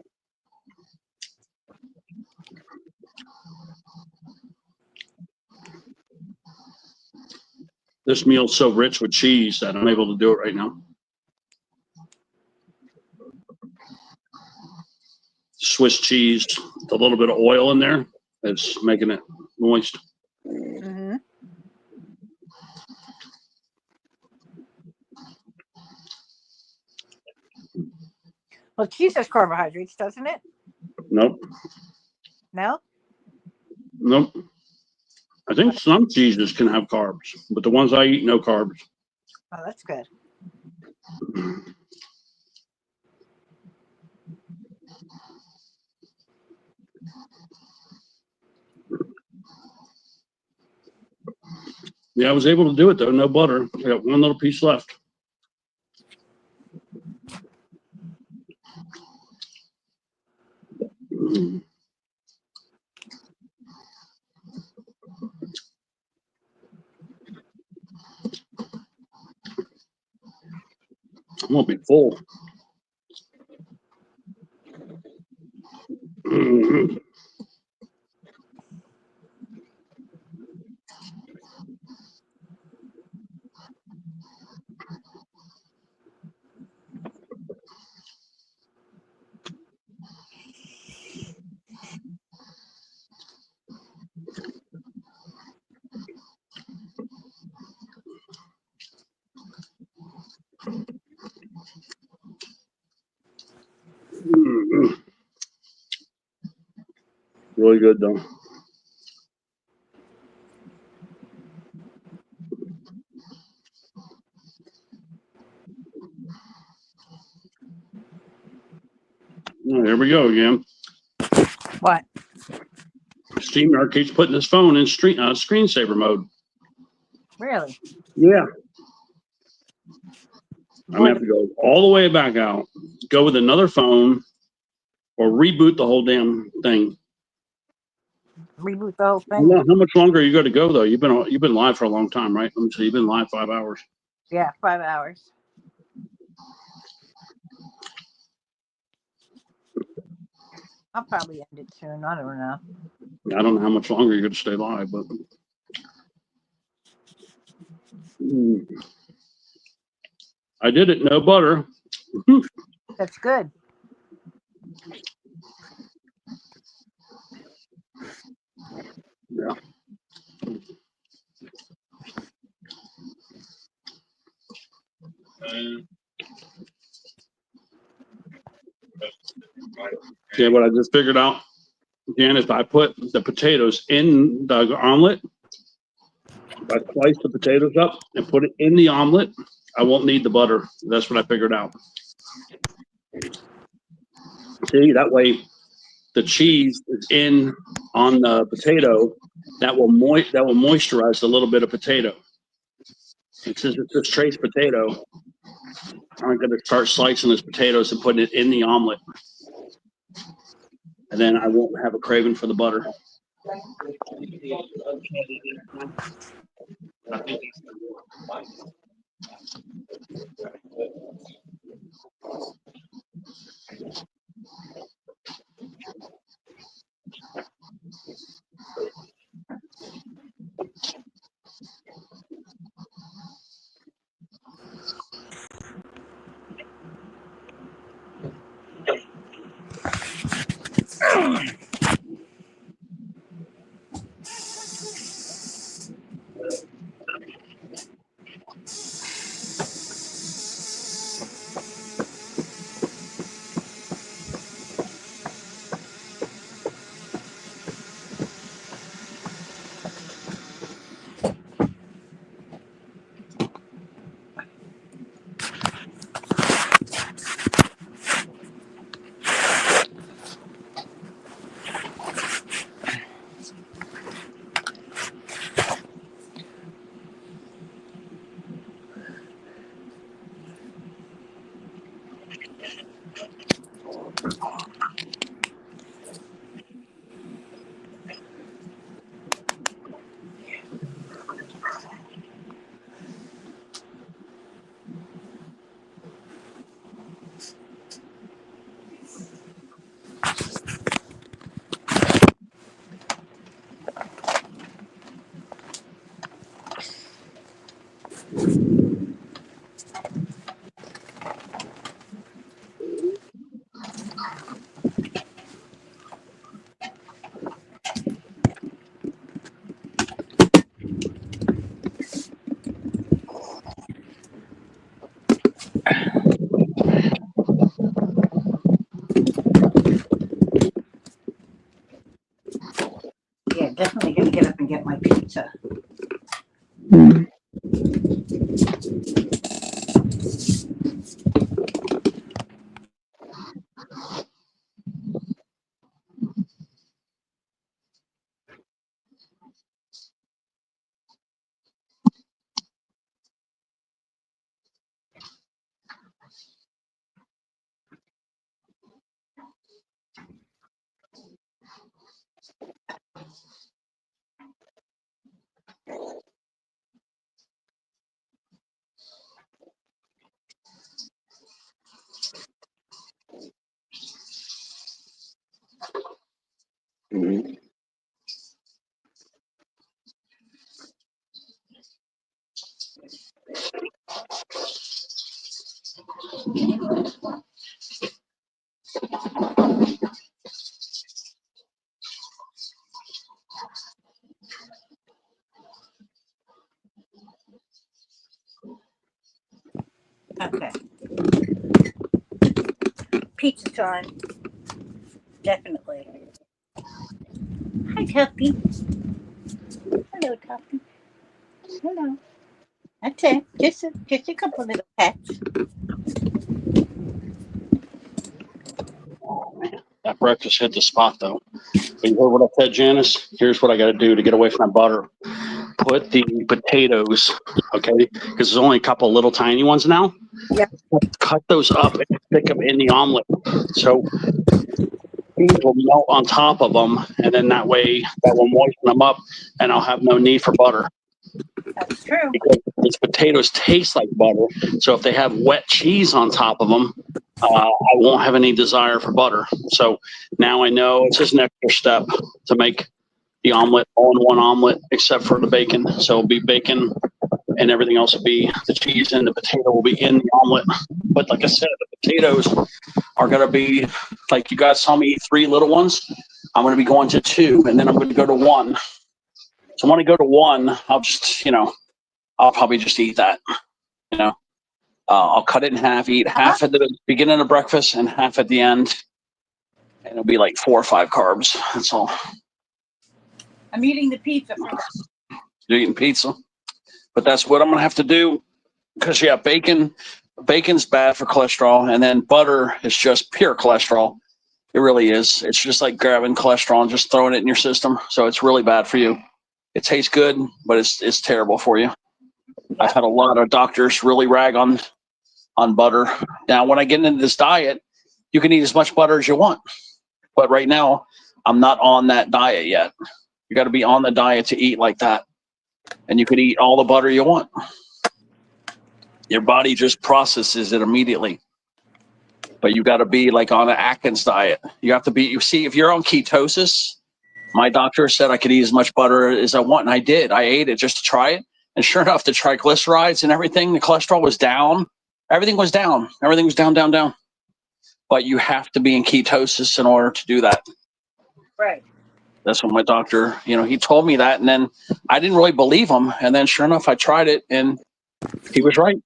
This meal's so rich with cheese that I'm able to do it right now. Swiss cheese, with a little bit of oil in there, it's making it moist. Mm-hmm. Well, cheese has carbohydrates, doesn't it? Nope. No? Nope. I think some cheeses can have carbs, but the ones I eat, no carbs. Oh, that's good. Yeah, I was able to do it though, no butter. I got one little piece left. I'm gonna be full. Really good though. Oh, here we go again. What? StreamYard keeps putting his phone in screensaver mode. Really? Yeah. I'm gonna have to go all the way back out, go with another phone, or reboot the whole damn thing. Reboot the whole How thing? much longer are you going to go though? You've been live for a long time, right? Let me see. You've been live 5 hours. Yeah, 5 hours. I'll probably end it soon. I don't know. I don't know how much longer you're going to stay live, but I did it. No butter. That's good. Yeah. Yeah, what I just figured out, again, if I put the potatoes in the omelet, if I slice the potatoes up and put it in the omelet, I won't need the butter. That's what I figured out. See, that way the cheese is in on the potato. That will moisturize a little bit of potato. And since it's just trace potato, I'm going to start slicing those potatoes and putting it in the omelet. And then I won't have a craving for the butter. Yeah, definitely gonna get up and get my pizza. Okay. Pizza time. Definitely. Hi, Tuffy. Hello, Tuffy. Hello. That's it. Just a couple little pets. That breakfast hit the spot, though. But you heard what I said, Janice? Here's what I got to do to get away from that butter. Put the potatoes, okay, because there's only a couple little tiny ones now. Yeah. Cut those up and stick them in the omelet. So cheese will melt on top of them, and then that way that will moisten them up, and I'll have no need for butter. That's true. Because these potatoes taste like butter, so if they have wet cheese on top of them, I won't have any desire for butter. So now I know it's just an extra step to make the omelet all in one omelet, except for the bacon. So it'll be bacon, and everything else will be the cheese, and the potato will be in the omelet. But like I said, the potatoes are going to be like you guys saw me eat 3 little ones. I'm going to be going to 2, and then I'm going to go to 1. So when I go to 1, I'll just, I'll probably just eat that. I'll cut it in half, eat half at the beginning of breakfast and half at the end, and it'll be like 4 or 5 carbs. That's all. I'm eating the pizza for that. You're eating pizza, but that's what I'm going to have to do because bacon's bad for cholesterol, and then butter is just pure cholesterol. It really is. It's just like grabbing cholesterol and just throwing it in your system. So it's really bad for you. It tastes good, but it's terrible for you. I've had a lot of doctors really rag on butter. Now, when I get into this diet, you can eat as much butter as you want. But right now, I'm not on that diet yet. You got to be on the diet to eat like that. And you can eat all the butter you want. Your body just processes it immediately. But you got to be like on an Atkins diet. You have to be, you see, if you're on ketosis, my doctor said I could eat as much butter as I want. And I did. I ate it just to try it. And sure enough, the triglycerides and everything, the cholesterol was down. Everything was down. Everything was down, down, down. But you have to be in ketosis in order to do that. Right. That's what my doctor, he told me that. And then I didn't really believe him. And then sure enough, I tried it and he was right.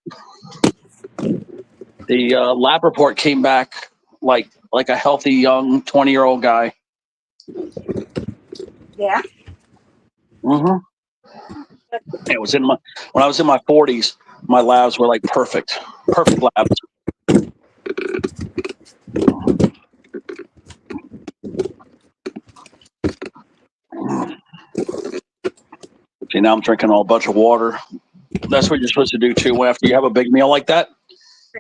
The lab report came back like a healthy young 20-year-old guy. Yeah. Mm-hmm. It was when I was in my 40s, my labs were like perfect labs. See, now I'm drinking a bunch of water. That's what you're supposed to do too. After you have a big meal like that,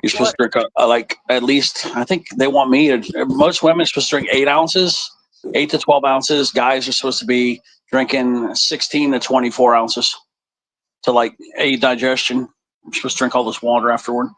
you're supposed to drink like at least, I think they want me to, most women are supposed to drink 8 ounces, 8 to 12 ounces. Guys are supposed to be drinking 16 to 24 ounces to like aid digestion. You're supposed to drink all this water afterward.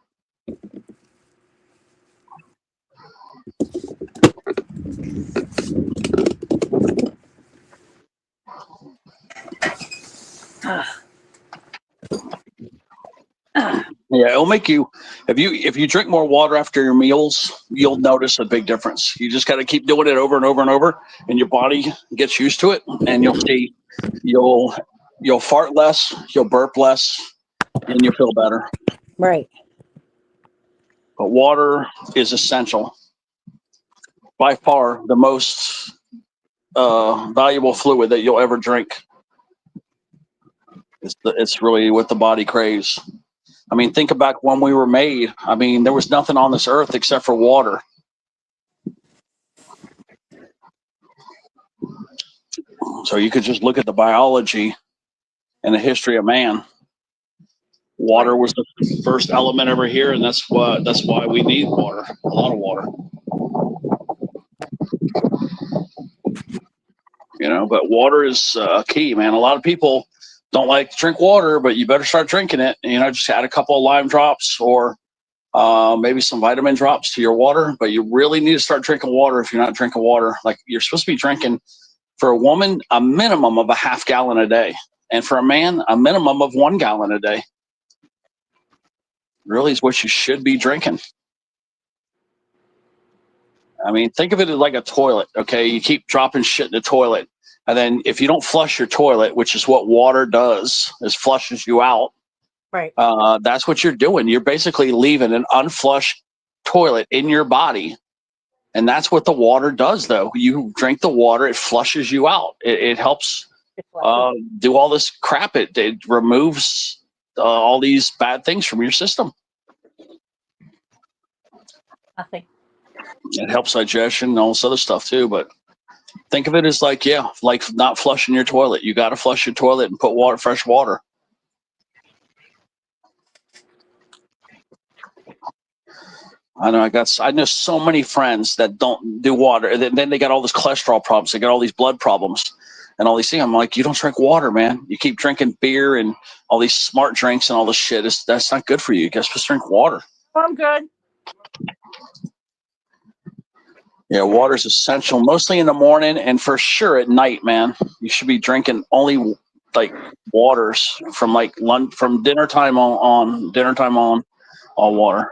Yeah, it'll make you, if you drink more water after your meals, you'll notice a big difference. You just got to keep doing it over and over and over, and your body gets used to it, and you'll see you'll fart less, you'll burp less, and you'll feel better. Right. But water is essential. By far the most valuable fluid that you'll ever drink. It's really what the body craves. I mean, think about when we were made. I mean, there was nothing on this earth except for water. So you could just look at the biology and the history of man. Water was the first element ever here, and that's why we need water, a lot of water. But water is key, man. A lot of people don't like to drink water, but you better start drinking it. Just add a couple of lime drops or maybe some vitamin drops to your water. But you really need to start drinking water if you're not drinking water. Like you're supposed to be drinking, for a woman, a minimum of a half gallon a day. And for a man, a minimum of 1 gallon a day. Really is what you should be drinking. I mean, think of it as like a toilet, okay? You keep dropping shit in the toilet. And then if you don't flush your toilet, which is what water does, is flushes you out. Right. That's what you're doing. You're basically leaving an unflushed toilet in your body. And that's what the water does, though. You drink the water, it flushes you out. It helps do all this crap. It removes all these bad things from your system. Nothing. It helps digestion and all this other stuff, too. But think of it as like not flushing your toilet. You got to flush your toilet and put fresh water. I know so many friends that don't do water. And then they got all this cholesterol problems. They got all these blood problems and all these things. I'm like, you don't drink water, man. You keep drinking beer and all these smart drinks and all this shit. That's not good for you. You guys supposed to drink water. I'm good. Yeah, water is essential, mostly in the morning and for sure at night, man. You should be drinking only like waters from like lunch, from dinner time on, all water.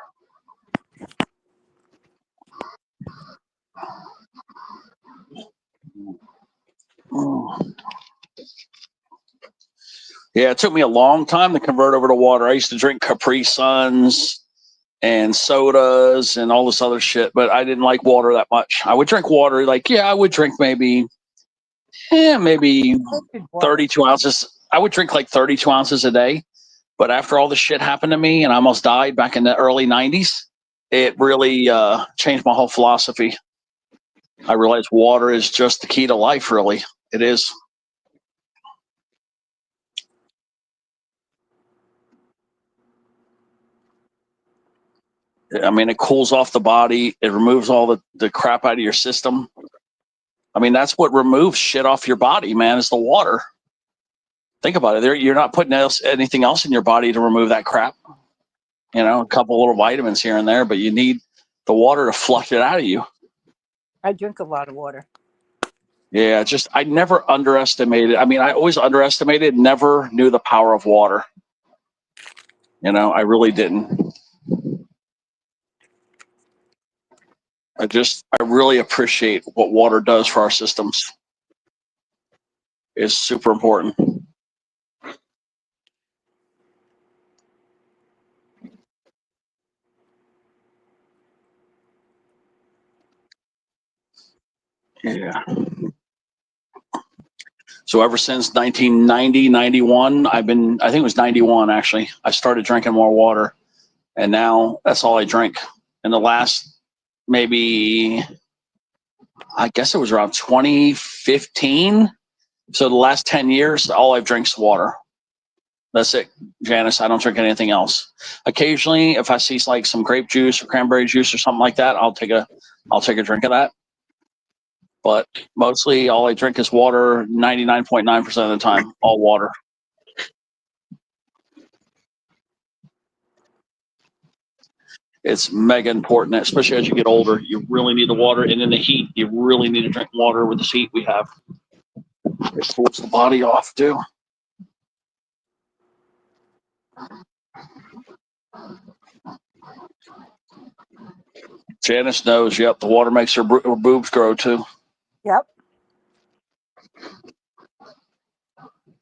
Yeah, it took me a long time to convert over to water. I used to drink Capri Suns and sodas and all this other shit, but I didn't like water that much. I would drink water, like, yeah, I would drink maybe Filtered water. 32 ounces. I would drink like 32 ounces a day. But after all this shit happened to me and I almost died back in the early 90s, it really changed my whole philosophy. I realized water is just the key to life, really. It is. I mean, it cools off the body. It removes all the crap out of your system. I mean, that's what removes shit off your body, man, is the water. Think about it. You're not putting anything else in your body to remove that crap. You know, a couple little vitamins here and there, but you need the water to flush it out of you. I drink a lot of water. Yeah, I never underestimated. I mean, I always underestimated, never knew the power of water. You know, I really didn't. I really appreciate what water does for our systems. It's super important. Yeah. So ever since 1990, 91, I think it was 91 actually, I started drinking more water. And now that's all I drink. In the last maybe, I guess it was around 2015. So the last 10 years, all I've drank is water. That's it, Janice. I don't drink anything else. Occasionally, if I see like some grape juice or cranberry juice or something like that, I'll take a drink of that. But mostly, all I drink is water. 99.9% of the time, all water. It's mega important, especially as you get older. You really need the water, and in the heat, you really need to drink water with this heat we have. It cools the body off too. Janice knows. Yep, the water makes her boobs grow too. Yep.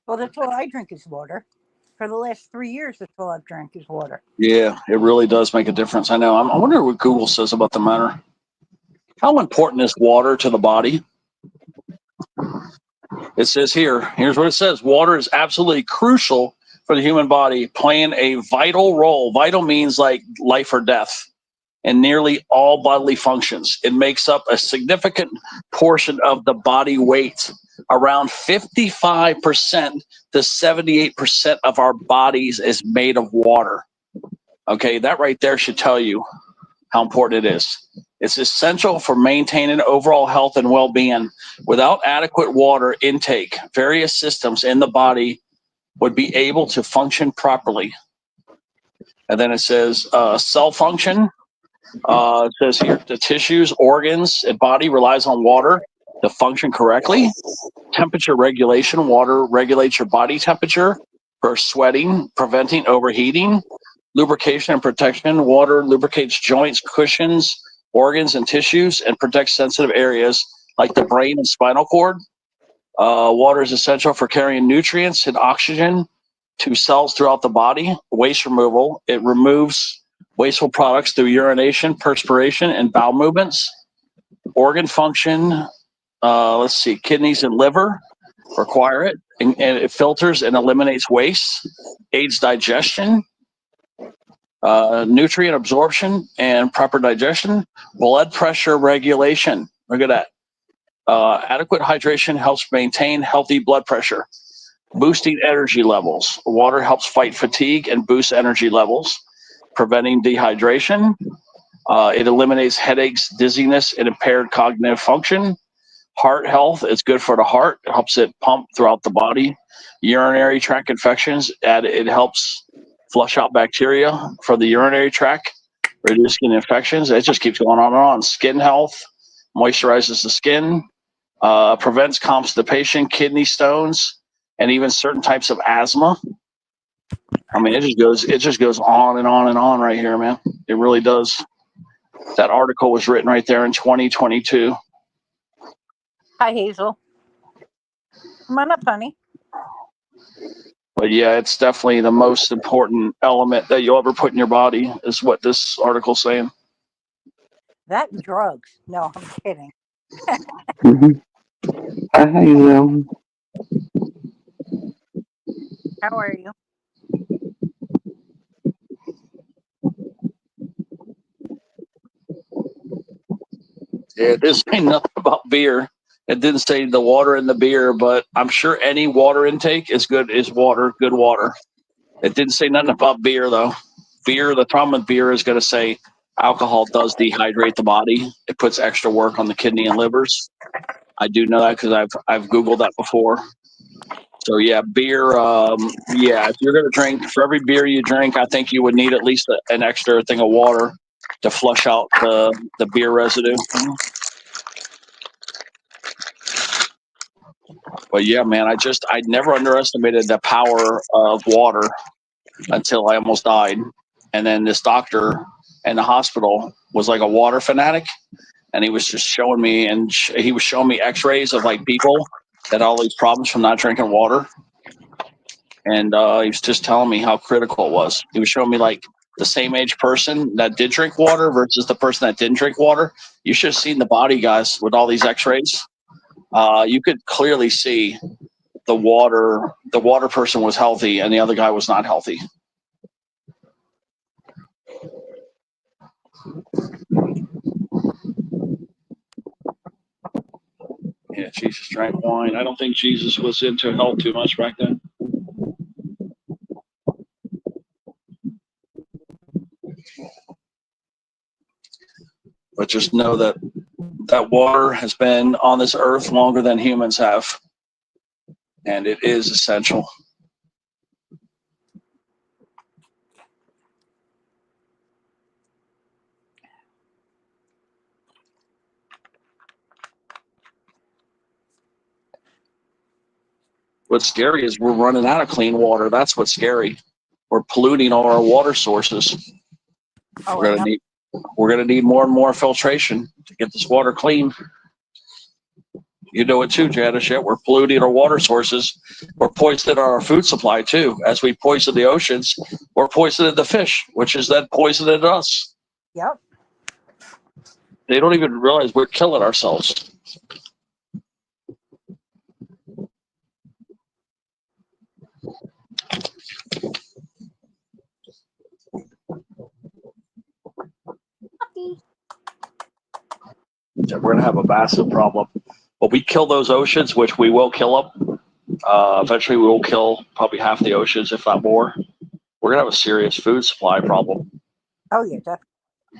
Well, that's all I drink is water. For the last 3 years, that's all I've drank is water. Yeah, it really does make a difference. I know. I wonder what Google says about the matter. How important is water to the body? It says here's what it says. Water is absolutely crucial for the human body, playing a vital role. Vital means like life or death in nearly all bodily functions. It makes up a significant portion of the body weight. Around 55% to 78% of our bodies is made of water. Okay, that right there should tell you how important it is. It's essential for maintaining overall health and well-being. Without adequate water intake, various systems in the body would be able to function properly. And then it says cell function. It says here the tissues, organs, and body relies on water to function correctly. Temperature regulation. Water regulates your body temperature for sweating, preventing overheating. Lubrication and protection. Water lubricates joints, cushions, organs, and tissues, and protects sensitive areas like the brain and spinal cord. Water is essential for carrying nutrients and oxygen to cells throughout the body. Waste removal. It removes wasteful products through urination, perspiration, and bowel movements. Organ function. Let's see, kidneys and liver require it, and it filters and eliminates waste, aids digestion, nutrient absorption and proper digestion, blood pressure regulation. Look at that. Adequate hydration helps maintain healthy blood pressure, boosting energy levels. Water helps fight fatigue and boost energy levels, preventing dehydration. It eliminates headaches, dizziness, and impaired cognitive function. Heart health is good for the heart. It helps it pump throughout the body. Urinary tract infections, it helps flush out bacteria for the urinary tract, reducing infections. It just keeps going on and on. Skin health, moisturizes the skin, prevents constipation, kidney stones, and even certain types of asthma. I mean, it just goes on and on and on right here, man. It really does. That article was written right there in 2022. Hi, Hazel. Come on up, honey. But yeah, it's definitely the most important element that you'll ever put in your body, is what this article's saying. That and drugs. No, I'm kidding. Mm-hmm. Hi, Hazel. How are you? Yeah, it didn't say nothing about beer. It didn't say the water in the beer, but I'm sure any water intake is good. Is water good water? It didn't say nothing about beer though. Beer. The problem with beer is going to say alcohol does dehydrate the body. It puts extra work on the kidney and livers. I do know that because I've googled that before. So yeah, beer. Yeah, if you're going to drink, for every beer you drink, I think you would need at least an extra thing of water to flush out the beer residue. But yeah, man, I never underestimated the power of water until I almost died. And then this doctor in the hospital was like a water fanatic, and he was just showing me, and he was showing me X-rays of like people that had all these problems from not drinking water, and he was just telling me how critical it was. He was showing me like the same age person that did drink water versus the person that didn't drink water. You should have seen the body, guys, with all these X-rays. You could clearly see the water person was healthy and the other guy was not healthy. Yeah, Jesus drank wine. I don't think Jesus was into health too much back then. But just know that water has been on this earth longer than humans have, and it is essential. What's scary is we're running out of clean water. That's what's scary. We're polluting all our water sources. Oh, We're I gonna know. need more and more filtration to get this water clean. You know it too, Janice. Yet we're polluting our water sources. We're poisoning our food supply too. As we poison the oceans, we're poisoning the fish, which is then poisoning us. Yep. They don't even realize we're killing ourselves. We're going to have a massive problem. But we kill those oceans, which we will kill them. Eventually, we will kill probably half the oceans, if not more. We're going to have a serious food supply problem. Oh yeah, definitely.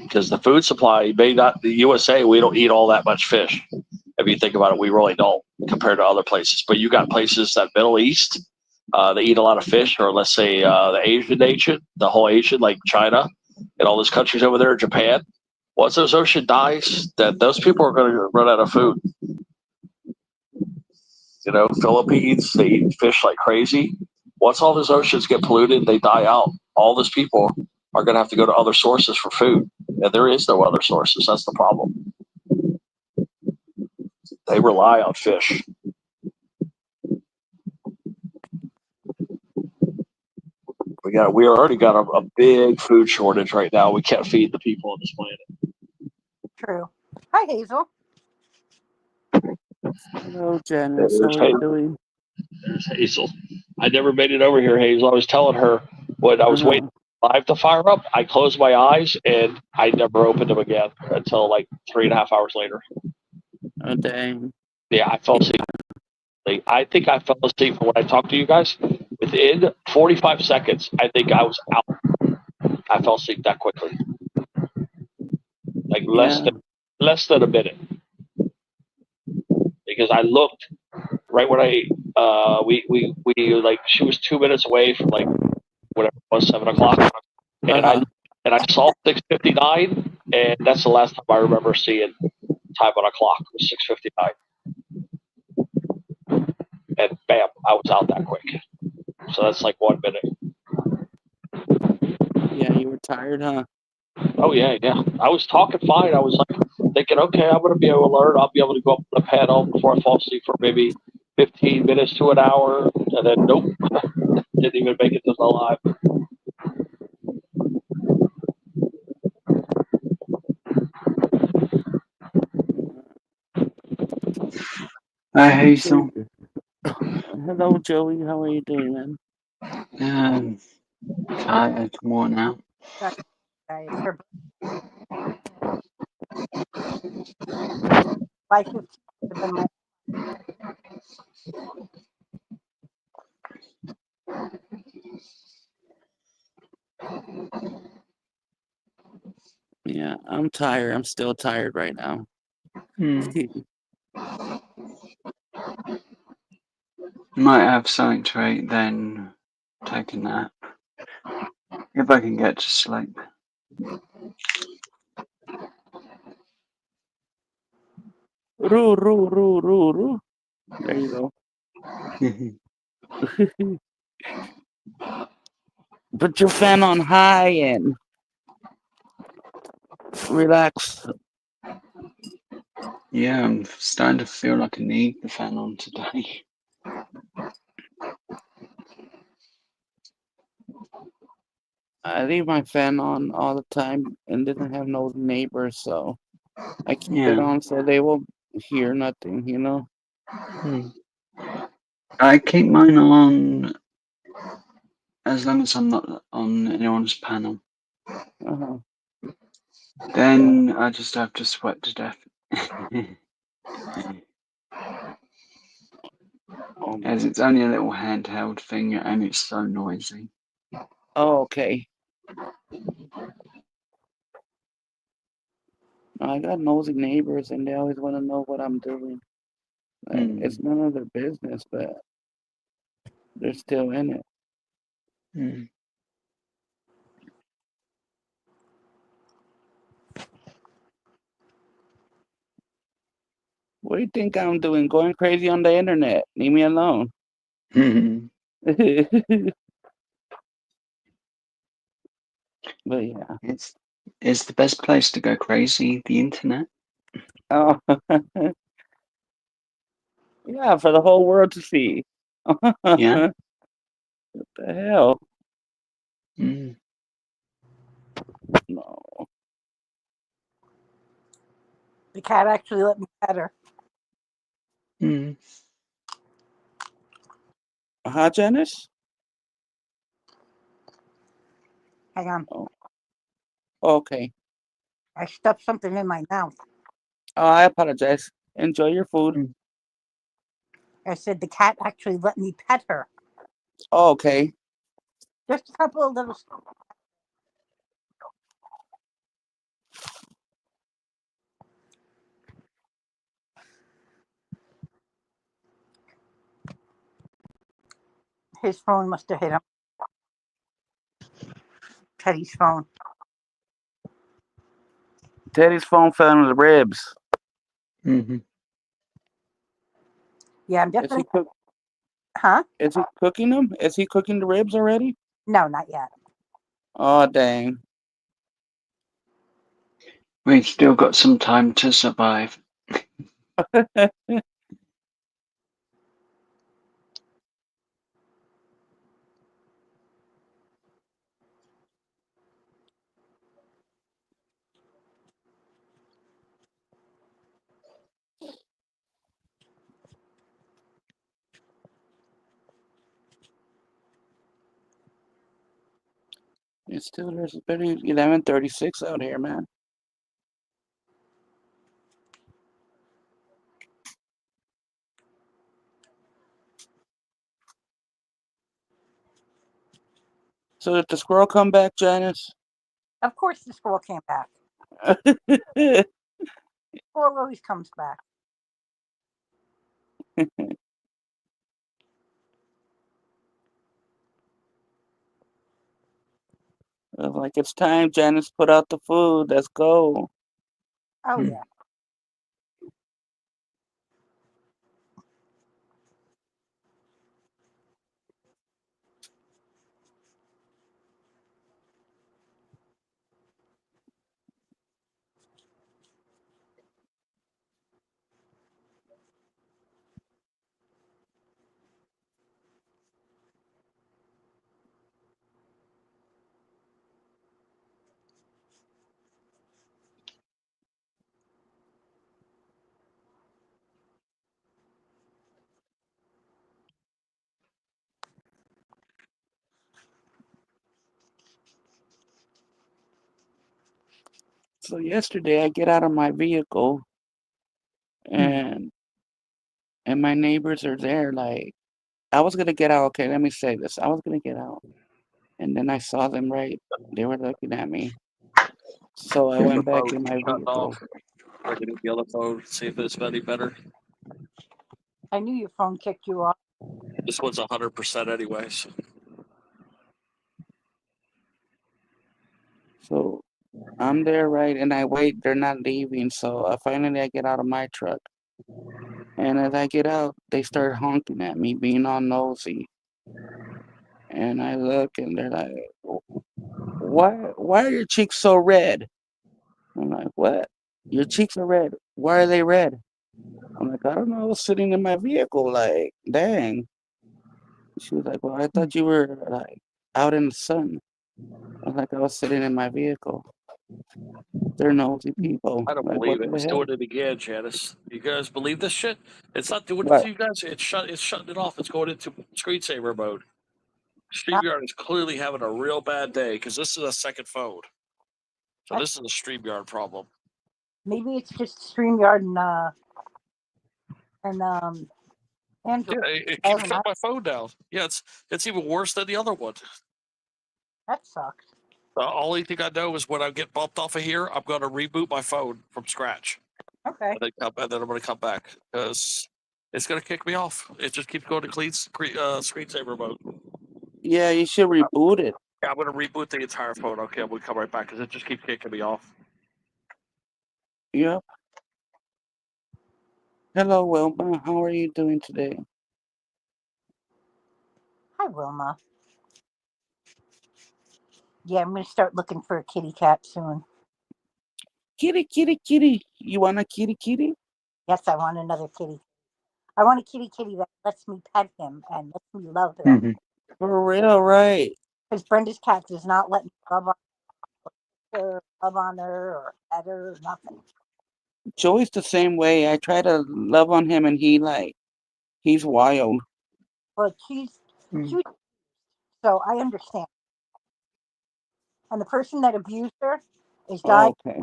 Because the food supply may not, the USA, we don't eat all that much fish. If you think about it, we really don't compared to other places. But you got places that Middle East, they eat a lot of fish, or let's say the Asian nation, the whole Asian, like China and all those countries over there, Japan. Once those ocean dies, that those people are going to run out of food. You know, Philippines, they eat fish like crazy. Once all those oceans get polluted, they die out. All those people are going to have to go to other sources for food. And there is no other sources. That's the problem. They rely on fish. We already got a big food shortage right now. We can't feed the people on this planet. True. Hi, Hazel. Hello, Janice. How There's are you Hazel. doing? There's Hazel. I never made it over here, Hazel. I was telling her when I was waiting for live to fire up, I closed my eyes and I never opened them again until like 3.5 hours later. Oh, dang. Yeah, I fell asleep. I think I fell asleep when I talked to you guys. Within 45 seconds, I think I was out. I fell asleep that quickly, like Yeah. less than a minute, because I looked right when we like she was 2 minutes away from like whatever it was 7 o'clock, and I saw 6:59, and that's the last time I remember seeing time on a clock was 6:59, and bam, I was out that quick. So that's like 1 minute. Yeah, you were tired, huh? Oh yeah. I was talking fine. I was like thinking, okay, I'm gonna be able to learn. I'll be able to go up to the panel before I fall asleep for maybe 15 minutes to an hour, and then nope, didn't even make it to the live. Hi, Hey, Joey. Hazel. Hello, Joey. How are you doing, man? Tired, worn out. It's her by 15 have been my Yeah, I'm tired. I'm still tired right now. Might have something to eat, then take a nap. If I can get to sleep. Roo, roo, roo, roo, roo. There you go. Put your fan on high and relax. Yeah, I'm starting to feel like I need the fan on today. I leave my fan on all the time and doesn't have no neighbors, so I keep it Yeah. on so they will hear nothing, you know? I keep mine on as long as I'm not on anyone's panel. Uh-huh. Then I just have to sweat to death. As it's only a little handheld thing and it's so noisy. Oh, okay. I got nosy neighbors and they always want to know what I'm doing. It's none of their business, but they're still in it. What do you think I'm doing? Going crazy on the internet. Leave me alone. But yeah. It's the best place to go crazy, the internet. Oh. Yeah, for the whole world to see. Yeah. What the hell? No. the cat actually let me pet her. Huh, Janice? Hang on. Oh. Okay. I stuffed something in my mouth. Oh, I apologize. Enjoy your food. I said the cat actually let me pet her. Oh, okay. Just a couple of little. His phone must have hit him. Teddy's phone. Teddy's phone fell in the ribs. Yeah, I'm definitely. Is he cooking them? Is he cooking the ribs already? No, not yet. Oh, dang. We've still got some time to survive. It's still there's barely 11:36 out here, man. So did the squirrel come back, Janice? Of course, the squirrel came back. Squirrel always comes back. I was like, it's time, Janice, put out the food. Let's go. Oh yeah. So yesterday I get out of my vehicle and my neighbors are there. Like I was gonna get out. Okay, let me say this. I was gonna get out, and then I saw them. Right, they were looking at me. So I went back in my Shut vehicle. off. I can do the other phone, see if it's any better. I knew your phone kicked you off. This one's 100% anyways. So I'm there, right, and I wait. They're not leaving. So finally I get out of my truck, and as I get out, they start honking at me, being all nosy. And I look, and they're like, "Why are your cheeks so red?" I'm like, "What? Your cheeks are red. Why are they red?" I'm like, "I don't know. I was sitting in my vehicle. Like, dang." She was like, "Well, I thought you were like out in the sun." I was like, "I was sitting in my vehicle." They're nosy people. I don't Like, what believe it. the It's heck? doing it again, Janice. You guys believe this shit? It's not doing it What? to you guys. It's shutting it off. It's going into screensaver mode. That, StreamYard is clearly having a real bad day because this is a second phone. So that's, this is a StreamYard problem. maybe it's just StreamYard and Android. Yeah, it keeps Doesn't shutting matter. my phone down. Yeah, it's even worse than the other one. That sucks. The only thing I know is when I get bumped off of here, I'm going to reboot my phone from scratch, Okay. and then I'm going to come back because it's going to kick me off. It just keeps going to screensaver mode. Yeah, you should reboot it. Yeah, I'm going to reboot the entire phone. Okay, I'm going to come right back because it just keeps kicking me off. Yep. Hello, Wilma. How are you doing today? Hi, Wilma. Yeah, I'm gonna start looking for a kitty cat soon. Kitty, kitty, kitty. You want a kitty, kitty? Yes, I want another kitty. I want a kitty that lets me pet him and lets me love him. For real, right? Because Brenda's cat does not let me love on her or pet her or nothing. Joey's the same way. I try to love on him, and he's wild. But she's so I understand. And the person that abused her is died, Okay.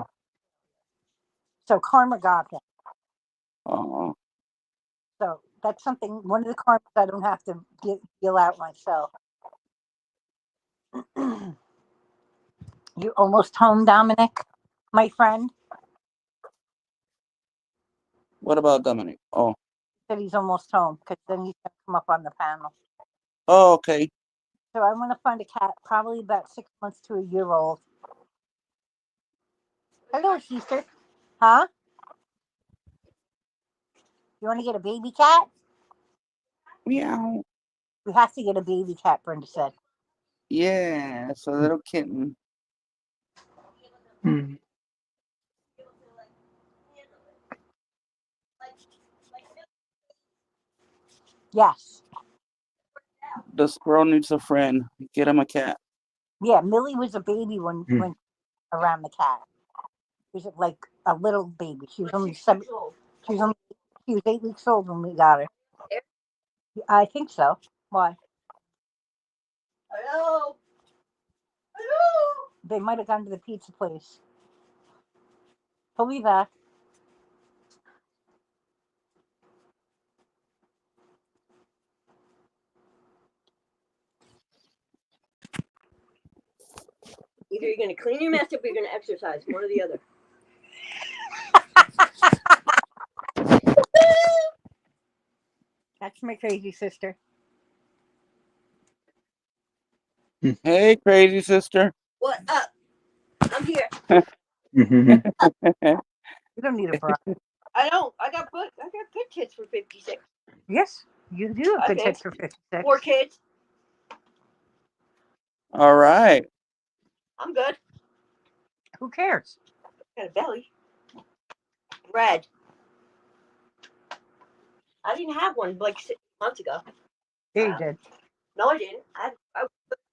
so karma got him. Oh, So that's something. One of the karmas I don't have to deal out myself. You almost home, Dominic, my friend? what about Dominic? Oh, Said he's almost home because then he's going to come up on the panel. oh, okay. So I want to find a cat probably about 6 months to a year old. Hello, sister. Huh? You want to get a baby cat? Meow. We have to get a baby cat, Brenda said. Yeah, it's a little kitten. Yes. The squirrel needs a friend. Get him a cat. Yeah, Millie was a baby when around the cat. She was like a little baby. She was only she was 8 weeks old when we got her. I think so. Why? Hello. They might have gone to the pizza place. He'll be back. Either you're going to clean your mess up or you're going to exercise. One or the other. That's my crazy sister. Hey, crazy sister. What up? I'm here. You don't need a bra. I don't. I got good tits for 56. Yes, you do have good Okay. tits for 56. 4 kids. All right. I'm good. Who cares? Got a belly. Red. I didn't have one like 6 months ago. Yeah, you did. No, I didn't. I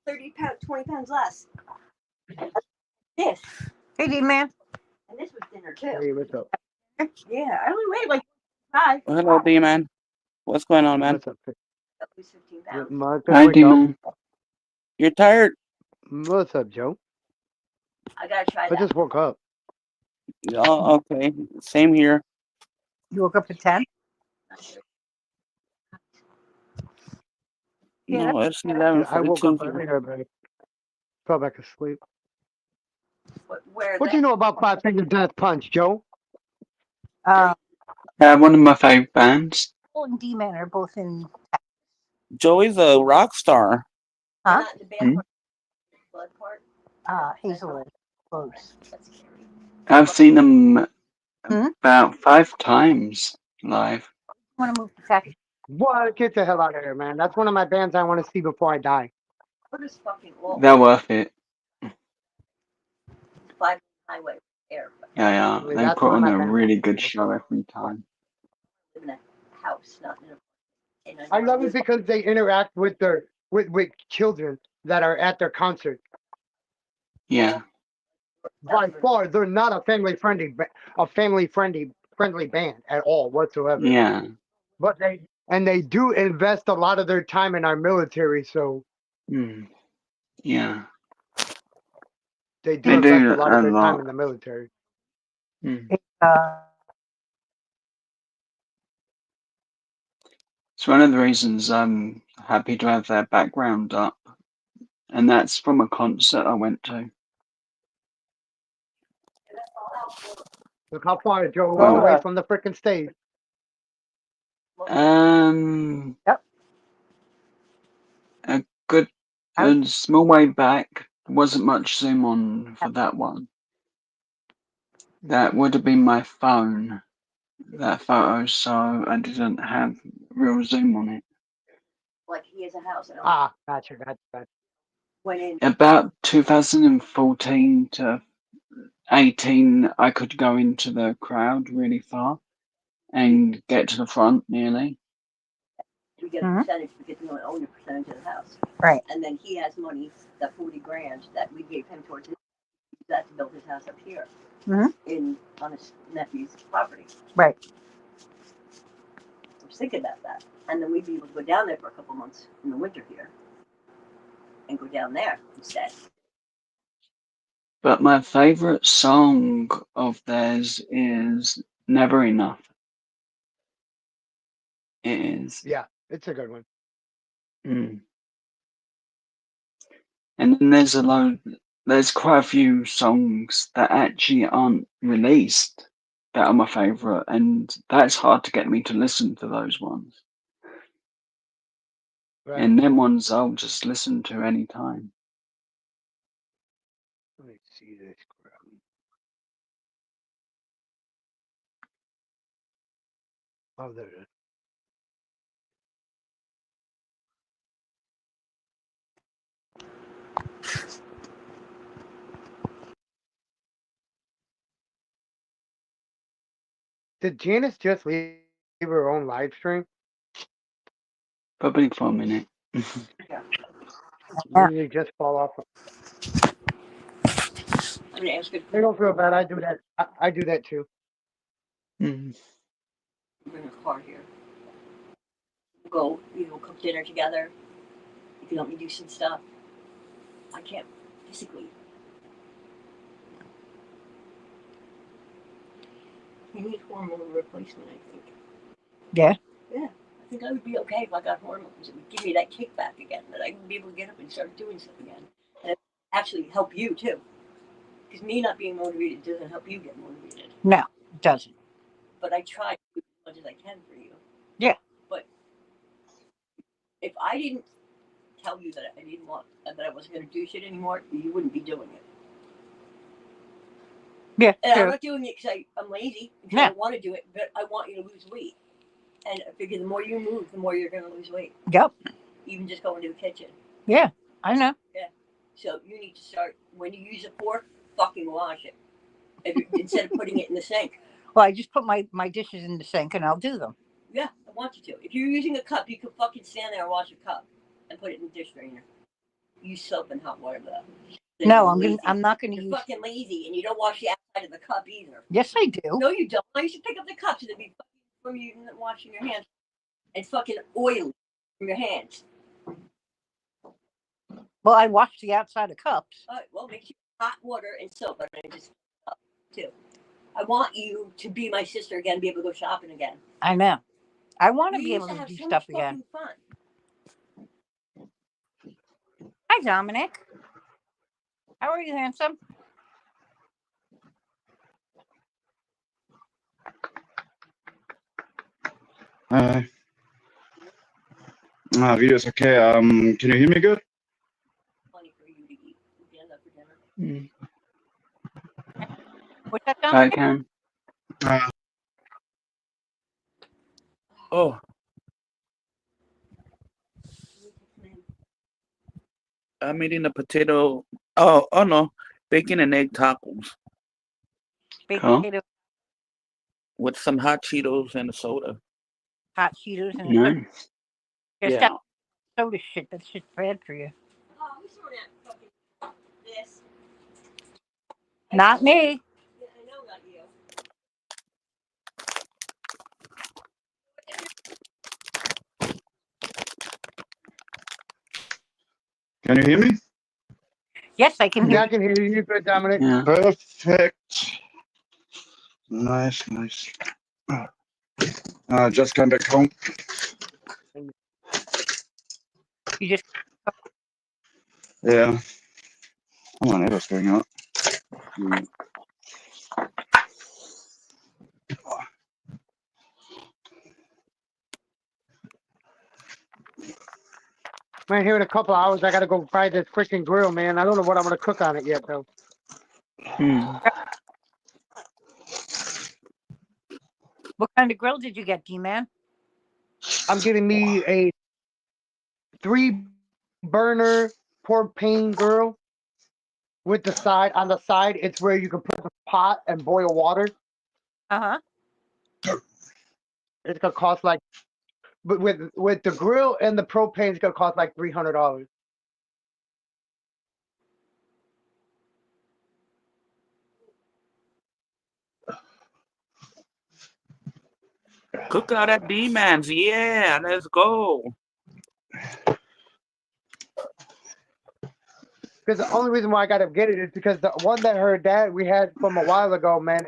30 pounds, 20 pounds less. This. Hey, D-Man. And this was dinner too. Hey, what's up? Yeah, I only weighed like 5. Well, hello, D-Man. What's going on, man? What's up? At least 15 pounds. Martha, Hi, wake up. Demon. You're tired? What's up, Joe? I gotta try I that. just woke up. Oh, okay. Same here. You woke up at 10? Yeah, No, it's Yeah, I woke 11:42 up here. earlier, but fell back asleep. Where What they? do you know about Five Finger Death Punch, Joe? uh, One of my favourite bands. Paul and D-Man are both in. Joey's a rock star. Huh? Not the bad Hmm? part, blood part. Hazelwood. Close. That's scary. I've seen them Hmm? about 5 times live. Want to move to Texas? What? Get the hell out of here, man. That's one of my bands I want to see before I die. What is fucking awful? They're worth it. 5 highway air. Yeah, yeah. I mean, They that's put one of on my a bands. really good show every time. Live in a house, not in a. And I want love to it because they interact with with children that are at their concert. Yeah. By far, they're not a friendly band at all whatsoever. Yeah. But they do invest a lot of their time in our military, so Mm. Yeah. they do They invest a do lot a of their time lot. in the military. Mm. Uh, It's one of the reasons I'm happy to have their background up. And that's from a concert I went to. Look how far Joe was Well, away from the freaking stage. um, yep. a good, I was, small way back. Wasn't much zoom on for that one. That would have been my phone, that photo, so I didn't have real zoom on it. like he has a house and Gotcha. went in. About 2014 to 18, I could go into the crowd really far and get to the front nearly. We get a Mhm. percentage because we only own a percentage of the house. right. And then he has money, that 40 grand that we gave him towards that to build his house up here Mhm. on his nephew's property. Right. I was thinking about that. And then we'd be able to go down there for a couple months in the winter here and go down there instead. But my favorite song of theirs is Never Enough. It is. Yeah, it's a good one. Mm. And then there's quite a few songs that actually aren't released that are my favorite, and that's hard to get me to listen to those ones. Right. And them ones I'll just listen to anytime. Let me see this crap. Oh, there it is. Did Janice just leave her own live stream? Probably for a minute. Yeah. Yeah. Usually just fall off. I mean, ask good Hey, don't feel bad. I do that. I do that too. Mm. bring a car here. We'll cook dinner together. You can help me do some stuff. I can't physically. You need hormone replacement, I think. Yeah. Yeah. I think I would be okay if I got hormones. It would give me that kickback again, that I would be able to get up and start doing stuff again. And it would actually help you too. Because me not being motivated doesn't help you get motivated. No, it doesn't. But I try to do as much as I can for you. Yeah. But if I didn't tell you that I didn't want that I wasn't going to do shit anymore, you wouldn't be doing it. Yeah. And I'm True. not doing it because I'm lazy, because Yeah. I want to do it, but I want you to lose weight. And I figure the more you move, the more you're going to lose weight. Yep. Even just going to the kitchen. Yeah. I know. Yeah. So you need to start, when you use a fork, fucking wash it. Instead of putting it in the sink. Well, I just put my dishes in the sink and I'll do them. Yeah, I want you to. If you're using a cup, you can fucking stand there and wash a cup and put it in the dish drainer. Use soap and hot water though. Then No, you're I'm not gonna You're use. fucking lazy, and you don't wash the outside of the cup either. Yes, I do. No, you don't. I used to pick up the cups and it'd be fucking from you washing your hands. It's fucking oily from your hands. Well, I wash the outside of cups. All right, well, make sure hot water and soap, and just too. I want you to be my sister again, be able to go shopping again. I know. I want to We be used able to to have do so stuff much again. fucking fun. Hi, Dominic. How are you, handsome? Video's okay. Can you hear me good? Plenty for you to eat agenda for dinner. What's that, I Dominic? can. Uh, Oh, I'm eating a potato. Oh no, bacon and egg tacos Baked Cool. potato, with some hot Cheetos and a soda. hot Cheetos, and a soda. Nice. Just Yeah. that soda shit. That shit's bad for you. Oh, we sort of fucking this. Not me. Yeah, I know about you. can you hear me? Yes, I can hear Yeah, I you. can hear you good, Dominic. Yeah. Perfect. Nice. Just came back home. You just Yeah. Oh, my neighbor's going out. Man, here in a couple hours, I gotta go buy this freaking grill, man. I don't know what I'm gonna cook on it yet, though. What kind of grill did you get, D-Man? I'm getting me a 3-burner pork pane grill with the side. On the side, it's where you can put the pot and boil water. Uh huh. It's gonna cost like, but with the grill and the propane, it's gonna cost like $300. Cook out at D-Man's. Yeah, let's go. Because the only reason why I gotta get it is because the one that her dad we had from a while ago, man,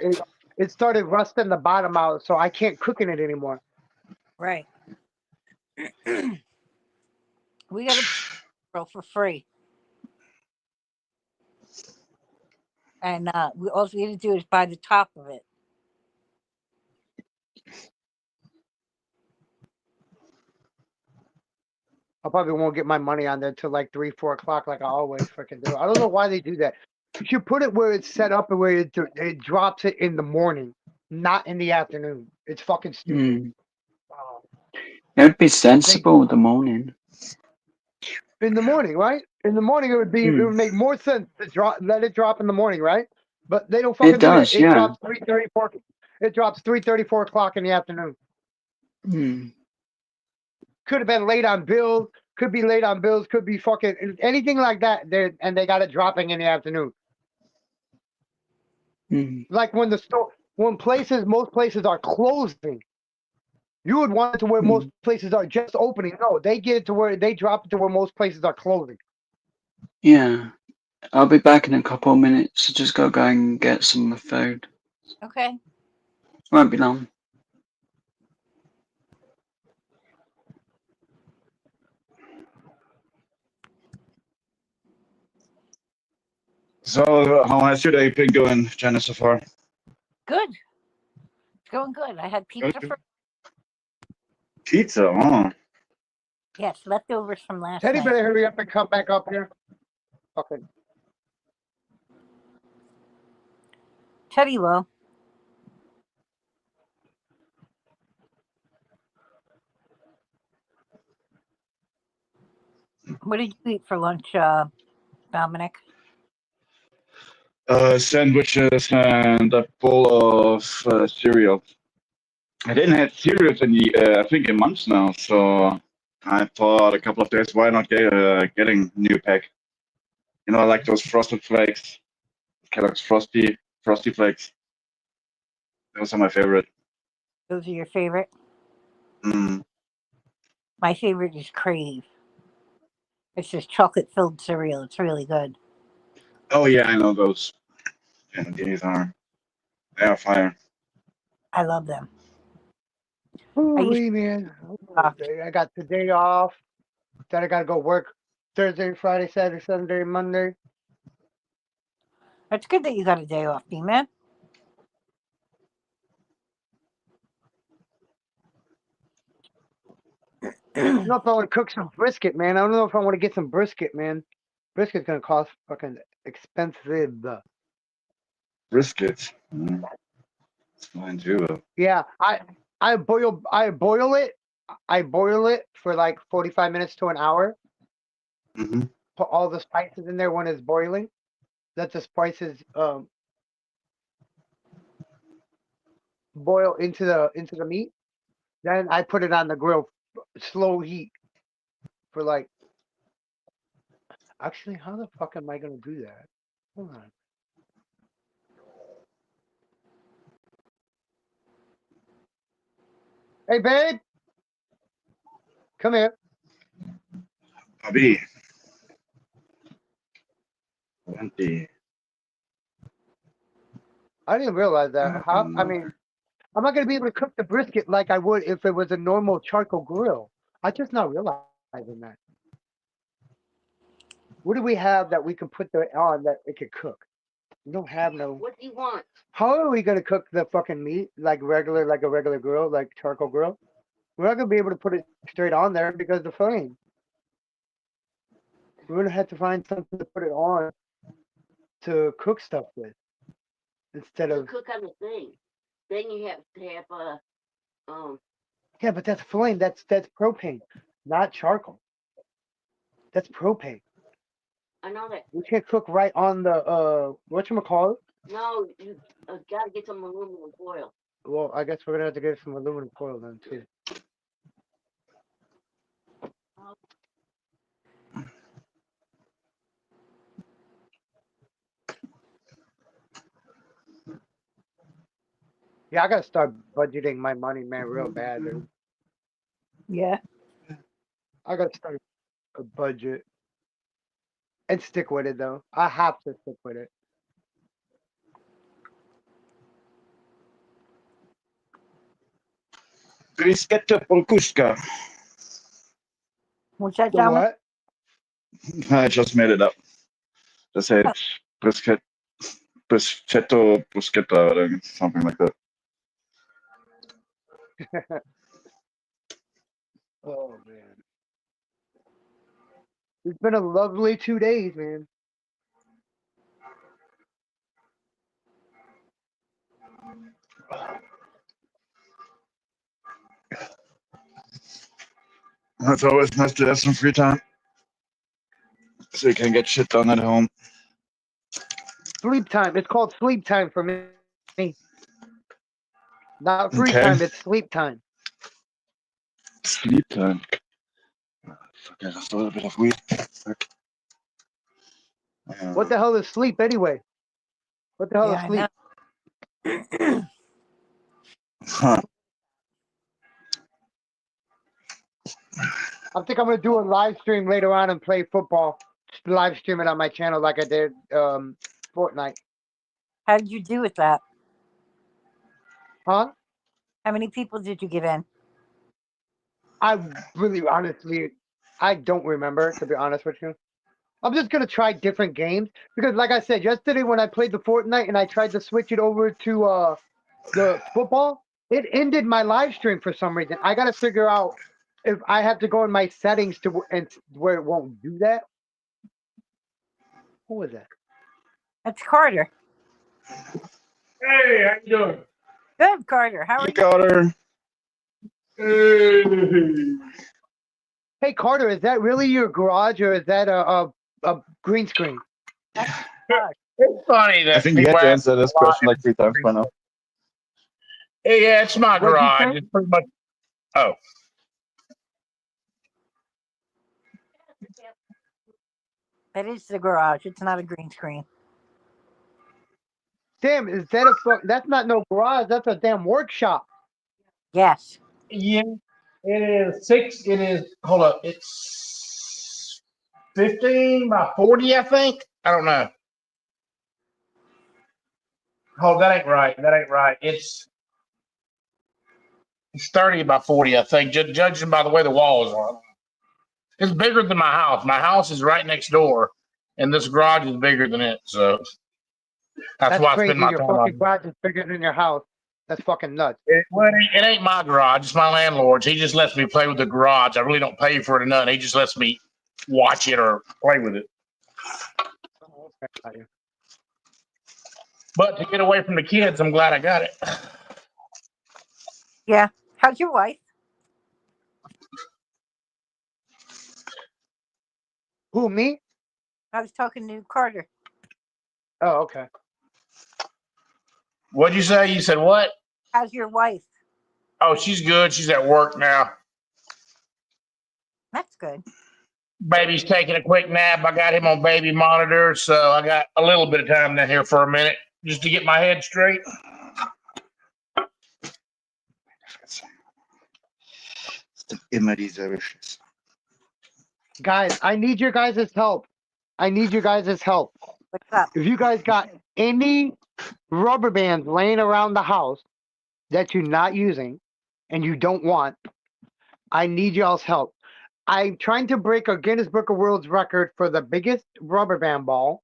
it started rusting the bottom out, so I can't cook in it anymore. Right. We got a grill for free, and we all we need to do is buy the top of it. I probably won't get my money on there till like 3, 4 o'clock, like I always freaking do. I don't know why they do that. You should put it where it's set up and where it drops it in the morning, not in the afternoon. It's fucking stupid. It would be They sensible in the morning. in the morning, right? In the morning, it would make more sense to let it drop in the morning, right? But they don't fucking It do that. does, It yeah. drops 3:34. It drops 3:34 o'clock in the afternoon. Could have been late on bills. Could be late on bills. Could be fucking anything like that. And they got it dropping in the afternoon. Like when most places are closing. You would want it to where most places are just opening. No, they get it to where they drop it to where most places are closing. Yeah. I'll be back in a couple of minutes. So just go and get some food. Okay. Won't be long. So, how has your day been going, Jenna, so far? Good. It's going good. I had pizza Good. for Pizza, oh. yes, leftovers from last Teddy night. better hurry up and come back up here. Okay. Teddy Low. What did you eat for lunch, Dominic? Sandwiches and a bowl of cereal. I didn't have cereals I think in months now, so I thought a couple of days, why not getting a new pack? You know, I like those frosted flakes, Kellogg's frosty flakes. Those are my favorite. Those are your favorite? Mm. My favorite is Crave. It's just chocolate filled cereal. It's really good. Oh yeah, I know those. And these are They are fire. I love them. Holy man. Uh, I got today off. Then I got to go work Thursday, Friday, Saturday, Sunday, Monday. It's good that you got a day off, D-Man. I don't know if I want to cook some brisket, man. I don't know if I want to get some brisket, man. Brisket's going to cost fucking expensive. Brisket. It's fine too, though. Yeah, I boil it. I boil it for like 45 minutes to an hour. Mm-hmm. Put all the spices in there when it's boiling. Let the spices boil into the meat. Then I put it on the grill, slow heat for like. Actually, how the fuck am I gonna do that? Hold on. Hey, babe, come here. Bobby. 20. I didn't realize that. How? I mean, I'm not gonna be able to cook the brisket like I would if it was a normal charcoal grill. I just not realizing that. What do we have that we can put on that it could cook? We don't have no. What do you want? How are we gonna cook the fucking meat like a regular grill, like charcoal grill? We're not gonna be able to put it straight on there because of the flame. We're gonna have to find something to put it on to cook stuff with instead To of. cook on the thing. Then you have to have Yeah, but that's flame. That's propane, not charcoal. That's propane. I know that. We can't cook right on the whatchamacallit? No, you gotta get some aluminum foil. Well, I guess we're gonna have to get some aluminum foil then too. Yeah, I gotta start budgeting my money, man, real bad, dude. Yeah. I gotta start a budget and stick with it though. I have to stick with it. Briskette polkuska. What's that, The Dominic? what? I just made it up. Just said brisket, bruschetto, bruschetta, or something like that. Oh man, it's been a lovely 2 days, man. It's always nice to have some free time, so you can get shit done at home. Sleep time. It's called sleep time for me. Not free Okay. time. It's sleep time. Sleep time. Fuck, I just a little bit of weed. Fuck. What the hell is sleep anyway? What the hell is Yeah, I sleep? know. Huh. I think I'm gonna do a live stream later on and play football. Just live stream it on my channel like I did Fortnite. How did you do with that? Huh? How many people did you get in? I really honestly I don't remember, to be honest with you. I'm just gonna try different games because like I said yesterday when I played the Fortnite and I tried to switch it over to the football, it ended my live stream for some reason. I gotta figure out if I have to go in my settings to and where it won't do that. Who was that? That's Carter. Hey, how you doing? Good, Carter. How are You you? got her. Hey Carter, is that really your garage or is that a green screen? It's funny that I think you people had to ask answer this a lot. question like 3 times by now. Yeah, it's my What'd you garage. say? It's pretty much. Oh, That is the garage. It's not a green screen. Damn, is that that's not no garage, that's a damn workshop. Yes. yeah. It is 6. It is. Hold up. It's 15 by 40, I think. I don't know. Oh, that ain't right. That ain't right. It's 30 by 40, I think, judging by the way the walls are. It's bigger than my house. My house is right next door, and this garage is bigger than it. So that's That's why I spend crazy. my Your time fucking on garage is bigger than your house. That's fucking nuts. it ain't my garage. It's my landlord's. He just lets me play with the garage. I really don't pay for it or nothing. He just lets me watch it or play with it. Oh, okay, got you. But to get away from the kids, I'm glad I got it. Yeah. How's your wife? Who, me? I was talking to Carter. Oh, okay. What'd you say? You said what? How's your wife? Oh, she's good. She's at work now. That's good. Baby's taking a quick nap. I got him on baby monitor, so I got a little bit of time down here for a minute just to get my head straight. Immer dieselbe Scheiße. Guys, I need your guys' help. I need your guys' help. What's up? If you guys got any rubber bands laying around the house that you're not using and you don't want, I need y'all's help. I'm trying to break a Guinness Book of World's record for the biggest rubber band ball.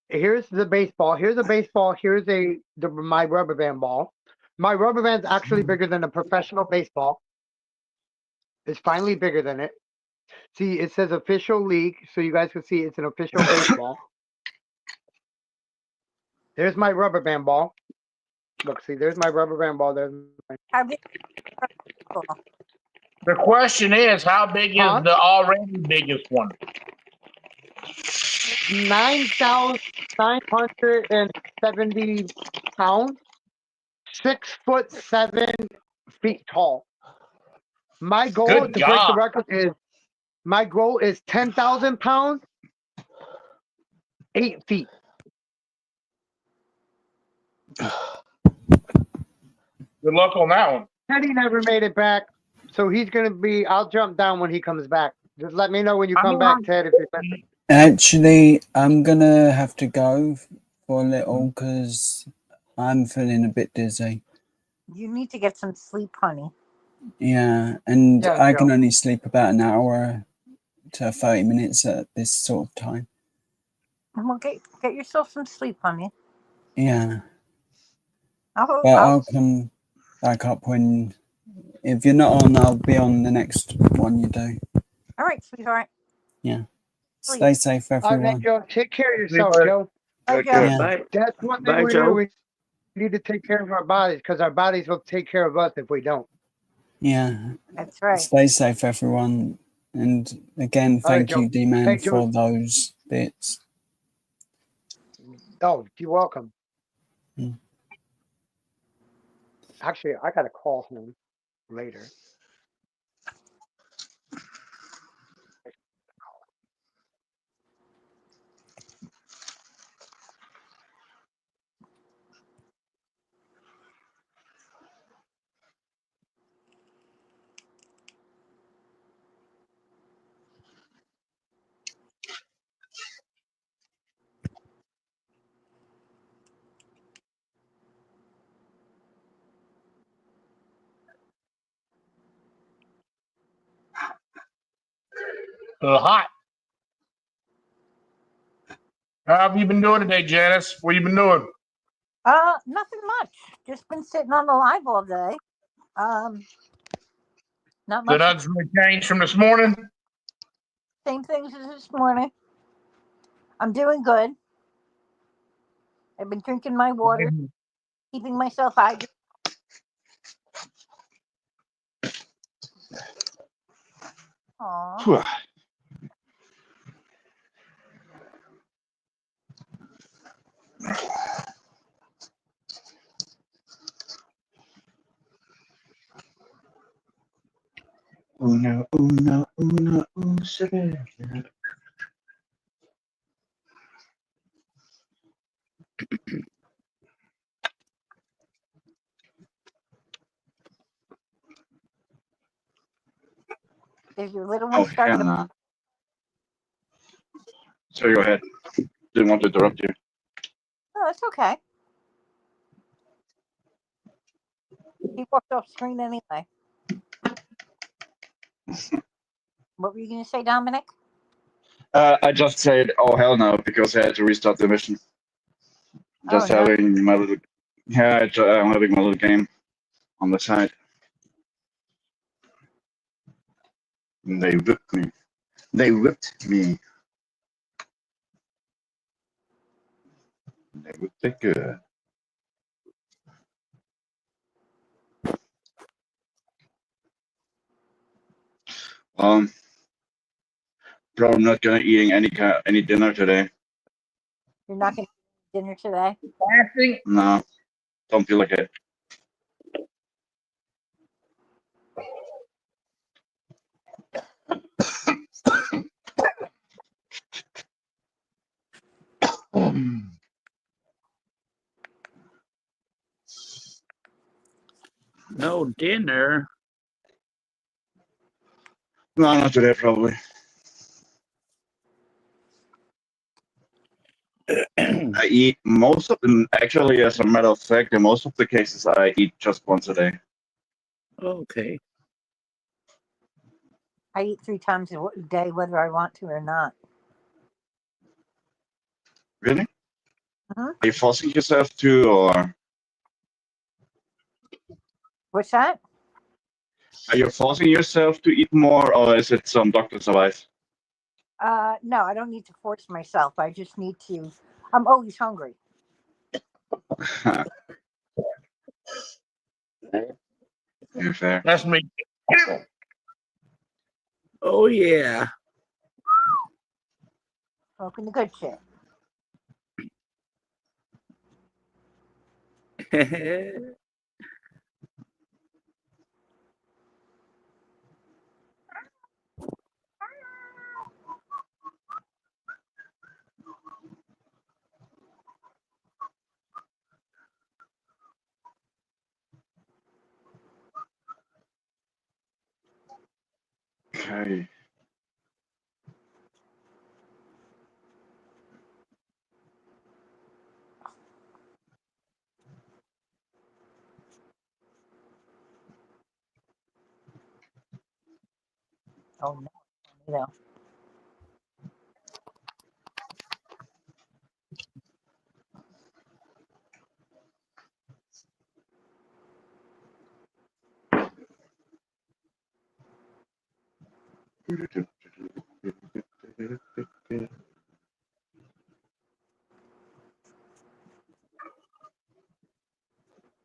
Here's the baseball. Here's a baseball. Here's my rubber band ball. My rubber band's actually bigger than a professional baseball. It's finally bigger than it. See, it says official league, so you guys can see it's an official baseball. There's my rubber band ball. Look, see, there's my rubber band ball. There's How big? Cool. The question is, how big is Huh? the already biggest one? 9,970 pounds, 6'7" tall. My goal Good to break the God. record is 10,000 pounds, 8 feet. Good luck on that one. Teddy never made it back, so he's gonna be. I'll jump down when he comes back. Just let me know when you come back, Ted. If you're Actually, I'm gonna have to go for a little because I'm feeling a bit dizzy. You need to get some sleep, honey. Yeah, and Yeah, I can Joe. only sleep about an hour to 30 minutes at this sort of time. Well, get yourself some sleep, honey. Yeah, I'll, but I'll I'll come back up when, if you're not on, I'll be on the next one you do. all right, sweetheart. Yeah. Sleep. Stay safe, All right, everyone. Joe. Take care of yourself, Sleep, Joe. Bye, Okay, Joe. Yeah. bye. That's one thing Bye, we Joe. do. We need to take care of our bodies because our bodies will take care of us if we don't. Yeah. That's right. Stay safe, everyone. And again, All right, thank Joe. you, D-Man, Hey, for Joe. those bits. Oh, you're welcome. Mm. Actually, I got to call him later. A little hot. How have you been doing today, Janice? What you been doing? Nothing much. Just been sitting on the live all day. Not So much. nothing's really changed from this morning? Same things as this morning. I'm doing good. I've been drinking my water, keeping myself hydrated. Aw. Puh. Uno, severo. Is your little Oh, one starting to? Hannah. Sorry, go ahead. Didn't want to interrupt you. Oh, that's okay. He walked off screen anyway. What were you going to say, Dominic? I just said, oh hell no, because I had to restart the mission. Just Oh, no. having my little, yeah, I'm having my little game on the side. And they whipped me. They whipped me. They whipped it good. Probably not gonna eating any dinner today. You're not going to eat dinner today? Fasting? No, don't feel like it. No dinner. No, not today, probably. I eat most of them. Actually, as a matter of fact, in most of the cases, I eat just once a day. Okay. I eat 3 times a day, whether I want to or not. Really? Uh-huh. Are you forcing yourself to, or What's that? are you forcing yourself to eat more, or is it some doctor's advice? No, I don't need to force myself. I just need to. I'm always hungry. You're fair. That's me. Oh yeah. Smoking the good shit. Okay. Oh no, you know.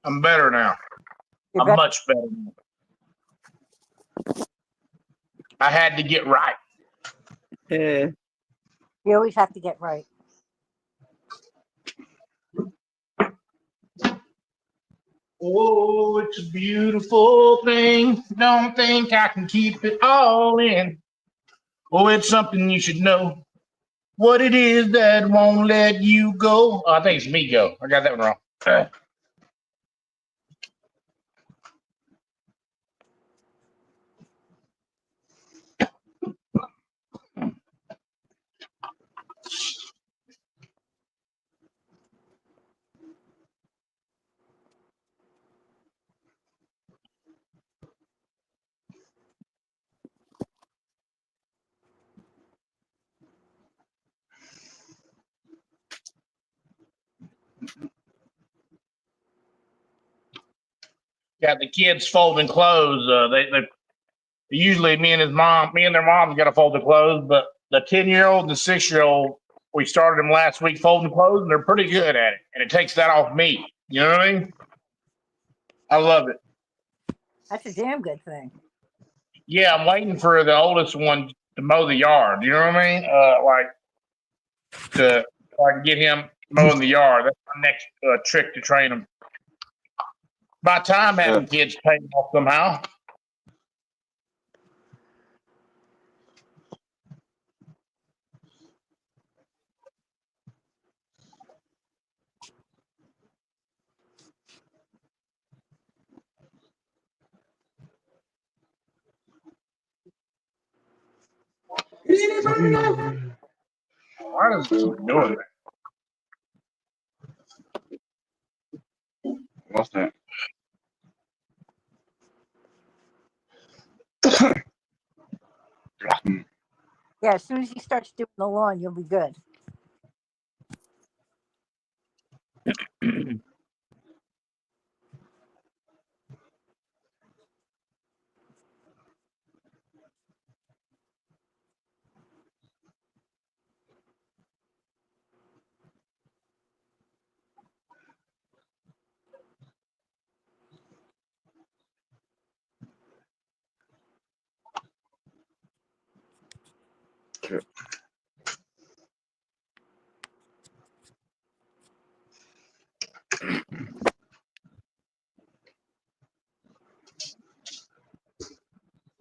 I'm better now. You're I'm better. much better now. I had to get right. Eh, You always have to get right. Oh, it's a beautiful thing. Don't think I can keep it all in. Oh, it's something you should know. What it is that won't let you go. Oh, I think it's me go. I got that one wrong. Got the kids folding clothes. They usually me and their mom got to fold the clothes, but the 10-year-old and the 6-year-old, we started them last week folding clothes, and they're pretty good at it. And it takes that off me. You know what I mean? I love it. That's a damn good thing. Yeah, I'm waiting for the oldest one to mow the yard. You know what I mean? So I can get him mowing the yard. That's my next trick to train him. By time having kids pay off somehow. Why does it keep doing that? What's that? Yeah, as soon as he starts doing the lawn, you'll be good.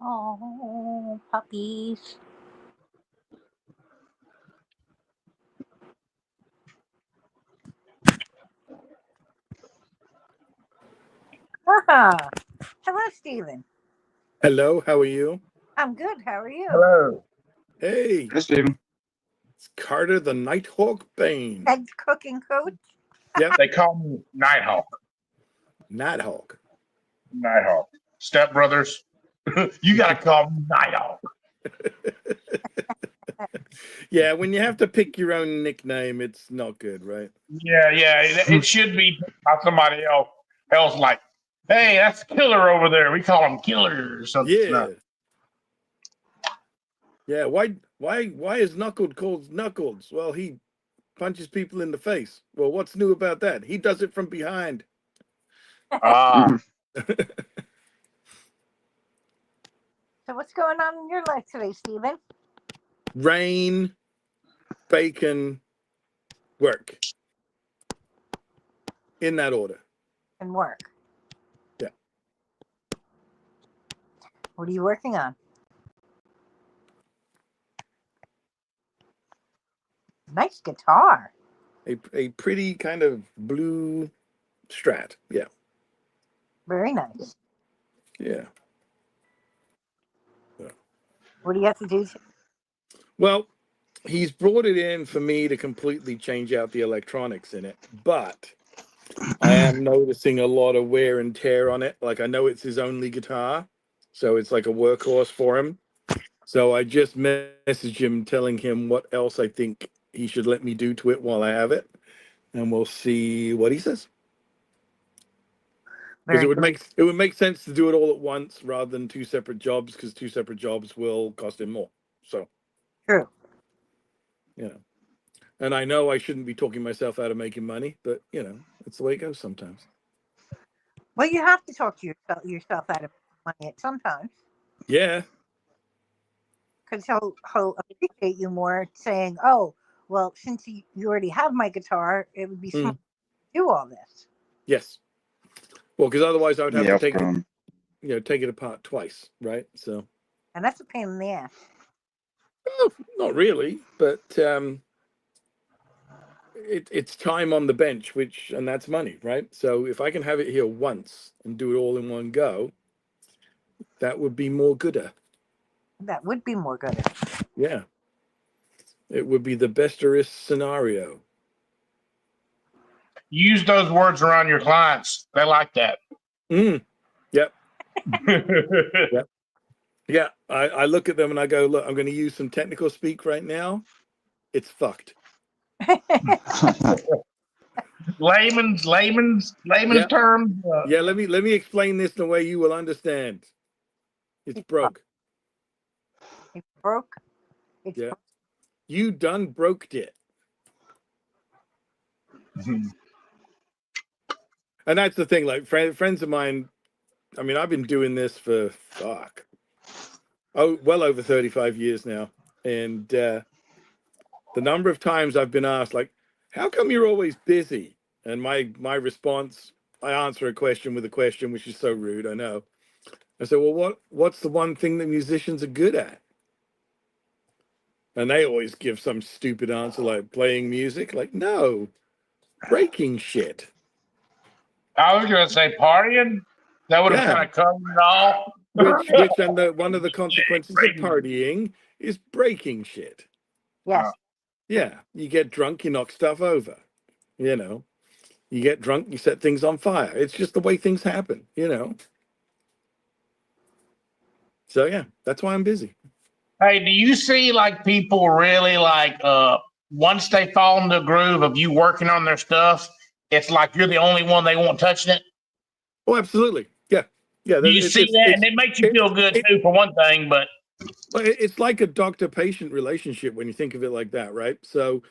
Oh, puppies. Ah, hello, Stephen. Hello, how are you? I'm good. How are you? Hello. Hey, Hey, Steven. it's Carter the Nighthawk Bane. Head cooking coach. Yep, They call me Nighthawk. Nighthawk. Nighthawk. Step Brothers. You got to call me Nighthawk. Yeah, when you have to pick your own nickname, it's not good, right? Yeah, it should be by somebody else like, hey, that's Killer over there. We call him Killer or something. Yeah. Yeah, why is Knuckled called Knuckles? Well, he punches people in the face. Well, what's new about that? He does it from behind. Ah, So what's going on in your life today, Stephen? Rain, bacon, work. In that order. And work. Yeah. What are you working on? Nice guitar. A pretty kind of blue Strat. Yeah. Very nice. Yeah. What do you have to do? Well, he's brought it in for me to completely change out the electronics in it, but I am noticing a lot of wear and tear on it. Like, I know it's his only guitar, so it's like a workhorse for him. So I just messaged him telling him what else I think he should let me do to it while I have it, and we'll see what he says. Because it would make sense to do it all at once rather than two separate jobs, because two separate jobs will cost him more. So True. you know. And I know I shouldn't be talking myself out of making money, but it's the way it goes sometimes. Well, you have to talk to yourself out of money at sometimes, Yeah. because he'll appreciate you more saying, "Oh, well, since you already have my guitar, it would be smart to do all this." Yes. Well, because otherwise I would have Yeah, to take it apart twice, right? So And that's a pain in the ass. not really, but it's time on the bench, and that's money, right? So if I can have it here once and do it all in one go, that would be more gooder. That would be more good. Yeah. It would be the besterest scenario. use those words around your clients. They like that. Yep. Yep. Yeah. I look at them and I go, look, I'm going to use some technical speak right now. It's fucked. layman's Yeah. terms. Yeah, let me explain this the way you will understand. It's broke. It's broke. It's Yeah. broke. You done broked it. And that's the thing, like friends of mine, I mean, I've been doing this for well over 35 years now. And the number of times I've been asked, like, how come you're always busy? And my response, I answer a question with a question, which is so rude, I know. I said, well, what's the one thing that musicians are good at? And they always give some stupid answer like playing music. Like, no, breaking shit. I was going to say partying. That would have Yeah. kind of covered it all. Which and one of the consequences of partying is breaking shit. Yes. Yeah, you get drunk, you knock stuff over. You get drunk, you set things on fire. It's just the way things happen. So yeah, that's why I'm busy. Hey, do you see like people really like once they fall in the groove of you working on their stuff, it's like you're the only one they want touching it? Oh, absolutely. Yeah. Yeah. Do you see that? And it makes you feel good too, for one thing, but Well, it's like a doctor-patient relationship when you think of it like that, right? So,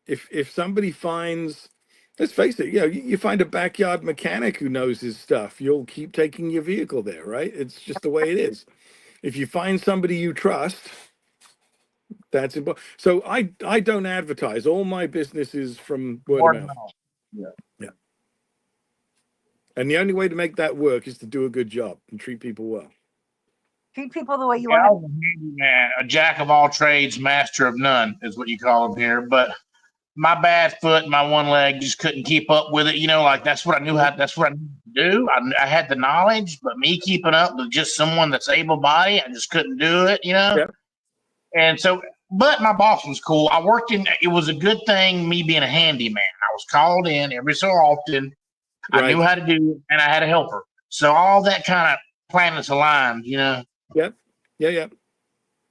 if somebody finds, let's face it, you find a backyard mechanic who knows his stuff, you'll keep taking your vehicle there, right? It's just the way it is. If you find somebody you trust, that's important. So I don't advertise. All my business is from word of mouth. Yeah. Yeah. And the only way to make that work is to do a good job and treat people well. Treat people the way you Yeah, I want was a handyman, a jack of all trades, master of none, is what you call them here. But my bad foot, my one leg just couldn't keep up with it. Like that's what I knew how. That's what I needed to do. I had the knowledge, but me keeping up with just someone that's able-bodied, I just couldn't do it. Yeah. And so, but my boss was cool. I worked in. It was a good thing me being a handyman. I was called in every so often. I knew how to do it, and I had a helper. So all that kind of planets aligned. Yep. Yeah.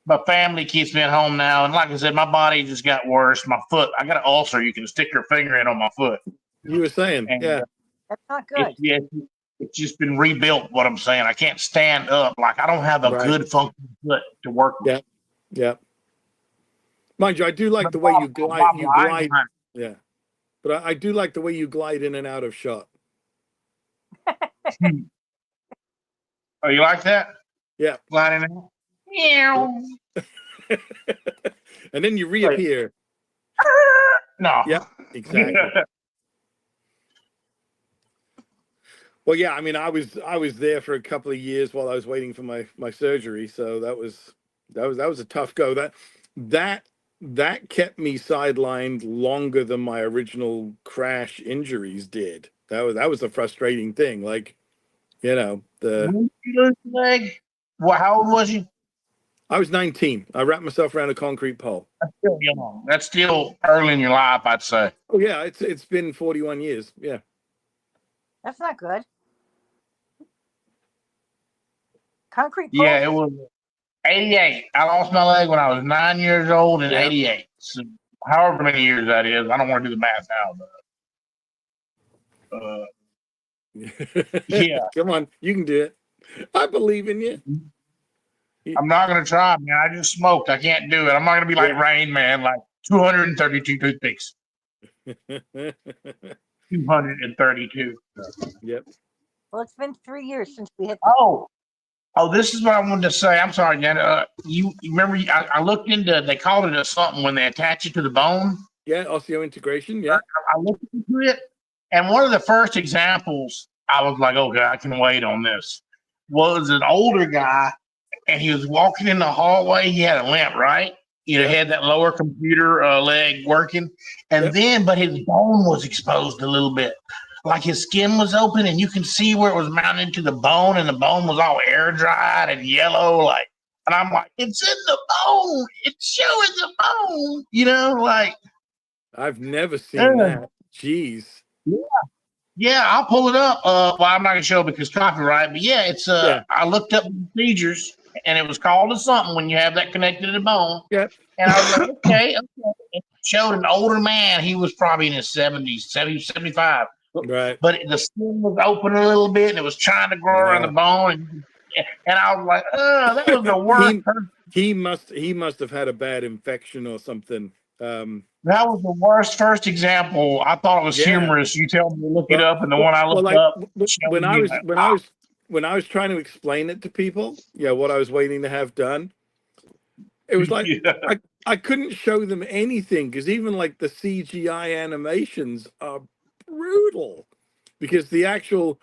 My family keeps me at home now, and like I said, my body just got worse. My foot, I got an ulcer. You can stick your finger in on my foot. You were saying, And, yeah. That's not good. It's just been rebuilt. What I'm saying, I can't stand up. Like I don't have a good functioning foot to work with. Yeah. Mind you, I do like the way you glide. Yeah. But I do like the way you glide in and out of shot. Oh, you like that? Yeah. Gliding out. Meow. And then you reappear. No. Yeah, exactly. Well, yeah, I mean, I was there for a couple of years while I was waiting for my surgery, so that was a tough go. That kept me sidelined longer than my original crash injuries did. That was a frustrating thing. Like, When did you lose your leg? Well, how old was you? I was 19. I wrapped myself around a concrete pole. That's still young. That's still early in your life, I'd say. Oh yeah, it's been 41 years. Yeah. That's not good. Concrete Yeah, poles. it was 88. I lost my leg when I was 9 years old in 88. So however many years that is, I don't want to do the math now, but yeah. Come on, you can do it. I believe in you. I'm not going to try, man. I just smoked. I can't do it. I'm not going to be like Rain Man, like 232 toothpicks. 232. Yep. Well, it's been 3 years since we hit. This is what I wanted to say. I'm sorry, Jen. You remember? I looked into. They called it something when they attach it to the bone. Yeah, osseointegration. Yeah. I looked into it, and one of the first examples, I was like, "Okay, I can wait on this." Was an older guy, and he was walking in the hallway. He had a limp, right? He had that lower computer leg working, and then, but his bone was exposed a little bit. Like his skin was open, and you can see where it was mounted to the bone, and the bone was all air dried and yellow. And I'm like, it's in the bone. It's showing the bone. Like I've never seen that. Jeez. Yeah, I'll pull it up. Well, I'm not gonna show it because copyright, but yeah, it's I looked up procedures, and it was called something when you have that connected to the bone. Yep. And I was like, okay. It showed an older man. He was probably in his 70s, 70, 75. Right. But the skin was open a little bit, and it was trying to grow around the bone. And I was like, oh, that was the worst. He must have had a bad infection or something. That was the worst first example. I thought it was humorous. You tell me to look it up, and the one I looked up. When I was trying to explain it to people, what I was waiting to have done, it was like I couldn't show them anything because even like the CGI animations are brutal because the actual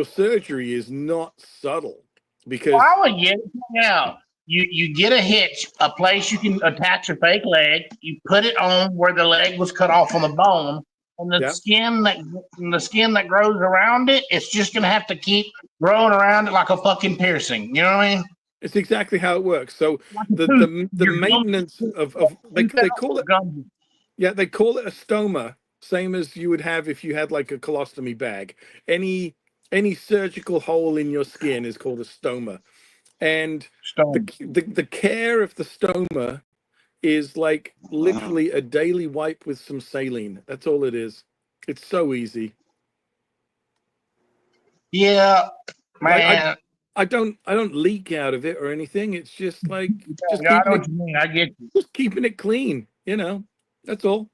surgery is not subtle. Because I would get it now. You get a hitch, a place you can attach a fake leg. You put it on where the leg was cut off on the bone, and the skin that grows around it, it's just gonna have to keep growing around it like a fucking piercing. You know what I mean? It's exactly how it works. So the maintenance of they call it they call it a stoma, same as you would have if you had like a colostomy bag. Any surgical hole in your skin is called a stoma. And Stone. the care of the stoma is like literally a daily wipe with some saline. That's all it is. It's so easy. Yeah, I man. I don't leak out of it or anything. It's just like just Yeah, I know keeping what it you mean. I get you. just keeping it clean. That's all.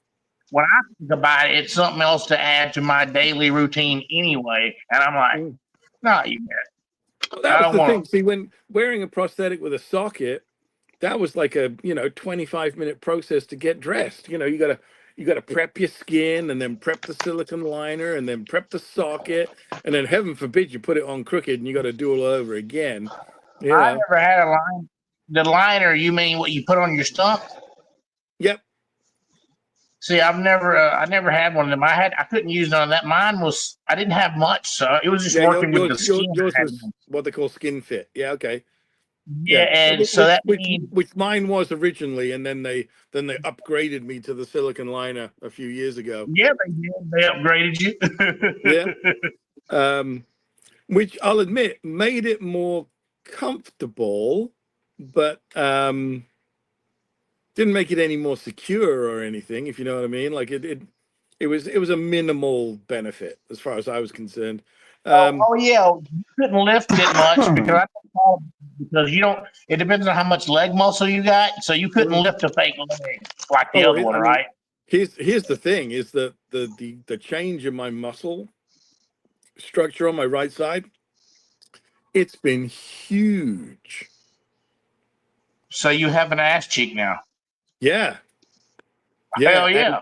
When I think about it, it's something else to add to my daily routine anyway. And I'm like, Mm. no, you Well, I that was don't the want thing. See, when wearing a prosthetic with a socket, that was like a 25-minute process to get dressed. You gotta prep your skin and then prep the silicone liner and then prep the socket and then heaven forbid you put it on crooked and you got to do it all over again. You I know. never had a line. The liner, you mean what you put on your stump? Yep. See, I never had one of them. I couldn't use none of that. Mine was, I didn't have much, so it was just Yeah. working with the skin. Yours I had was one. what they call skin fit. Yeah. Okay. Yeah, Yeah. and so that means, Which mine was originally, and then they upgraded me to the silicone liner a few years ago. yeah, they did. They upgraded Yeah. you. Which I'll admit made it more comfortable, but didn't make it any more secure or anything, if you know what I mean. Like it was a minimal benefit as far as I was concerned. Oh yeah, you couldn't lift it much because you don't. It depends on how much leg muscle you got, so you couldn't Mm. lift a fake leg like the Oh, other one, I mean, right? here's the thing: is the change in my muscle structure on my right side. It's been huge. So you have an ass cheek now. Yeah, Hell and yeah,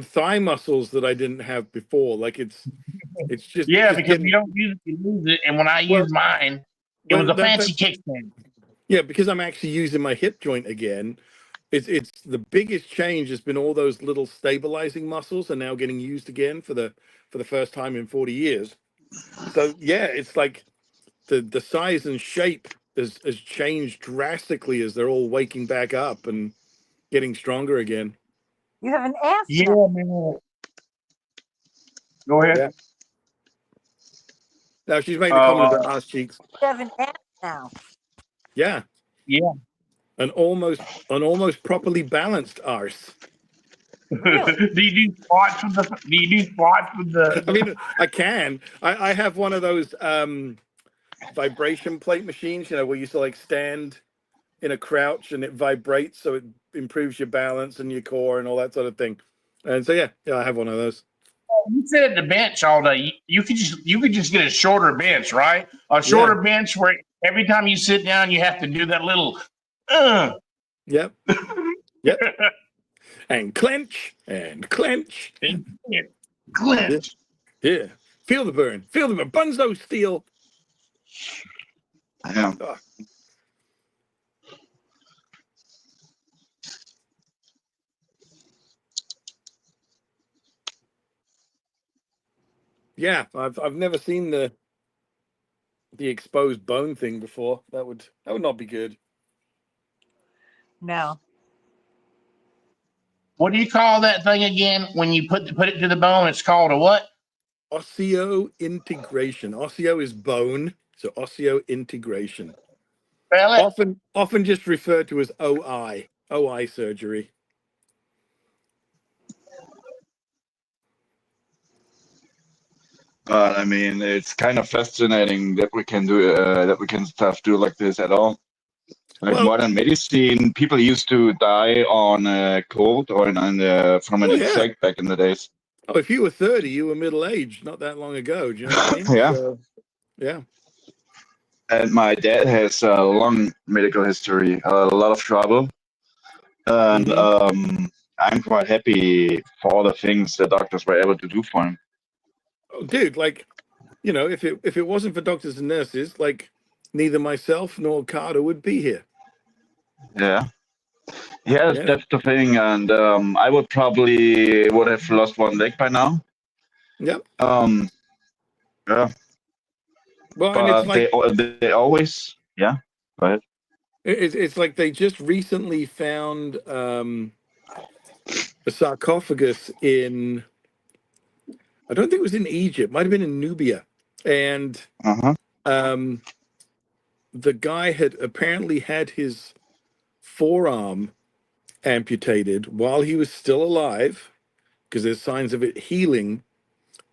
thigh muscles that I didn't have before. Like it's yeah. just Because you getting don't use it, you lose it. And when I well. used mine, it was Well, a fancy kickstand. yeah, because I'm actually using my hip joint again. It's the biggest change has been all those little stabilizing muscles are now getting used again for the first time in 40 years. So yeah, it's like the size and shape has changed drastically as they're all waking back up and getting stronger again. You have an ass Yeah, now. man. Go ahead. Yeah. Now she's made a comment Uh, about ass cheeks. You have an ass now. Yeah, yeah. an almost properly balanced arse. Really? Do you do squats with the? Do you do squats with I the? mean, I can. I have one of those vibration plate machines, where you like stand in a crouch and it vibrates, so it improves your balance and your core and all that sort of thing. And so yeah, I have one of those. You sit at the bench all day. You could just get a shorter bench, right? A Yeah. shorter bench where every time you sit down, you have to do that little. Uh. Yep. Yep. And clench and clench. Clench. Yeah. Feel the burn. Feel the burn. Bunzo steel. Yeah. Oh. Yeah, I've never seen the exposed bone thing before. That would not be good. No. What do you call that thing again? When you put it to the bone, it's called a what? Osseointegration. Osseo is bone, so osseointegration. Spell it. Often just referred to as OI surgery. But I mean, it's kind of fascinating that we can stuff do like this at all. Like Well, modern medicine, people used to die on a cold or from an oh yeah. insect back in the days. Oh, if you were 30, you were middle aged not that long ago. Do you know what I mean? Yeah. So, yeah. And my dad has a long medical history, a lot of trouble, and I'm quite happy for all the things the doctors were able to do for him. Oh, dude, like, if it wasn't for doctors and nurses, like, neither myself nor Carter would be here. Yeah. Yes, Yeah. that's the thing, and I would have lost one leg by now. Yep. Yeah. Well, and it's like they always, yeah. Go ahead. it's like they just recently found a sarcophagus in, I don't think it was in Egypt, might have been in Nubia, and the guy had apparently had his forearm amputated while he was still alive, because there's signs of it healing,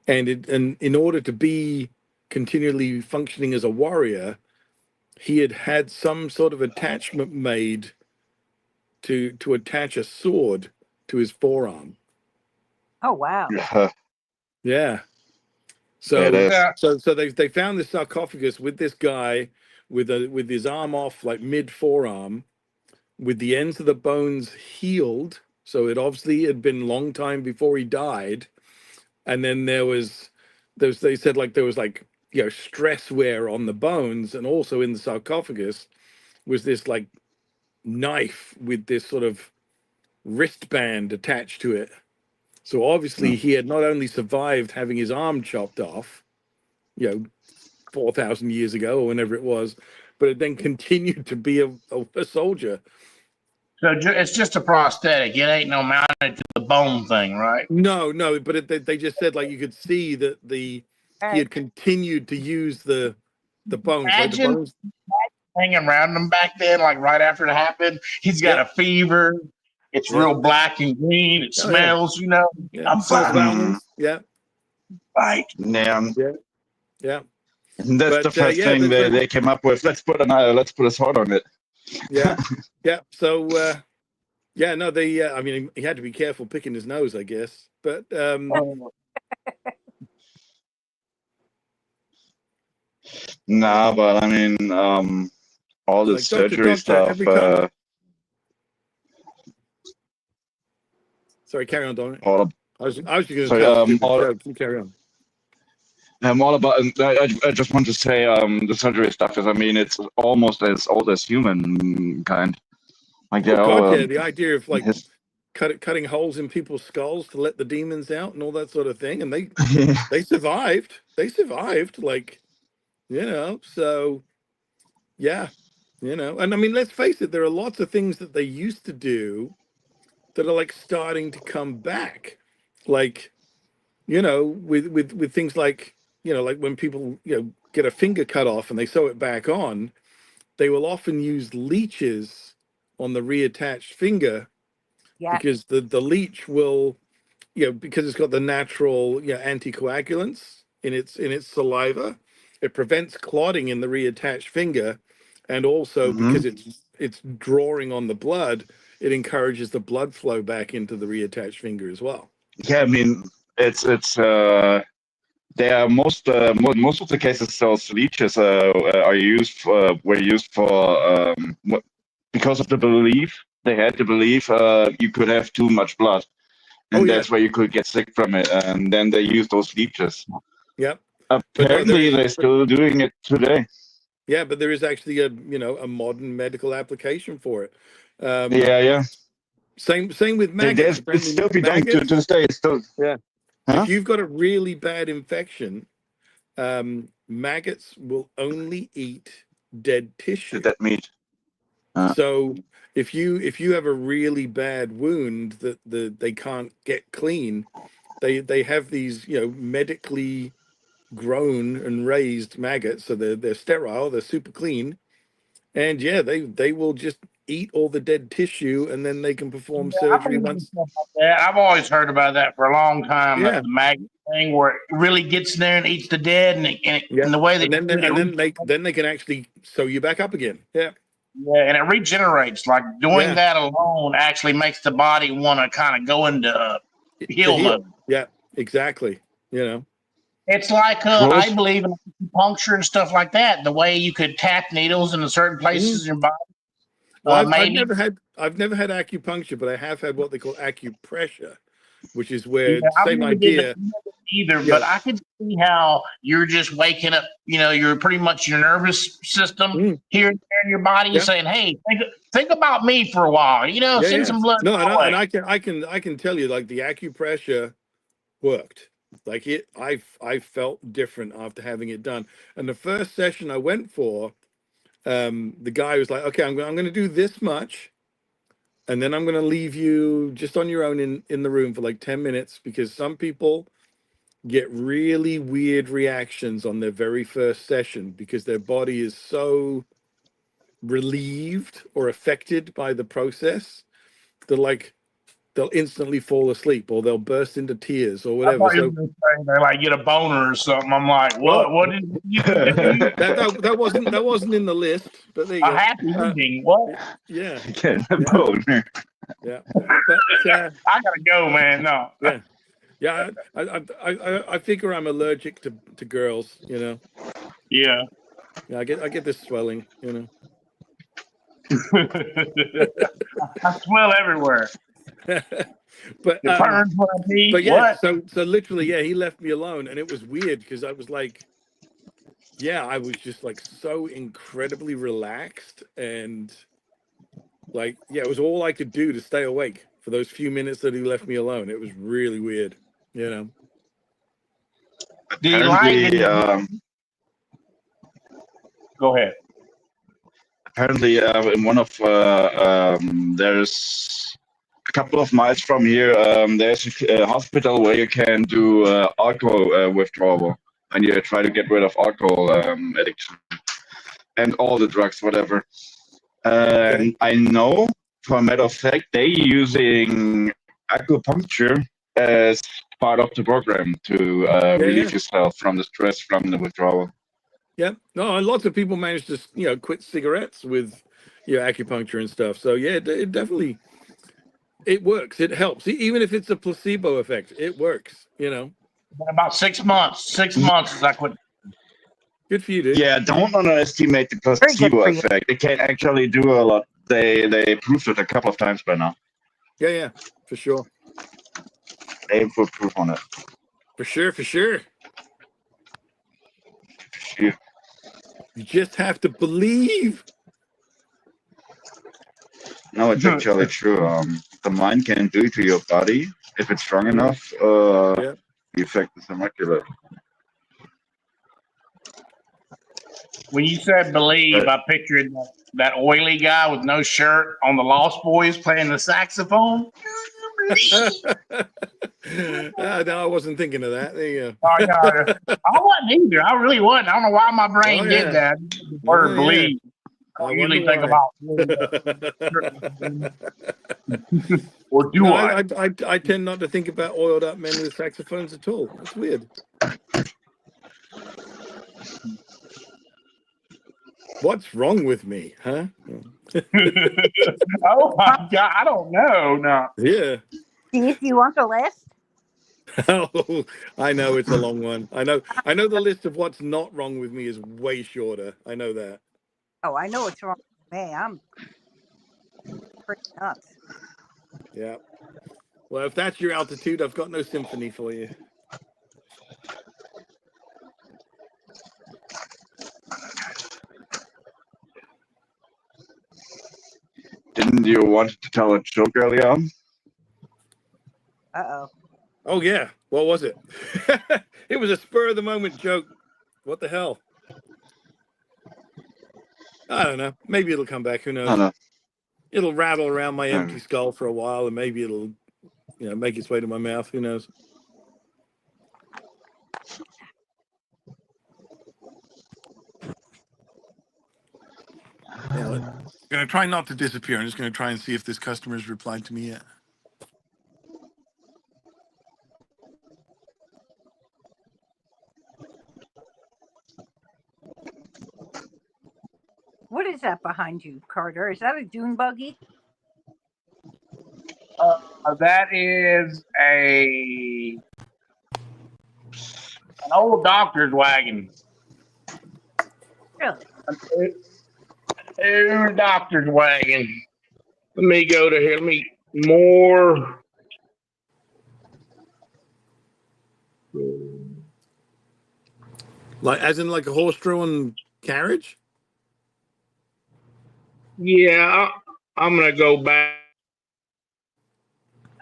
and in order to be continually functioning as a warrior, he had had some sort of attachment made to attach a sword to his forearm. Oh wow. Yeah. It So is. Yeah. so they found this sarcophagus with this guy with his arm off, like mid forearm, with the ends of the bones healed. So it obviously had been a long time before he died. And then they said like there was like, you know, stress wear on the bones, and also in the sarcophagus was this like knife with this sort of wristband attached to it. So obviously he had not only survived having his arm chopped off, you know, 4,000 years ago or whenever it was, but it then continued to be a soldier. So it's just a prosthetic. It ain't no mounted to the bone thing, right? No, but they just said like you could see that he Right. had continued to use the bones, like the Imagine bones. hanging around him back then, like right after it happened. He's got Yeah, a fever. It's yeah, real black and green. It oh yeah, smells, you know. yeah. I'm Smells of fine. animals. Yeah, Right. Yeah. yeah, yeah. And that's the But first yeah, thing they came up with. Let's put a sword on it. yeah, yeah. So yeah, no, they. I mean, he had to be careful picking his nose, I guess. But Oh, Nah, but I mean, all the like surgery doctor, stuff. every time. Sorry, carry on, Dominic. All I was just going to sorry. tell a stupid joke. You carry on. I'm all about. I just want to say, the surgery stuff is. I mean, it's almost as old as humankind. Like Oh they're God, all. yeah. The idea of like His, cutting holes in people's skulls to let the demons out and all that sort of thing, and they survived. They survived, like, you know. So yeah, you know. And I mean, let's face it. There are lots of things that they used to do that are like starting to come back, like, you know, with things like, you know, like when people, you know, get a finger cut off and they sew it back on, they will often use leeches on the reattached finger, Yes. because the leech will, you know, because it's got the natural, you know, anticoagulants in its saliva, it prevents clotting in the reattached finger, and also hmm because it's drawing on the blood, it encourages the blood flow back into the reattached finger as well. Yeah, I mean, it's. They are most of the cases those leeches were used for because of the belief they had the belief you could have too much blood, Oh and yeah, that's where you could get sick from it, and then they used those leeches. yep. But no, there Apparently, is, they're still doing it today. yeah, but there is actually a, you know, a modern medical application for it. Yeah, yeah. Same with maggots. It's Apparently still be done to maggots, this day. It's still, yeah, huh? if you've got a really bad infection, maggots will only eat dead tissue. That meat. So if you have a really bad wound that they can't get clean, they have these, you know, medically grown and raised maggots, so they're sterile, they're super clean, and yeah, they will just eat all the dead tissue, and then they can perform I surgery believe in once. stuff like that. I've always heard about that for a long time. Yeah, The maggot thing, where it really gets in there and eats the dead, yeah, and the way they and then do it, then they can actually sew you back up again. Yeah, yeah, and it regenerates. Like doing yeah, that alone actually makes the body want to kind of go into to heal heal. mode. Yeah, exactly. You know. It's like I Close. believe in acupuncture and stuff like that. The way you could tap needles into certain Mhm. places in your body. Well, Maybe. I've never had acupuncture, but I have had what they call acupressure, which is Yeah, where, I've same never did that idea. either, Yeah. but I could see how you're just waking up. You know, you're pretty much your nervous system Mm, here and there in your body. You're yeah. saying, "Hey, think about me for a while." You know, Yeah. send Yeah. some blood No, my way. I can tell you, like, the acupressure worked. Like, I felt different after having it done. And the first session I went for, the guy was like, okay, I'm going to do this much, and then I'm going to leave you just on your own in the room for like 10 minutes, because some people get really weird reactions on their very first session because their body is so relieved or affected by the process, they'll instantly fall asleep or they'll burst into tears or I whatever. thought you So were going to say they like get a boner or something. I'm like, well, what did you do? that wasn't in the list, but there you A go. happy ending. What? Yeah, Get a yeah, boner. yeah. But I gotta go, man. No. yeah, yeah. I figure I'm allergic to girls. You know. Yeah. Yeah, I get this swelling. You know. I swell everywhere. but It burns when I pee. yeah, What? so literally, yeah, he left me alone, and it was weird because I was like, yeah, I was just like so incredibly relaxed, and like, yeah, it was all I could do to stay awake for those few minutes that he left me alone. It was really weird, you know. Do you like Apparently, it? Go ahead. apparently, in one of there's a couple of miles from here. There's a hospital where you can do alcohol withdrawal, and you try to get rid of alcohol addiction and all the drugs, whatever. Okay. And I know, for a matter of fact, they using acupuncture as part of the program to relieve yourself from the stress from the withdrawal. Yeah, no, and lots of people manage to, you know, quit cigarettes with, you know, acupuncture and stuff. So yeah, it definitely, it works. It helps, even if it's a placebo effect. It works, you know. About 6 months. 6 months as I quit. Good for you, dude. Yeah, don't underestimate the Very good placebo for you. effect. It can actually do a lot. They proved it a couple of times by now. Yeah, for sure. They put proof on it. For sure. Yeah. You just have to believe. No, it's actually true. The mind can do it to your body if it's strong enough. The effect is immaculate. When you said believe, I pictured that oily guy with no shirt on the Lost Boys playing the saxophone. No, I wasn't thinking of that. There you go. Oh, yeah. I wasn't either. I really wasn't. I don't know why my brain did that. The word believe. I usually think about or do I? I tend not to think about oiled up men with saxophones at all. That's weird. What's wrong with me, huh? Oh my God, I don't know. No. Yeah. Steve, do you want the list? Oh, I know it's a long one. I know the list of what's not wrong with me is way shorter. I know that. Oh, I know what's wrong with me. I'm pretty nuts. Yeah. Well, if that's your altitude, I've got no symphony for you. Didn't you want to tell a joke earlier on? Uh-oh. Oh, yeah. What was it? It was a spur of the moment joke. What the hell? I don't know. Maybe it'll come back. Who knows? No. It'll rattle around my empty skull for a while, and maybe it'll, you know, make its way to my mouth. Who knows? Yeah, I'm going to try not to disappear. I'm just going to try and see if this customer's replied to me yet. What is that behind you, Carter? Is that a dune buggy? That is an old doctor's wagon. Really? A doctor's wagon. Let me go to here. Let me more. Like, as in like a horse-drawn carriage? Yeah, I'm gonna go back.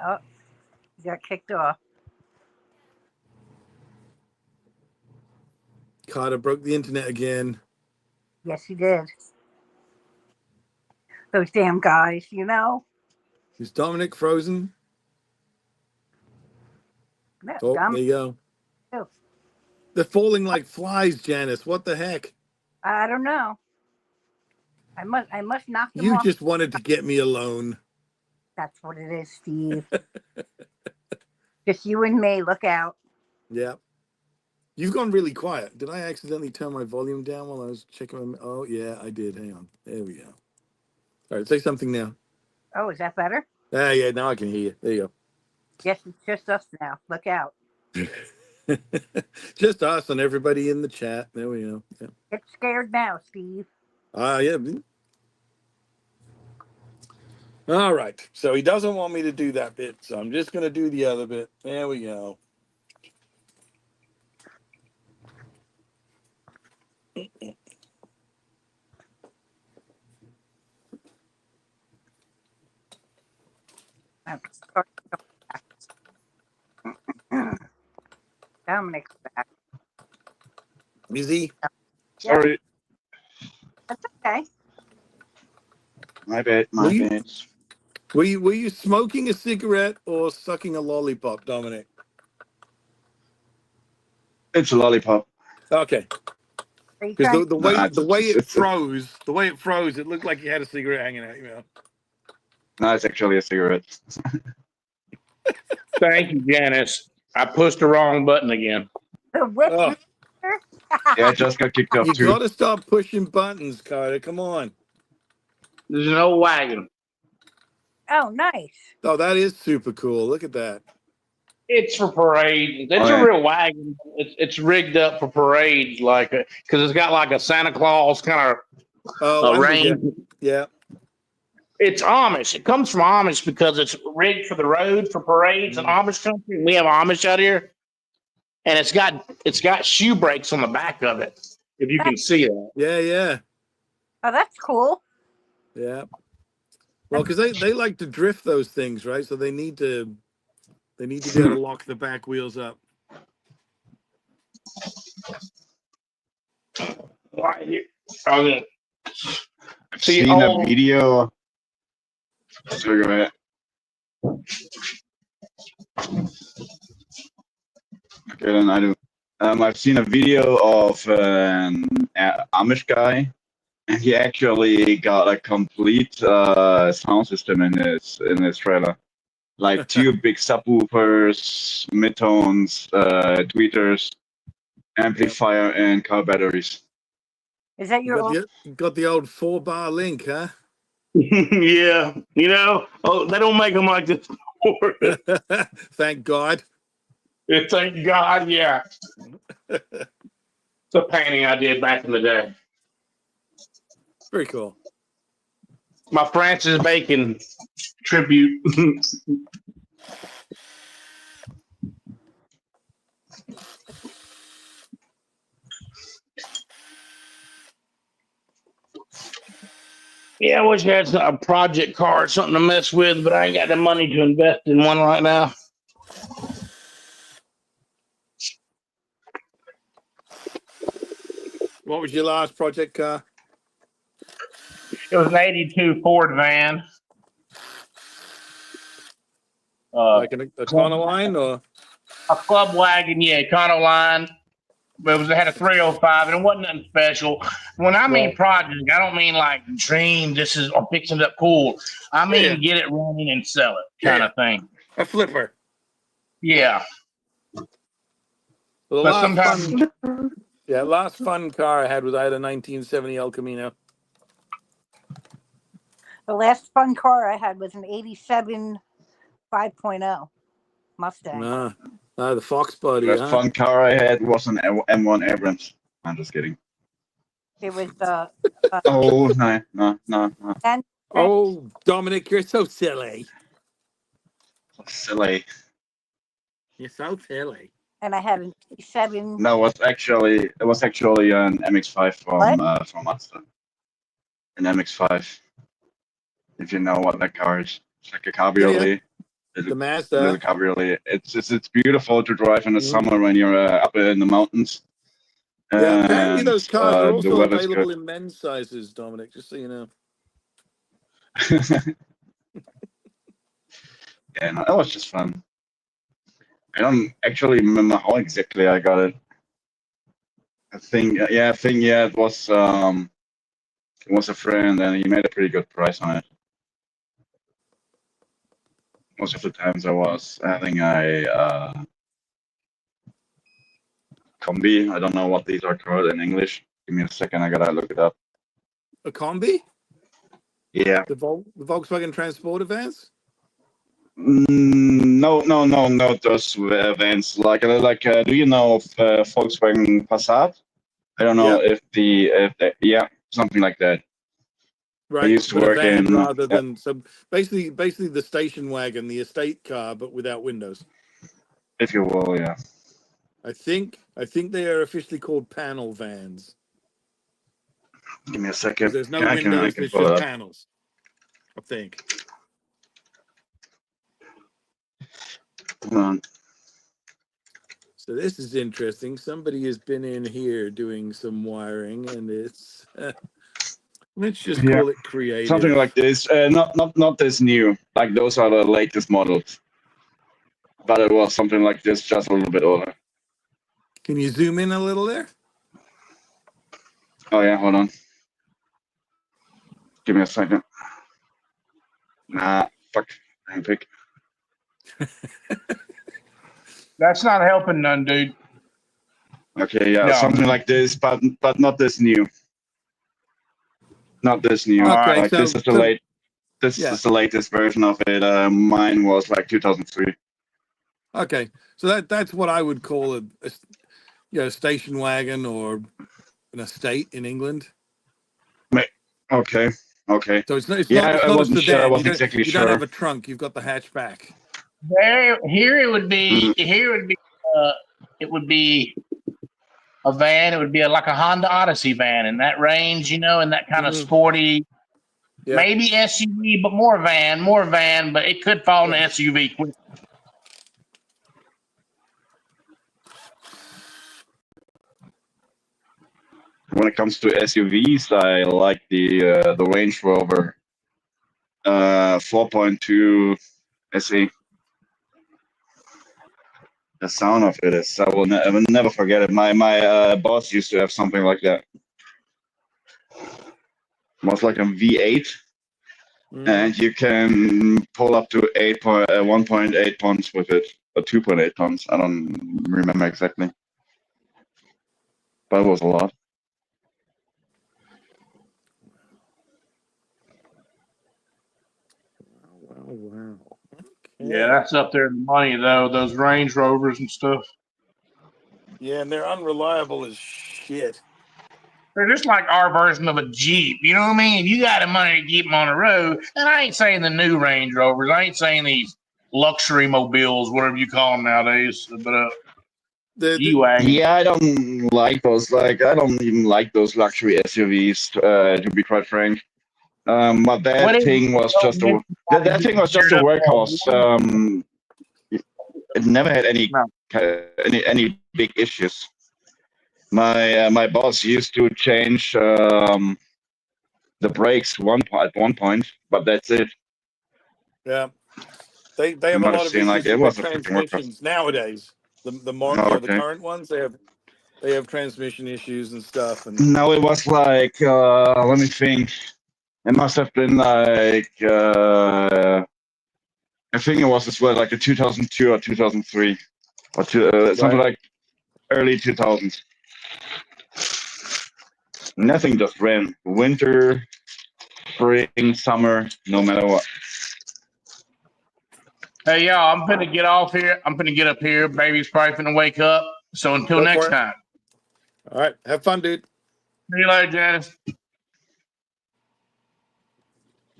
Oh, you got kicked off. Carter broke the internet again. Yes, he did. Those damn guys, you know? Is Dominic frozen? No, Oh, there you go. too. They're falling like flies, Janice. What the heck? I don't know. I must knock them You off. just wanted to get me alone. That's what it is, Steve. Just you and me. Look out. Yeah. You've gone really quiet. Did I accidentally turn my volume down while I was checking my... Oh, yeah, I did. Hang on. There we go. All right, say something now. Oh, is that better? Yeah, now I can hear you. There you Yes, it's just us now. Look out. go. Just us and everybody in the chat. There we go. Yeah. Get scared now, Steve. Yeah. All right. So he doesn't want me to do that bit, so I'm just going to do the other bit. There we go. Okay. Dominic's back. Easy. Yeah, Sorry, that's okay. my bad, Were my you, bad. were you smoking a cigarette or sucking a lollipop, Dominic? It's a lollipop. Okay. Are you Because trying? the No, way it's, the way it's, it it's, it's, froze, it looked like you had a cigarette hanging out your mouth. no, it's actually a cigarette. Thank you, Janice. I pushed the wrong button again. The whip Oh, master? Yeah, I just got kicked off you too. got to stop pushing buttons, Carter. Come on. There's no wagon. Oh, nice. Oh, that is super cool. Look at that. It's for parades. Oh, It's a yeah. real wagon. It's rigged up for parades, like because it's got like a Santa Claus kind Oh, of I'm with range. you. Yeah. It's Amish. It comes from Amish because it's rigged for the road for parades in Amish country. We have Amish out here, and it's got shoe brakes on the back of it. If you can see that. Yeah. Oh, that's cool. Yeah. Well, because they like to drift those things, right? So they need to be able to lock the back wheels up. Right here. Okay. I've See, seen a video. Sorry, go ahead. Okay, then I do. I've seen a video of an Amish guy, and he actually got a complete sound system in his trailer, like two big subwoofers, midtones, tweeters, amplifier, and car batteries. Is that your old? Got the old 4-bar link, huh? Yeah, they don't make them like this anymore. Thank God. Thank God, yeah. It's a painting I did back in the day. Very cool. My Francis Bacon tribute. Yeah, I wish I had a project car or something to mess with, but I ain't got the money to invest in one right now. What was your last project car? It was an 82 Ford van. Like a Econoline or? A club wagon, yeah, Econoline. But it had a 305, and it wasn't nothing special. When I mean project, I don't mean like dream. This is I'm fixing it up cool. I mean get it running and sell it, kind of thing. A flipper. Yeah. Well, But last fun car I had was I had a 1970 El Camino. The last fun car I had was an 87 5.0 Mustang. The Fox Body. The last fun car I had was an M1 Abrams. I'm just kidding. It was Oh no. and Oh, Dominic, you're so silly. Silly. You're so silly. and I had an 87. No, it was actually an MX-5 from Mazda. An MX-5. If you know what that car is, it's like a cabriolet. The Mazda. Little cabriolet. It's beautiful to drive in the summer when you're up in the mountains. Yeah, apparently those cars are the also weather's available good. in men's sizes, Dominic, just so you know. Yeah, no, that was just fun. I don't actually remember how exactly I got it. I think it was It was a friend, and he made a pretty good price on it. Most of the times I was having a combi. I don't know what these are called in English. Give me a second. I gotta look it up. A combi? Yeah. The Volkswagen Transporter vans? No, not those vans. Do you know of Volkswagen Passat? I don't know if yeah, something like that. I Right, used to but a work van in rather than basically the station wagon, the estate car, but without windows. if you will, yeah. I think they are officially called panel vans Give me a because second. there's no I windows. can There's pull it just up. panels. I think. Hold on. So this is interesting. Somebody has been in here doing some wiring, and it's let's just Yeah, call it creative. something like this. Not this new. Like those are the latest models. But it was something like this, just a little bit older. Can you zoom in a little there? Oh yeah, hold on. Give me a second. Nah, fuck. I pick. That's not helping none, dude. Okay, yeah, No. something like this, but not this new. Not this new. Okay, Like this is yeah. is the latest version of it. Mine was like 2003. Okay, so that's what I would call a station wagon or an estate in England. Okay. So it's not I a wasn't sure. I sedan. wasn't exactly You sure. don't have a trunk. You've got the hatchback. Here it would be. It would be a van. It would be like a Honda Odyssey van in that range, in that kind of sporty, maybe SUV, but more van. But it could fall in the SUV quick. When it comes to SUVs, I like the Range Rover 4.2 SE. The sound of it is, I will never forget it. My boss used to have something like that. It was like a V8, and you can pull up to 1.8 tons with it, or 2.8 tons. I don't remember exactly, but it was a lot. Wow. Yeah, that's up there in the money though. Those Range Rovers and stuff. Yeah, and they're unreliable as shit. They're just like our version of a Jeep. You know what I mean? You got the money to keep them on the road. And I ain't saying the new Range Rovers. I ain't saying these luxury mobiles, whatever you call them nowadays. But G-Wagon. Yeah, I don't like those. Like, I don't even like those luxury SUVs. To be quite frank, but that thing was just a workhorse. It never had any big issues. My boss used to change the brakes at one point, but that's it. Yeah, they have a lot of issues with their transmissions nowadays. The current ones they have transmission issues and stuff. And no, it was like let me think. It must have been like I think it was as well like a 2002 or 2003 or something like early 2000s. Nothing just ran. Winter, spring, summer, no matter what. Hey, y'all, I'm finna get off here. I'm finna get up here. Baby's probably finna wake up. So until next time. All right. Have fun, dude. See you later, Janice.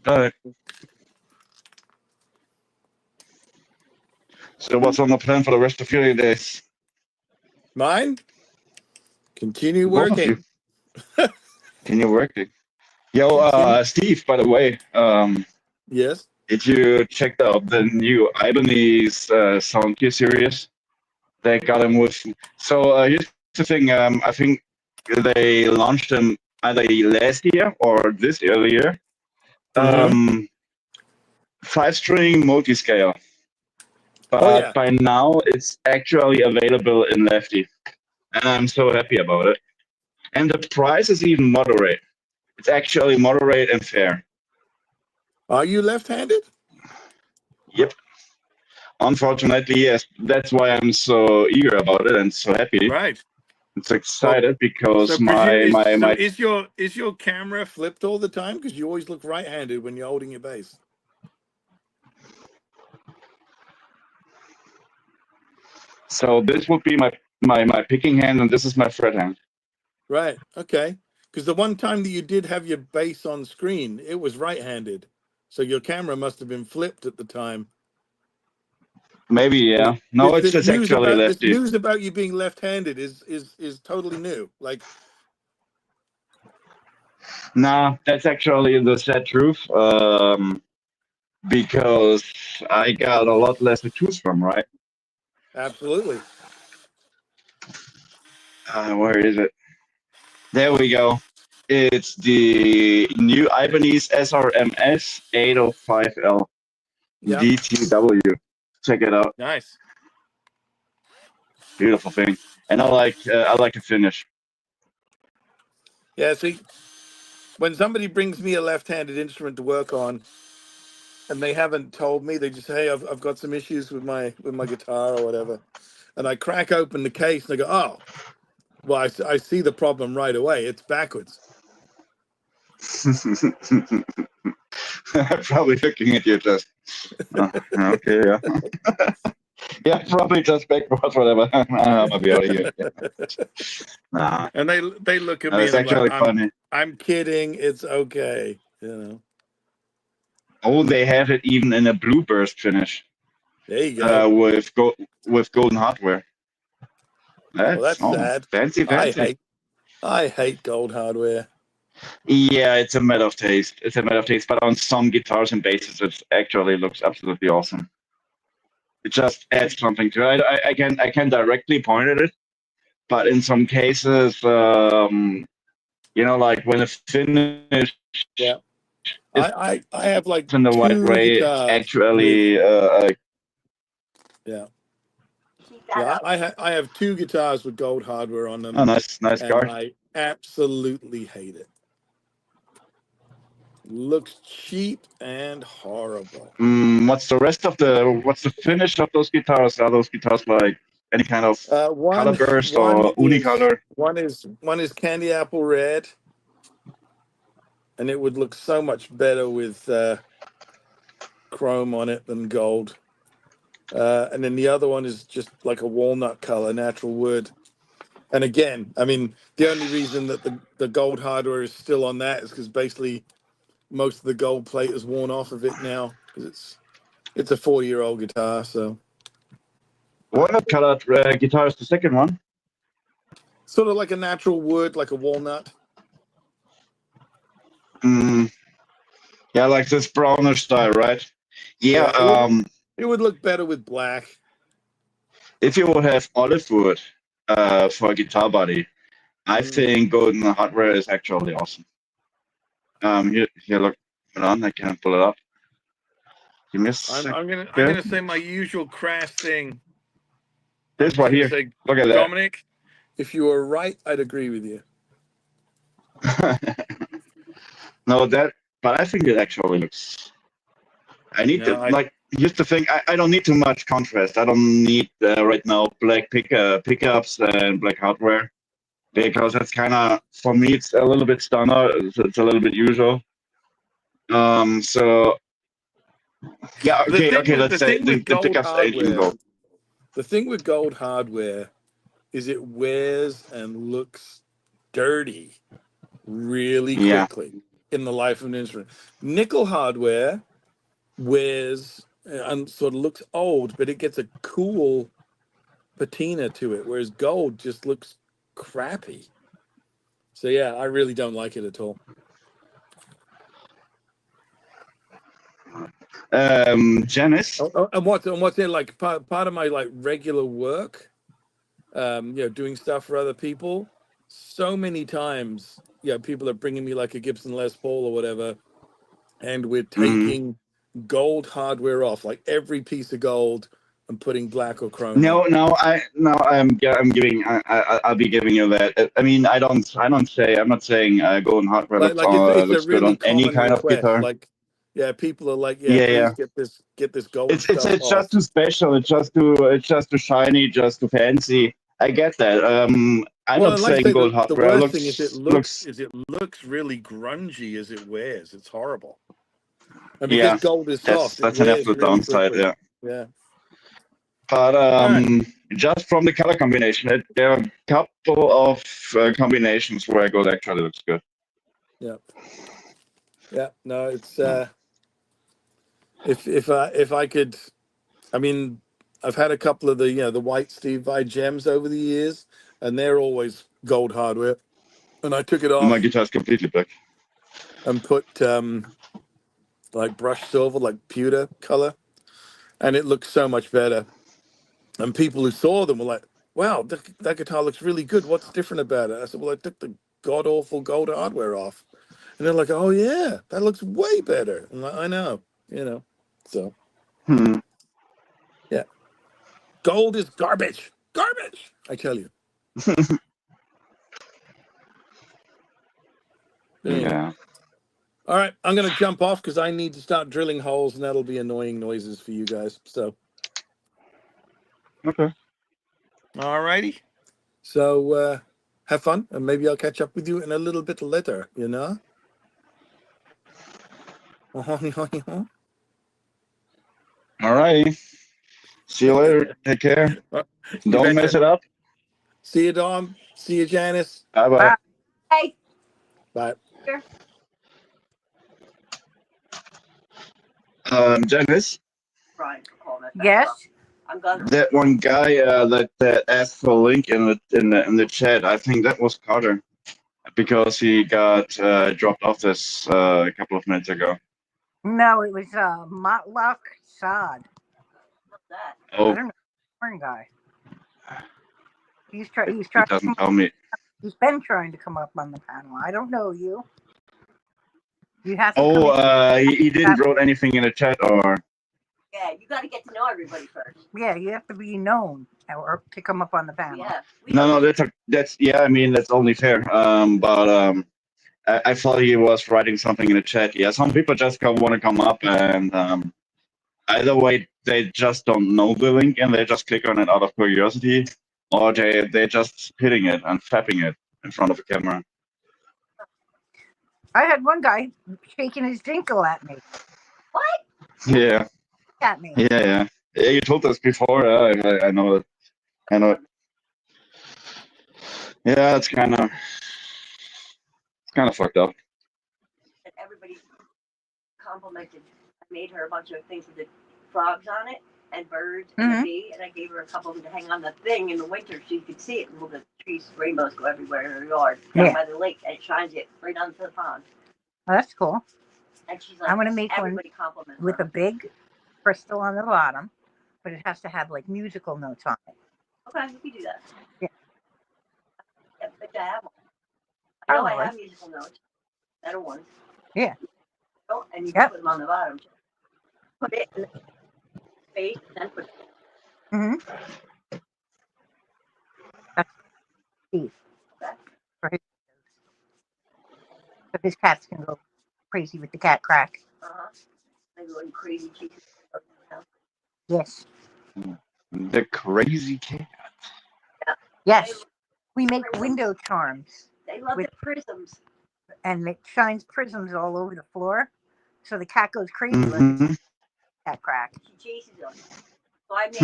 All right. So what's on the plan for the rest of your days? Mine? Continue working. Continue working. Yo, Steve, by the way. Yes? Did you check out the new Ibanez Sound Gear series? They got them with... So here's the thing. I think they launched them either last year or this year. 5-string multi-scale. But by now, it's actually available in Lefty. And I'm so happy about it. And the price is even moderate. It's actually moderate and fair. Are you left-handed? Yep. Unfortunately, yes. That's why I'm so eager about it and so happy. Right. I'm so excited because So my is your camera flipped all the time? Because you always look right-handed when you're holding your bass. so this would be my picking hand, and this is my fret hand. Right. Okay. Because the one time that you did have your bass on screen, it was right-handed. So your camera must have been flipped at the time. Maybe, yeah. No, it's This news actually about you being left-handed is totally new. Like, nah, that's actually the sad truth. Because I got a lot less to choose from, right? absolutely. Where is it? There we go. It's the new Ibanez SRMS 805L Yeah. DTW. Check it out. Nice. Beautiful thing. And I like the finish. Yeah. See, when somebody brings me a left-handed instrument to work on, and they haven't told me, they just say, "Hey, I've got some issues with my guitar or whatever," and I crack open the case and I go, "Oh, well, I see the problem right away. It's backwards." Probably looking at you just. Okay, yeah. Yeah, probably just backwards, whatever. I'll be out of here. Nah, And they look at me it's and I'm actually like, funny. I'm kidding. It's okay. You know. Oh, they have it even in a blue burst finish There you go. with golden hardware. Well, that's sad. Fancy. I hate gold hardware. Yeah, it's a matter of taste. It's a matter of taste, but on some guitars and basses, it actually looks absolutely awesome. It just adds something to it. I can directly point at it, but in some cases, like when a finish Yeah. I have like in the right 2 way, guitars actually, yeah. Yeah, I have 2 guitars with gold hardware on them. oh, nice and card. I absolutely hate it. Looks cheap and horrible. What's the finish of those guitars? Are those guitars like any kind of color burst or unicolor? One is candy apple red, and it would look so much better with chrome on it than gold. And then the other one is just like a walnut color, natural wood. And again, I mean, the only reason that the gold hardware is still on that is because basically most of the gold plate is worn off of it now because it's a 4-year-old guitar. So Walnut colored guitar is the second one. sort of like a natural wood, like a walnut. Yeah, like this brownish style, right? Yeah. It would look better with black. If you would have olive wood for a guitar body, I think golden hardware is actually awesome. Here, look. Hold on, I can pull it up. Give me a second. I'm gonna say my usual crass thing. This right here. Look at that. Dominic, if you were right, I'd agree with you. No, but I think it actually looks. I need here's the thing. I don't need too much contrast. I don't need right now black pickups and black hardware because that's kind of, for me, it's a little bit standard. It's a little bit usual. So yeah, okay. Let's say the pickups ain't usual. The thing with gold hardware is it wears and looks dirty really quickly in the life of an instrument. Nickel hardware wears and sort of looks old, but it gets a cool patina to it, whereas gold just looks crappy. So yeah, I really don't like it at all. Janice. And what's in like part of my like regular work, doing stuff for other people. So many times, people are bringing me like a Gibson Les Paul or whatever, and we're taking gold hardware off, like every piece of gold and putting black or chrome on. I'll be giving you that. I mean, I'm not saying golden hardware Like it's a looks good really on any common kind of request. guitar. Like, yeah, people are like, yeah, Yeah, please yeah. get this gold It's stuff just off. too special. It's just too shiny, just too fancy. I get that. I'm Well, not and like I saying say, gold the hardware worst thing is looks. it looks really grungy as it wears. It's horrible. And because Yeah, gold is soft, it that's an wears absolute really downside. quickly. Yeah. Yeah. But All right. just from the color combination, there are a couple of combinations where gold actually looks good. Yeah. Yeah. No, it's if I could, I mean, I've had a couple of the white Steve Vai gems over the years, and they're always gold hardware. And I took it My off guitar is completely black. and put like brushed silver, like pewter color, and it looks so much better. And people who saw them were like, "Wow, that guitar looks really good. What's different about it?" I said, "Well, I took the god awful gold hardware off," and they're like, "Oh yeah, that looks way better." I'm like, I know, so yeah, gold is garbage, garbage. I tell you. Anyway. Yeah. All right, I'm gonna jump off because I need to start drilling holes, and that'll be annoying noises for you guys. So. Okay. All righty. So have fun, and maybe I'll catch up with you in a little bit later. All righty. See you later. Take care. You Don't mess betcha. it up. See you, Dom. See you, Janice. Bye bye. Hey. Bye. Janice, Brian, call that back Yes. up. I'm gonna. that one guy that asked for a link in the chat, I think that was Carter, because he got dropped off this a couple of minutes ago. No, it was Motlock Sod. What's that? I Oh, don't know. Foreign guy. He's he trying. doesn't tell me. He's been trying to come up on the panel. I don't know you. You have to come Oh, in. he didn't wrote anything in the chat, or Yeah, you got to get to know everybody first. Yeah, you have to be known or to come up on the panel. Yeah. no, that's yeah. I mean, that's only fair. But I thought he was writing something in the chat. Yeah, some people just want to come up, and either way, they just don't know the link and they just click on it out of curiosity, or they're just hitting it and fapping it in front of a camera. I had one guy shaking his dinkle at me. What? Yeah. At me. Yeah. You told us before. I know it. I know it. Yeah, it's kind of fucked up. Everybody complimented. I made her a bunch of things with the frogs on it and birds and a bee, and I gave her a couple of them to hang on the thing in the winter so you could see it. And all the trees, rainbows go everywhere in her yard down by the lake, and it shines it right onto the pond. Oh, that's cool. And she's like, I'm gonna make one with a big crystal on the bottom, but it has to have like musical notes on it. Okay, we can do that. Yeah. But I have one. I know I have musical notes. Better ones. Yeah. Oh, and you can put them on the bottom. Put it in the space, then put it. That's Steve. Okay. For his, so his cats can go crazy with the cat crack. They go crazy chasing. Yes. The crazy cat. Yeah. Yes. We make window charms. They love the prisms. And it shines prisms all over the floor. So the cat goes crazy with cat crack. She chases them. So I make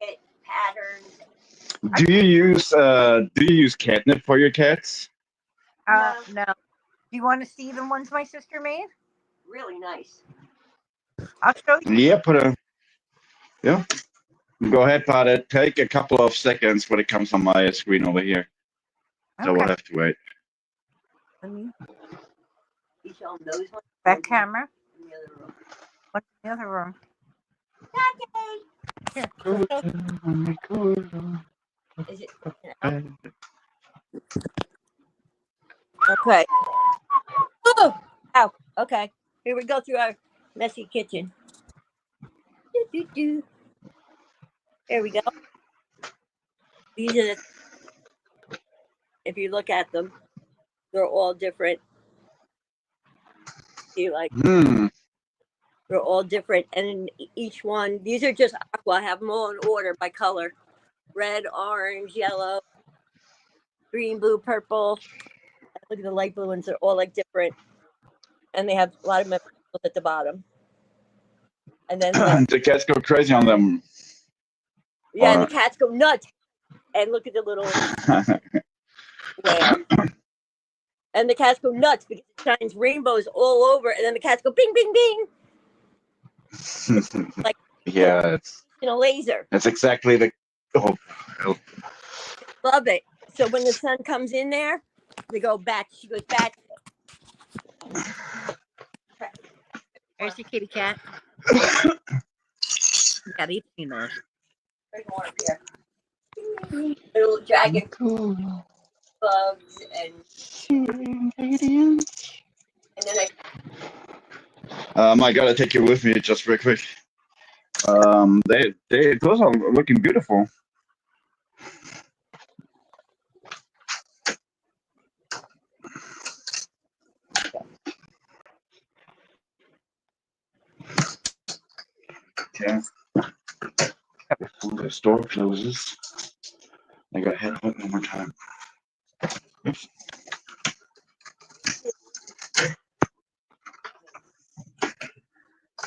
it patterns. Do you use catnip for your cats? No. Do you want to see the ones my sister made? Really nice. I'll show you. Yeah. Go ahead, Pat. It take a couple of seconds when it comes on my screen over here. So we'll have to wait. That camera. What's in the other room? Here. Is it? Okay. Oh, ow. Okay. Here we go through our messy kitchen. Here we go. These are if you look at them, they're all different. See, like Hmm. they're all different, and in each one, these are just aqua. I have them all in order by color: red, orange, yellow, green, blue, purple. Look at the light blue ones; they're all like different, and they have a lot of members at the bottom. And then The cats go crazy on them. yeah, and the cats go nuts. And look at the little whale. And the cats go nuts because it shines rainbows all over, and then the cats go bing, bing, bing, like Yeah, in a laser. that's exactly the. Oh, hell. Love it. So when the sun comes in there, they go back. She goes back. There's the kitty cat. Got 18 those. Bring more up here. Little dragon bugs and then I gotta take you with me just real quick. Those are looking beautiful. Yeah. Before the store closes, I gotta head out one more time. Oops.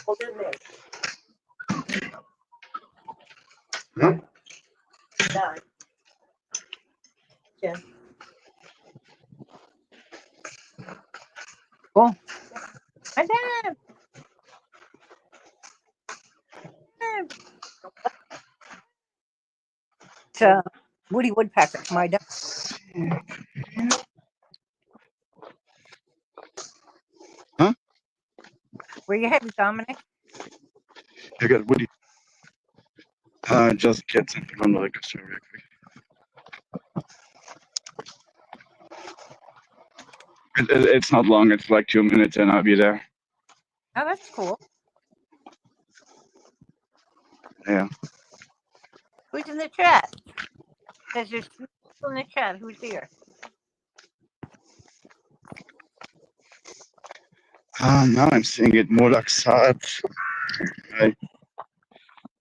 hold in there. Huh? Done. Yeah. Cool. Madame. It's Woody Woodpecker. My dog. Huh? Where you headed, Dominic? I got Woody. Just get something on the liquor store real quick. It's not long. It's like 2 minutes, and I'll be there. Oh, that's cool. Yeah. Who's in the chat? Says there's 2 people in the chat. Who's here? Now I'm seeing it. Modak Saad.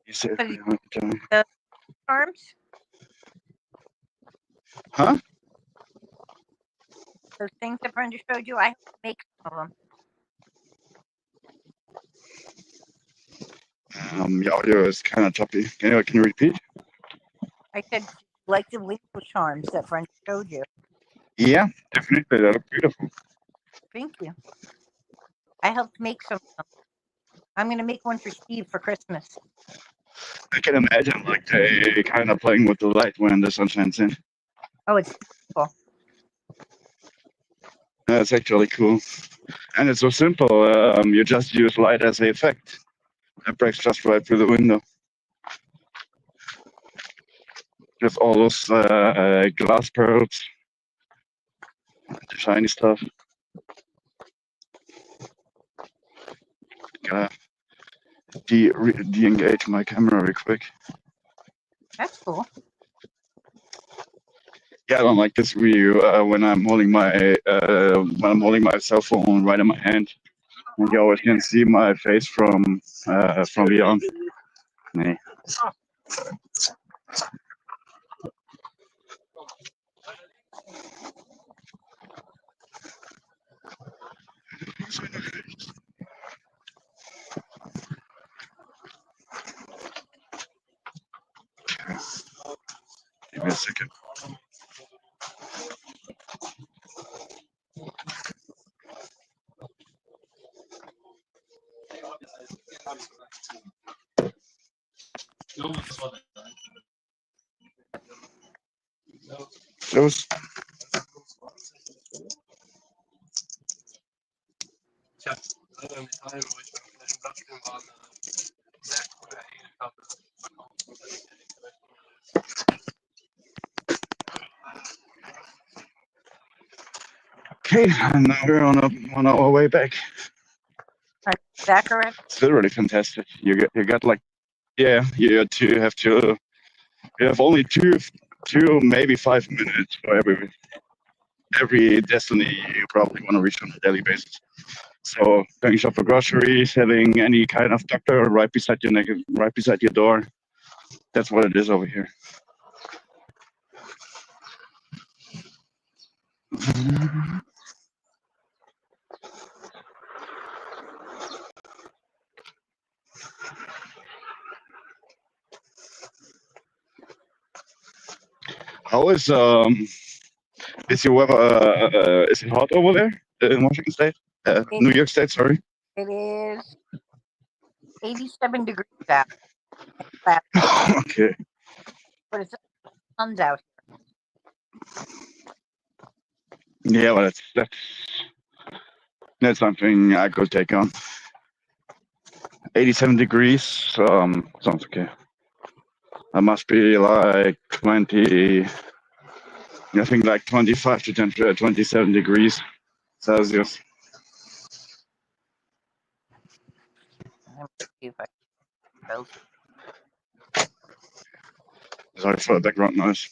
He said, The arms? huh? Those things that Brenda showed you? I make some of them. Your audio is kind of choppy. Can you repeat? I said, like the window charms that Brenda showed you. Yeah, definitely. They look beautiful. Thank you. I helped make some of them. I'm going to make one for Steve for Christmas. I can imagine like they kind of playing with the light when the sun shines in. Oh, it's beautiful. That's actually cool. And it's so simple. You just use light as the effect. It breaks just right through the window. Just all those glass pearls. The shiny stuff. Gotta de-engage my camera real quick. That's cool. Yeah, I don't like this view when I'm holding my cell phone right in my hand, and you always can see my face from beyond. Nee. Give me a second. Those. Okay, and now we're on our way back. Is that correct? It's literally fantastic. You got like, yeah, you have to You have only two, maybe 5 minutes for every destiny you probably want to reach on a daily basis. So going shop for groceries, having any kind of doctor right beside your door. That's what it is over here. How is your weather? Is it hot over there in Washington State? It, New York State, sorry. it is 87 degrees out. Last, Okay. but it's the sun's out. Yeah, well, that's something I could take on. 87 degrees. Sounds okay. That must be like 20. I think like 25 to 27 degrees Celsius. Let me see if I can Sorry for the background noise.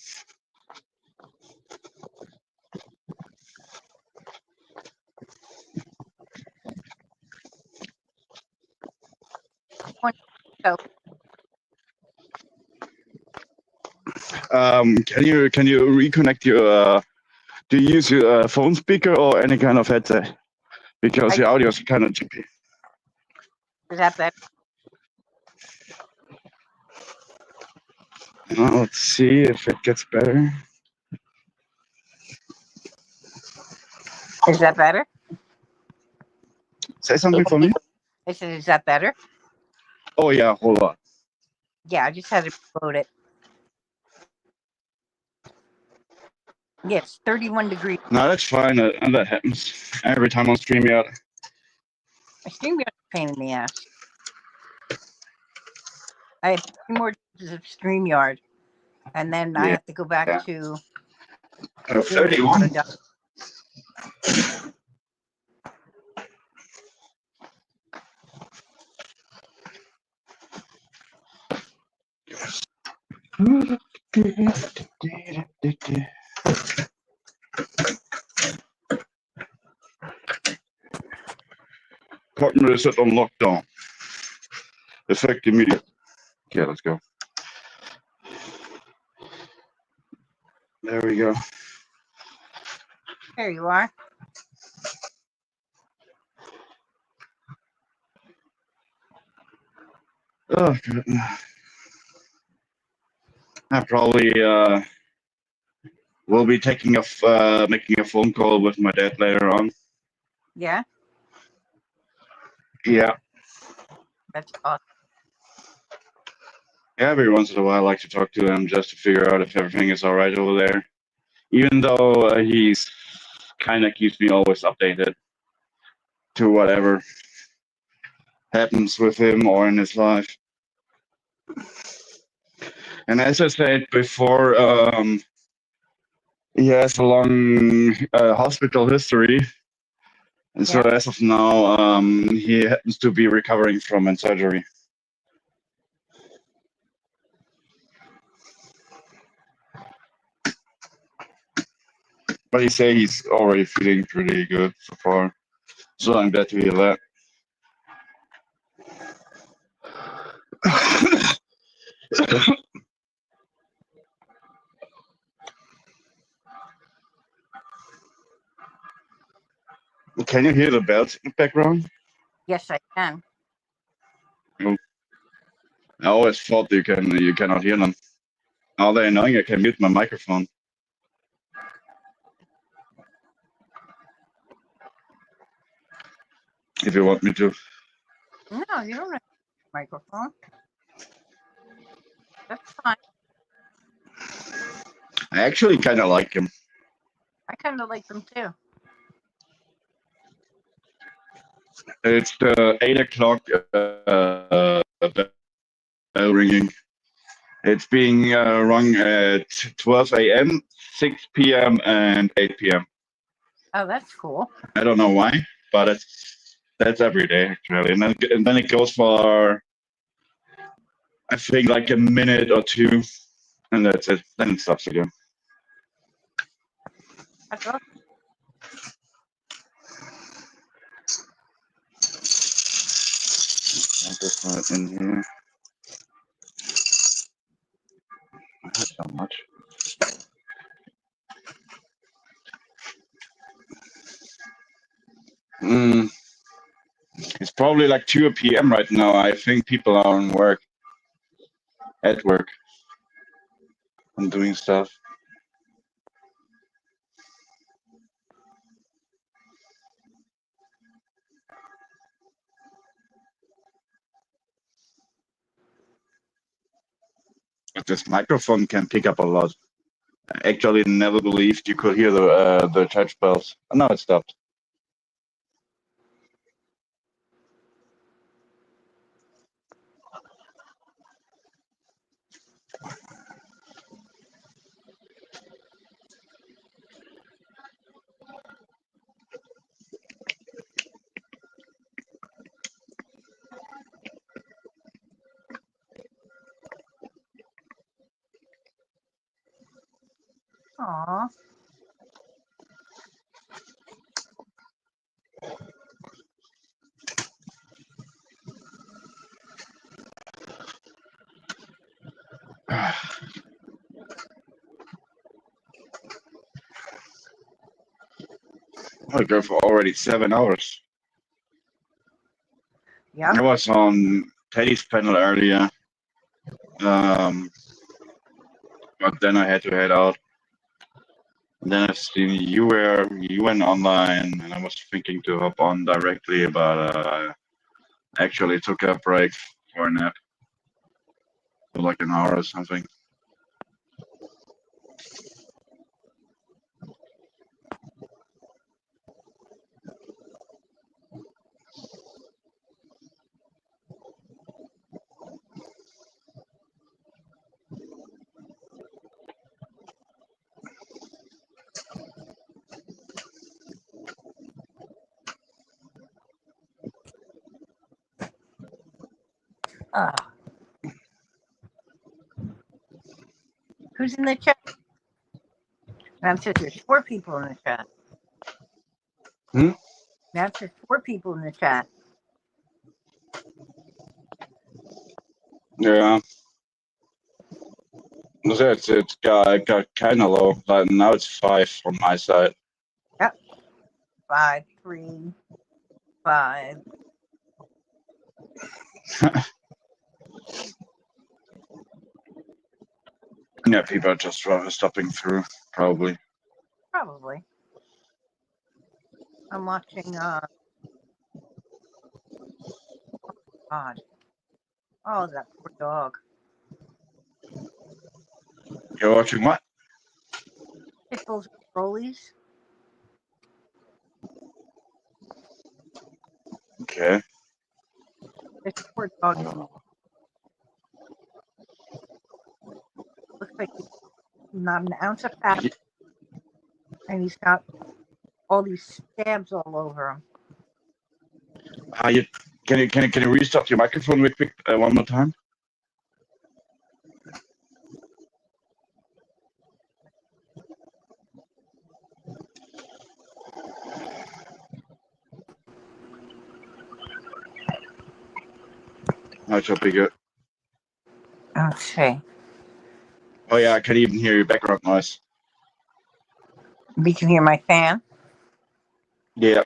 go. Can you reconnect your? Do you use your phone speaker or any kind of headset? Because your audio is kind of chippy. Is that better? Let's see if it gets better. Is that better? Say something for me. I said, is that better? Oh yeah, hold on. Yeah, I just had to load it. Yeah, it's 31 degrees. No, that's fine. And that happens every time on StreamYard. StreamYard is a pain in the ass. I have 3 more days of StreamYard, and then I have to go back to 31. Partner is set on lockdown. Effect immediate. Okay, let's go. There we go. There you are. Oh, good. I probably will be making a phone call with my dad later on. Yeah, Yeah. that's awesome. Every once in a while, I like to talk to him just to figure out if everything is all right over there. Even though he's kind of keeps me always updated to whatever happens with him or in his life. And as I said before, he has a long hospital history. And so as of now, he happens to be recovering from a surgery. But he say he's already feeling pretty good so far. So I'm glad to hear that. Can you hear the bells in the background? Yes, I can. Oh. I always thought you cannot hear them. Now they're annoying, I can mute my microphone. If you want me to. No, you don't have a microphone. That's fine. I actually kind of like him. I kind of like them too. It's the 8 o'clock bell ringing. It's being rung at 12 a.m., 6 p.m., and 8 p.m. Oh, that's cool. I don't know why, but that's every day actually, and then it goes for I think like a minute or two, and that's it. Then it stops again. That's awesome. I'll just put it in here. That's not much. It's probably like 2 p.m. right now. I think people are at work, and doing stuff. But this microphone can pick up a lot. I actually never believed you could hear the church bells. Oh, no, it stopped. Aw. I go for already 7 hours. Yeah. I was on Teddy's panel earlier, but then I had to head out. And then I've seen you went online, and I was thinking to hop on directly, but I actually took a break for a nap for like an hour or something. Ah. Who's in the chat? Ma'am says there's 4 people in the chat. Ma'am says 4 people in the chat. Yeah. It got kind of low, but now it's 5 on my side. Yep. 5, 3, 5. Yeah, people are just stopping through, probably. Probably. I'm watching, God. Oh, that poor dog. You're watching what? Pit bulls and rollies. Okay. This poor dog is looks like he's not an ounce of fat, and he's got all these stabs all over him. Can you restart your microphone real quick one more time? That should be good. Okay. Oh yeah, I can even hear your background noise. You can hear my fan. Yeah,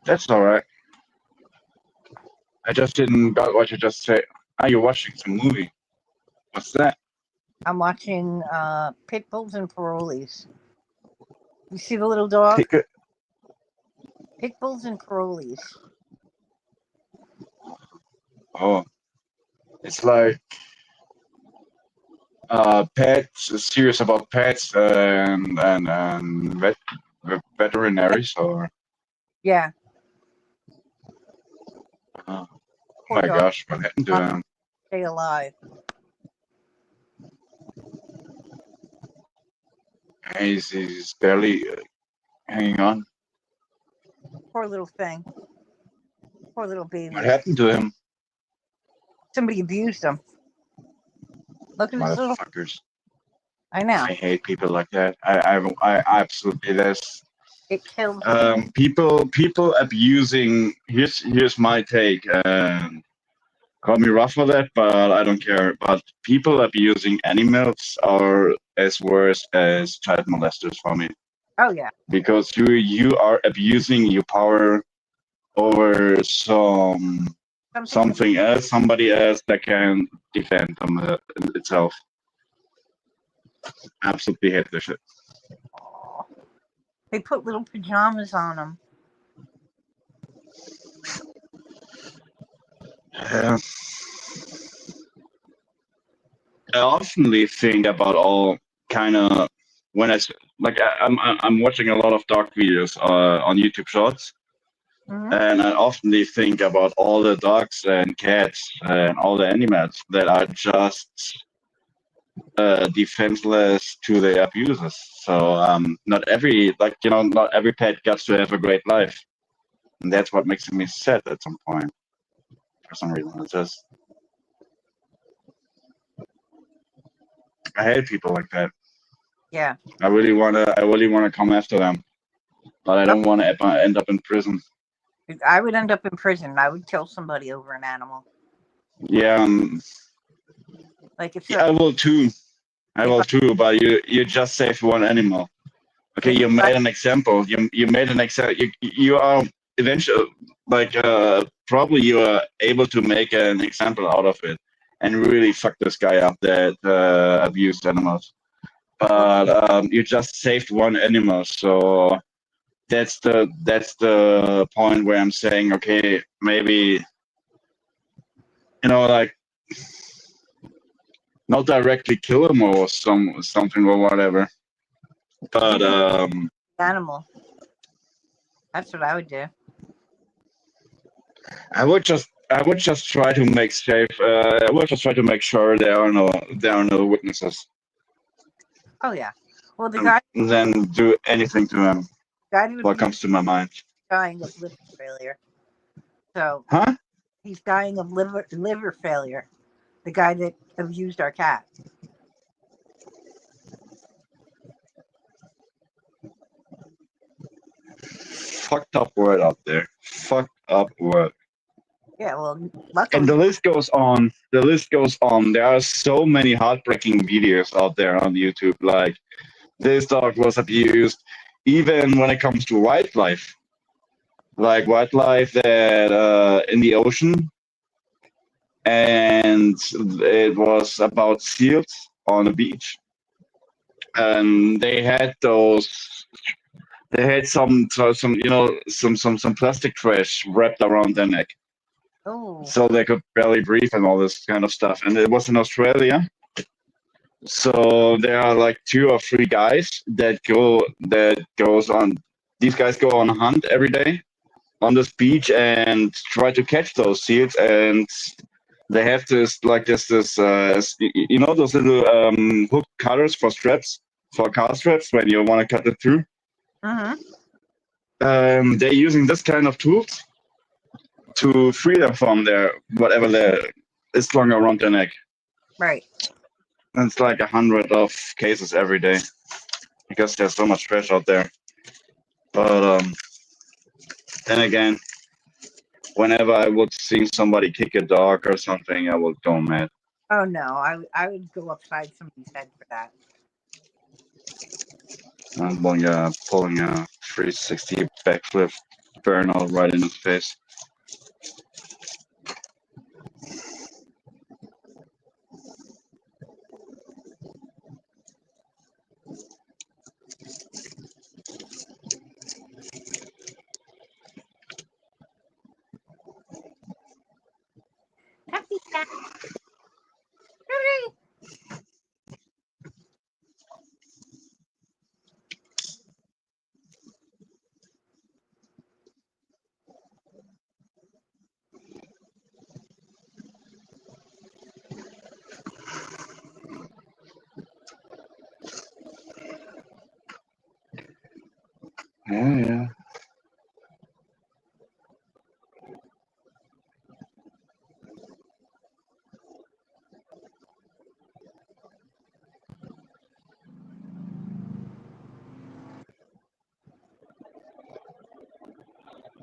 that's all right. I just didn't got what you just said. Are you watching some movie? What's that? I'm watching Pit Bulls and Parolees. You see the little dog? Pit Bulls and Parolees. Oh, it's like pets, a series about pets and veterinaries, or Yeah. oh Poor my dog. gosh, what happened to them? Stay alive. He's barely hanging on. Poor little thing. Poor little baby. What happened to him? Somebody abused him. Look at this little. Motherfuckers. I know. I hate people like that. I absolutely this. It kills me. People abusing. Here's my take. Call me rough for that, but I don't care. But people abusing animals are as worse as child molesters for me, Oh yeah. because you are abusing your power over something else, somebody else that can defend them itself. Absolutely hate this shit. Aw. They put little pajamas on them. Uh, I oftenly think about all kind of when I'm watching a lot of dog videos on YouTube Shorts, and I oftenly think about all the dogs and cats and all the animals that are just defenseless to the abusers. So not every not every pet gets to have a great life, and that's what makes me sad at some point. For some reason, it's just I hate people like that. Yeah. I really wanna come after them, but I don't want to end up in prison. I would end up in prison. I would kill somebody over an animal. Yeah, Like if I will too. I will too. But you just saved one animal. Okay, you made an example. You made an example. You are eventually probably you are able to make an example out of it and really fuck this guy up that abused animals. But you just saved one animal, so that's the point where I'm saying, okay, maybe like not directly kill him or something or whatever. But animal. That's what I would do. I would just try to make safe. I would just try to make sure there are no witnesses. Oh yeah. Well, the guy. And then do anything to him. What comes to my mind? Dying of liver failure. So. Huh? He's dying of liver failure. The guy that abused our cat. Fucked up word out there. Fucked up word. Yeah, well, luckily. And the list goes on. The list goes on. There are so many heartbreaking videos out there on YouTube. Like this dog was abused, even when it comes to wildlife. Like wildlife that in the ocean, and it was about seals on a beach, and they had some plastic trash wrapped around their neck. Oh. So they could barely breathe and all this kind of stuff. And it was in Australia. So there are like 2 or 3 guys that goes on. These guys go on a hunt every day on this beach and try to catch those seals. And they have this those little hook cutters for car straps when you want to cut it through. They're using this kind of tools to free them from whatever is slung around their neck. Right. And it's like 100 of cases every day because there's so much trash out there. But then again, whenever I would see somebody kick a dog or something, I would go mad. Oh no, I would go upside somebody's head for that. I'm pulling a 360 backflip burnout right in his face. Happy cat. Yeah.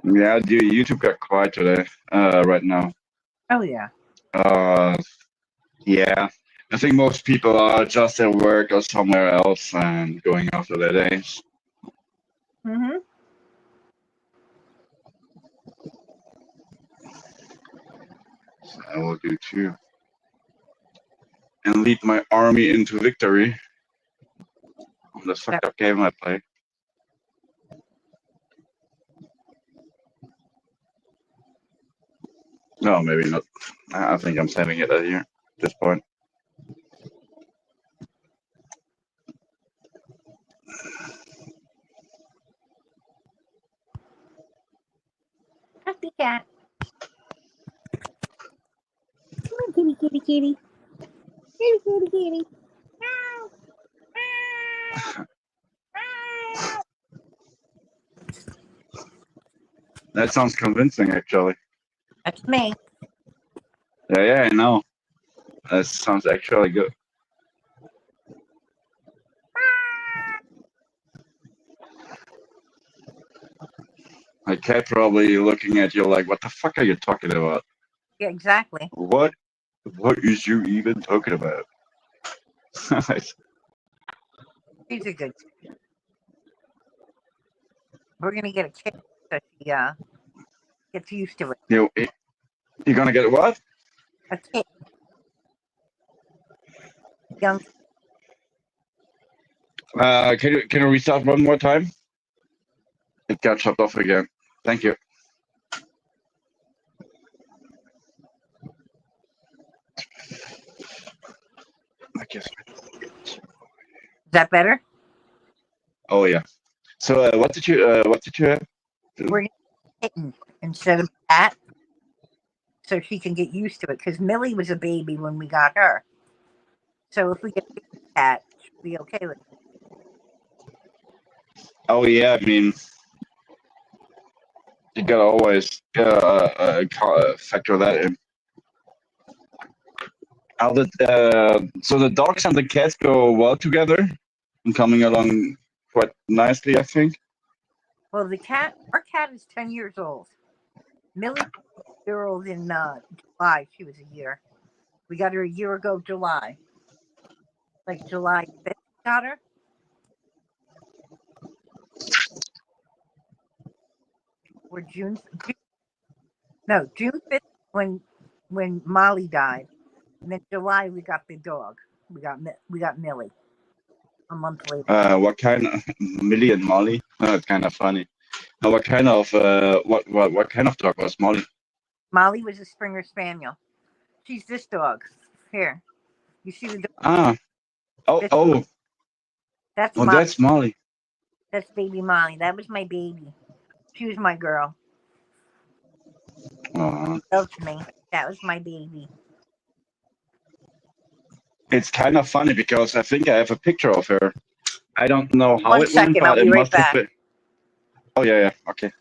Yeah, YouTube got quiet today. Right now. Oh yeah. Uh, yeah. I think most people are just at work or somewhere else and going after their days. Mm-hmm. So I will do too. And lead my army into victory on this fucked up game I play. No, maybe not. I think I'm saving it at here at this point. Happy cat. Come on, kitty, kitty, kitty. Kitty, kitty, kitty. That sounds convincing, actually. That's me. Yeah, I know. That sounds actually good. My cat probably looking at you like, "What the fuck are you talking about? Yeah, exactly. What is you even talking about?" She's a good. We're gonna get a kitten so she gets used to it. You're gonna get what? A kitten. Young. Can you restart one more time? It got chopped off again. Thank you. I guess. Is that better? Oh yeah. So what did you have? We're gonna get a kitten instead of a cat, so she can get used to it. Because Millie was a baby when we got her. So if we get a cat, she'll be okay with it. Oh yeah, I mean, you gotta always factor that in. So the dogs and the cats go well together and coming along quite nicely, I think. Well, our cat is 10 years old. Millie, year old in July. She was a year. We got her a year ago, July. Like July 5th, got her. Or June 5th when Molly died, and then July we got the dog. We got Millie a month later. What kind of Millie and Molly? That's kind of funny. What kind of what kind of dog was Molly? Molly was a Springer Spaniel. She's this dog here. You see the dog? Ah, oh, That's oh, Molly. that's Molly. That's baby Molly. That was my baby. She was my girl. Loved me. That was my baby. It's kind of funny because I think I have a picture of her. I don't know how One it went, second, I'll but it be right must have back. been. Oh yeah, okay.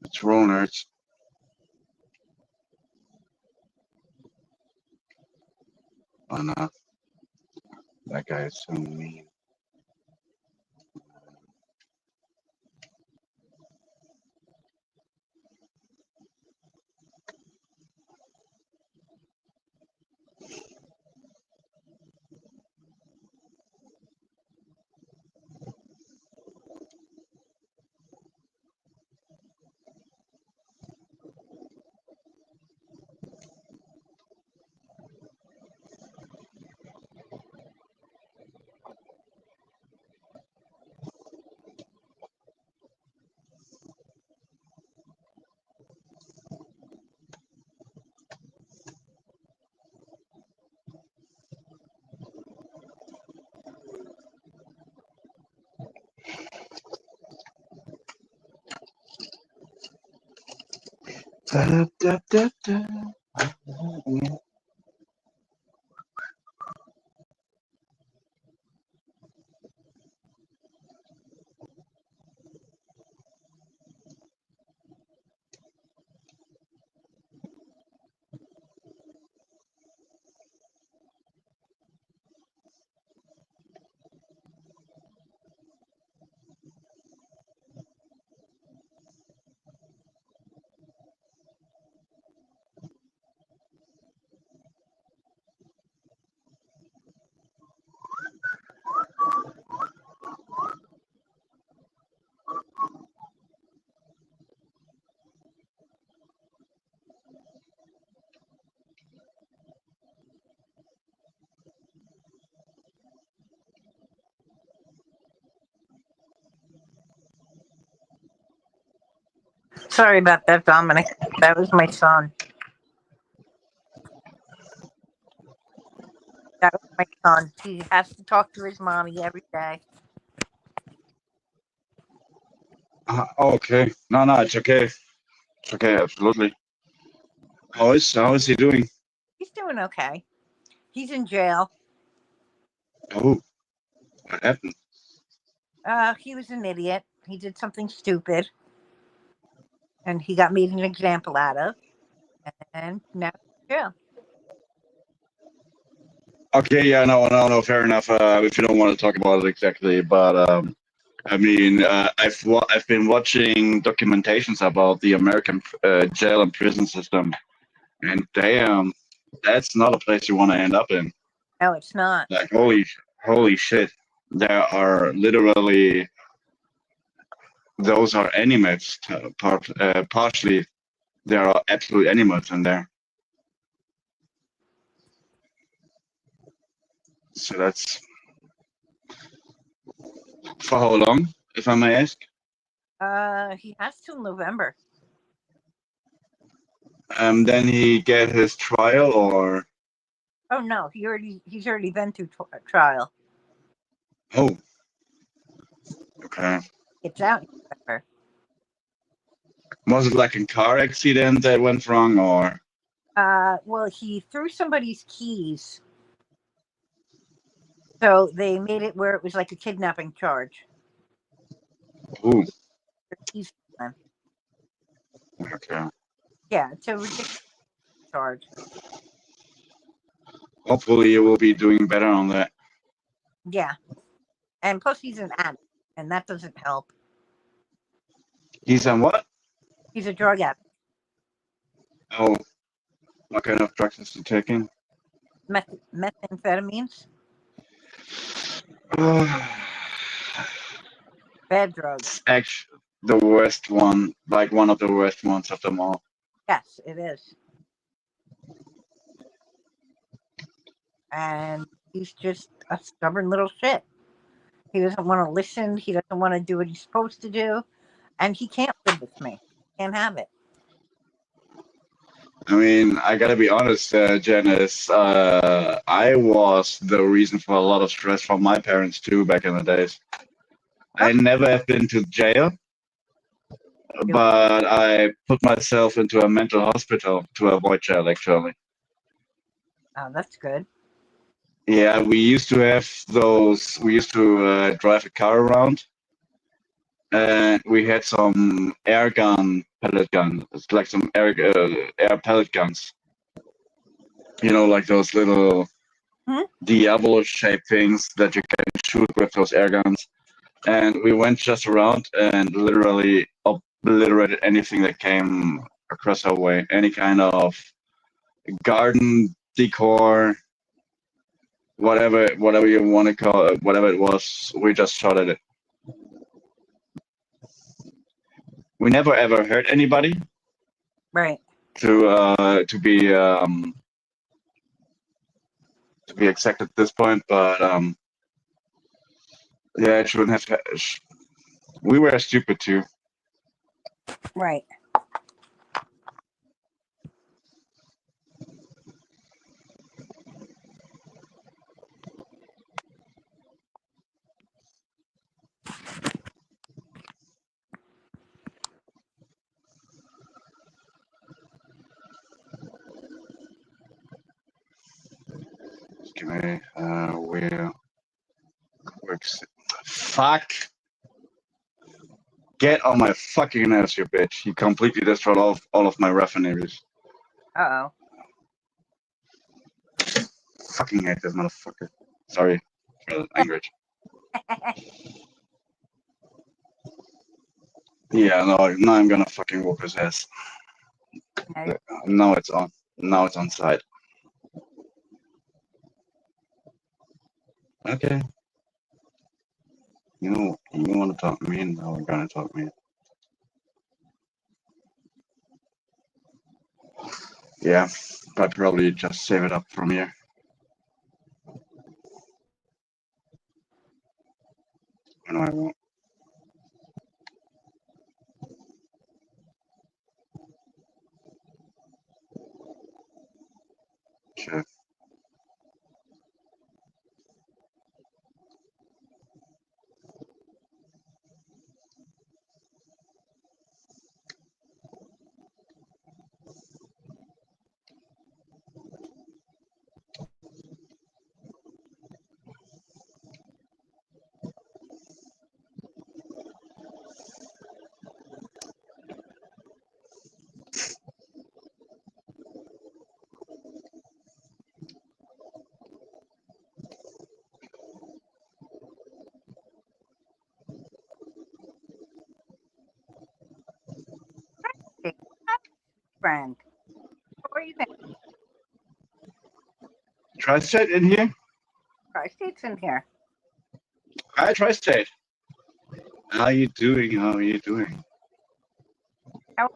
It's roll nerds. Oh no, that guy is so mean. Da-da-da-da-da. Sorry about that, Dominic. That was my son. That was my son. He has to talk to his mommy every day. Okay. No, no, it's okay. It's okay, absolutely. How is he doing? He's doing okay. He's in jail. Oh, what happened? He was an idiot. He did something stupid, and he got made an example out of. And now he's in jail. Okay, yeah, no, fair enough. If you don't want to talk about it exactly, but I mean, I've been watching documentations about the American jail and prison system, and damn, that's not a place you want to end up in. No, it's not. Like holy shit, there are literally those are animals. Partially, there are absolute animals in there. So that's for how long, if I may ask? He has till November. Then he get his trial, or Oh no, he's already been through trial. oh, okay. It's out in November. Was it like a car accident that went wrong, or? Well, he threw somebody's keys, so they made it where it was like a kidnapping charge. Ooh, The keys stolen. okay. Yeah, it's a ridiculous charge. Hopefully, you will be doing better on that. Yeah, and plus he's an addict, and that doesn't help. He's on what? He's a drug addict. Oh, what kind of drugs is he taking? Methamphetamines, bad drugs. Actually, the worst one, like one of the worst ones of them all. Yes, it is. And he's just a stubborn little shit. He doesn't want to listen. He doesn't want to do what he's supposed to do, and he can't live with me. Can't have it. I mean, I gotta be honest, Janice. I was the reason for a lot of stress from my parents too back in the days. I never have been to jail, but I put myself into a mental hospital to avoid jail, actually. Oh, that's good. Yeah, we used to have those. We used to drive a car around, and we had some pellet gun. It's like some air pellet guns. You know, like those little Diablo-shaped things that you can shoot with those air guns. And we went just around and literally obliterated anything that came across our way. Any kind of garden decor, whatever you want to call it, whatever it was, we just shot at it. We never ever hurt anybody. Right. To be exact at this point, but yeah, it shouldn't have. We were stupid too. Right. Okay, where works? Fuck! Get on my fucking ass, you bitch! He completely destroyed all of my refineries. Uh Fucking hate this motherfucker. Sorry for the language. oh. Yeah, no, now I'm gonna fucking whoop his ass. Okay. Now it's on. Now it's on site. Okay. You want to talk to me, and now we're gonna talk to me. Yeah, but probably just save it up from here. No, I won't. Okay. Friend, where are you going? Tri-State in here? Tri-State's in here. Hi, Tri-State. How you doing? How are you doing? How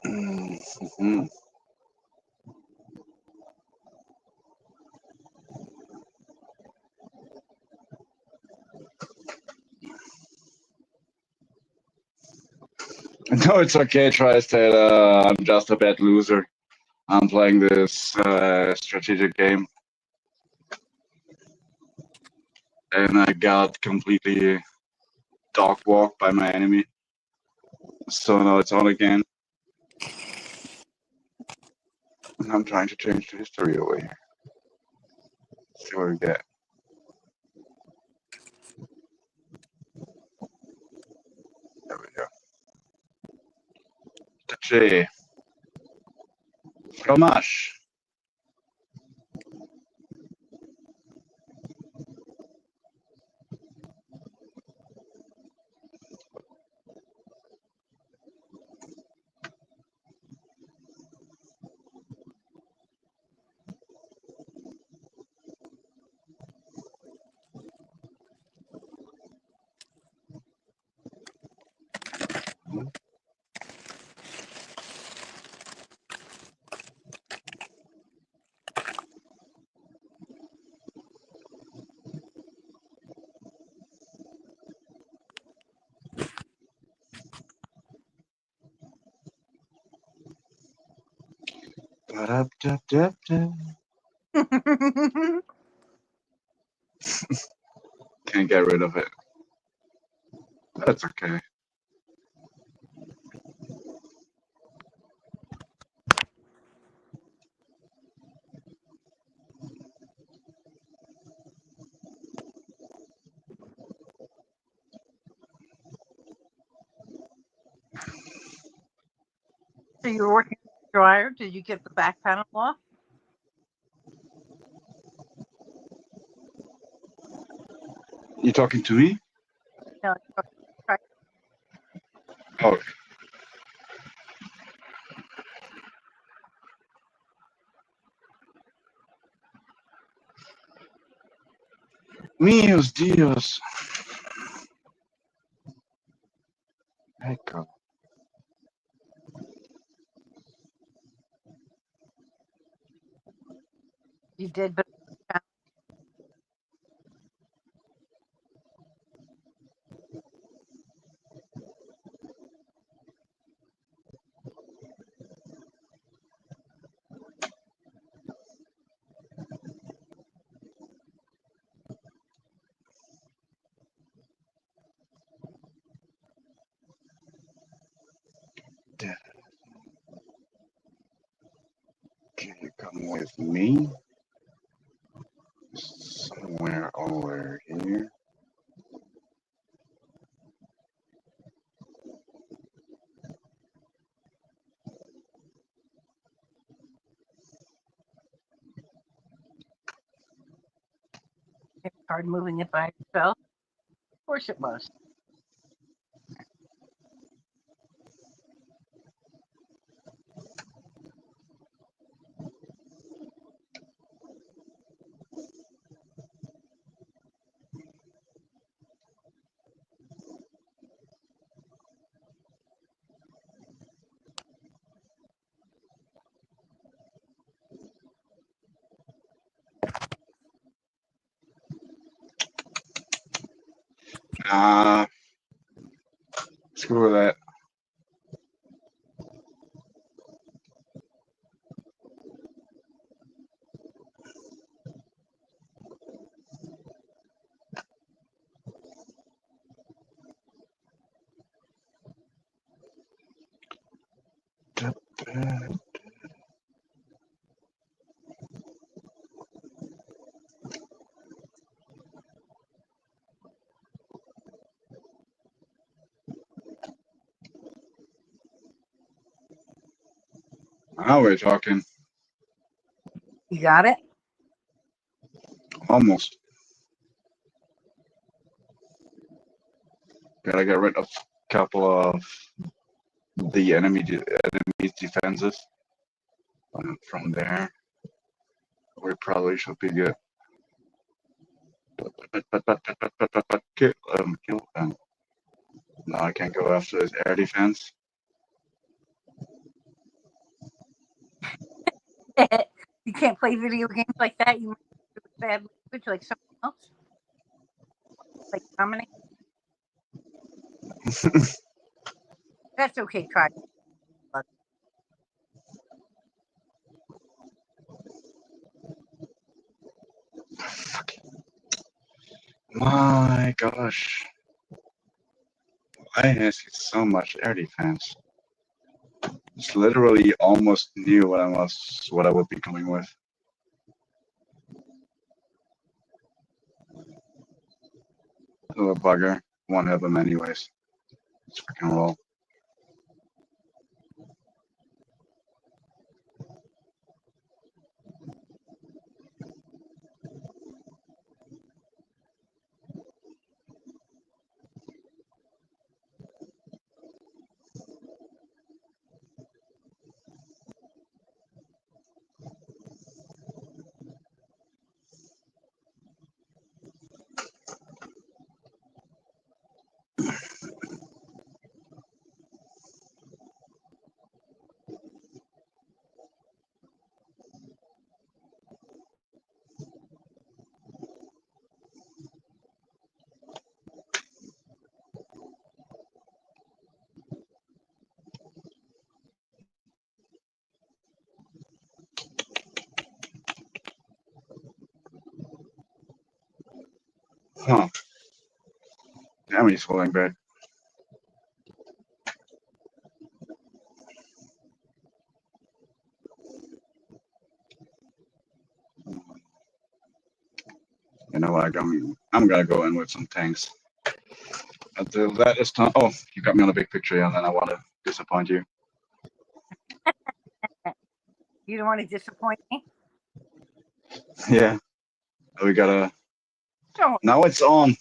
Mm-hmm. No, it's okay, Tri-State. I'm just a bad loser. I'm playing this strategic game, and I got completely dog walked by my enemy. So now it's on again. And I'm trying to change the history over here. See what we get. There we go. Touchy. Fromage. Ba-da-da-da-da. Can't get rid of it. That's okay. So you were working with the dryer. Did you get the back panel off? You talking to me? No. Right. Oh, míos, Dios. Echo. You did, but Can you come with me? Somewhere over here. It's hard moving it by itself. Of course it was. Nah, screw that. Now we're talking. You got it? Almost. Gotta get rid of a couple of the enemy's defenses. And from there, we probably should be good. Kill them. Now I can't go after his air defense. You can't play video games like that. You might do bad language like someone else. Like Dominic. That's okay. Try. My gosh. Why has he so much air defense? It's literally almost knew what I would be coming with. Little bugger. Won't have him anyways. Let's freaking roll. Huh. Damn, he's falling back. You know what? I'm gonna go in with some tanks. Until that is time. Oh, you got me on a big picture, and then I want to disappoint you. You don't want to disappoint me. Yeah. We gotta. Don't. Now it's on.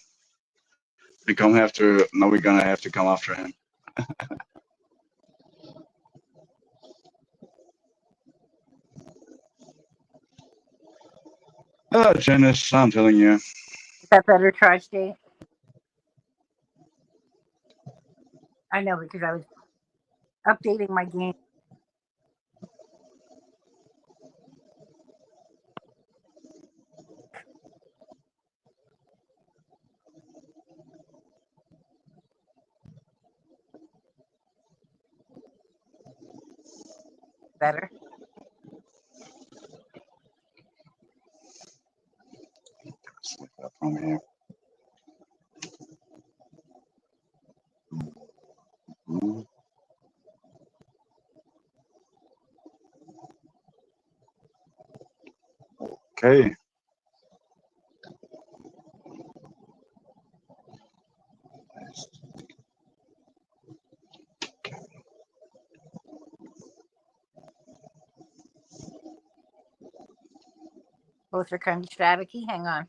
We're gonna have to come after him. Oh, Janice, I'm telling you. Is that better, Tri-State? I know because I was updating my game. Better. Slip that from here. Okay. Both are kind of staticky. Hang on.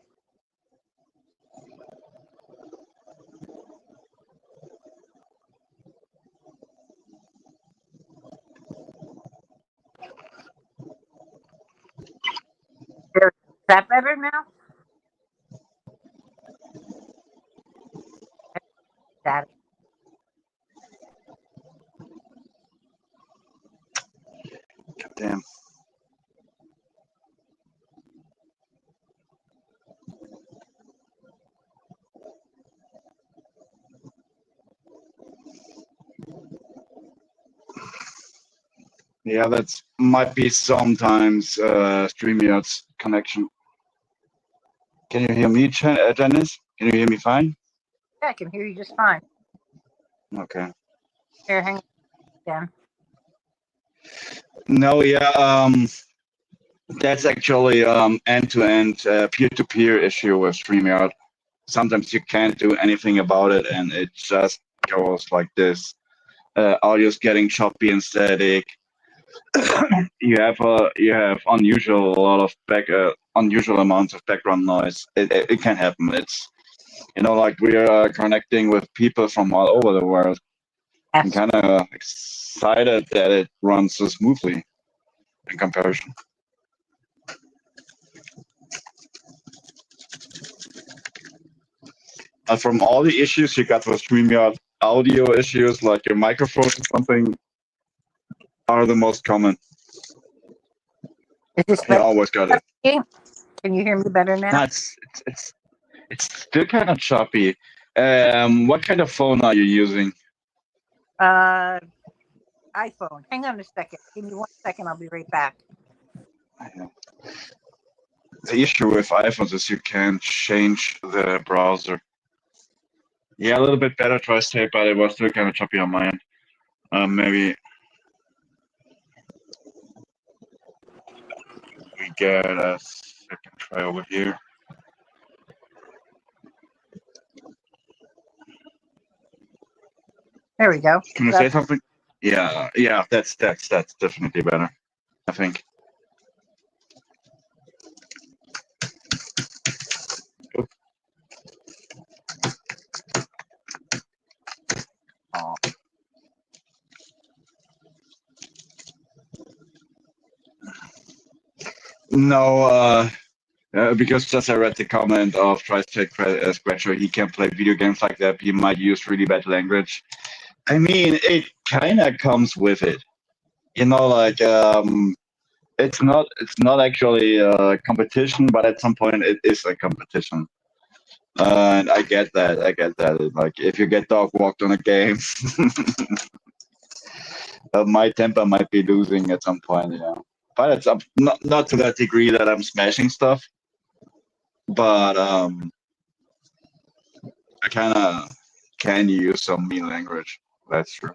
Is that better now? Static. Damn. Yeah, that might be sometimes StreamYard's connection. Can you hear me, Janice? Can you hear me fine? Yeah, I can hear you just fine. Okay. Here, hang on again. No, yeah, that's actually end-to-end peer-to-peer issue with StreamYard. Sometimes you can't do anything about it, and it just goes like this. Audio's getting choppy and static. you have unusual amounts of background noise. It can happen. It's like we are connecting with people from all over the world. I'm kind of excited that it runs so smoothly in comparison. And from all the issues you got with StreamYard, audio issues like your microphone or something are the most common. Is this You better? always got it. Can you hear me better now? No, it's still kind of choppy. What kind of phone are you using? iPhone. Hang on a second. Give me 1 second. I'll be right back. The issue with iPhones is you can't change the browser. Yeah, a little bit better TriStape, but it was still kind of choppy on my end. Maybe we get a second try over here. There we go. Can you say something? Yeah, that's definitely better, I think. Oh. No, because just I read the comment of TriStape Scratcher, he can play video games like that. He might use really bad language. I mean, it kind of comes with it. It's not actually a competition, but at some point it is a competition. And I get that. Like if you get dog walked on a game, my temper might be losing at some point. But it's up not to that degree that I'm smashing stuff. But I kind of can use some mean language. That's true.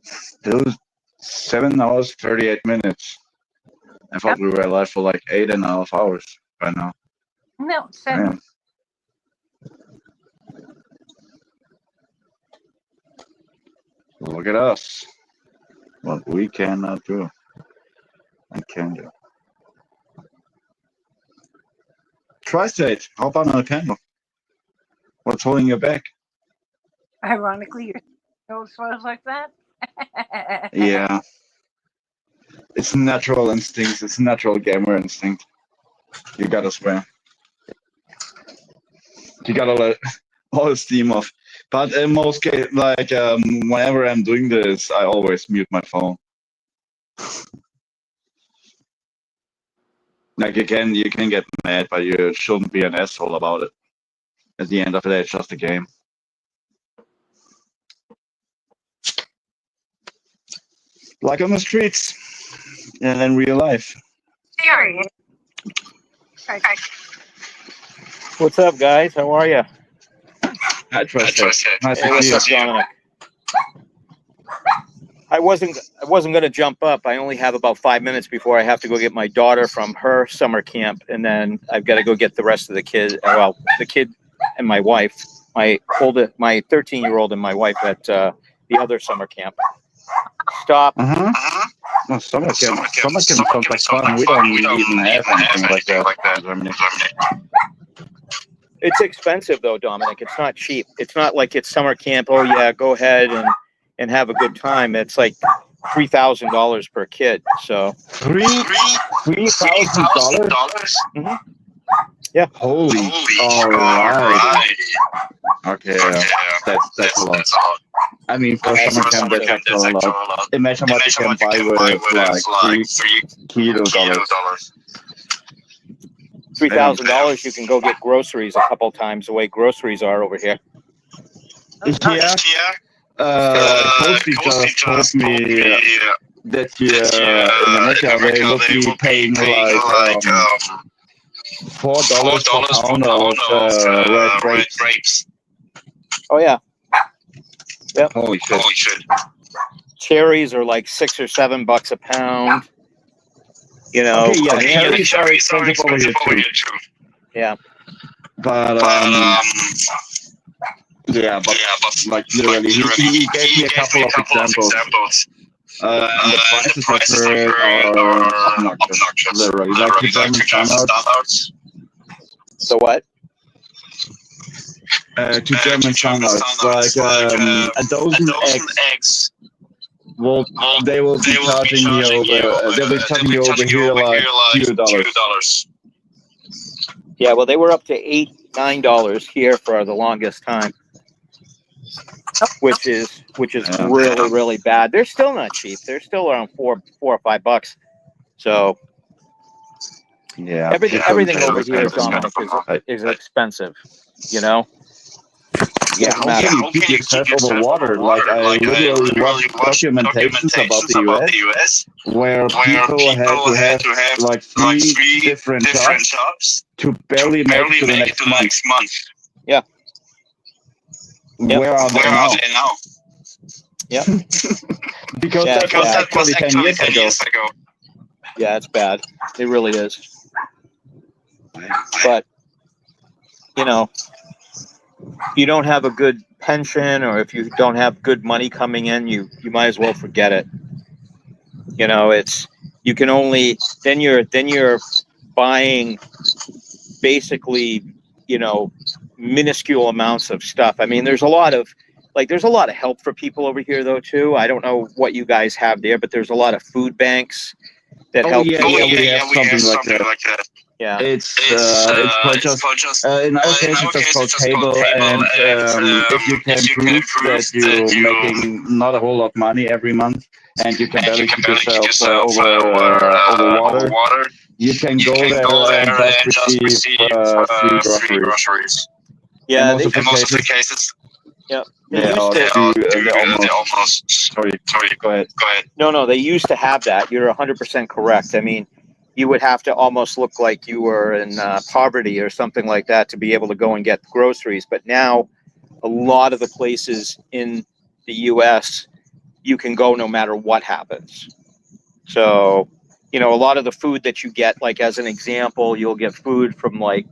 Still 7 hours, 38 minutes. I thought we were live for like 8.5 hours by now. No, Damn. Look at us. What we cannot do. I can do. TriState, hop on a panel. What's holding you back? Ironically, your nose smells like that. Yeah. It's natural instincts. It's natural gamer instinct. You gotta swear. You gotta let all the steam off. But in most cases, like whenever I'm doing this, I always mute my phone. Like you can get mad, but you shouldn't be an asshole about it. At the end of the day, it's just a game. Like on the streets and in real life. Sorry. What's up, guys? How are you? Hi, Trust. Nice Hey, to what's see you. up, Dominic? I wasn't going to jump up. I only have about 5 minutes before I have to go get my daughter from her summer camp, and then I've got to go get the rest of the kids. Well, the kid and my wife, my 13-year-old and my wife at the other summer camp. Stop. No, summer camp sounds like fun. We don't even have anything like that in Germany. It's expensive though, Dominic. It's not cheap. It's not like it's summer camp. Oh yeah, go ahead and have a good time. It's like $3,000 per kid. So $3,000? Yeah. Holy. All right. Okay. That's a lot. I mean, for summer camp, that's actually a lot. Imagine what you can buy with like $3 $3,000, you can go get groceries a couple times the way groceries are over here. Yeah. Coasty just told me that in America they will be paying like $4 per pound of red grapes. Oh yeah. Yep. Holy shit. Cherries are like $6 or $7 a pound. You know. Okay, yeah, cherries are expensive over here too. Yeah. But like literally, he gave me a couple of examples. And the prices I've heard are obnoxious. Literally, like the German standards. So what? To German standards, like a dozen eggs. Well, they will be charging me over. They'll be charging me over here like $2. Yeah, well, they were up to $8, $9 here for the longest time, which is really, really bad. They're still not cheap. They're still around $4 or $5. So yeah, everything over here, Dominic, is expensive. You know. Yeah, how can you keep yourself over water? Like I literally watched documentations about the US where people had to have like three different jobs to barely make it to the next month. Yeah. Where are they now? Yeah. Because that was actually 10 years ago. Yeah, it's bad. It really is. But you know, if you don't have a good pension or if you don't have good money coming in, you might as well forget it. You know, you can only then you're buying basically, you know, minuscule amounts of stuff. I mean, there's a lot of help for people over here though too. I don't know what you guys have there, but there's a lot of food banks that help. We have something like that. Yeah, it's called just in our case it's just called table, and if you can prove that you're making not a whole lot of money every month and you can barely keep yourself over water, you can go there and just receive free groceries. Yeah, in most of the cases. Yeah. They almost. Sorry. Go ahead. No, they used to have that. You're 100% correct. I mean, you would have to almost look like you were in poverty or something like that to be able to go and get groceries. But now, a lot of the places in the U.S., you can go no matter what happens. So, you know, a lot of the food that you get, like as an example, you'll get food from like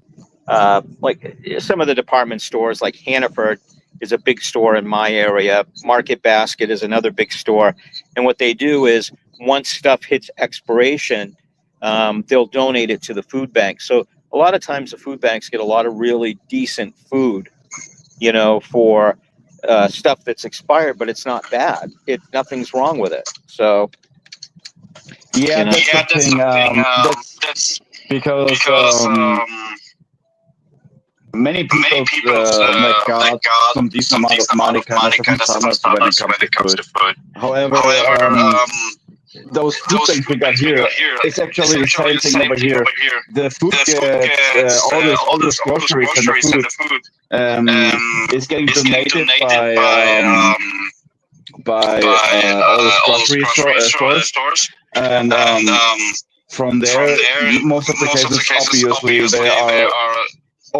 some of the department stores, like Hannaford is a big store in my area. Market Basket is another big store. And what they do is once stuff hits expiration, they'll donate it to the food bank. So a lot of times the food banks get a lot of really decent food, you know, for stuff that's expired, but it's not bad. Nothing's wrong with it. So yeah, you know, that's the thing. That's because many people got some decent amount of money kind of from farmers when it comes to food. However, those food banks we got here, it's actually the same thing over here. The food gets all those groceries and the food is getting donated by all those grocery stores, and from there, most of the cases, obviously, they are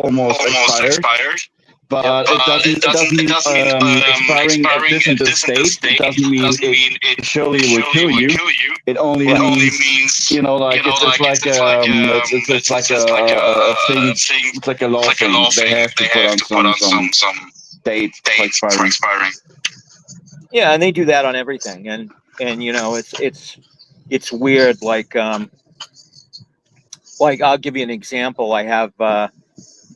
almost expired. But it doesn't expiring at this and this date. It doesn't mean it surely will kill you. It only means, you know, like it's like it's like a thing. It's like a law thing. They have to put on some date for expiring. Yeah, and they do that on everything, and you know, it's weird. Like I'll give you an example. I have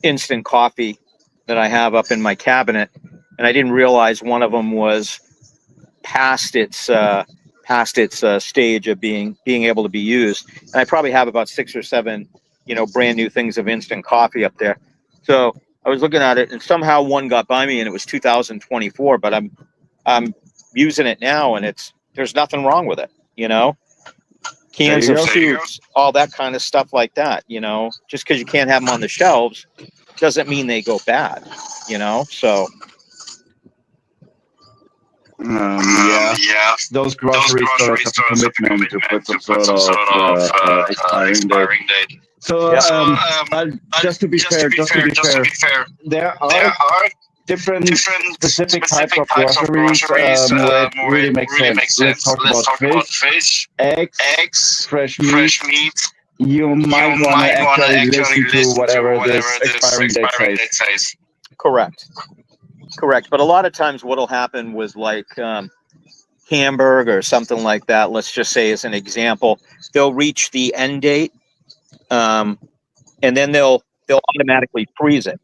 instant coffee that I have up in my cabinet, and I didn't realize one of them was past its stage of being able to be used. And I probably have about 6 or 7, you know, brand new things of instant coffee up there. So I was looking at it, and somehow one got by me, and it was 2024. But I'm using it now, and there's nothing wrong with it. You know, cans of soups, all that kind of stuff like that. You know, just because you can't have them on the shelves doesn't mean they go bad. You know, so. Yeah, those grocery stores have a commitment to put some sort of expiring date. So, but just to be fair, there are different specific types of groceries where it really makes sense. Let's talk about fish, eggs, fresh meat. You might want to actually listen to whatever this expiring date says. Correct. But a lot of times what'll happen was like hamburger or something like that, let's just say as an example, they'll reach the end date, and then they'll automatically freeze it.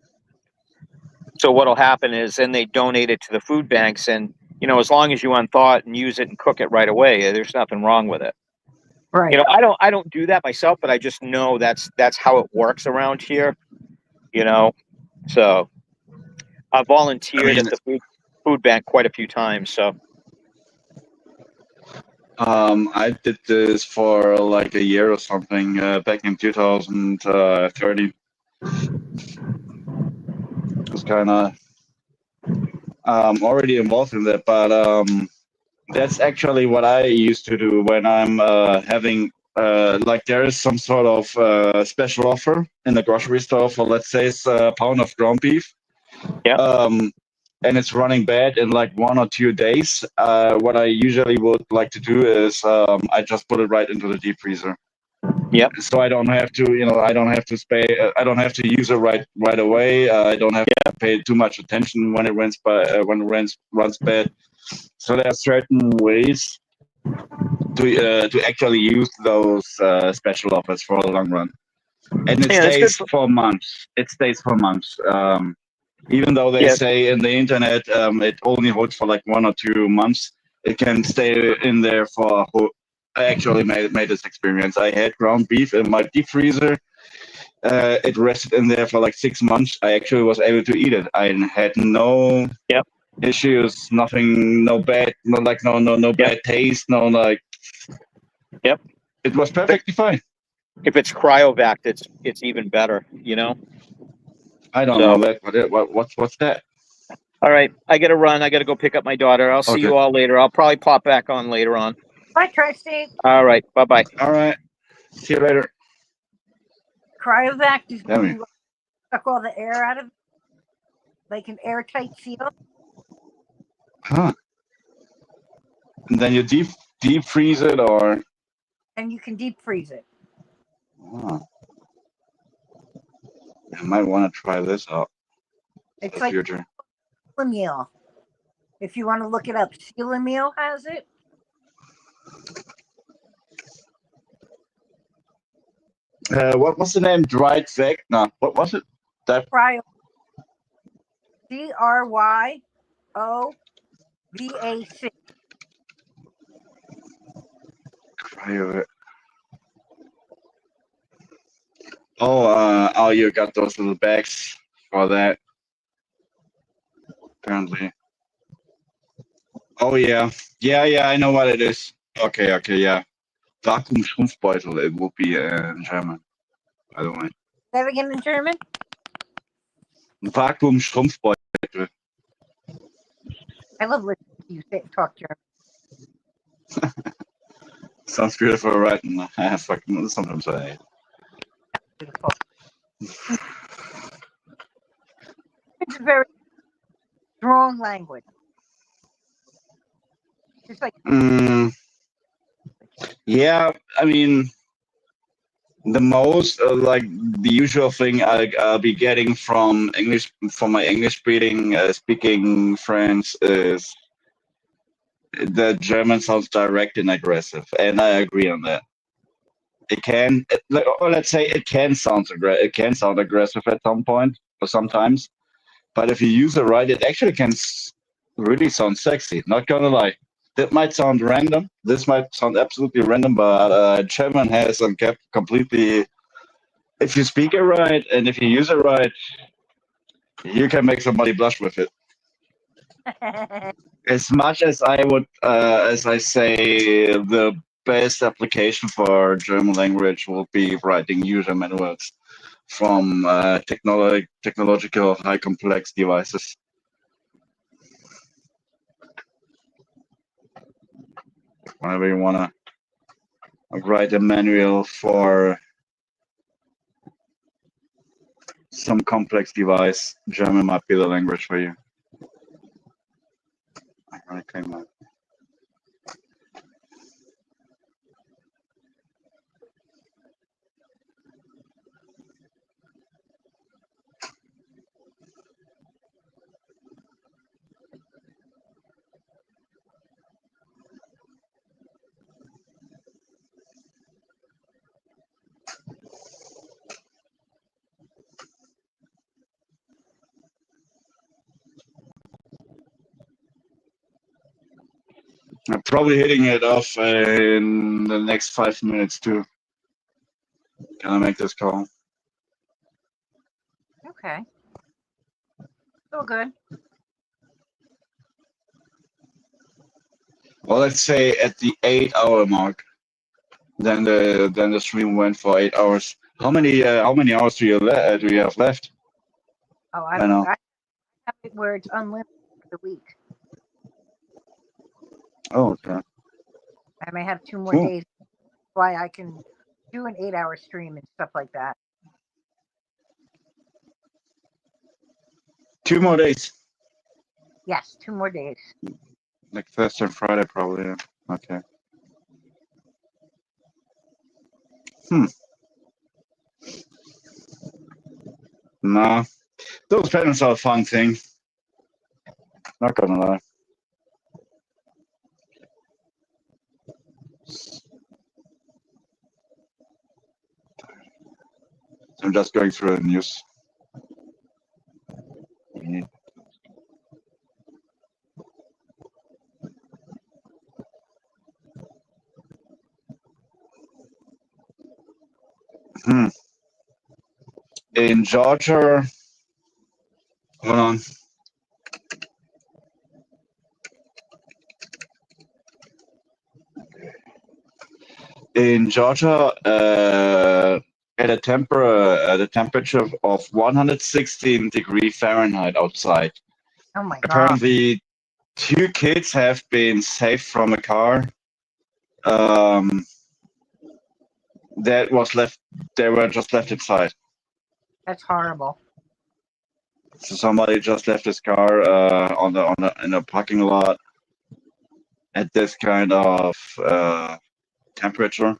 So what'll happen is then they donate it to the food banks, and you know, as long as you unthaw it and use it and cook it right away, there's nothing wrong with it. Right. You know, I don't do that myself, but I just know that's how it works around here. You know, so I volunteered at the food bank quite a few times. So I did this for like a year or something back in 2030. I was kind of already involved in that, but that's actually what I used to do when I'm having like there is some sort of special offer in the grocery store for, let's say, it's a pound of ground beef. Yeah. And it's running bad in like 1 or 2 days. What I usually would like to do is I just put it right into the deep freezer. Yep. So I don't have to, you know, I don't have to use it right away. I don't have to pay too much attention when it runs bad. So there are certain ways to actually use those special offers for the long run, and it stays for months. Even though they say in the internet it only holds for like 1 or 2 months, it can stay in there for a whole. I actually made this experience. I had ground beef in my deep freezer. It rested in there for like 6 months. I actually was able to eat it. I had no issues, nothing, no bad taste, no like. Yep. It was perfectly fine. If it's cryovac, it's even better. You know. I don't know that. What's that? All right, I got to run. I got to go pick up my daughter. I'll see you all later. I'll probably pop back on later on. Bye, Tracy. All right, bye-bye. All right, see you later. Cryovac just suck all the air out of it. Like an airtight seal. Huh. And then you deep freeze it, or? And you can deep freeze it. Oh. I might want to try this out. It's like meal. If you want to look it up, Seal Meal has it. What was the name? Dried Veg? No, what was it? That Cryo. CRYOVAC. Cryo. Oh, you got those little bags for that. Apparently. Oh yeah, I know what it is. Okay, yeah. Vakuum Schrumpfbeutel. It would be in German, by the way. Say that again in German. Vakuum Schrumpfbeutel. I love listening to you talk German. Sounds beautiful, right? Fucking sometimes I hate. own language. Just like Yeah, I mean, the most like the usual thing I'll be getting from English from my English speaking friends is that German sounds direct and aggressive, and I agree on that. Or let's say it can sound aggressive at some point or sometimes, but if you use it right, it actually can really sound sexy. Not gonna lie. That might sound random. This might sound absolutely random, but German has some completely. If you speak it right and if you use it right, you can make somebody blush with it. As much as I would, as I say, the best application for German language will be writing user manuals from technological high complex devices. Whenever you want to write a manual for some complex device, German might be the language for you. I really claim that. I'm probably hitting it off in the next 5 minutes too. Can I make this call? okay, so good. Well, let's say at the 8-hour mark. Then the stream went for 8 hours. How many hours do you have left? Oh, I know. I have it where it's unlimited for the week. Oh, okay. I may have 2 more Cool. days. Why I can do an 8-hour stream and stuff like that. 2 more days. Yes, 2 more days. Like Thursday and Friday, probably. Yeah. Okay. Nah, those patterns are a fun thing. Not gonna lie. I'm just going through the news. In Georgia, hold on. In Georgia, at a temperature of 116 degree Fahrenheit outside. Oh my god. Apparently, 2 kids have been saved from a car that was left. They were just left inside. That's horrible. So somebody just left his car in a parking lot at this kind of temperature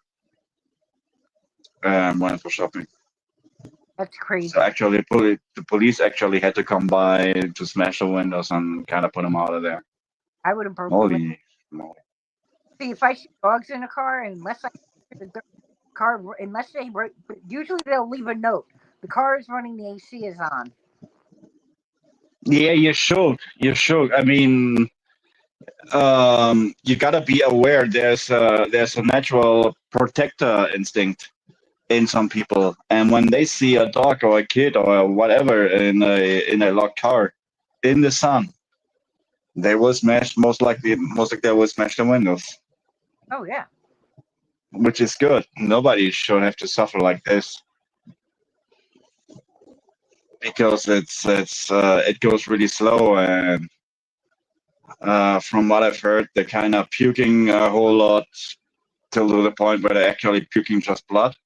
and went for shopping. That's crazy. So actually, the police actually had to come by to smash the windows and kind of put them out of there. I would have broken. Holy moly! See, if I see dogs in a car, unless I the car, unless they usually they'll leave a note. The car is running, the AC is on. Yeah, you should. You should. I mean, you gotta be aware. There's a natural protector instinct in some people, and when they see a dog or a kid or whatever in a locked car in the sun, they will smash. Most likely they will smash the windows. Oh yeah. Which is good. Nobody should have to suffer like this because it goes really slow, and from what I've heard, they're kind of puking a whole lot till to the point where they're actually puking just blood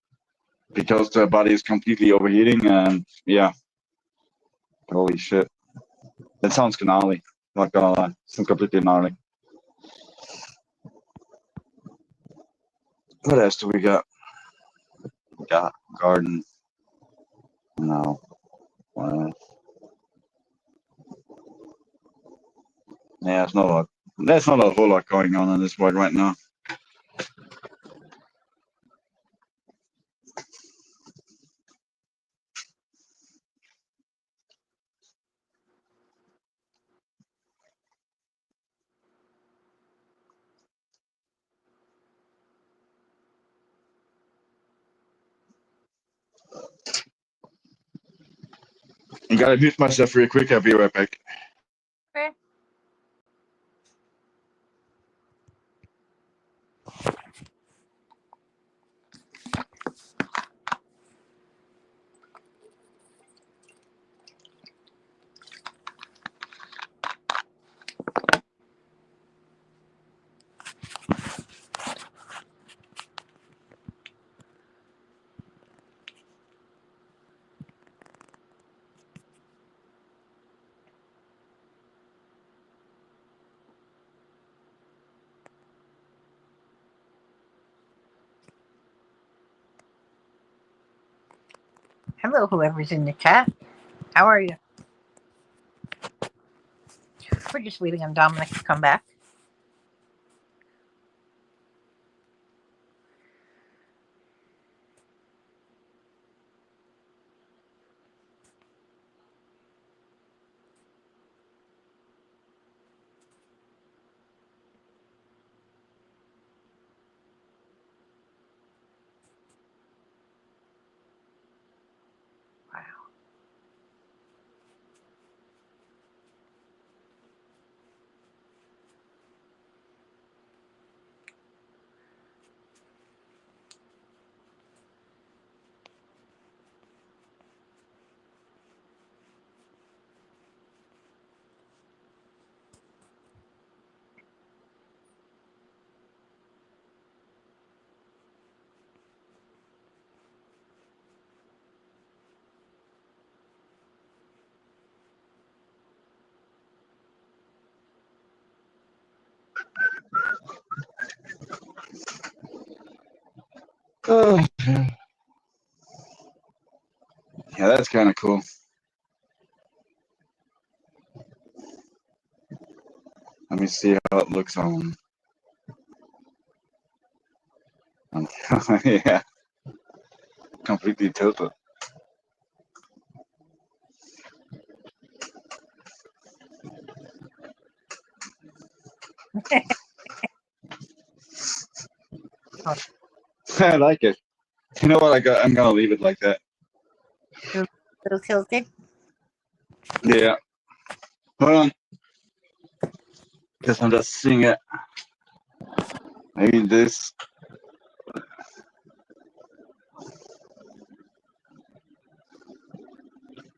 because their body is completely overheating. And yeah, holy shit, that sounds gnarly. Not gonna lie, it's completely gnarly. What else do we got? We got garden. No. Well, yeah, it's not a lot. There's not a whole lot going on in this world right now. I gotta mute myself real quick. I'll be right back. Okay. Hello, whoever's in the chat. How are you? We're just waiting on Dominic to come back. Wow. Oh, yeah, that's kind of cool. Let me see how it looks on. Yeah, completely tilted. Oh, I like it. You know what? I'm gonna leave it like that. little tilted. Yeah. Hold on, because I'm just seeing it. Maybe this.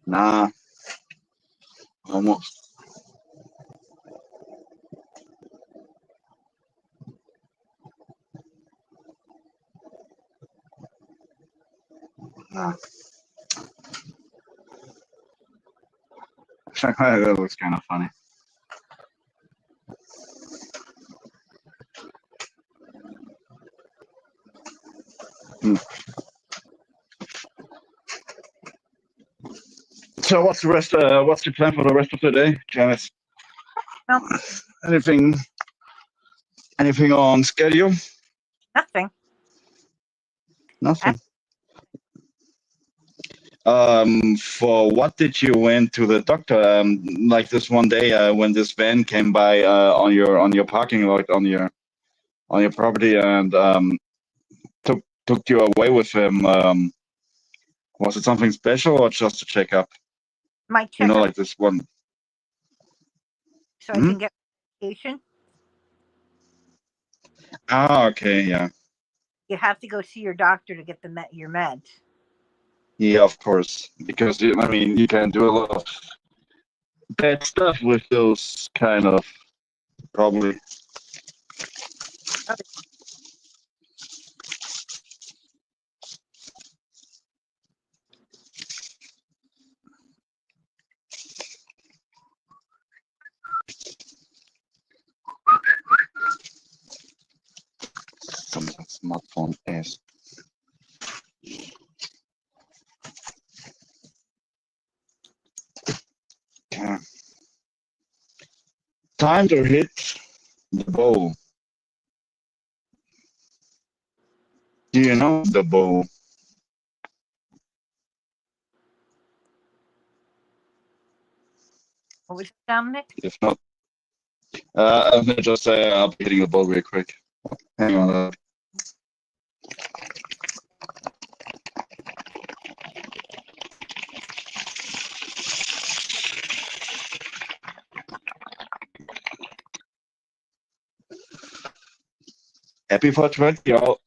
Nah, almost. Nah. That looks kind of funny. Hmm. So what's the rest? What's your plan for the rest of the day, Janice? No, Anything? Anything on schedule? nothing. Nothing. For what did you went to the doctor? Like this one day when this van came by on your parking lot on your property and took you away with him. Was it something special or just a checkup? My You know, checkup like this one. so I Hmm? can get medication. Ah, okay, yeah, You have to go see your doctor to get your meds. yeah, of course. Because I mean, you can do a lot of bad stuff with those kind of probably. Oh, time to hit the bow. Do you know the bow? What was it, Dominic? If not, I'm gonna just say I'll be hitting the bow real quick. Hang on. Happy 420, y'all.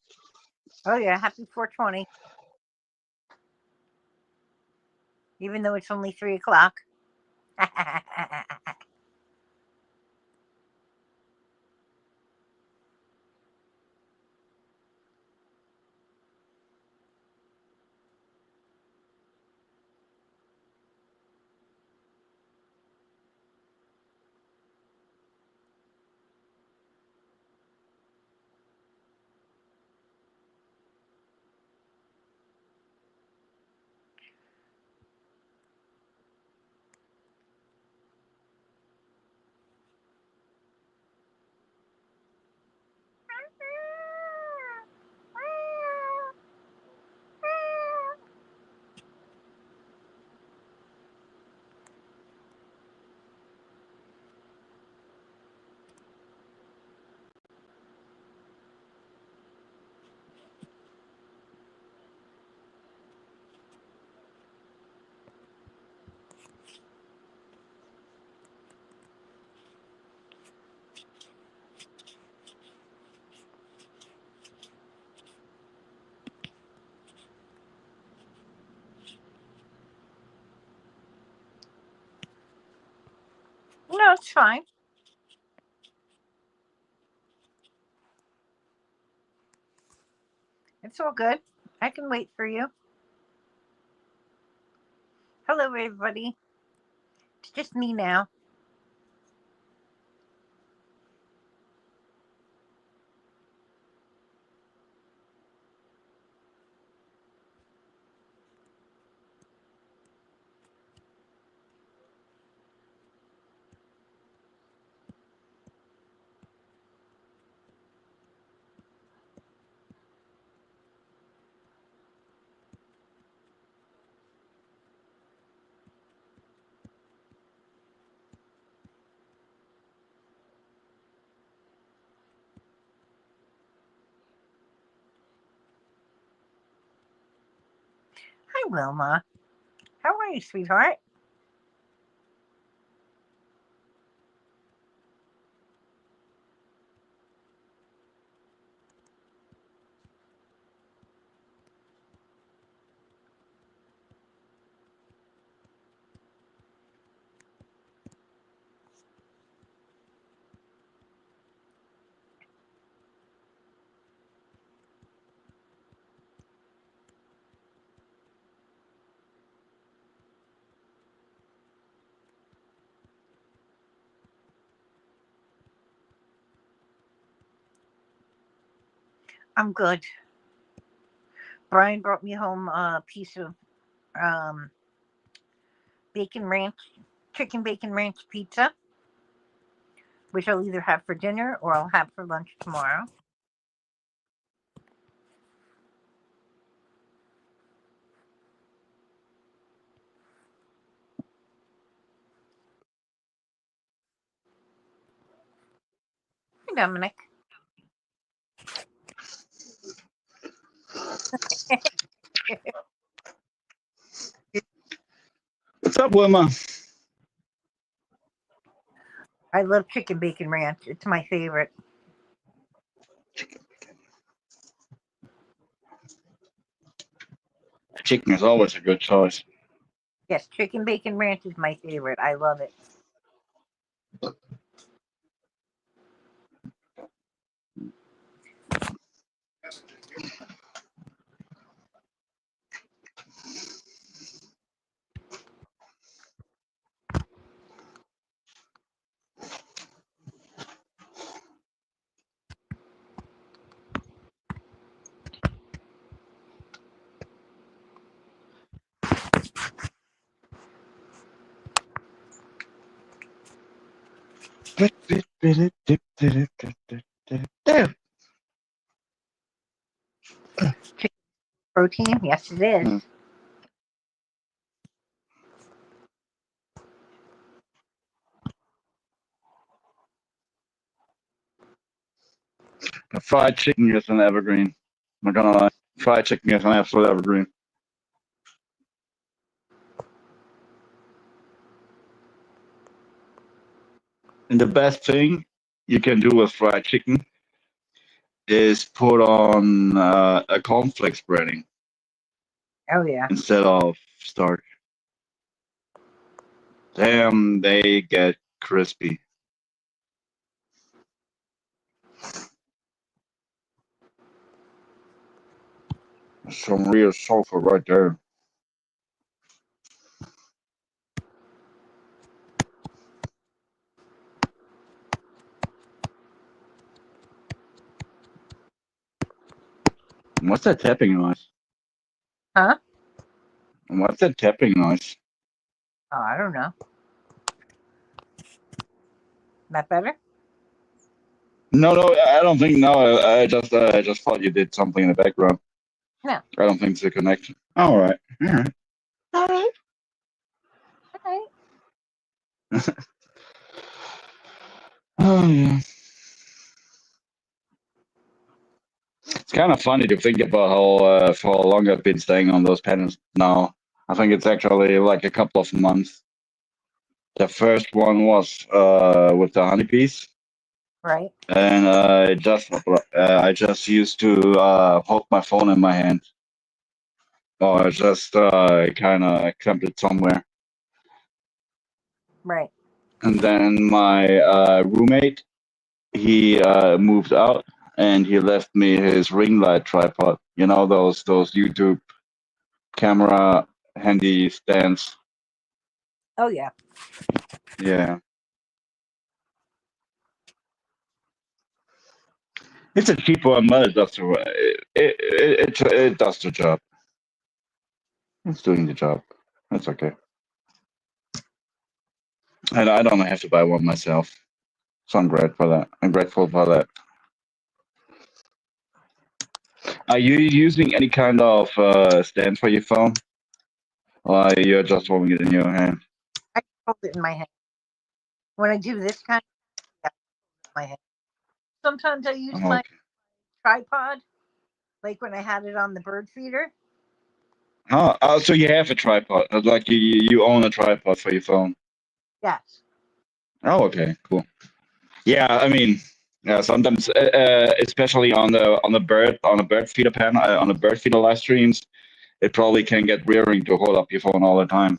Oh yeah, happy 420. Even though it's only 3 o'clock. No, it's fine. It's all good. I can wait for you. Hello, everybody. It's just me now. Hi, Wilma. How are you, sweetheart? I'm good. Brian brought me home a piece of um, chicken bacon ranch pizza, which I'll either have for dinner or I'll have for lunch tomorrow. Hey, Dominic. What's up, Wilma? I love chicken bacon ranch. It's my favorite. Chicken is always a good choice. Yes, chicken bacon ranch is my favorite. I love it. There. Protein? Yes, it is. Mm. Fried chicken is an evergreen. I'm not gonna lie. Fried chicken is an absolute evergreen. And the best thing you can do with fried chicken is put on a cornflakes breading Oh yeah. instead of starch. Damn, they get crispy. Some real sulfur right there. What's that tapping noise? Huh? What's that tapping noise? Oh, I don't know. That better? No, I don't think. No, I just thought you did something in the background. No. I don't think it's a connection. All right. All right. All right. All right. Oh yeah. It's kind of funny to think about how for how long I've been staying on those panels now. I think it's actually like a couple of months. The first one was with the honeybees, Right. and I just used to hold my phone in my hand, or just kind of kept it somewhere. Right. And then my roommate, he moved out, and he left me his ring light tripod. You know those YouTube camera handy stands. Oh yeah. Yeah, it's a cheap one, but it does it does the job. It's doing the job. That's okay. And I don't have to buy one myself, so I'm grateful for that. I'm grateful for that. Are you using any kind of stand for your phone, or you're just holding it in your hand? I hold it in my hand. When I do this kind of yeah, my hand. Sometimes I use Oh, my okay. tripod, like when I had it on the bird feeder. Oh, so you have a tripod? Like you own a tripod for your phone? Yes. Oh, okay, cool. Yeah, I mean, yeah, sometimes, especially on the bird feeder panel, on the bird feeder live streams, it probably can get wearing to hold up your phone all the time.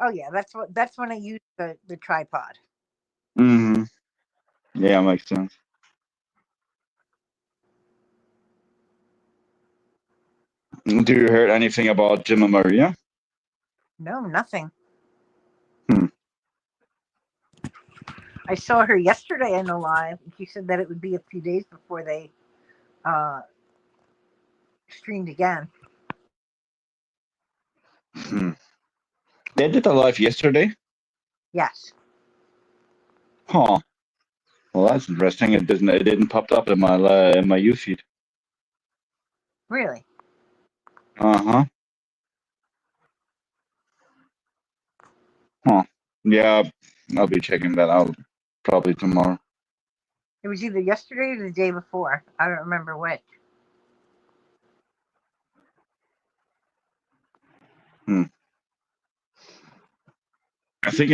Oh yeah, that's when I use the tripod. Hmm. Yeah, makes sense. Do you heard anything about Jim and Maria? No, nothing. Hmm. I saw her yesterday in a live, and she said that it would be a few days before they uh, streamed again. Hmm. They did a live yesterday. Yes. Huh. Well, that's interesting. It didn't pop up in my U feed. Really? Uh-huh. Huh. Yeah, I'll be checking that out probably tomorrow. It was either yesterday or the day before. I don't remember which. Hmm. I think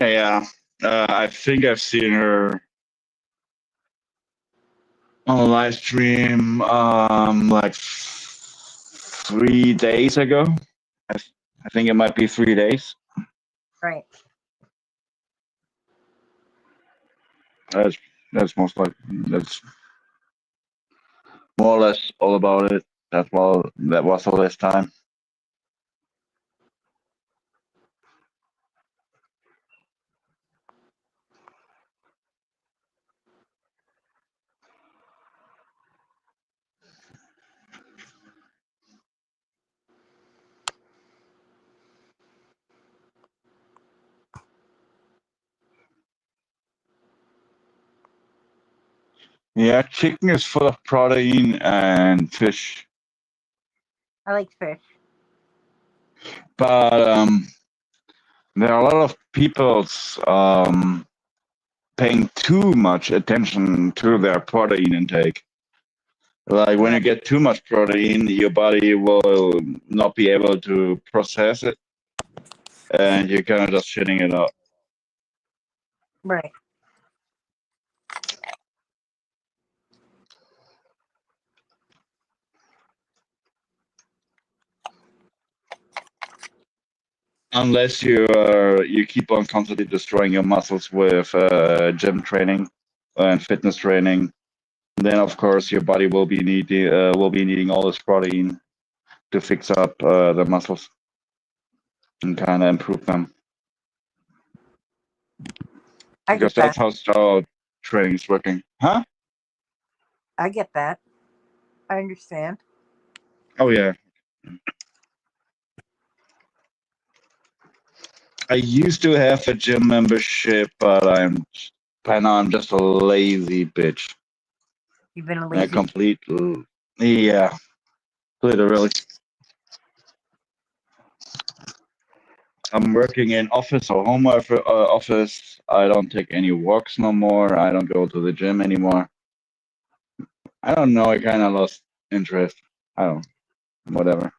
I've seen her on a live stream like 3 days ago. I think it might be 3 days. Right. That's that's more or less all about it. That was all this time. Yeah, chicken is full of protein and fish, I like fish. but there are a lot of people paying too much attention to their protein intake. Like when you Right. get too much protein, your body will not be able to process it, and you're kind of just shitting it out. Right. Unless you keep on constantly destroying your muscles with gym training and fitness training, then of course your body will be needing all this protein to fix up the muscles and kind of improve them, I because get that. that's how star training is working. Huh? I get that. I understand. Oh yeah. I used to have a gym membership, but by now I'm just a lazy bitch. You've been a A lazy. complete, yeah, literally. I'm working in office or home office. I don't take any walks no more. I don't go to the gym anymore. I don't know. I kind of lost interest. I don't. Whatever.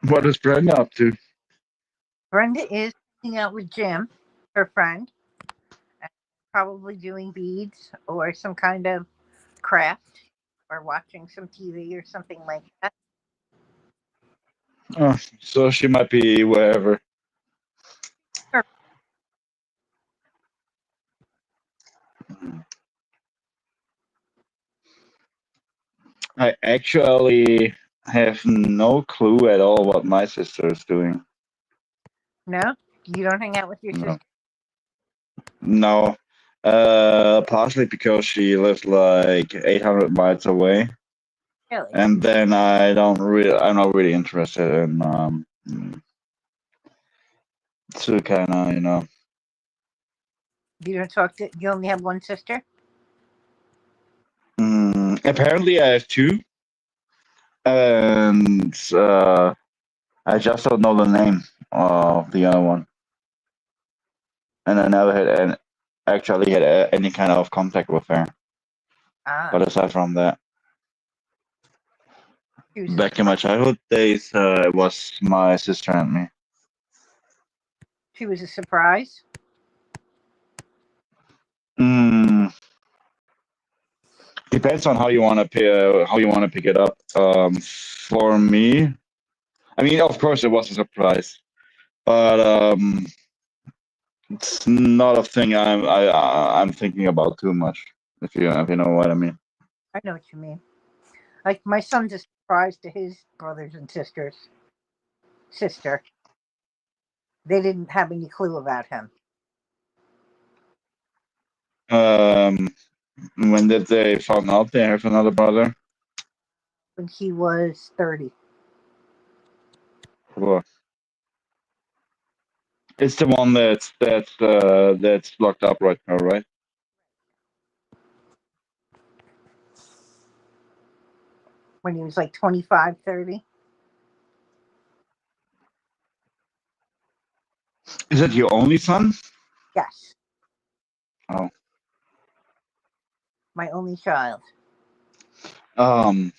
What is Brenda up to? Brenda is hanging out with Jim, her friend, and probably doing beads or some kind of craft or watching some TV or something like that. Oh, so she might be wherever. Sure. I actually have no clue at all what my sister is doing. No, you don't hang out with your No. sister. No. Partially because she lives like 800 miles away, Really? and then I'm not really interested in to kind of You don't talk to. You only have one sister. Apparently I have two, and I just don't know the name of the other one, and I never actually had any kind of contact with her. Ah, But aside from that, she was a back in my childhood days, it was my sister and me. she was a surprise. Mm, Depends on how you want to pick it up. For me, I mean, of course, it was a surprise, but it's not a thing I'm thinking about too much. If you know what I mean. I know what you mean. Like my son's a surprise to his brothers and sisters. Sister, they didn't have any clue about him Um, when did they found out they have another brother? when he was 30. Well, it's the one that's locked up right now, right? When he was like 25, 30. Is it your only son? Yes, Oh. my only child. Um,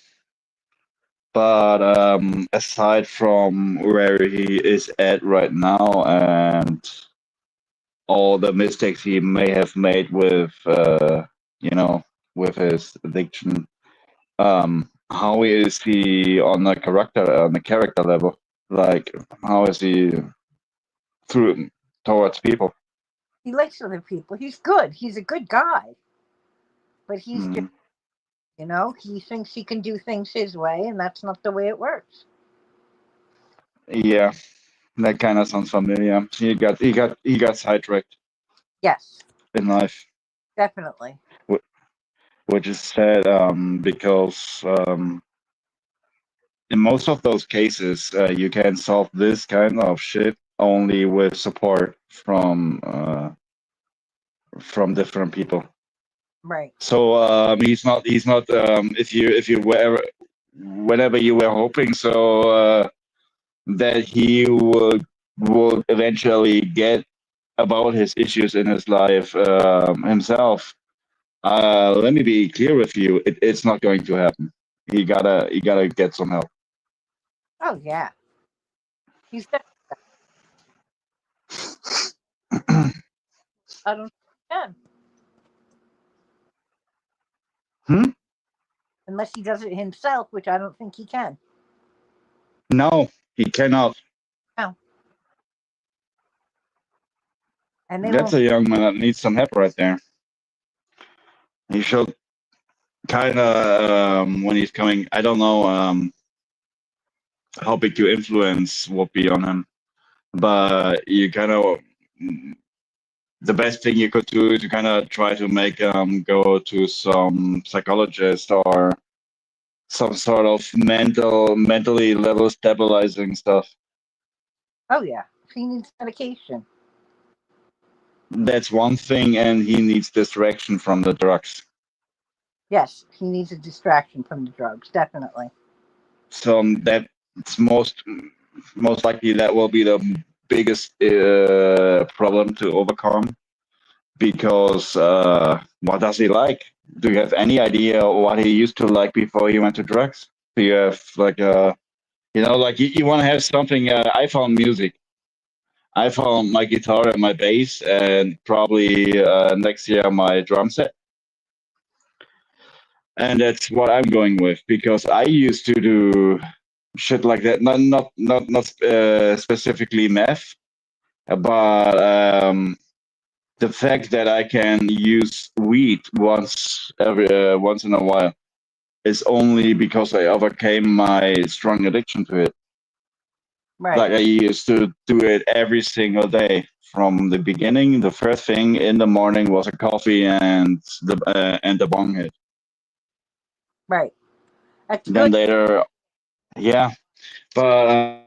but aside from where he is at right now and all the mistakes he may have made with with his addiction, how is he on the character level? Like, how is he through towards people? He likes other people. He's good. He's a good guy. But he's just, Mm. he thinks he can do things his way, and that's not the way it works. Yeah, that kind of sounds familiar. He got sidetracked Yes, in life, definitely. which is sad because in most of those cases, you can solve this kind of shit only with support from different people. Right. So he's not if you were whenever you were hoping so that he would eventually get about his issues in his life himself. Let me be clear with you. It's not going to happen. He gotta get some help. Oh, yeah. He's de- I don't think he can. Hmm? Unless he does it himself, which I don't think he can. No, he cannot. No. And they That's won't. a young man that needs some help right there. He should kind of when he's coming. I don't know how big your influence will be on him, but you kind of the best thing you could do is to kind of try to make go to some psychologist or some sort of mentally level stabilizing stuff. Oh, yeah. He needs medication. That's one thing, and he needs distraction from the drugs. Yes, he needs a distraction from the drugs, definitely. So that's most likely that will be the biggest problem to overcome because what does he like? Do you have any idea what he used to like before he went to drugs? Do you have like like you want to have something? I found music. I found my guitar and my bass, and probably next year my drum set. And that's what I'm going with because I used to do shit like that. Not specifically meth, but the fact that I can use weed once in a while is only because I overcame my strong addiction to it. Right. Like I used to do it every single day from the beginning. The first thing in the morning was a coffee and the bong hit. Right. That's Then good. later, yeah, but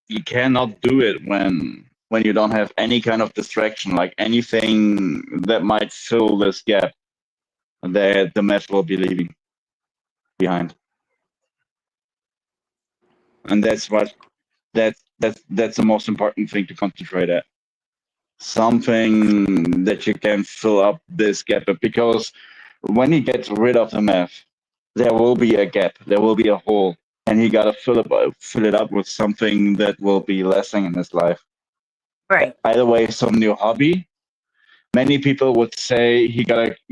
you cannot do it when you don't have any kind of distraction, like anything that might fill this gap that the meth will be leaving behind. And that's the most important thing to concentrate at. Something that you can fill up this gap because when he gets rid of the meth, there will be a gap, there will be a hole, and he gotta fill it up with something that will be lasting in his life. Right. Either way, some new hobby. Many people would say he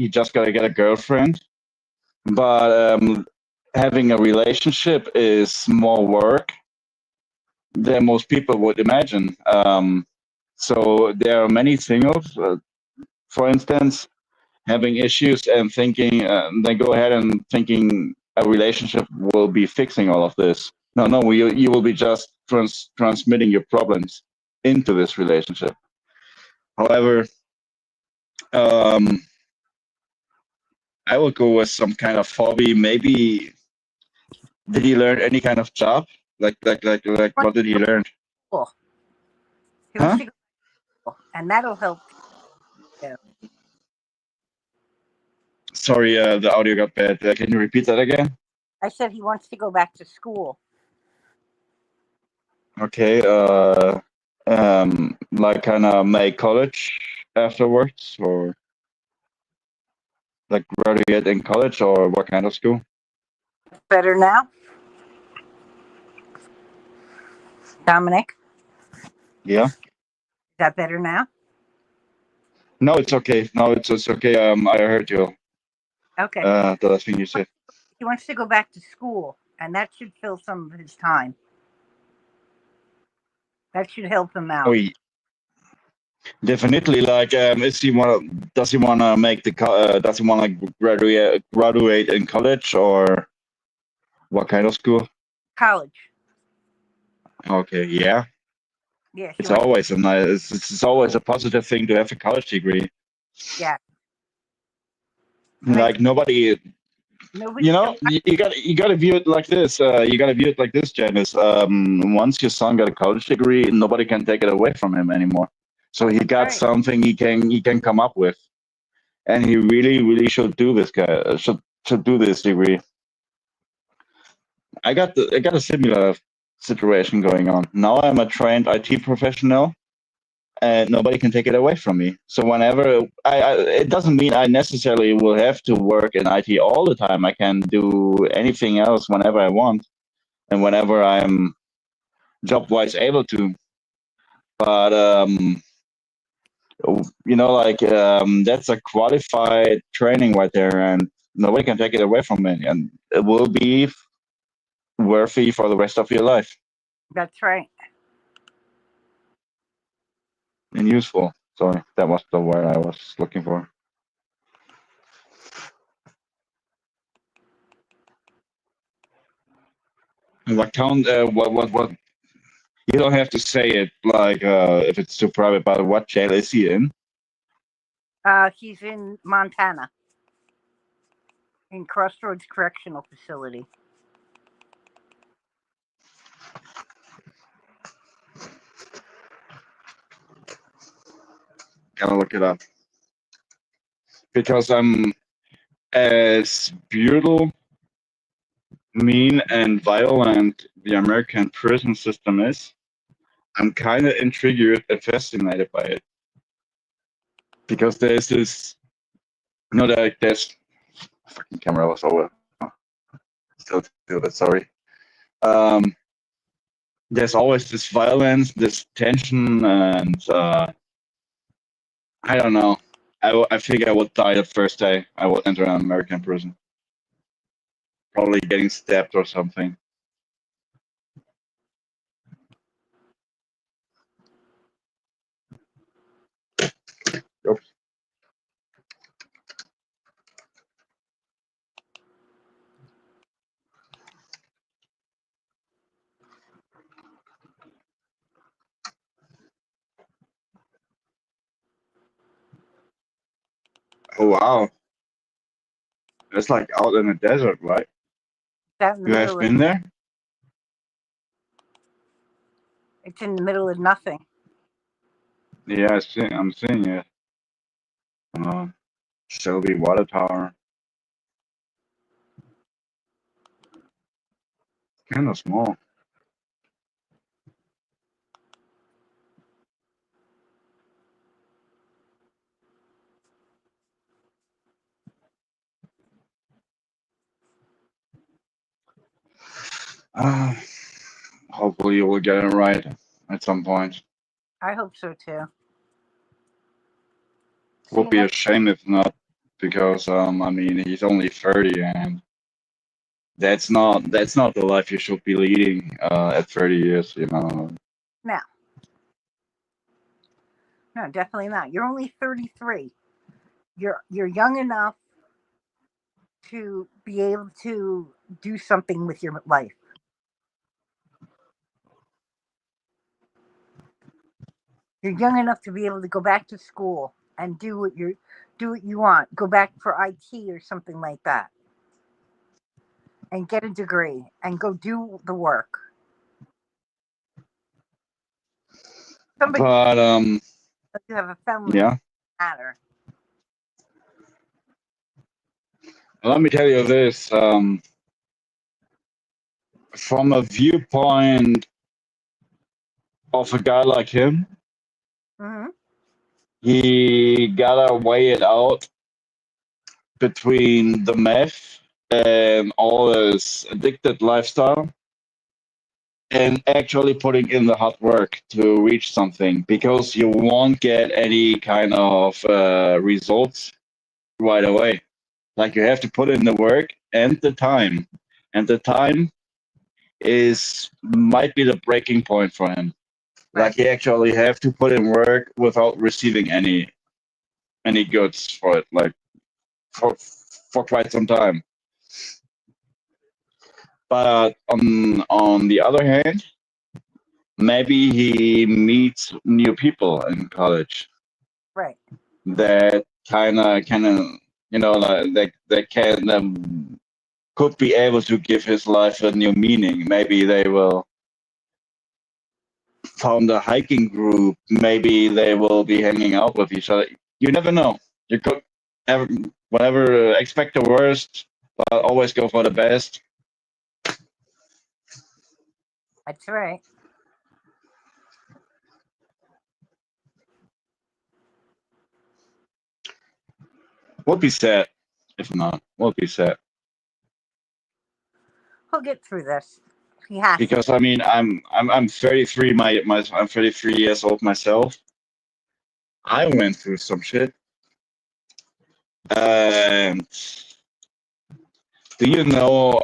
just gotta get a girlfriend, but having a relationship is more work than most people would imagine. So there are many singles, for instance, having issues and thinking they go ahead and thinking a relationship will be fixing all of this. No, you will be just transmitting your problems into this relationship. However, um, I will go with some kind of hobby. Maybe did he learn any kind of job? Like what did he learn? Cool. He wants Huh? to go to school, and that'll help too. Sorry, the audio got bad. Can you repeat that again? I said he wants to go back to school. Okay. Like kind of make college afterwards, or like graduate in college, or what kind of school? Better now, Dominic? Yeah. Is that better now? No, it's okay. No, it's okay. I heard you. Okay. The last thing you said. He wants to go back to school, and that should fill some of his time. That should help him Oh, out. Definitely. Like, does he wanna make does he wanna graduate in college or what kind of school? College. Okay, yeah. Yeah, she It's wants. always a nice. It's always a positive thing to have a college degree. Yeah, makes Like nobody, nobody. you gotta view it like this. You gotta view it like this, Janice. Once your son got a college degree, nobody can take it away from him anymore. So he got Right. something he can come up with, and he really should do this guy should do this degree. I got a similar situation going on. Now I'm a trained IT professional, and nobody can take it away from me. So whenever it doesn't mean I necessarily will have to work in IT all the time. I can do anything else whenever I want and whenever I'm job wise able to. But that's a qualified training right there, and nobody can take it away from me, and it will be worthy for the rest of your life That's right. and useful. Sorry, that was the word I was looking for. What count? What? You don't have to say it like if it's too private. But what jail is he in? He's in Montana, in Crossroads Correctional Facility. Gotta look it up because I'm as brutal, mean, and violent the American prison system is. I'm kind of intrigued and fascinated by it because there's this. No, there's fucking camera was over. Still feel that sorry. Um, there's always this violence, this tension, and I don't know. I think I would die the first day I would enter an American prison. Probably getting stabbed or something. Oops. Oh wow, it's like out in the desert, right? That in the You have middle of. been there? It's in the middle of nothing. Yeah, I'm seeing it. Uh, Shelby Water Tower. Kind of small. Uh, Hopefully you will get it right at some point. I hope so too. Would be a shame if not, because I mean he's only 30, and that's not the life you should be leading at 30 years. No, no, definitely not. You're only 33. You're young enough to be able to do something with your life. You're young enough to be able to go back to school and do what you want. Go back for IT or something like that, and get a degree and go do the work. Somebody But you have a family yeah, matter. let me tell you this. From a viewpoint of a guy like him, Hmm. he gotta weigh it out between the meth and all his addicted lifestyle and actually putting in the hard work to reach something, because you won't get any kind of results right away. Like, you have to put in the work and the time, and the time is might be the breaking point for him. Like you actually have to put in work without receiving any goods for it, like for quite some time. But on the other hand, maybe he meets new people in college Right. that kind of like they can could be able to give his life a new meaning. Maybe they will found a hiking group. Maybe they will be hanging out with each other. You never know. You could ever, whatever, expect the worst, but always go for the best. That's right. Would be sad if not. Would be sad He'll get through this. He has to. because I mean I'm 33. I'm 33 years old myself. I went through some shit. And do you know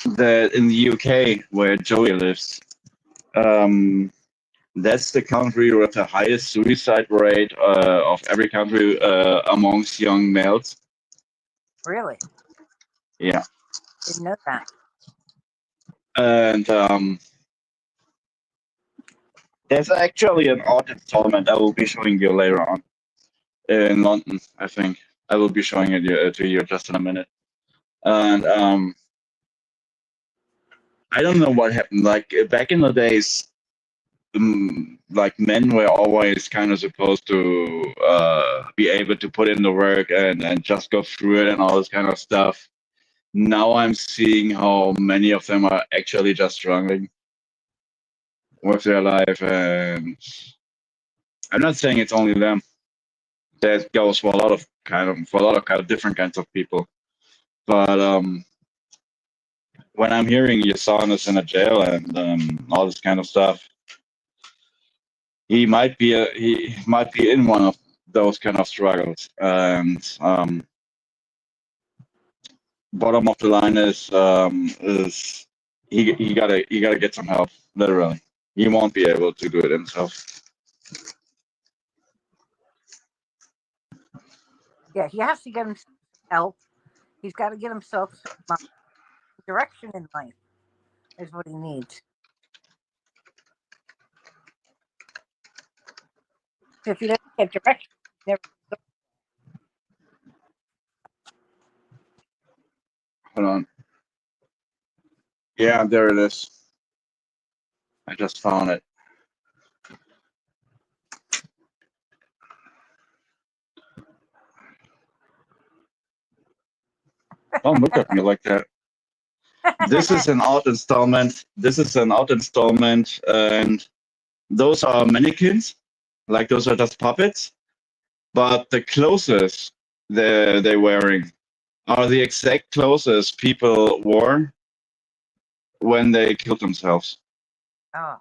that in the UK where Joey lives, that's the country with the highest suicide rate of every country amongst young males. Really? Yeah, Didn't know that. and there's actually an art installment I will be showing you later on in London. I think I will be showing it to you just in a minute. And I don't know what happened. Like back in the days, like men were always kind of supposed to be able to put in the work and just go through it and all this kind of stuff. Now I'm seeing how many of them are actually just struggling with their life, and I'm not saying it's only them. That goes for a lot of kind of different kinds of people. But when I'm hearing your son is in a jail and all this kind of stuff, he might be in one of those kind of struggles. And bottom of the line is he gotta get some help. Literally, he won't be able to do it himself. Yeah, he has to get himself help. He's got to get himself some direction in life. Is what he needs. If he doesn't get direction, he never. Hold on. Yeah, there it is. I just found it. Don't look at me like that. This is an art installment. This is an art installment, and those are mannequins. Like those are just puppets. But the clothes they're wearing are the exact clothes people wore when they killed themselves. Oh.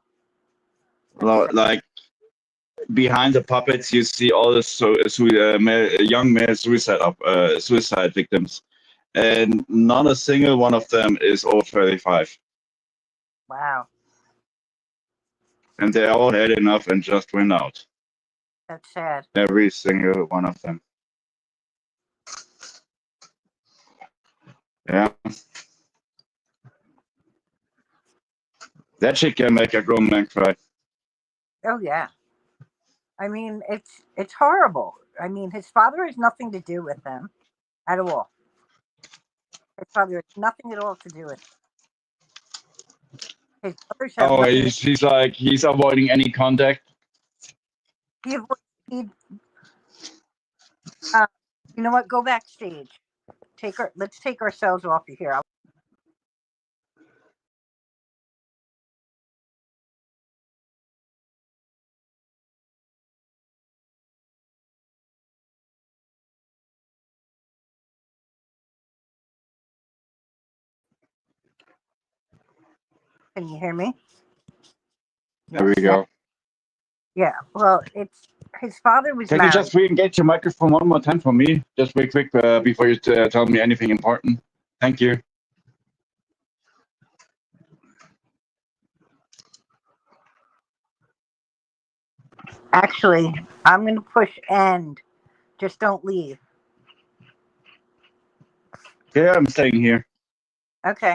Like behind the puppets, you see all the young male suicide victims, and not a single one of them is over 35. Wow. And they all had enough and just went out. That's sad. Every single one of them. Yeah. That shit can make a grown man cry. Oh yeah. I mean, it's horrible. I mean, his father has nothing to do with them at all. His father has nothing at all to do with it. His brothers have Oh, nothing. he's avoiding any contact. He, you know what? Go backstage. Let's take ourselves off of here. Can you hear me? There we go. Yeah. Well, it's his father was Can married. you just re-engage your microphone one more time for me? Just real quick before you tell me anything important. Thank you. Actually, I'm going to push end. Just don't leave. Yeah, I'm staying here. Okay.